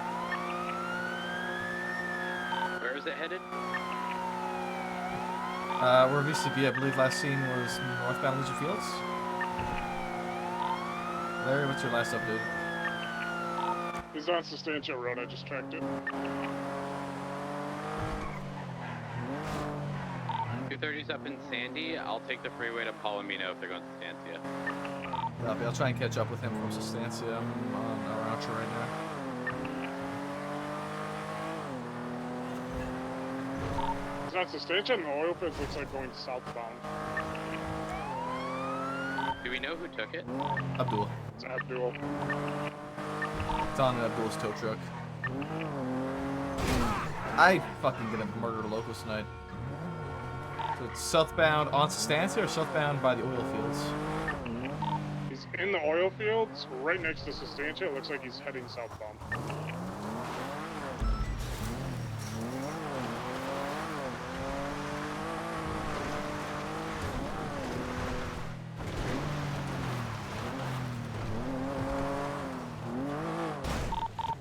Where is it headed? We're VCB, I believe last seen was northbound Legion Fields. Larry, what's your last update? He's on Sustantia Road, I just tracked it. 230's up in Sandy. I'll take the freeway to Palomino if they're going to Sustancia. I'll try and catch up with him from Sustancia. I'm on Arauca right now. It's not Sustantia, and the oil fields looks like going southbound. Do we know who took it? Abdul. It's Abdul. It's on Abdul's tow truck. I fucking gonna murder the locals tonight. So it's southbound on Sustancia or southbound by the oil fields? He's in the oil fields, right next to Sustantia. It looks like he's heading southbound.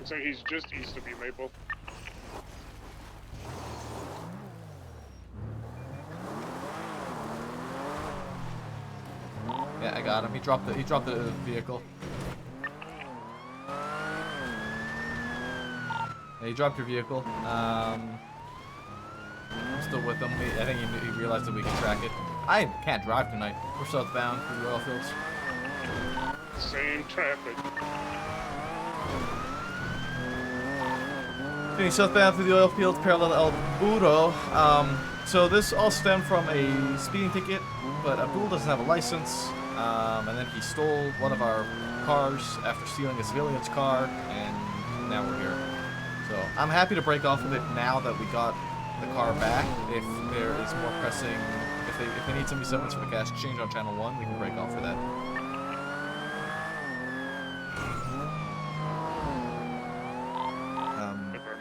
Looks like he's just east of you, Maple. Yeah, I got him. He dropped the vehicle. Yeah, he dropped your vehicle. I'm still with him. I think he realized that we can track it. I can't drive tonight. We're southbound through the oil fields. Same traffic. Being southbound through the oil fields, parallel to El Burro. So this all stemmed from a speeding ticket, but Abdul doesn't have a license, and then he stole one of our cars after stealing a civilian's car, and now we're here. So I'm happy to break off with it now that we got the car back. If there is more pressing, if they need 77s for the cash exchange on channel 1, we can break off for that.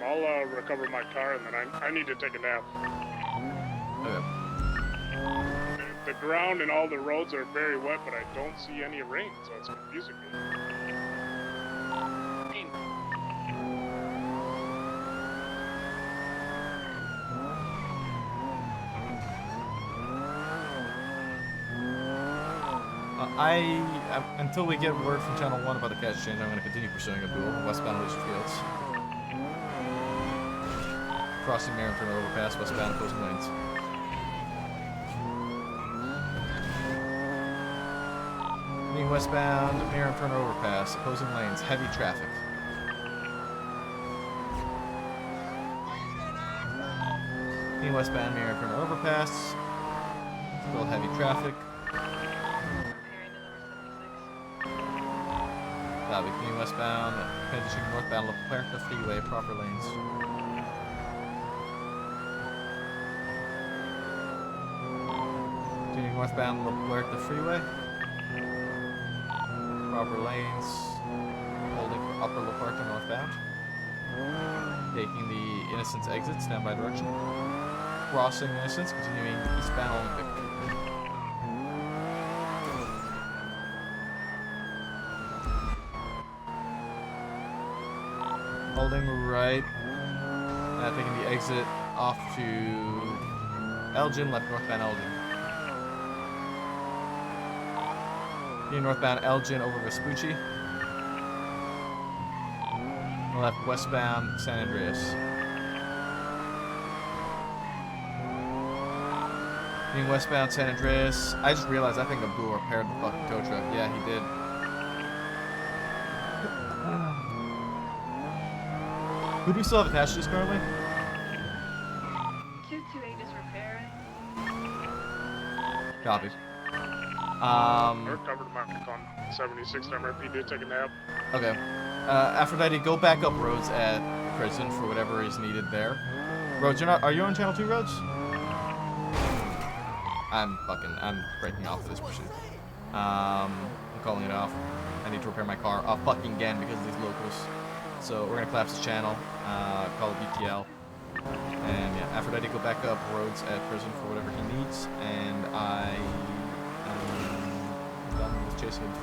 I'll recover my car, and then I need to take a nap. Okay. The ground and all the roads are very wet, but I don't see any rain, so it's confusing me. Until we get word from Channel 1 about the cash exchange, I'm going to continue pursuing Abdul, westbound Alicia Fields. Crossing Marion Turner overpass, westbound opposing lanes. Being westbound Marion Turner overpass, opposing lanes, heavy traffic. Being westbound Marion Turner overpass, still heavy traffic. Being westbound, transitioning northbound Leclerc freeway, proper lanes. Continuing northbound Leclerc freeway, proper lanes, holding for upper Leclerc northbound. Taking the Innocence exit, standby direction. Crossing Innocence, continuing eastbound Olympic. Holding right, taking the exit off to Elgin, left northbound Elgin. Being northbound Elgin over Vespucci. Left westbound San Andreas. Being westbound San Andreas, I just realized I think Abdul repaired the fucking tow truck. Yeah, he did. Who do you still have attached to this currently? 228 is repairing. Copy. I recovered my on 76 MRPD to take a nap. Okay. Aphrodite, go back up roads at prison for whatever is needed there. Rhodes, are you on channel 2, Rhodes? I'm breaking off this pursuit. I'm calling it off. I need to repair my car off fucking again because of these locals. So we're gonna collapse this channel, call it BTL. And yeah, Aphrodite, go back up roads at prison for whatever he needs, and I am done with chasing him.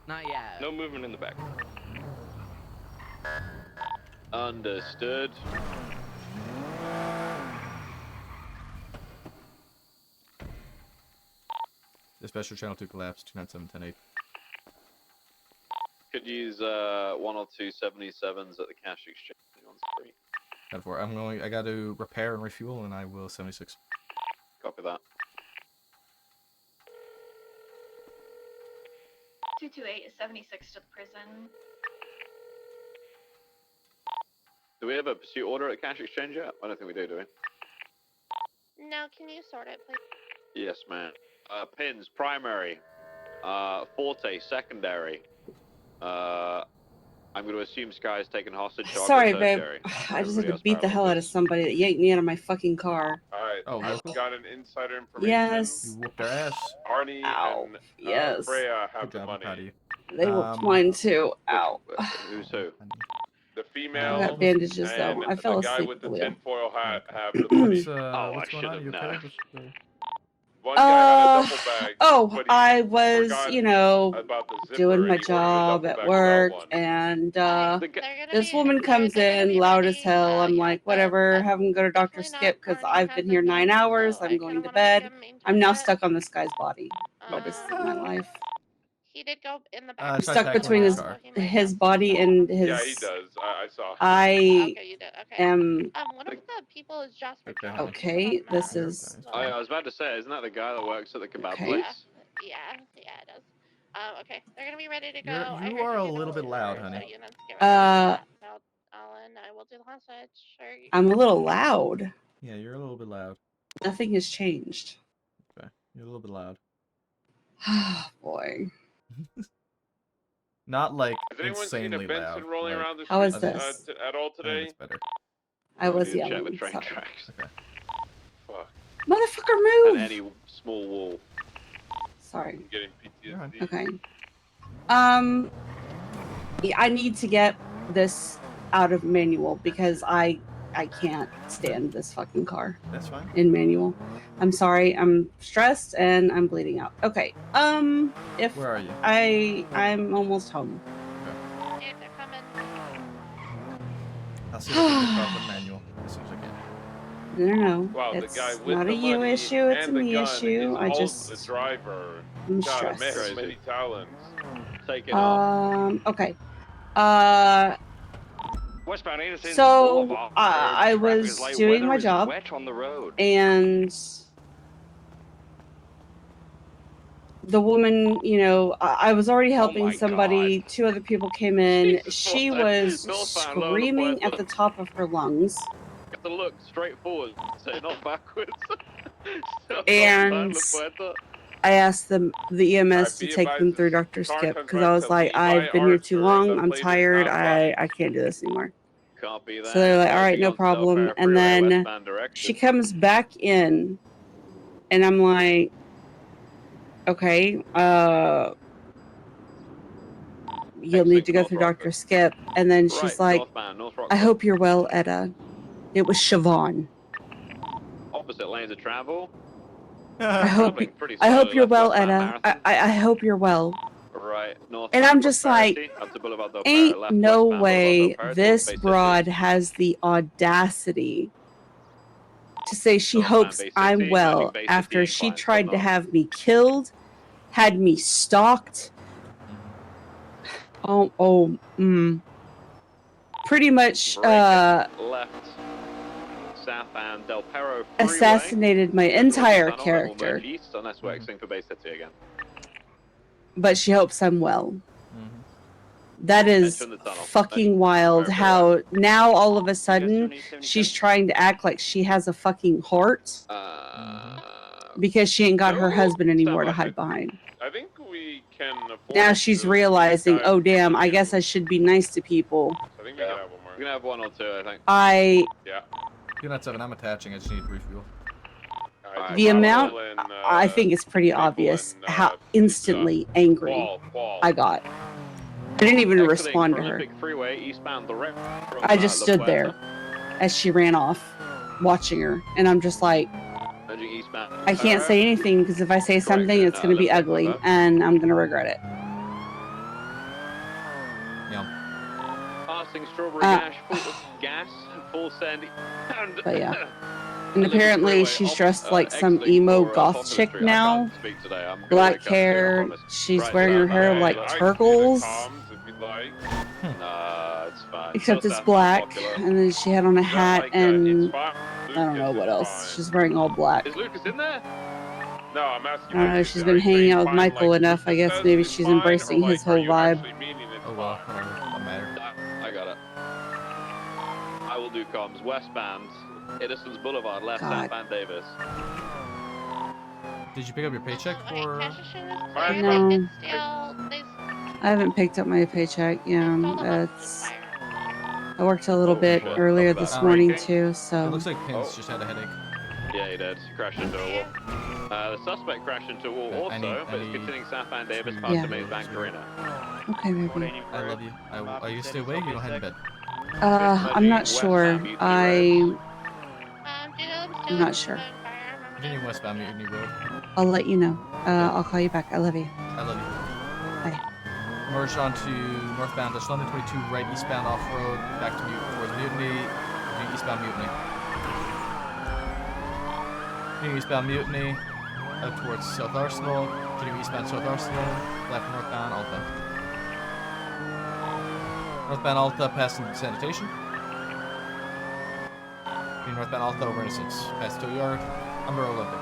Not yet. No movement in the back. Understood. Dispatcher channel 2 collapse, 297-10-8. Could use 1 or 2 77s at the cash exchange on street. 10-4. I got to repair and refuel, and I will 76. Copy that. 228 is 76 to the prison. Do we have a pursuit order at cash exchange yet? I don't think we do we? No, can you sort it, please? Yes, man. Pins, primary. Forte, secondary. I'm going to assume Sky's taken hostage. So Sorry, I'll go babe. tertiary. I just had Everybody to else beat the parallel hell out of pins. somebody that yanked me out of my fucking car. Alright, Oh, I've local? got an insider information. Yes. You whooped our ass. Arnie and yes. Freya have Good the job, I'm money. proud of you. They whooped mine too. Ow. Who's who? The I female got bandages though. and I fell the guy asleep with at the the wheel. tinfoil hat have the money. What's going on? You okay? One guy had a duffel bag. Oh, but he I was, forgot you know, about the zipper doing and my he ordered a job duffel at bag work, without one. and They're this gonna woman comes in loud as hell. I'm like, whatever, have him go to Dr. definitely not Skip because Arnie I've has been the here 9 gun, hours. so I'm I going kinda to wanna make bed. him maintain I'm now it. stuck on this guy's body. What is my life? He did go in the back. try Stuck tackling between the his car. his body and his. Yeah, he does. I saw. I Okay, you did. Okay. am. One of the people is Jasper. Okay, Jones. hold on. Okay, this is. I was about to say, isn't that the guy that works at the kebab Okay. place? Yeah, it does. Okay, they're gonna be ready to go. You are a little bit loud, honey. So units get ready Uh, for that. I will do the hostage. Sure. I'm a little loud. Yeah, you're a little bit loud. Nothing has changed. Okay, you're a little bit loud. Boy. Not like Has anyone seen a insanely Benson loud. rolling like- around the How is streets this? at all today? It's better. I was need to check yelling. the train Sorry. tracks. Okay. Fuck. Motherfucker, And move! any small wall. Sorry. I'm getting PTSD. Okay. Yeah, I need to get this out of manual because I can't stand this fucking car. That's fine. In manual. I'm sorry. I'm stressed and I'm bleeding out. Okay. If Where are you? I'm almost home. Hey, they're coming. I'll see if I can get proper manual as soon as I can. No. Wow, It's the guy with not the a you money issue. It's a and the me gun issue. is I also just. the driver. I'm God, a man stressed. has many talents. Take it off. Okay. Westbound Anderson So Boulevard. I Traffic was is light. doing Weather my is job, wet on the road. and the woman, you know, I was already helping my somebody. Two other people came in. Jesus, She what the- was Northbound, lower screaming Puerto. at the top of her lungs, You have to look straight forward, so not backwards. So and northbound, La Puerta. I asked the EMS to be take them advised, through this Dr. car Skip comes because right I was to like, Levi I've been here too Archer, and long. the I'm plate is tired. not I can't do this anymore. Copy that. So they're like, all right, Taking no on problem. South Fair And Freeway, then westbound direction. she comes back in, and I'm like, okay, you'll need to go through Dr. Skip. And then she's Right, like, northbound, North I Rockford. hope you're well, Etta. It was Siobhan. Opposite lanes of travel. I hope Traveling pretty I hope slowly, you're left well, westbound Etta. Marathon. I hope you're well. Right, north. And I'm just like, ain't no way this broad has the audacity to say she hopes I'm well after she tried to have me killed, had me stalked. Pretty much left. Southbound Del Perro Freeway. assassinated my entire character. East, unless we're exiting for Bay City again. But she hopes I'm well. That is fucking wild how now all of a sudden she's trying to act like she has a fucking heart because she ain't got her husband anymore to hide behind. I think we can afford Now she's realizing, oh damn, I guess I should be nice to people. I think we can have one more. We're gonna have one or two, I think. Yeah. You're not 7. I'm attaching. I just need refuel. The amount, I think it's pretty obvious how instantly angry I got. I didn't even respond to her. Olympic Freeway, eastbound direct from, I just La stood Puerta. there as she ran off, watching her, and I'm just like, Merging eastbound I can't say anything because if I say something, it's going to be ugly, and I'm going to regret it. Passing Strawberry Gas, full send, and But yeah. And apparently she's dressed like some emo goth chick now. Black hair. She's wearing her hair like turtles. It's fine. Except it's black. And then she had on a hat and I don't know what else. She's wearing all black. Is Lucas in there? No, I'm asking. I don't know, she's been hanging out with Michael enough. I guess maybe she's embracing his whole vibe. Oh well, whatever. Don't matter. I got it. I will do comms. Westbound, Innocence Boulevard, left, God. southbound Davis. Did you pick up your paycheck or? No. I haven't picked up my paycheck. Yeah, it's. I worked a little bit earlier this morning too, so. It looks like Pins just had a headache. Yeah, he did. He crashed into a wall. The suspect crashed into a wall also, but is continuing southbound Davis past Yeah. the Maze Bank Arena. Okay, maybe. I love you. Are you still awake? You don't head in bed. I'm not sure. I'm not sure. Continuing westbound Mutiny Road. I'll let you know. I'll call you back. I love you. I love you. Bye. Merge onto northbound Dutch London 22, right eastbound off road, back to towards Mutiny, doing eastbound Mutiny. Doing eastbound Mutiny, out towards South Arsenal, Continuing eastbound South Arsenal, left northbound Alta. Northbound Alta passing sanitation. Northbound Alta over Innocence, past tow yard, under Olympic.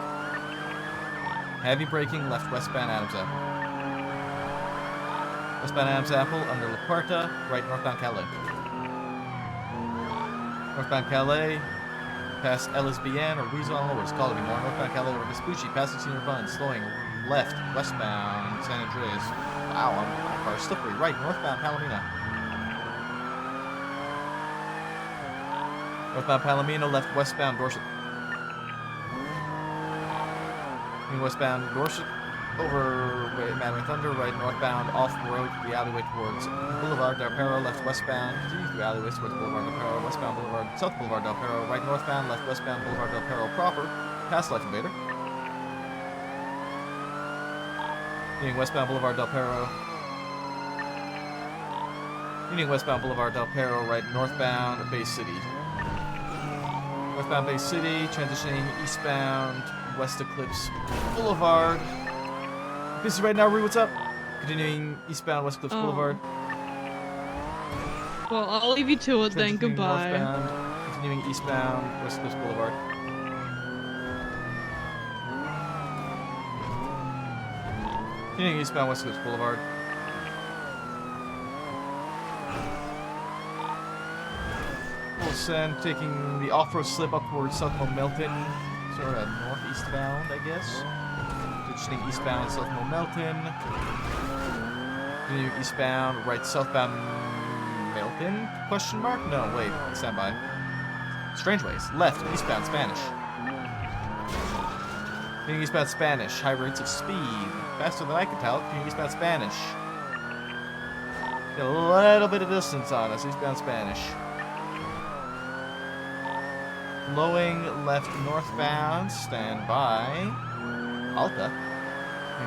Heavy braking, left westbound Adams Apple. Westbound Adams Apple, under La Puerta, right northbound Calais. Northbound Calais, past LSBN or Weasel, I don't know what it's called anymore. Northbound Calais over Vespucci, passing Senior Bun, slowing left, westbound San Andreas. Wow, my car's slippery. Right, northbound Palomino. Northbound Palomino, left westbound Dorset. Westbound Dorset, over Madway Thunder, right northbound off-road, the alleyway towards Boulevard Del Perro, left westbound, continue through alleyways towards Boulevard Del Perro, westbound Boulevard, South Boulevard Del Perro, right northbound, left westbound Boulevard Del Perro proper, past Life Invader. Meaning westbound Boulevard Del Perro. Meaning westbound Boulevard Del Perro, right northbound Bay City. Westbound Bay City, transitioning eastbound West Eclipse Boulevard. Busy right now, Rue, what's up? Continuing eastbound West Eclipse Boulevard. Well, I'll leave you to it then. Goodbye. Northbound, continuing eastbound West Eclipse Boulevard. Continuing eastbound West Eclipse Boulevard. Full send, taking the off-road slip up towards South Mo Melton. Sort of northeast bound, I guess. Ditching eastbound South Mo Melton. Continuing eastbound, right southbound Melton? Question mark? No, wait. Stand by. Strangeways. Left, eastbound Spanish. Continuing eastbound Spanish. High rates of speed. Faster than I could tell. Continuing eastbound Spanish. Got a little bit of distance on us. Eastbound Spanish. Flowing left northbound, stand by. Alta.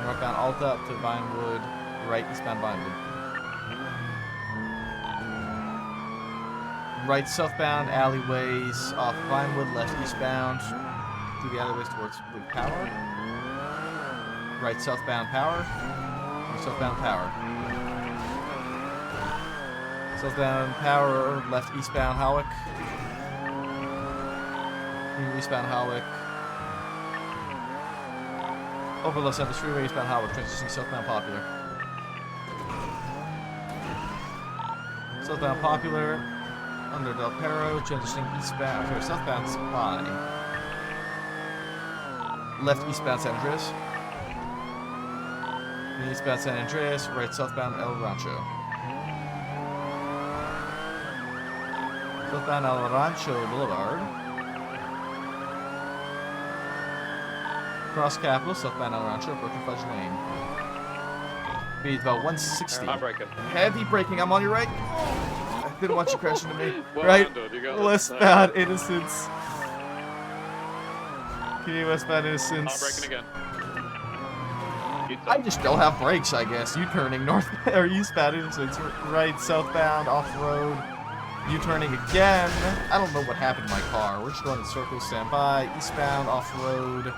Northbound Alta up to Vinewood, right eastbound Vinewood. Right southbound alleyways off Vinewood, left eastbound through the alleyways towards Blue Power. Right southbound Power. Right southbound Power. Southbound Power, left eastbound Howick. Eastbound Howick. Over Los Santos Freeway, eastbound Howick, transitioning southbound Popular. Southbound Popular, under Del Perro, transitioning eastbound, sorry, southbound Supply. Left eastbound San Andreas. Eastbound San Andreas, right southbound El Rancho. Southbound El Rancho Boulevard. Cross Capital, southbound El Rancho, approaching Fudge Lane. Speed about 160. I'm braking. Heavy braking, I'm on your right. I didn't want you crashing into me. Well right, handled, you got this. westbound Innocence. Okay, westbound Innocence. I'm braking again. I just don't have brakes, I guess. U-turning north or eastbound Innocence, right, southbound, off-road. U-turning again. I don't know what happened to my car. We're just going in circles, stand by. Eastbound, off-road.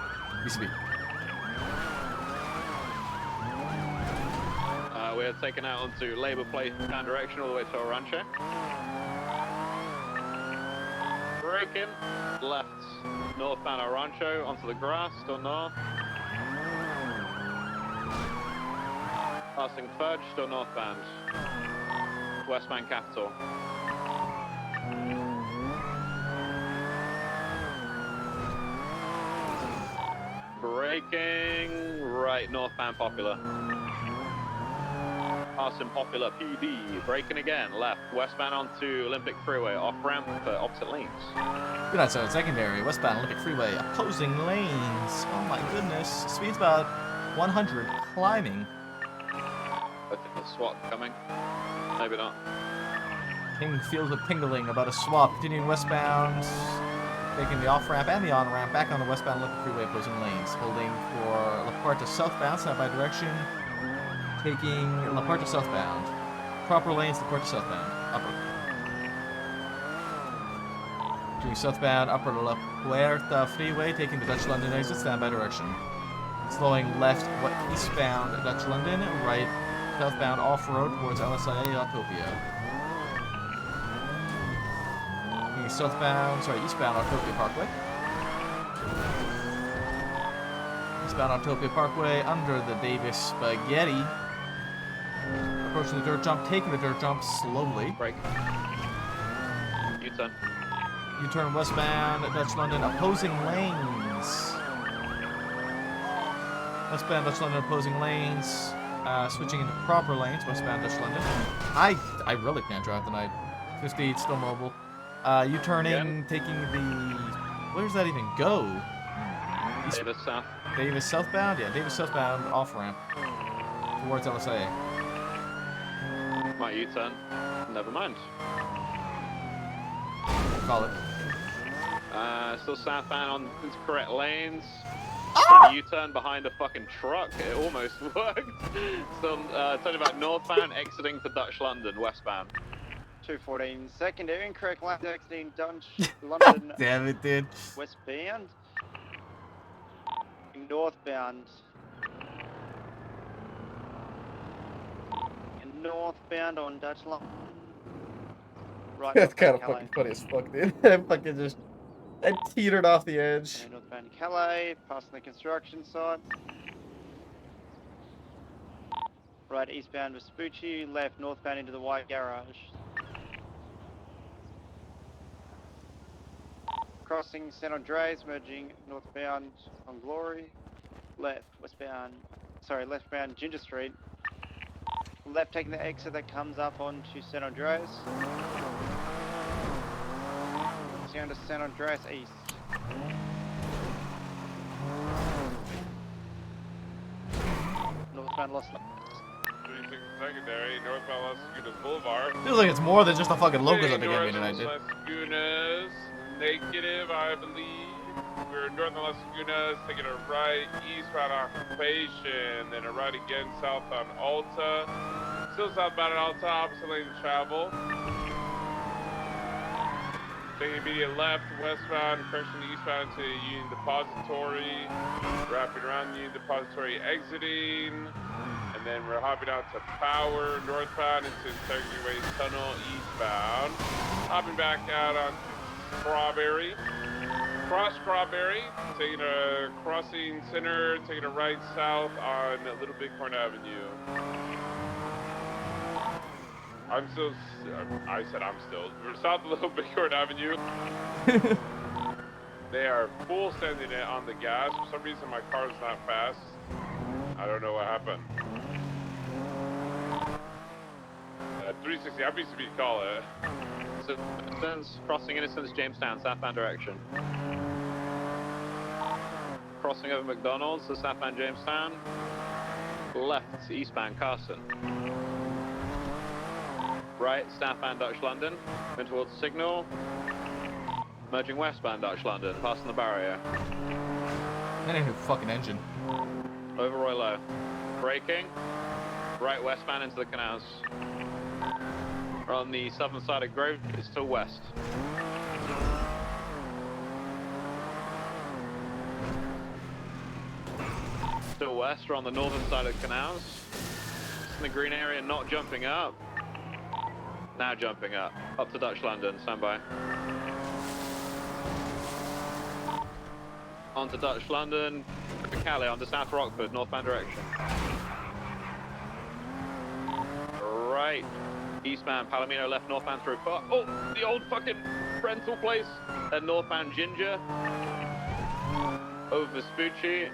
BCB. We're taken out onto Labour Place down direction all the way to El Rancho. Braking, left, northbound El Rancho onto the grass, still north. Passing Fudge, still northbound. Westbound Capital. Braking, right, northbound Popular. Passing Popular PD, braking again, left, westbound onto Olympic Freeway, off-ramp for opposite lanes. Good night, sir. Secondary, westbound Olympic Freeway, opposing lanes. Oh my goodness. Speed's about 100, climbing. I think the SWAT coming. Maybe not. King feels a tingling about a swap. Continuing westbound, taking the off-ramp and the on-ramp back on the westbound Olympic Freeway, opposing lanes. Holding for La Puerta southbound, stand by direction. Taking La Puerta southbound. Proper lanes, La Puerta southbound. Upper. Doing southbound, upper La Puerta Freeway, taking the Dutch London exit, stand by direction. Slowing left, eastbound Dutch London, right southbound off-road towards LSIA Autopia. Eastbound Autopia Parkway. Eastbound Autopia Parkway under the Davis Spaghetti. Approaching the dirt jump, taking the dirt jump slowly. Break. U-turn. U-turn westbound Dutch London, opposing lanes. Westbound Dutch London, opposing lanes. Switching into proper lanes, westbound Dutch London. I really can't drive tonight. 50, it's still mobile. U-turning, taking the... Where does that even go? Davis south. Davis southbound? Yeah, Davis southbound off-ramp. Towards LSA. Might U-turn. Never mind. Call it. Still southbound on its correct lanes. Trying to U-turn behind a fucking truck. It almost worked. Still turning back northbound, exiting to Dutch London, westbound. 214 secondary, incorrect lane exiting Dutch London. Damn it, dude. Westbound. Northbound. Northbound on Dutch London. Right. That's kind of Calais. fucking funny as fuck, dude. I fucking just... I teetered off the edge. Northbound Calais, passing the construction site. Right, eastbound Vespucci, left northbound into the white garage. Crossing San Andreas, merging northbound on Glory. Leftbound Ginger Street. Left taking the exit that comes up onto San Andreas. Down to San Andreas East. Northbound Los 36 secondary, northbound Las Lagunas Boulevard. Feels like it's more than just the fucking logos that they gave me North tonight, dude. Las Lagunas, negative, I believe. We're north of Las Lagunas, taking a right eastbound Occupation, then a right again south on Alta. Still southbound on Alta, opposite lane of travel. Taking immediate left, westbound, correction to eastbound to Union Depository. Wrapping around Union Depository, exiting. And then we're hopping out to Power, northbound into Integrity Way Tunnel, eastbound. Hopping back out on Strawberry. Cross Strawberry, taking a crossing center, taking a right south on Little Bighorn Avenue. I said I'm still. We're south of Little Bighorn Avenue. They are full sending it on the gas. For some reason my car's not fast. I don't know what happened. 360, I'm used to call it. Innocence, crossing Innocence, Jamestown, southbound direction. Crossing over McDonald's to southbound Jamestown. Left, eastbound Carson. Right, southbound Dutch London. Going towards Signal. Merging westbound Dutch London, passing the barrier. That ain't no fucking engine. Over Roylo. Braking. Right westbound into the canals. We're on the southern side of Grove, it's still west. Still west, we're on the northern side of the canals. It's in the green area, not jumping up. Now jumping up. Up to Dutch London, stand by. On to Dutch London, to Calais, on to South Rockford, northbound direction. Right. Eastbound Palomino, left northbound through. Oh, the old fucking rental place. Then northbound Ginger. Over Vespucci.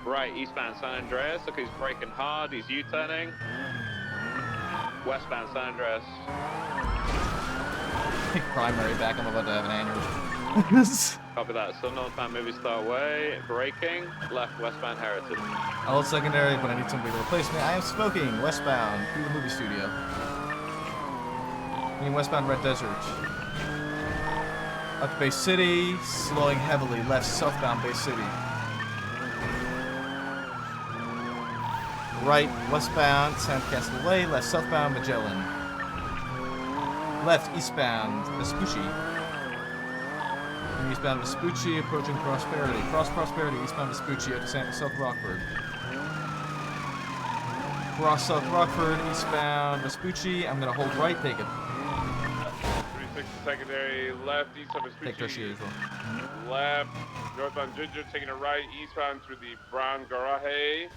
Right, eastbound San Andreas. Look, he's braking hard. He's U-turning. Westbound San Andreas. Primary back, I'm about to have an aneurysm. Copy that. So northbound movie star way. Braking. Left westbound Heritage. Old secondary, but I need somebody to replace me. I am smoking westbound through the movie studio. I mean westbound Red Desert. Up to Bay City, slowing heavily. Left southbound Bay City. Right westbound Sandcastle Way. Left southbound Magellan. Left eastbound Vespucci. Eastbound Vespucci, approaching Prosperity. Cross Prosperity, eastbound Vespucci, out to South Rockford. Cross South Rockford, eastbound Vespucci. I'm gonna hold right, take it. 36 secondary, left, east of Vespucci. Take Tertiary as well. Left, northbound Ginger, taking a right, eastbound through the Brown Garage.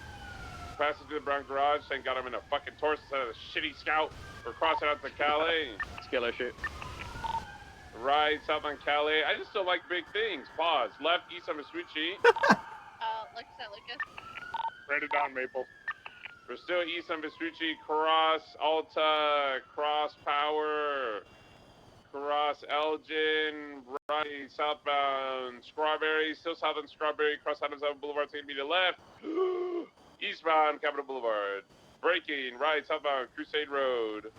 Passing through the Brown Garage, then got him in a fucking Taurus instead of a shitty Scout. We're crossing out to Calais. Skill issue. Right, southbound Calais. I just don't like big things. Pause. Left, east of Vespucci. Lucas at Lucas. Write it down, Maple. We're still east on Vespucci. Cross Alta. Cross Power. Cross Elgin. Right, southbound Strawberry. Still southbound Strawberry. Cross Adams Avenue Boulevard. Taking me to left. Eastbound Capitol Boulevard. Braking. Right, southbound Crusade Road.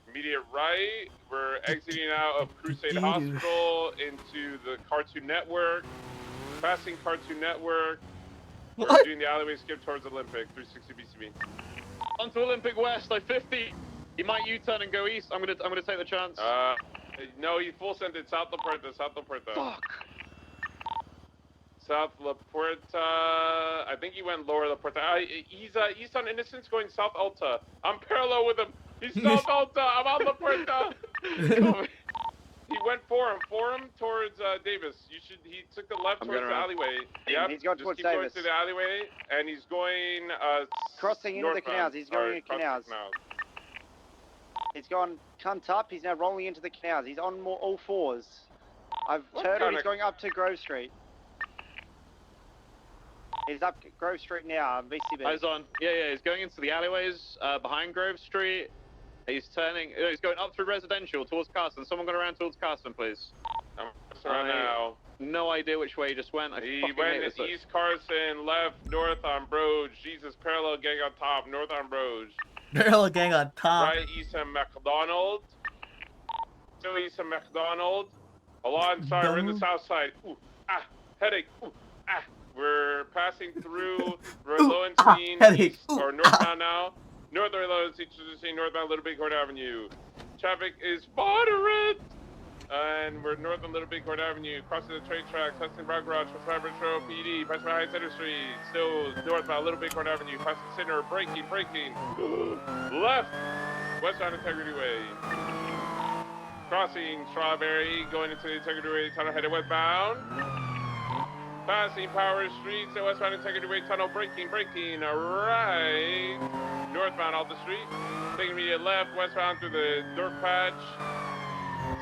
Immediate right, we're exiting out of Crusade Hospital into the Cartoon Network. Passing Cartoon Network. We're doing the alleyway skip towards Olympic, 360 BCB. Onto Olympic West, I 50. He might U-turn and go east. I'm gonna take the chance. No, he full sent it South La Puerta, South La Puerta. Fuck. South La Puerta. I think he went lower La Puerta. He's east on Innocence going South Alta. I'm parallel with him. He's South Alta. I'm on La Puerta. He went for him towards Davis. He took the left towards the alleyway. Yep. He's going just towards keep Davis. going through the alleyway, and he's going crossing into the canals. He's going into canals. He's gone cunt up. He's now rolling into the canals. He's on all fours. I've turned him. He's going up to Grove Street. He's up Grove Street now, BCB. Eyes on. Yeah, he's going into the alleyways behind Grove Street. He's turning. He's going up through residential towards Carson. Someone go around towards Carson, please. I'm around now. No idea which way he just went. He went east Carson, left, north on Broge. Jesus, parallel gang on top, north on Broge. Parallel gang on top. Right east of McDonald. Still east of McDonald. Alon, sorry, we're in the south side. Ooh, headache. Ooh, we're passing through Lowenstein, or northbound now. Northern Lowenstein, northbound Little Bighorn Avenue. Traffic is moderate. And we're north on Little Bighorn Avenue, crossing the train tracks, passing Brown Garage, passing Metro PD, passing High Center Street, still northbound Little Bighorn Avenue, passing Center, braking. Left, westbound Integrity Way. Crossing Strawberry, going into the Integrity Way tunnel, headed westbound. Passing Power Street, so westbound Integrity Way tunnel, braking, right. Northbound Alta Street, taking immediate left, westbound through the dirt patch.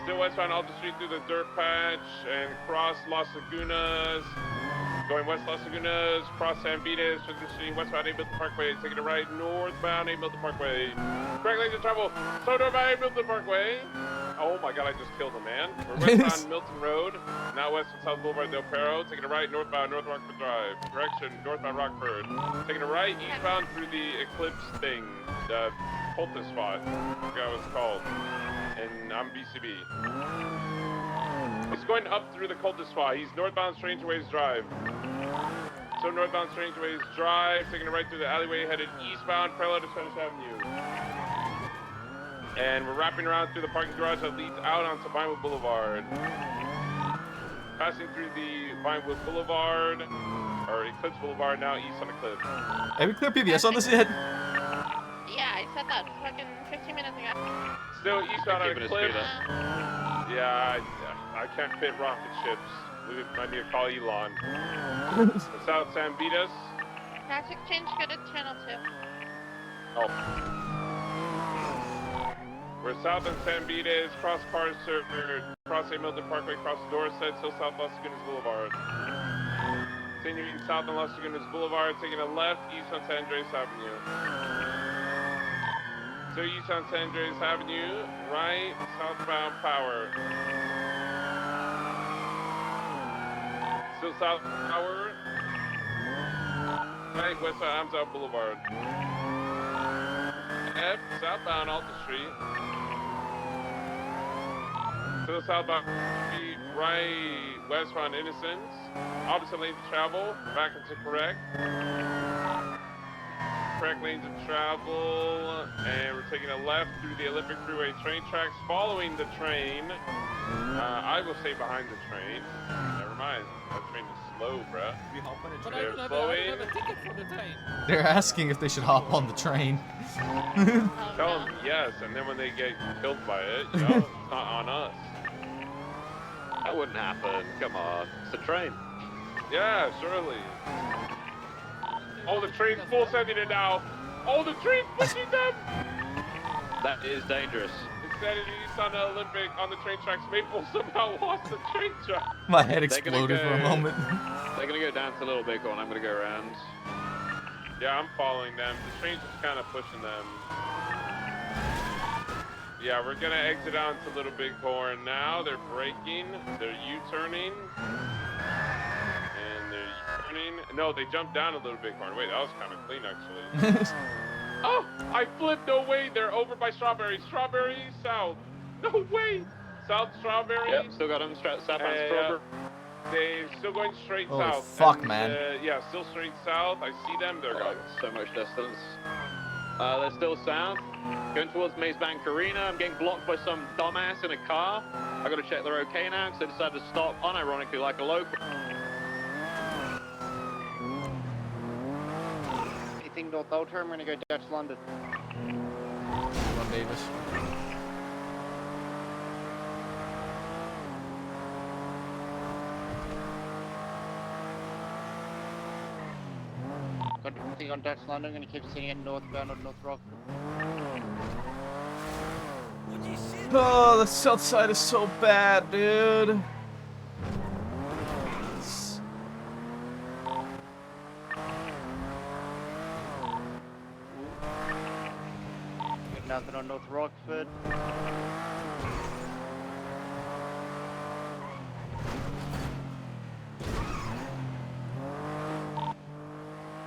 Still westbound Alta Street through the dirt patch and cross Las Lagunas. Going west Las Lagunas, cross San Vitas, transitioning westbound 8 Milton Parkway, taking a right northbound 8 Milton Parkway. Correct lane to travel, so northbound 8 Milton Parkway. Oh my god, I just killed a man. We're westbound Milton Road, now west of South Boulevard Del Perro, taking a right northbound North Rockford Drive. Correction, northbound Rockford. Taking a right eastbound through the Eclipse thing, the cultist spot, I forgot what it's called. And I'm BCB. He's going up through the cultist spot. He's northbound Strangeways Drive. So northbound Strangeways Drive, taking a right through the alleyway, headed eastbound, parallel to Spanish Avenue. And we're wrapping around through the parking garage that leads out onto Vinewood Boulevard. Passing through the Vinewood Boulevard, or Eclipse Boulevard, now east on Eclipse. Have we clear PBS on this yet? Yeah, I said that fucking 15 minutes ago. Still eastbound on Eclipse. Yeah, I can't fit rocket ships. I need to call Elon. South San Vitas. Traffic change, go to channel 2. Oh. We're south on San Vitas, cross Carcer, cross 8 Milton Parkway, cross Dorset, still south Las Lagunas Boulevard. Continuing south on Las Lagunas Boulevard, taking a left east on San Andreas Avenue. So east on San Andreas Avenue, right, southbound Power. Still south Power. Right, westbound Amsout Boulevard. F, southbound Alta Street. Still southbound Street, right, westbound Innocence. Opposite lane to travel, back into correct. correct lanes of travel, and we're taking a left through the Olympic Freeway train tracks, following the train. I will stay behind the train. Never mind. That train is slow, bruh. We hop on a But train. they're slowing. They're asking if they should hop on the train. Tell them yes, and then when they get killed by it, you know, it's not on us. That wouldn't happen. Come on. It's a train. Yeah, surely. Oh, the train's full sending it now. Oh, the train's pushing them. That is dangerous. Instead of east on the Olympic, on the train tracks, Maple somehow lost the train track. My head They're gonna exploded for a go- moment. They're gonna go down to Little Bighorn. I'm gonna go around. Yeah, I'm following them. The train's just kind of pushing them. Yeah, we're gonna exit out into Little Bighorn now. They're braking. They're U-turning. And they're U-turning. No, they jumped down a Little Bighorn. Wait, that was kind of clean, actually. Oh, I flipped. No way. They're over by Strawberry. Strawberry South. No way. South Strawberry. Yep, still got them southbound Strawberry. They're still going straight Holy south. fuck, And, man. Yeah, still straight south. I see them. They're gone. So much distance. They're still south. Going towards Maze Bank Arena. I'm getting blocked by some dumbass in a car. I gotta check they're okay now because they decided to stop unironically like a local. Anything North Ultra, I'm gonna go Dutch London. Come on, Davis. Got anything on Dutch London, I'm gonna keep sitting it northbound on North Rock. Oh, the south side is so bad, dude. Got nothing on North Rockford.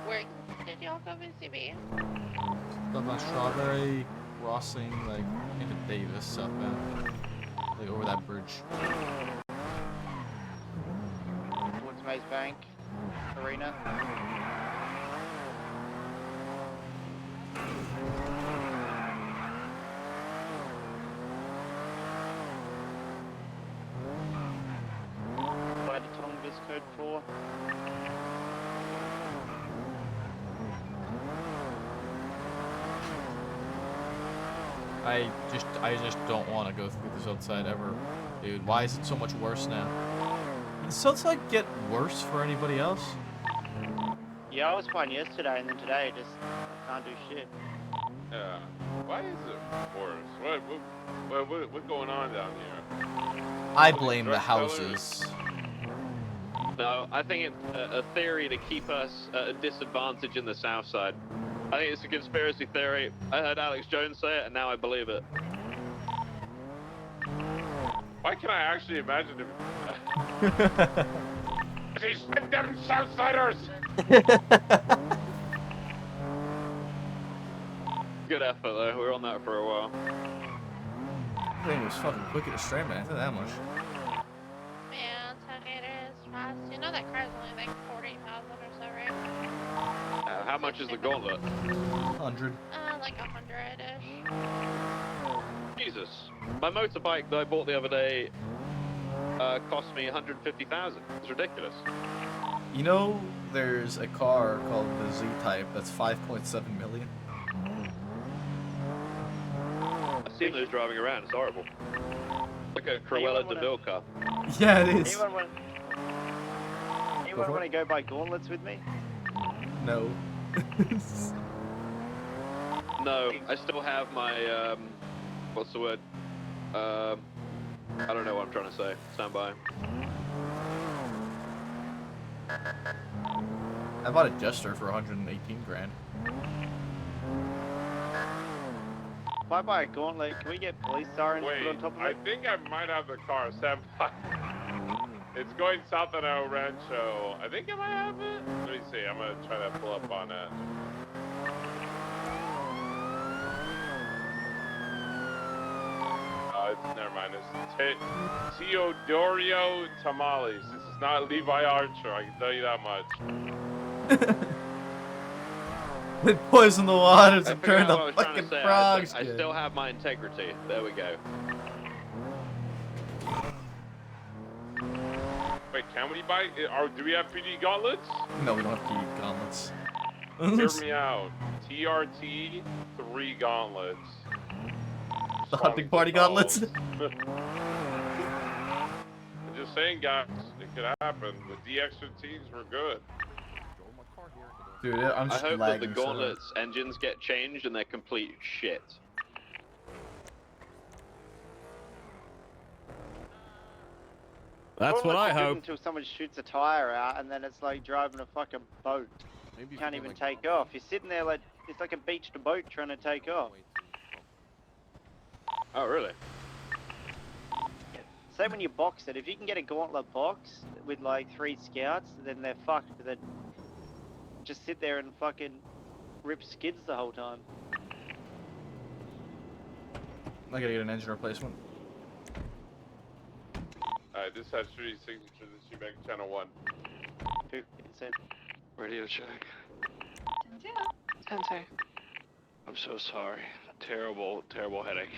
Where did y'all go visit me? Stuff on Strawberry, crossing like into Davis, southbound, like over that bridge. Towards Maze Bank Arena. By the Tonga's code 4. I just don't want to go through the south side ever, dude. Why is it so much worse now? Did the south side get worse for anybody else? Yeah, I was fine yesterday, and then today I just can't do shit. Yeah. Why is it worse? What's going on down here? I blame the houses. No, I think it's a theory to keep us at a disadvantage in the south side. I think it's a conspiracy theory. I heard Alex Jones say it, and now I believe it. Why can I actually imagine him? These damn Southsiders! Good effort, though. We were on that for a while. I think it was fucking quick at a straight, man. I think that much. Man, Tailgater is fast. You know that car's only like 40,000 or so, right? How much is the gauntlet? 100. Like 100-ish. Jesus. My motorbike that I bought the other day cost me 150,000. It's ridiculous. You know, there's a car called the Z-Type that's 5.7 million. I've seen those driving around. It's horrible. Like a Cruella de Vil car. Yeah, it is. Anyone want to go buy gauntlets with me? No. No, I still have my, what's the word? I don't know what I'm trying to say. Stand by. I bought a Jester for 118 grand. If I buy a gauntlet, can we get police sirens put on top of I it? think I might have the car. Stand by. It's going south on El Rancho. I think I might have it. Let me see. I'm gonna try to pull up on it. Never mind. It's Teodorio Tamales. This is not Levi Archer. I can tell you that much. They poison the waters I and figured turn out the what I was trying fucking to say. frogs. I still have my integrity. There we go. Wait, can we buy? Do we have PD gauntlets? No, we don't have PD gauntlets. Hear me out. TRT 3 gauntlets. The hunting party gauntlets. I'm just saying, guys, it could happen. The DX-15s were good. Dude, I'm I just hope that lagging the so Gauntlet's engines get changed and they're complete shit. That's what I hope. Until someone shoots a tire out, and then it's like driving a fucking boat. You can't even take off. You're sitting there like it's like a beached boat trying to take off. Oh, really? Say when you box it, if you can get a gauntlet box with like 3 scouts, then they're fucked. Then just sit there and fucking rip skids the whole time. I gotta get an engine replacement. Alright, this has 3 signatures. This should make channel 1. Radio check. 10-2. I'm so sorry. Terrible, terrible headache.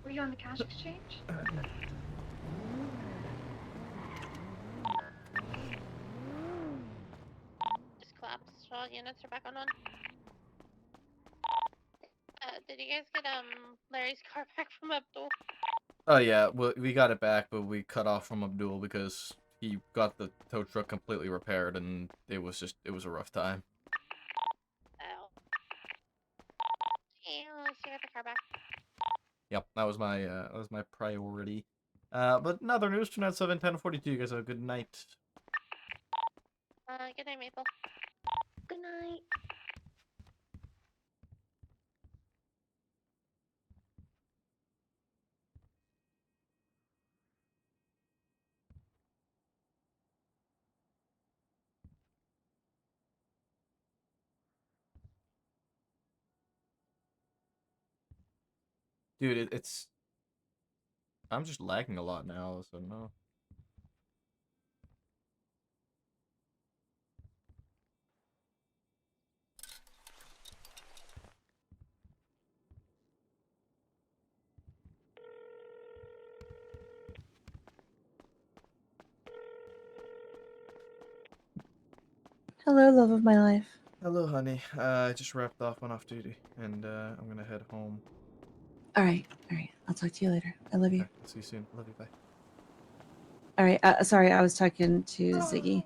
Were you on the cash exchange? Just collapsed. All units are back on one. Did you guys get Larry's car back from Abdul? Oh yeah, we got it back, but we cut off from Abdul because he got the tow truck completely repaired, and it was a rough time. Oh. Yeah, let's get the car back. Yep, that was my priority. But in other news, tonight 7:10:42. You guys have a good night. Good night, Maple. Good night. Dude, it's... I'm just lagging a lot now, so no. Hello, love of my life. Hello, honey. I just wrapped off off duty, and I'm gonna head home. All right. I'll talk to you later. I love you. Okay, see you soon. Love you. Bye. All right. Sorry, I was talking to Ziggy.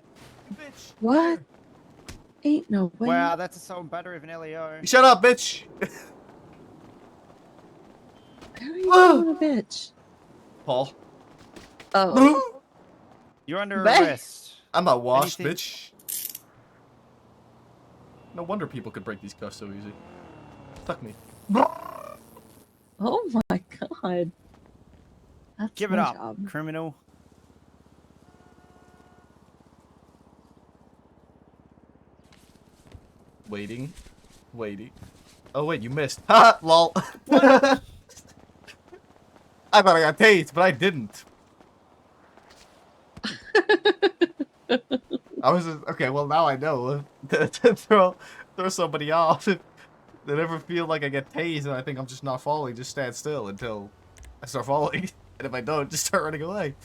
What? Ain't no way. Wow, that's a sound battery of an LEO. Shut up, bitch! How are you calling a bitch? Paul. Oh. You're under Bae. arrest. I'm not washed, Anything- bitch. No wonder people could break these cuffs so easy. Fuck me. Oh my god. That's Give it my up, job. criminal. Waiting. Oh wait, you missed. Ha! Lol. I thought I got tased, but I didn't. I was just, okay. Well, now I know to throw somebody off. If they never feel like I get tased and I think I'm just not falling, just stand still until I start falling. And if I don't, just start running away.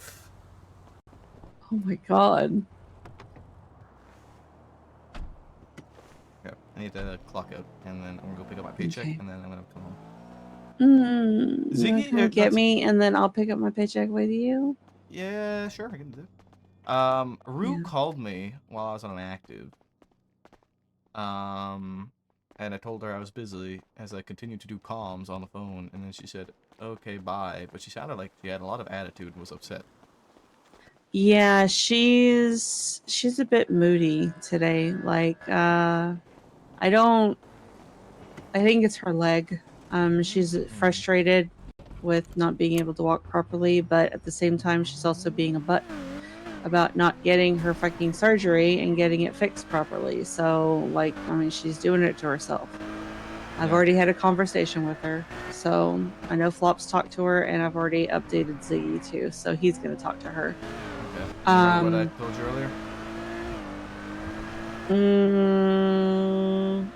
Oh my god. Yeah, I need to clock out, and then I'm gonna go pick up my paycheck, Okay. and then I'm gonna come home. Ziggy, come get me, and then I'll pick up my paycheck with you. Yeah, sure, I can do it. Rue called me while I was on an active. And I told her I was busy as I continued to do comms on the phone, and then she said, "Okay, bye." But she sounded like she had a lot of attitude and was upset. Yeah, she's a bit moody today. Like, I think it's her leg. She's frustrated with not being able to walk properly, but at the same time, she's also being a butt about not getting her fucking surgery and getting it fixed properly. So, like, I mean, she's doing it to herself. I've already had a conversation with her, so I know Flops talked to her, and I've already updated Ziggy too, so he's gonna talk to her. Okay. Remember what I told you earlier? Mm,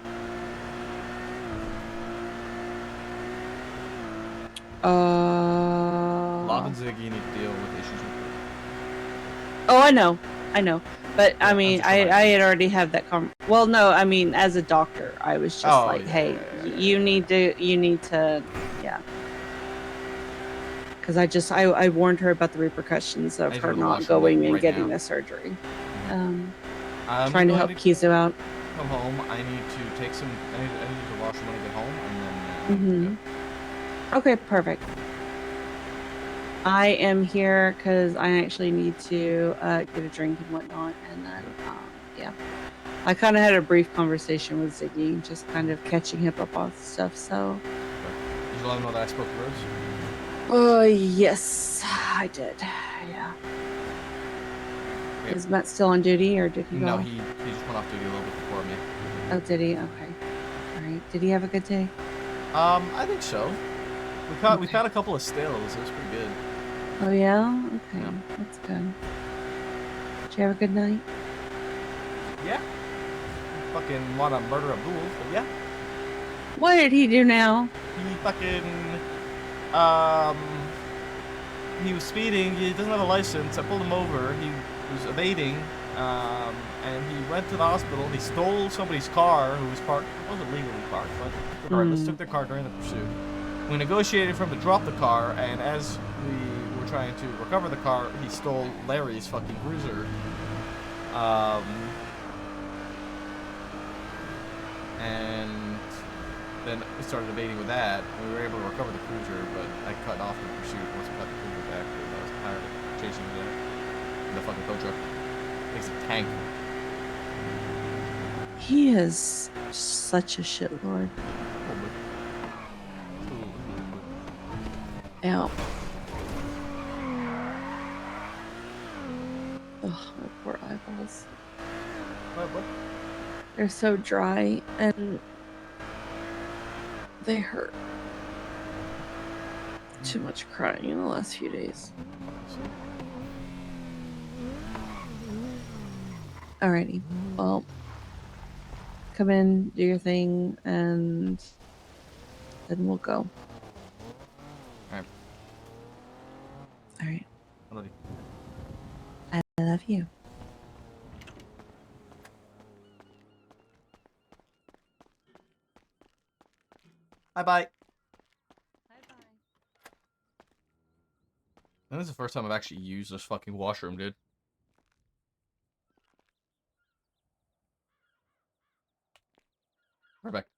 Log and Ziggy need to deal with issues with Oh, I know. But I I'm mean, just I had already had that well, no, I mean, as a doctor, I was just Oh, like, yeah, hey, you need to, yeah. Because I warned her about the repercussions of I her go to the not washroom going and right getting now. the surgery. I'm Trying to going help Kizu out. Come home. I need to take some. I need to wash when I get home, and then Okay, perfect. I am here because I actually need to get a drink and whatnot, and then yeah, I kind of had a brief conversation with Ziggy, just kind of catching him up on stuff. So, did you let him know that I spoke to Rose? yes, I did. Yeah. Yep. Is Matt still on duty, or did he go? No, off? he just went off duty a little bit before me. Oh, did he? Okay. All right. Did he have a good day? I think so. We caught a couple of stills. It was pretty good. Oh yeah. Okay, that's good. Did you have a good night? Yeah. Fucking want to murder a bull, but yeah. What did he do now? He fucking he was speeding. He doesn't have a license. I pulled him over. He was evading. And he went to the hospital. He stole somebody's car who was parked. It wasn't legally parked, but regardless, took their car during the pursuit. We negotiated for him to drop the car, and as we were trying to recover the car, he stole Larry's fucking cruiser. And then we started evading with that. We were able to recover the cruiser, but I cut off the pursuit once we got the cruiser back because I was tired of chasing it in the fucking tow truck. It's a tank. He is such a shitlord. Yeah. Oh, my poor eyeballs. What? They're so dry and they hurt. Too much crying in the last few days. Alrighty. Well, come in, do your thing, and then we'll go. Alright. Alright. I love you. I love you. Bye-bye. This is the first time I've actually used this fucking washroom, dude. Perfect.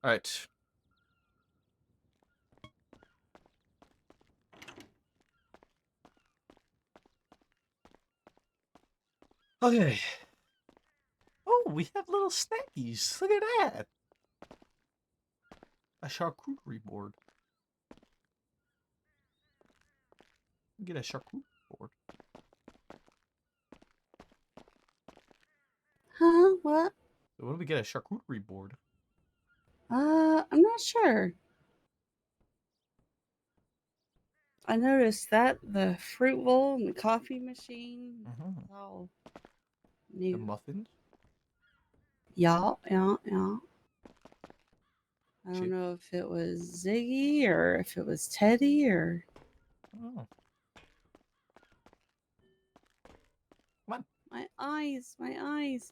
Alright. Okay. Oh, we have little snackies. Look at that. A charcuterie board. Get a charcuterie board. Huh? What? What do we get a charcuterie board? I'm not sure. I noticed that the fruit bowl and the coffee machine. It's all new. The muffins? Yeah. I don't know if it was Ziggy or if it was Teddy or. Oh. Come on. My eyes.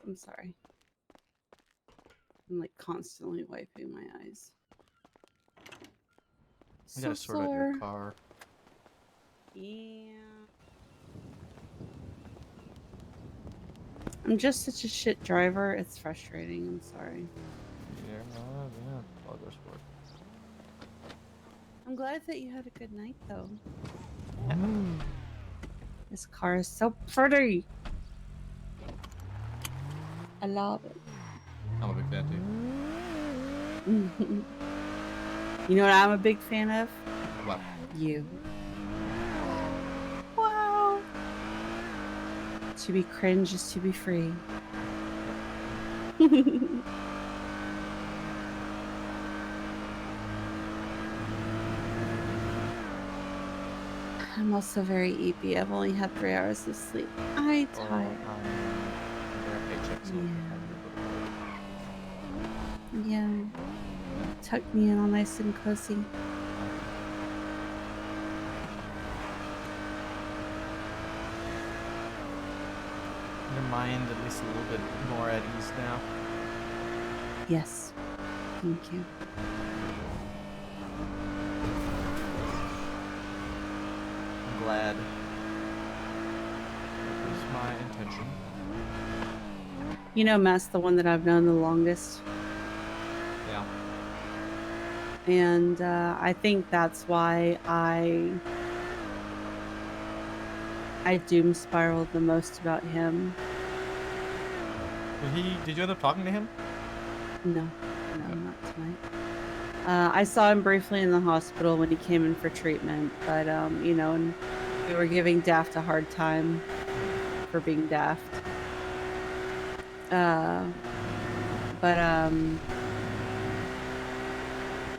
I'm sorry. I'm like constantly wiping my eyes. We gotta sort out your car. Yeah. I'm just such a shit driver. It's frustrating. I'm sorry. Yeah, progress work. I'm glad that you had a good night, though. This car is so pretty. I love it. I'm a big fan too. You know what I'm a big fan of? What? You. Wow. To be cringe is to be free. I'm also very eepy. I've only had 3 hours of sleep. I'm tired. Yeah. Tuck me in all nice and cozy. Your mind at least a little bit more at ease now. Yes. Thank you. I'm glad. That was my intention. You know, Matt's the one that I've known the longest. Yeah. And I think that's why I doom spiraled the most about him. Did you end up talking to him? No, not tonight. I saw him briefly in the hospital when he came in for treatment, but you know, and we were giving Daft a hard time for being daft.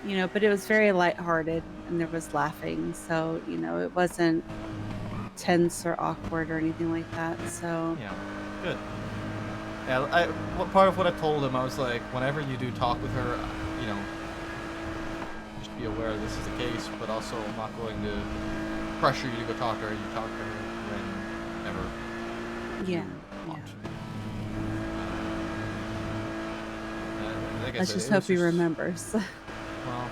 You know, but it was very lighthearted and there was laughing, so you know, it wasn't tense or awkward or anything like that. So yeah, good. Yeah, part of what I told him, I was like, whenever you do talk with her, you know, just be aware this is the case, but also I'm not going to pressure you to go talk to her. You talk to her whenever. Yeah. Like Let's just hope he remembers. Well,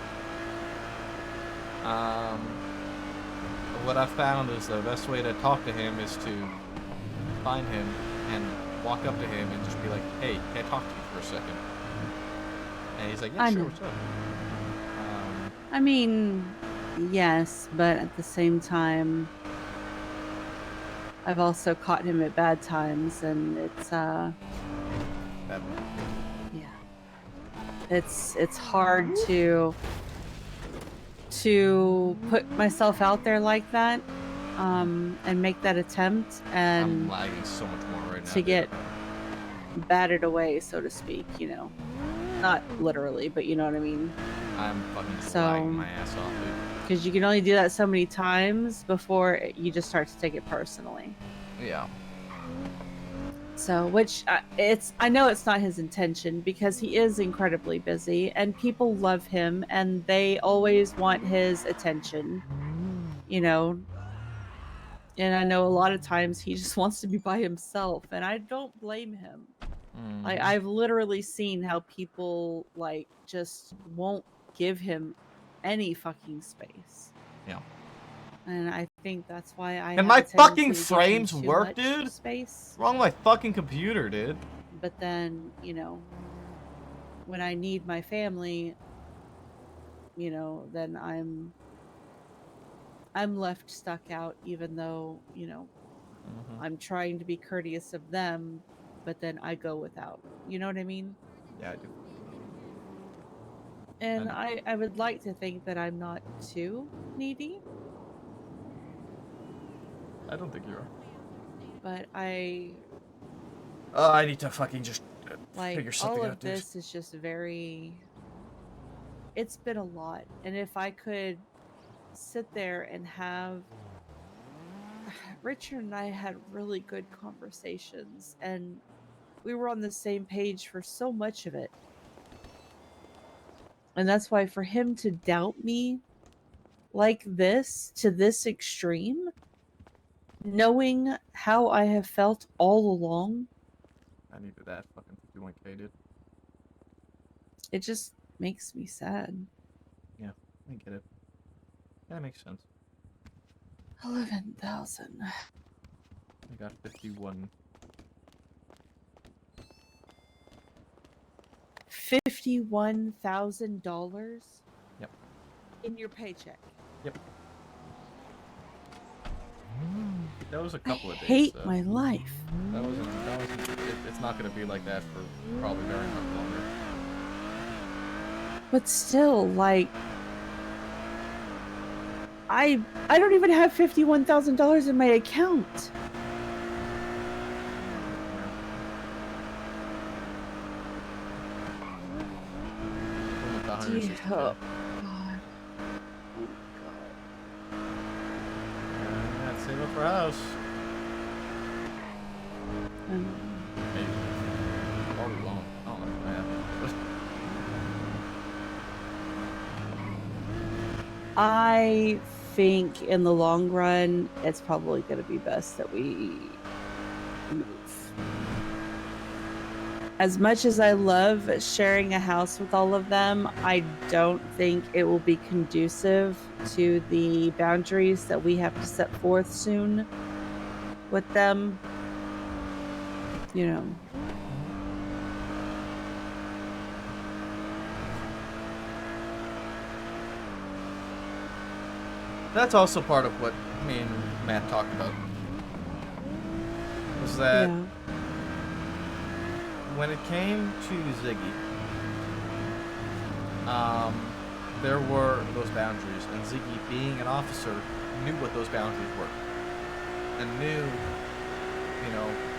what I found is the best way to talk to him is to find him and walk up to him and just be like, "Hey, can I talk to you for a second?" And he's like, "Yeah, sure, what's up?" I mean, yes, but at the same time, I've also caught him at bad times, and it's bad. Yeah, it's hard to put myself out there like that, and make that attempt, and I'm lagging so much more right now. to get batted away, so to speak. You know, not literally, but you know what I mean. I'm fucking lagging my ass off, dude. Because you can only do that so many times before you just start to take it personally. Yeah. So, which I know it's not his intention because he is incredibly busy and people love him and they always want his attention, you know. And I know a lot of times he just wants to be by himself, and I don't blame him. Like, I've literally seen how people like just won't give him any fucking space. Yeah. And I think that's why I. And have my a tendency fucking to give him frames too work, much dude? Space. What's wrong with my fucking computer, dude? But then, you know, when I need my family, then I'm left stuck out, even though, I'm trying to be courteous of them, but then I go without. You know what I mean? Yeah, I do. And I would like to think that I'm not too needy, I don't think you are. but I I need to fucking just like figure something all of out, dude. this is just very. It's been a lot, and if I could sit there and have Richard and I had really good conversations, and we were on the same page for so much of it. And that's why for him to doubt me like this to this extreme, knowing how I have felt all along, I needed that fucking 51K, dude. it just makes me sad. Yeah, I get it. That makes sense. 11,000. I got 51. $51,000. Yep. In your paycheck. Yep. That was a couple of days. Hate though. my life. That wasn't. It's not gonna be like that for probably very much longer. But still, like, I don't even have $51,000 in my account. Almost 160K. Oh, God. Yeah, save up for a house. Maybe. Or we won't. I don't know what's gonna happen. I think in the long run, it's probably going to be best that we move. As much as I love sharing a house with all of them, I don't think it will be conducive to the boundaries that we have to set forth soon with them. You know. That's also part of what me and Matt talked about. Was that when it came to Ziggy, there were those boundaries, and Ziggy, being an officer, knew what those boundaries were, and knew,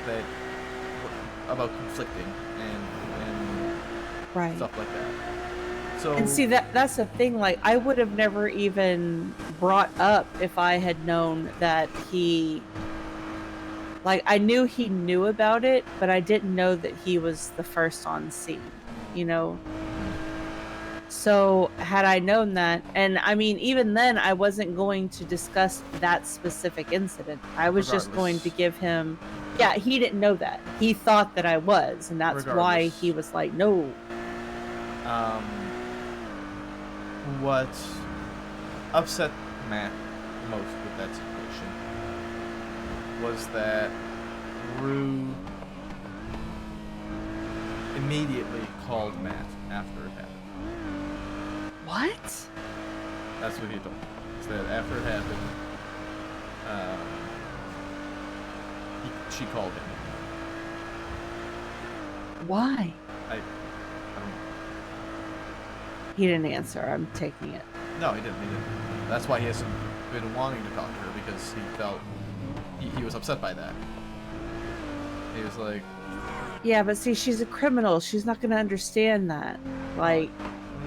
that about conflicting and stuff like that. So, and see, that's the thing, like, I would have never even brought up if I had known that he, like, I knew he knew about it, but I didn't know that he was the first on scene, So had I known that, and I mean, even then, I wasn't going to discuss that specific incident. I was just going to give him, he didn't know that. He thought that I was, and that's why he was like, no. What upset Matt most with that situation was that Rue immediately called Matt after it happened. What? That's what he told me. He said after it happened, she called him. Why? I don't know. He didn't answer. I'm taking it. No, he didn't. That's why he hasn't been wanting to talk to her, because he felt he was upset by that. He was like, yeah, but see, she's a criminal. She's not going to understand that. Like,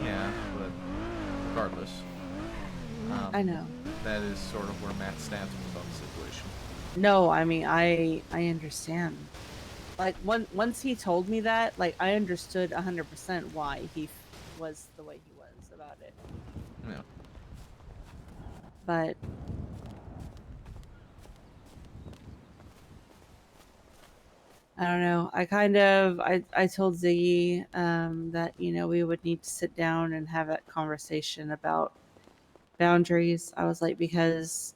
yeah, but regardless, I know. That is sort of where Matt stands with the situation. No, I mean, I understand. Like, once he told me that, like, I understood 100% why he was the way he was about it. Yeah. But I don't know. I told Ziggy that, we would need to sit down and have that conversation about boundaries. I was like, because,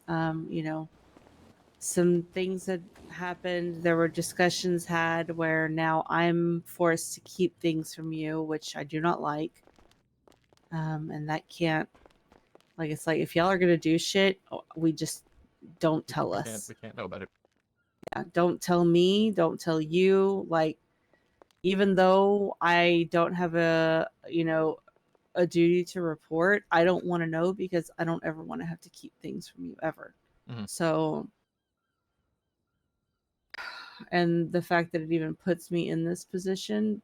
some things had happened. There were discussions had where now I'm forced to keep things from you, which I do not like. And that can't, like, it's like if y'all are gonna do shit, we just don't tell us. We can't know about it. Yeah, don't tell me, don't tell you. Like, even though I don't have a duty to report, I don't want to know because I don't ever want to have to keep things from you ever. So, and the fact that it even puts me in this position,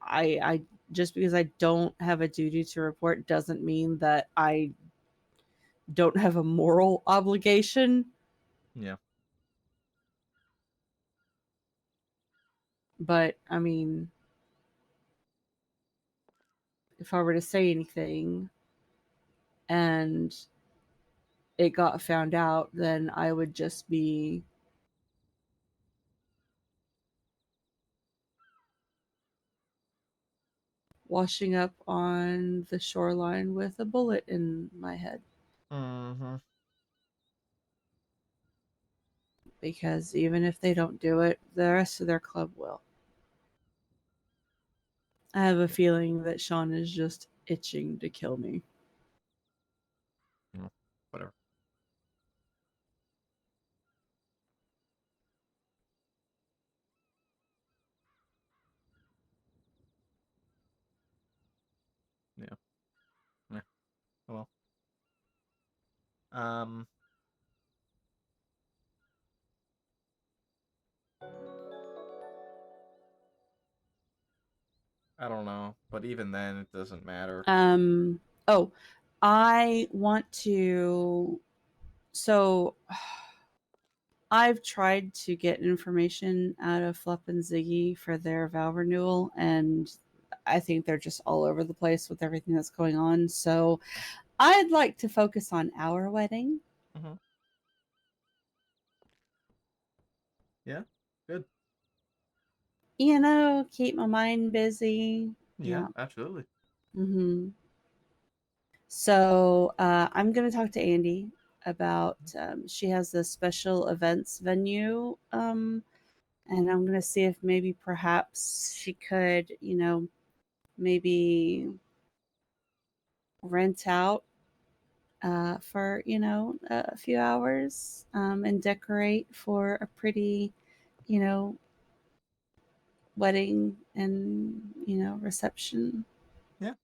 I just because I don't have a duty to report doesn't mean that I don't have a moral obligation. Yeah. But I mean, if I were to say anything and it got found out, then I would just be washing up on the shoreline with a bullet in my head. Mm-hmm. Because even if they don't do it, the rest of their club will. I have a feeling that Sean is just itching to kill me. Whatever. Yeah. Yeah. Well. I don't know, but even then, it doesn't matter. Oh, I want to. So, I've tried to get information out of Flup and Ziggy for their vow renewal, and I think they're just all over the place with everything that's going on. So, I'd like to focus on our wedding. Mm-hmm. Yeah, good. You know, keep my mind busy. Yeah, absolutely. Mm-hmm. So I'm going to talk to Andy about. She has a special events venue, and I'm going to see if maybe perhaps she could, maybe rent out for a few hours and decorate for a pretty, you know, wedding and reception. Yeah.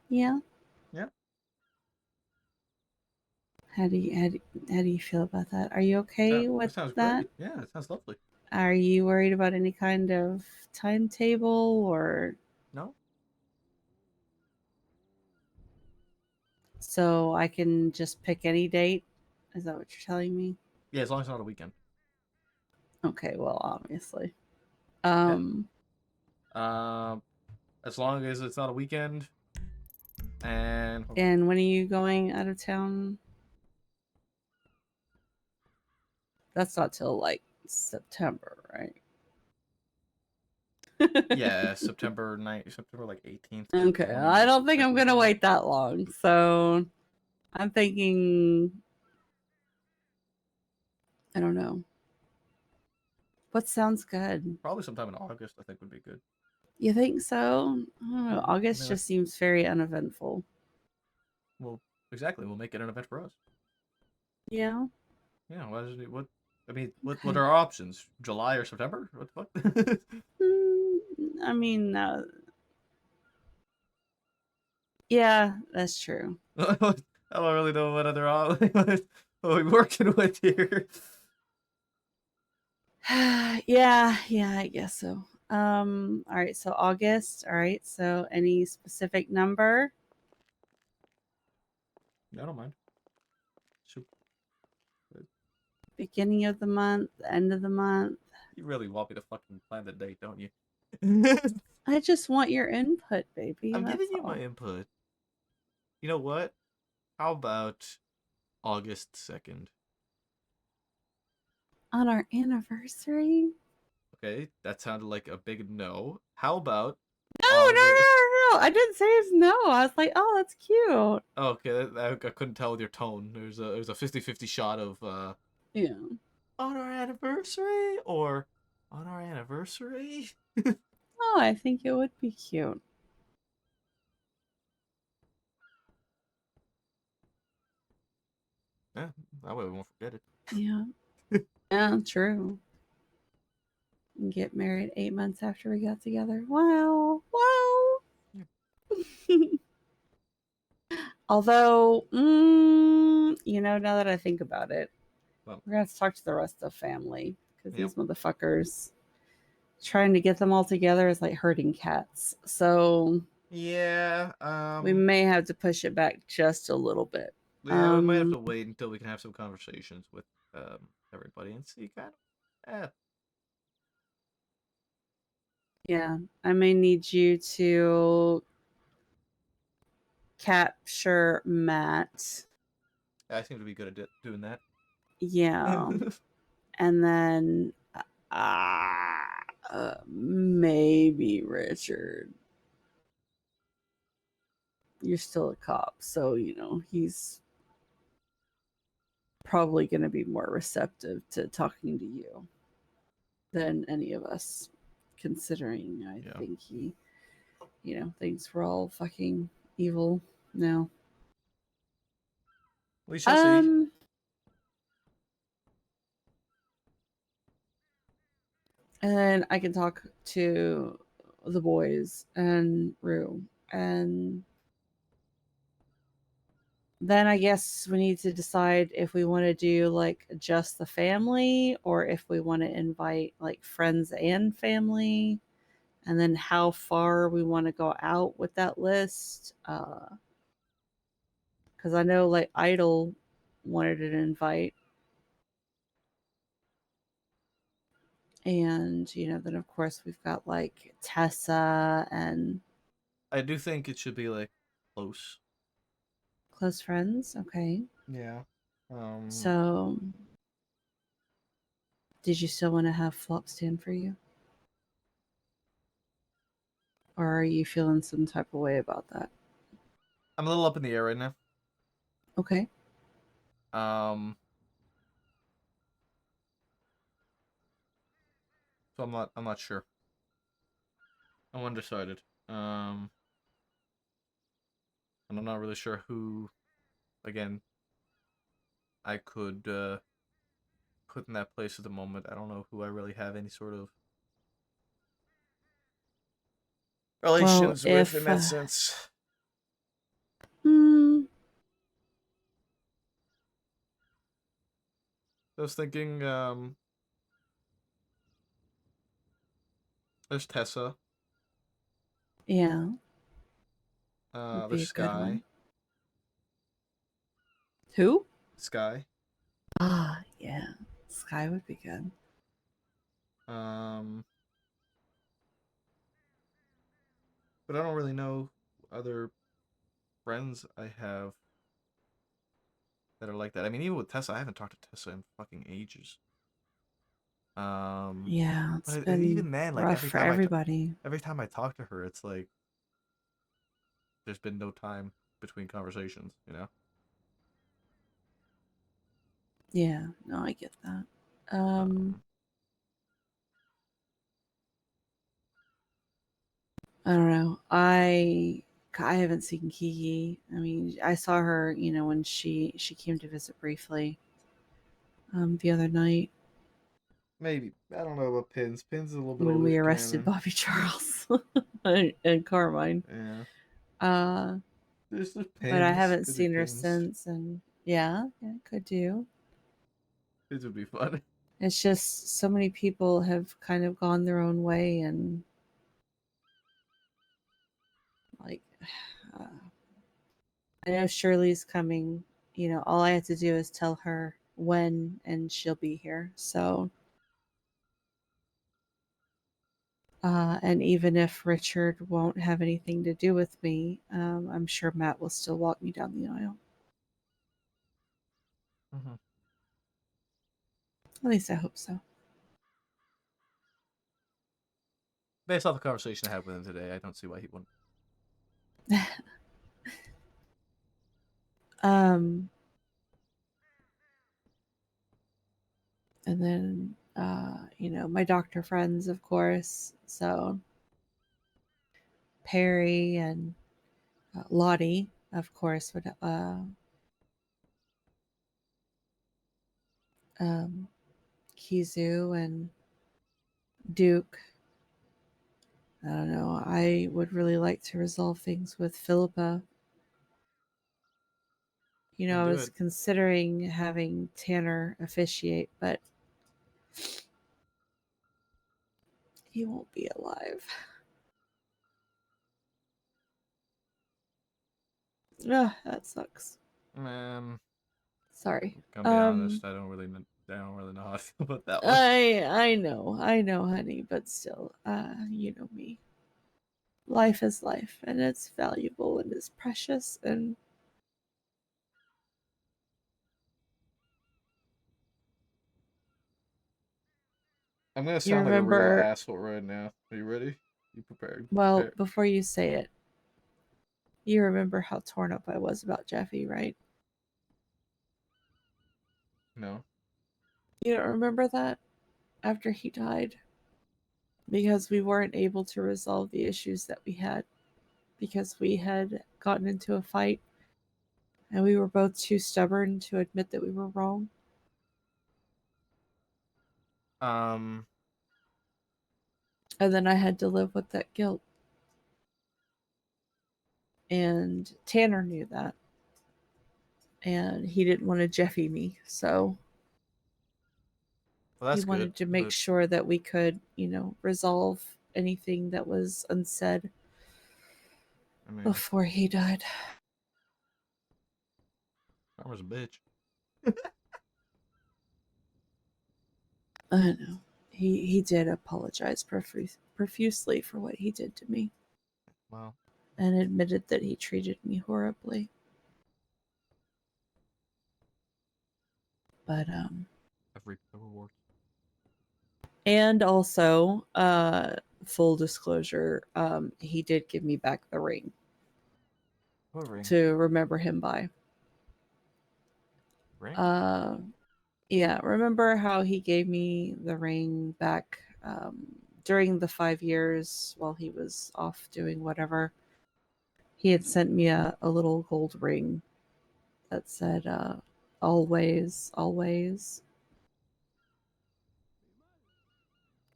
Yeah. Yeah. How do you feel about that? Are you okay with That sounds that? great. Yeah, it sounds lovely. Are you worried about any kind of timetable or No. so I can just pick any date? Is that what you're telling me? Yeah, as long as it's not a weekend. Okay, well, obviously. Yeah. As long as it's not a weekend. And And when are you going out of town? That's not till like September, right? yeah, September like 18th. Okay, I don't think I'm gonna wait that long. So I'm thinking, I don't know. What sounds good? Probably sometime in August, I think would be good. You think so? I don't know. August just seems very uneventful. Well, exactly. We'll make it an event for us. Yeah. Yeah. What? I mean, what are our options? July or September? What the fuck? I mean, yeah, that's true. I don't really know what other what are we working with here. yeah, I guess so. All right, so August. All right, so any specific number? I don't mind. Shoot. Beginning of the month, end of the month. You really want me to fucking plan the date, don't you? I just want your input, baby. I'm that's giving you all. my input. You know what? How about August 2nd? On our anniversary? Okay, that sounded like a big no. How about No. I didn't say it's no. I was like, oh, that's cute. Oh, okay, I couldn't tell with your tone. There's a 50-50 shot of Yeah. On our anniversary or on our anniversary. Oh, I think it would be cute. Yeah, that way we won't forget it. Yeah. Yeah, true. Get married 8 months after we got together. Wow. Wow. Although, now that I think about it, Well, we're gonna have to talk to the rest of the family because Yep. these motherfuckers trying to get them all together is like herding cats. So yeah, we may have to push it back just a little bit. yeah, we might have to wait until we can have some conversations with everybody and see kind of. Yeah, I may need you to capture Matt. I seem to be good at doing that. Yeah. And then maybe Richard. You're still a cop, so he's probably going to be more receptive to talking to you than any of us, considering I think he thinks we're all fucking evil now. We shall see. And then I can talk to the boys and Rue. And then I guess we need to decide if we want to do like just the family or if we want to invite like friends and family. And then how far we want to go out with that list. Because I know like Idol wanted an invite. And, then of course we've got like Tessa and I do think it should be like close. close friends. Okay. Yeah. So, did you still want to have Flop stand for you? Or are you feeling some type of way about that? I'm a little up in the air right now. Okay. So I'm not sure. I'm undecided. And I'm not really sure who, again, I could put in that place at the moment. I don't know who I really have any sort of relations with in that sense. I was thinking, there's Tessa. Yeah. There's Sky. Who? Sky. Ah, yeah. Sky would be good. But I don't really know other friends I have that are like that. I mean, even with Tessa, I haven't talked to Tessa in fucking ages. Yeah, it's But been even then, like rough for everybody. every time I talk to her, it's like there's been no time between conversations, Yeah, no, I get that. I don't know. I haven't seen Kiki. I mean, I saw her, when she came to visit briefly the other night Maybe. I don't know about Pins. Pins is a little bit when older we arrested canon. Bobby Charles and Carmine. Yeah. There's the Pins. But I haven't Could seen be her Pins. since, and yeah, could do. Pins would be fun. It's just so many people have kind of gone their own way, and like, I know Shirley's coming. All I have to do is tell her when, and she'll be here. So, and even if Richard won't have anything to do with me, I'm sure Matt will still walk me down the aisle. At least I hope so. Based off the conversation I had with him today, I don't see why he wouldn't. And then, my doctor friends, of course. So Perry and Lottie, of course, would Kizu and Duke. I don't know. I would really like to resolve things with Philippa. You know, I Do was it. considering having Tanner officiate, but he won't be alive. Ugh, that sucks. Man, Sorry. gonna be honest, I don't really know how I feel about that one. I know, honey, but still, you know me. Life is life, and it's valuable and it's precious, and I'm gonna you sound like a real remember. asshole right now. Are you ready? You prepared? Well, Prepare. before you say it, you remember how torn up I was about Jeffy, right? No. You don't remember that after he died? Because we weren't able to resolve the issues that we had because we had gotten into a fight and we were both too stubborn to admit that we were wrong. Um. And then I had to live with that guilt. And Tanner knew that. And he didn't want to Jeffy me, so Well, he that's wanted good. to make But sure that we could, you know, resolve anything that was unsaid I mean, before he died. Karma's a bitch. I know. He did apologize profusely for what he did to me. Wow. And admitted that he treated me horribly. But I've reaped the rewards. and also full disclosure, he did give me back the ring. What ring? To remember him by. Ring? Yeah, remember how he gave me the ring back during the 5 years while he was off doing whatever? He had sent me a little gold ring that said, always, always.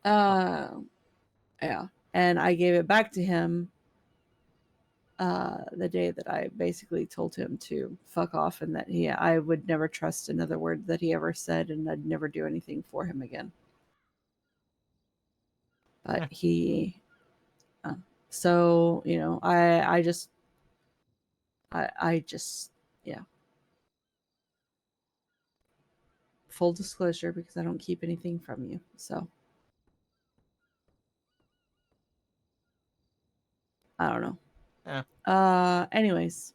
Yeah. And I gave it back to him the day that I basically told him to fuck off and that I would never trust another word that he ever said and I'd never do anything for him again. But he, so, you know, I just, yeah. Full disclosure, because I don't keep anything from you. So, I don't know. Yeah. Anyways,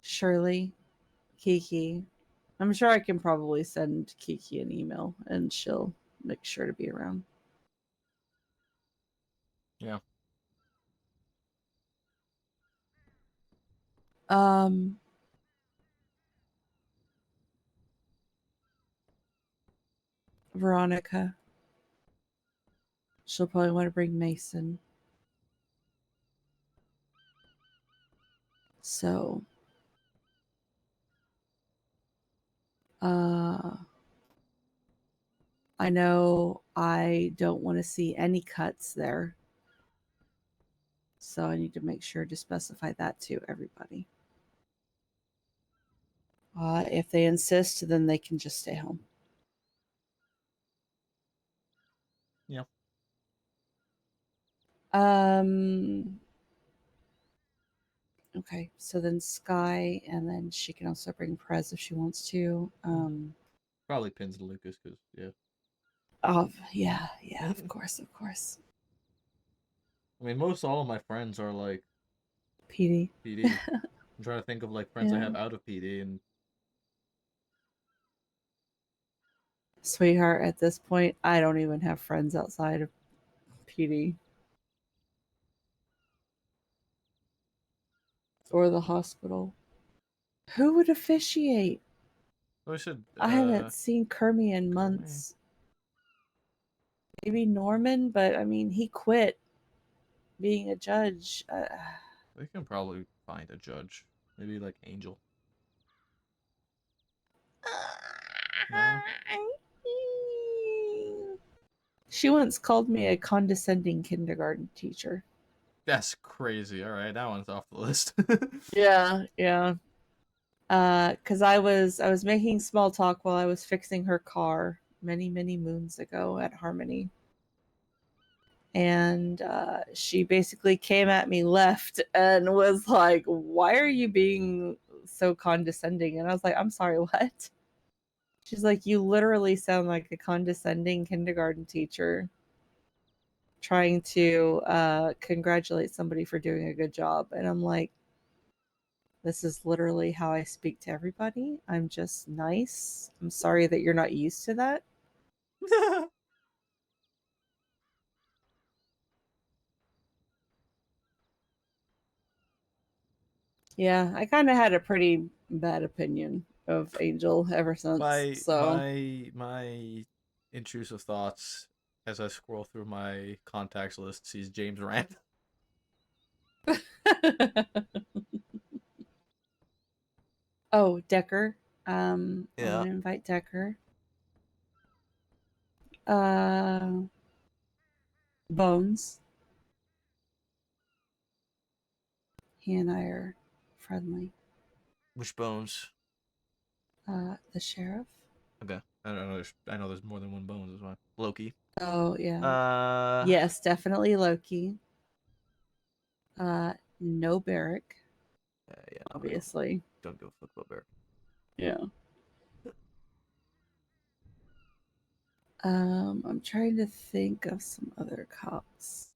Shirley, Kiki. I'm sure I can probably send Kiki an email and she'll make sure to be around. Yeah. Veronica. She'll probably want to bring Mason. So, I know I don't want to see any cuts there. So I need to make sure to specify that to everybody. If they insist, then they can just stay home. Yeah. Okay, so then Sky, and then she can also bring Prez if she wants to. Probably pins Lucas, because, yeah. Oh, yeah, of course. I mean, most all of my friends are like PD. I'm trying to think of like friends I Yeah. have out of PD, and Sweetheart, at this point, I don't even have friends outside of PD. Or the hospital. Who would officiate? I should. I haven't seen Kermie in months. Maybe Norman, but I mean, he quit being a judge. We can probably find a judge. Maybe like Angel. No? She once called me a condescending kindergarten teacher. That's crazy. All right, that one's off the list. Yeah, yeah. Cause I was making small talk while I was fixing her car many, many moons ago at Harmony. And she basically came at me left and was like, "Why are you being so condescending?" And I was like, "I'm sorry, what?" She's like, "You literally sound like a condescending kindergarten teacher trying to congratulate somebody for doing a good job." And I'm like, "This is literally how I speak to everybody. I'm just nice. I'm sorry that you're not used to that." Yeah, I kind of had a pretty bad opinion of Angel ever since. my So my intrusive thoughts as I scroll through my contacts list sees James Rand. Oh, Decker. I'm Yeah. gonna invite Decker. Uh, Bones. He and I are friendly. Which Bones? The sheriff. Okay. I don't know. I know there's more than one Bones. Is why. Loki. Oh yeah. Yes, definitely Loki. No Barrick. Yeah. Obviously. Don't give a fuck about Barrick. Yeah. I'm trying to think of some other cops.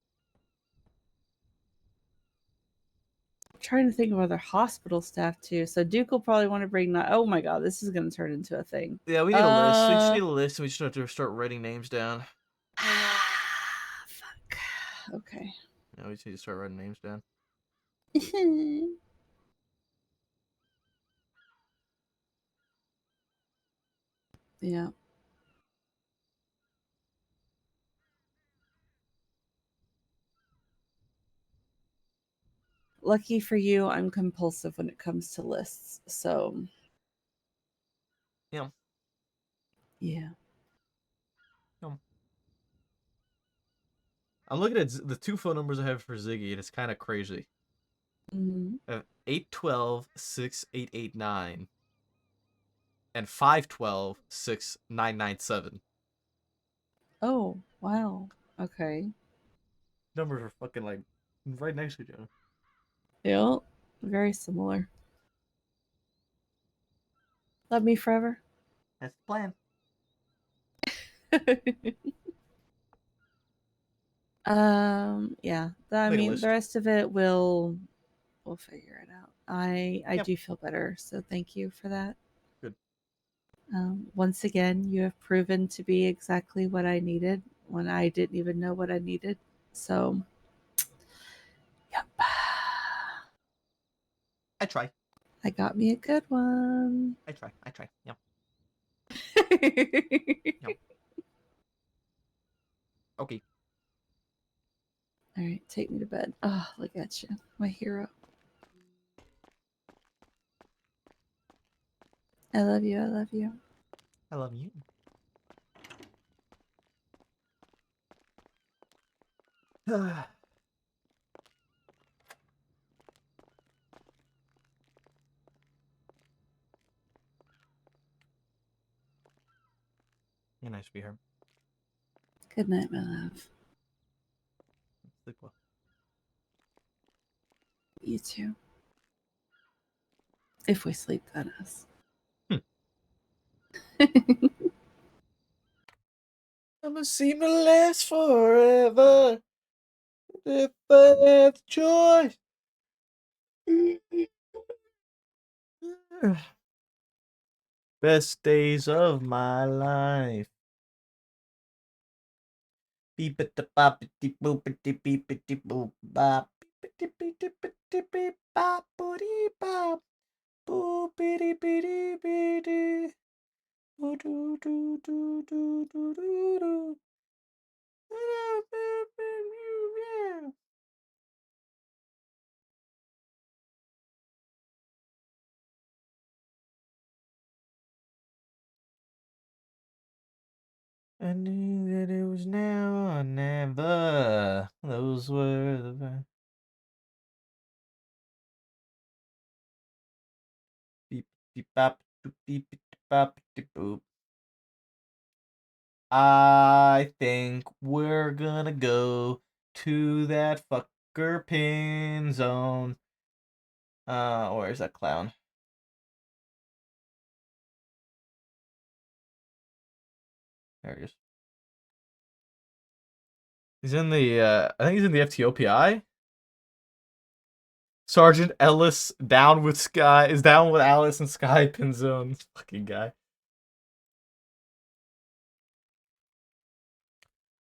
I'm trying to think of other hospital staff too. So Duke will probably want to bring that. Oh my god, this is going to turn into a thing. Yeah, we need a list. We just need a list, and we just have to start writing names down. Fuck. Okay. Yeah, we just need to start writing names down. Yeah. Lucky for you, I'm compulsive when it comes to lists. So Yeah. Yeah. I'm looking at the two phone numbers I have for Ziggy, and it's kind of crazy. Mm-hmm. 812-6889 and 512-6997. Oh, wow. Okay. Numbers are fucking like right next to each other. Yeah. Very similar. Love me forever. That's the plan. Yeah. I Make a mean, list. the rest of it we'll figure it out. I Yep. do feel better, so thank you for that. Good. Once again, you have proven to be exactly what I needed when I didn't even know what I needed. So, yep. I try. I got me a good one. I try. Yep. Yep. Okay. All right, take me to bed. Oh, look at you, my hero. I love you. I love you. I love you. You're nice to be here. Good night, my love. Sleep well. You too. If we sleep, that is. I'ma seem to last forever if I had the choice. Best days of my life. Beep it the bop it boop it beep it boop bop beep it beep bop booty bop boop bitty bitty bitty do do do do do do do do. I knew that it was now or never. Those were the beep beep bop doop beep beep bop doop boop. I think we're gonna go to that fucker pin zone. Where's that clown? There he is. He's in the I think he's in the FTOPI. Sergeant Ellis down with Sky is down with Alice and Sky pin zone. Fucking guy.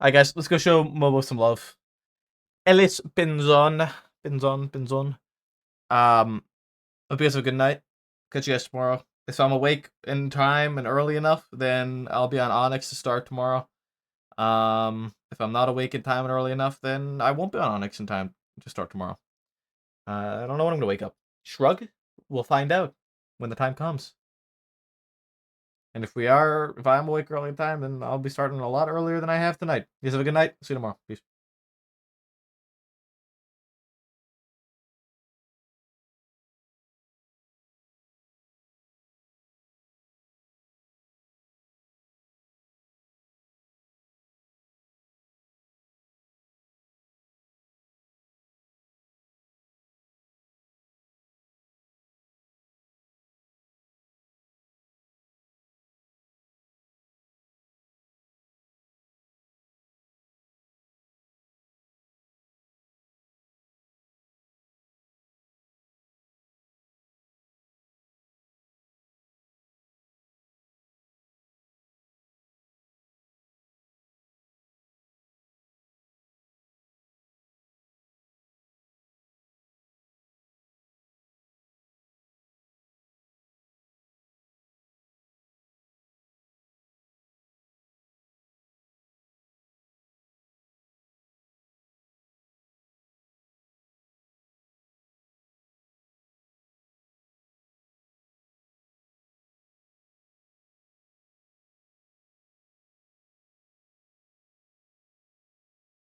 Alright guys, let's go show Momo some love. Ellis Pinzon. Pinzon. Hope you guys have a good night. Catch you guys tomorrow. If I'm awake in time and early enough, then I'll be on Onyx to start tomorrow. If I'm not awake in time and early enough, then I won't be on Onyx in time to start tomorrow. I don't know when I'm gonna wake up. Shrug? We'll find out when the time comes. And if I'm awake early in time, then I'll be starting a lot earlier than I have tonight. You guys have a good night. See you tomorrow. Peace.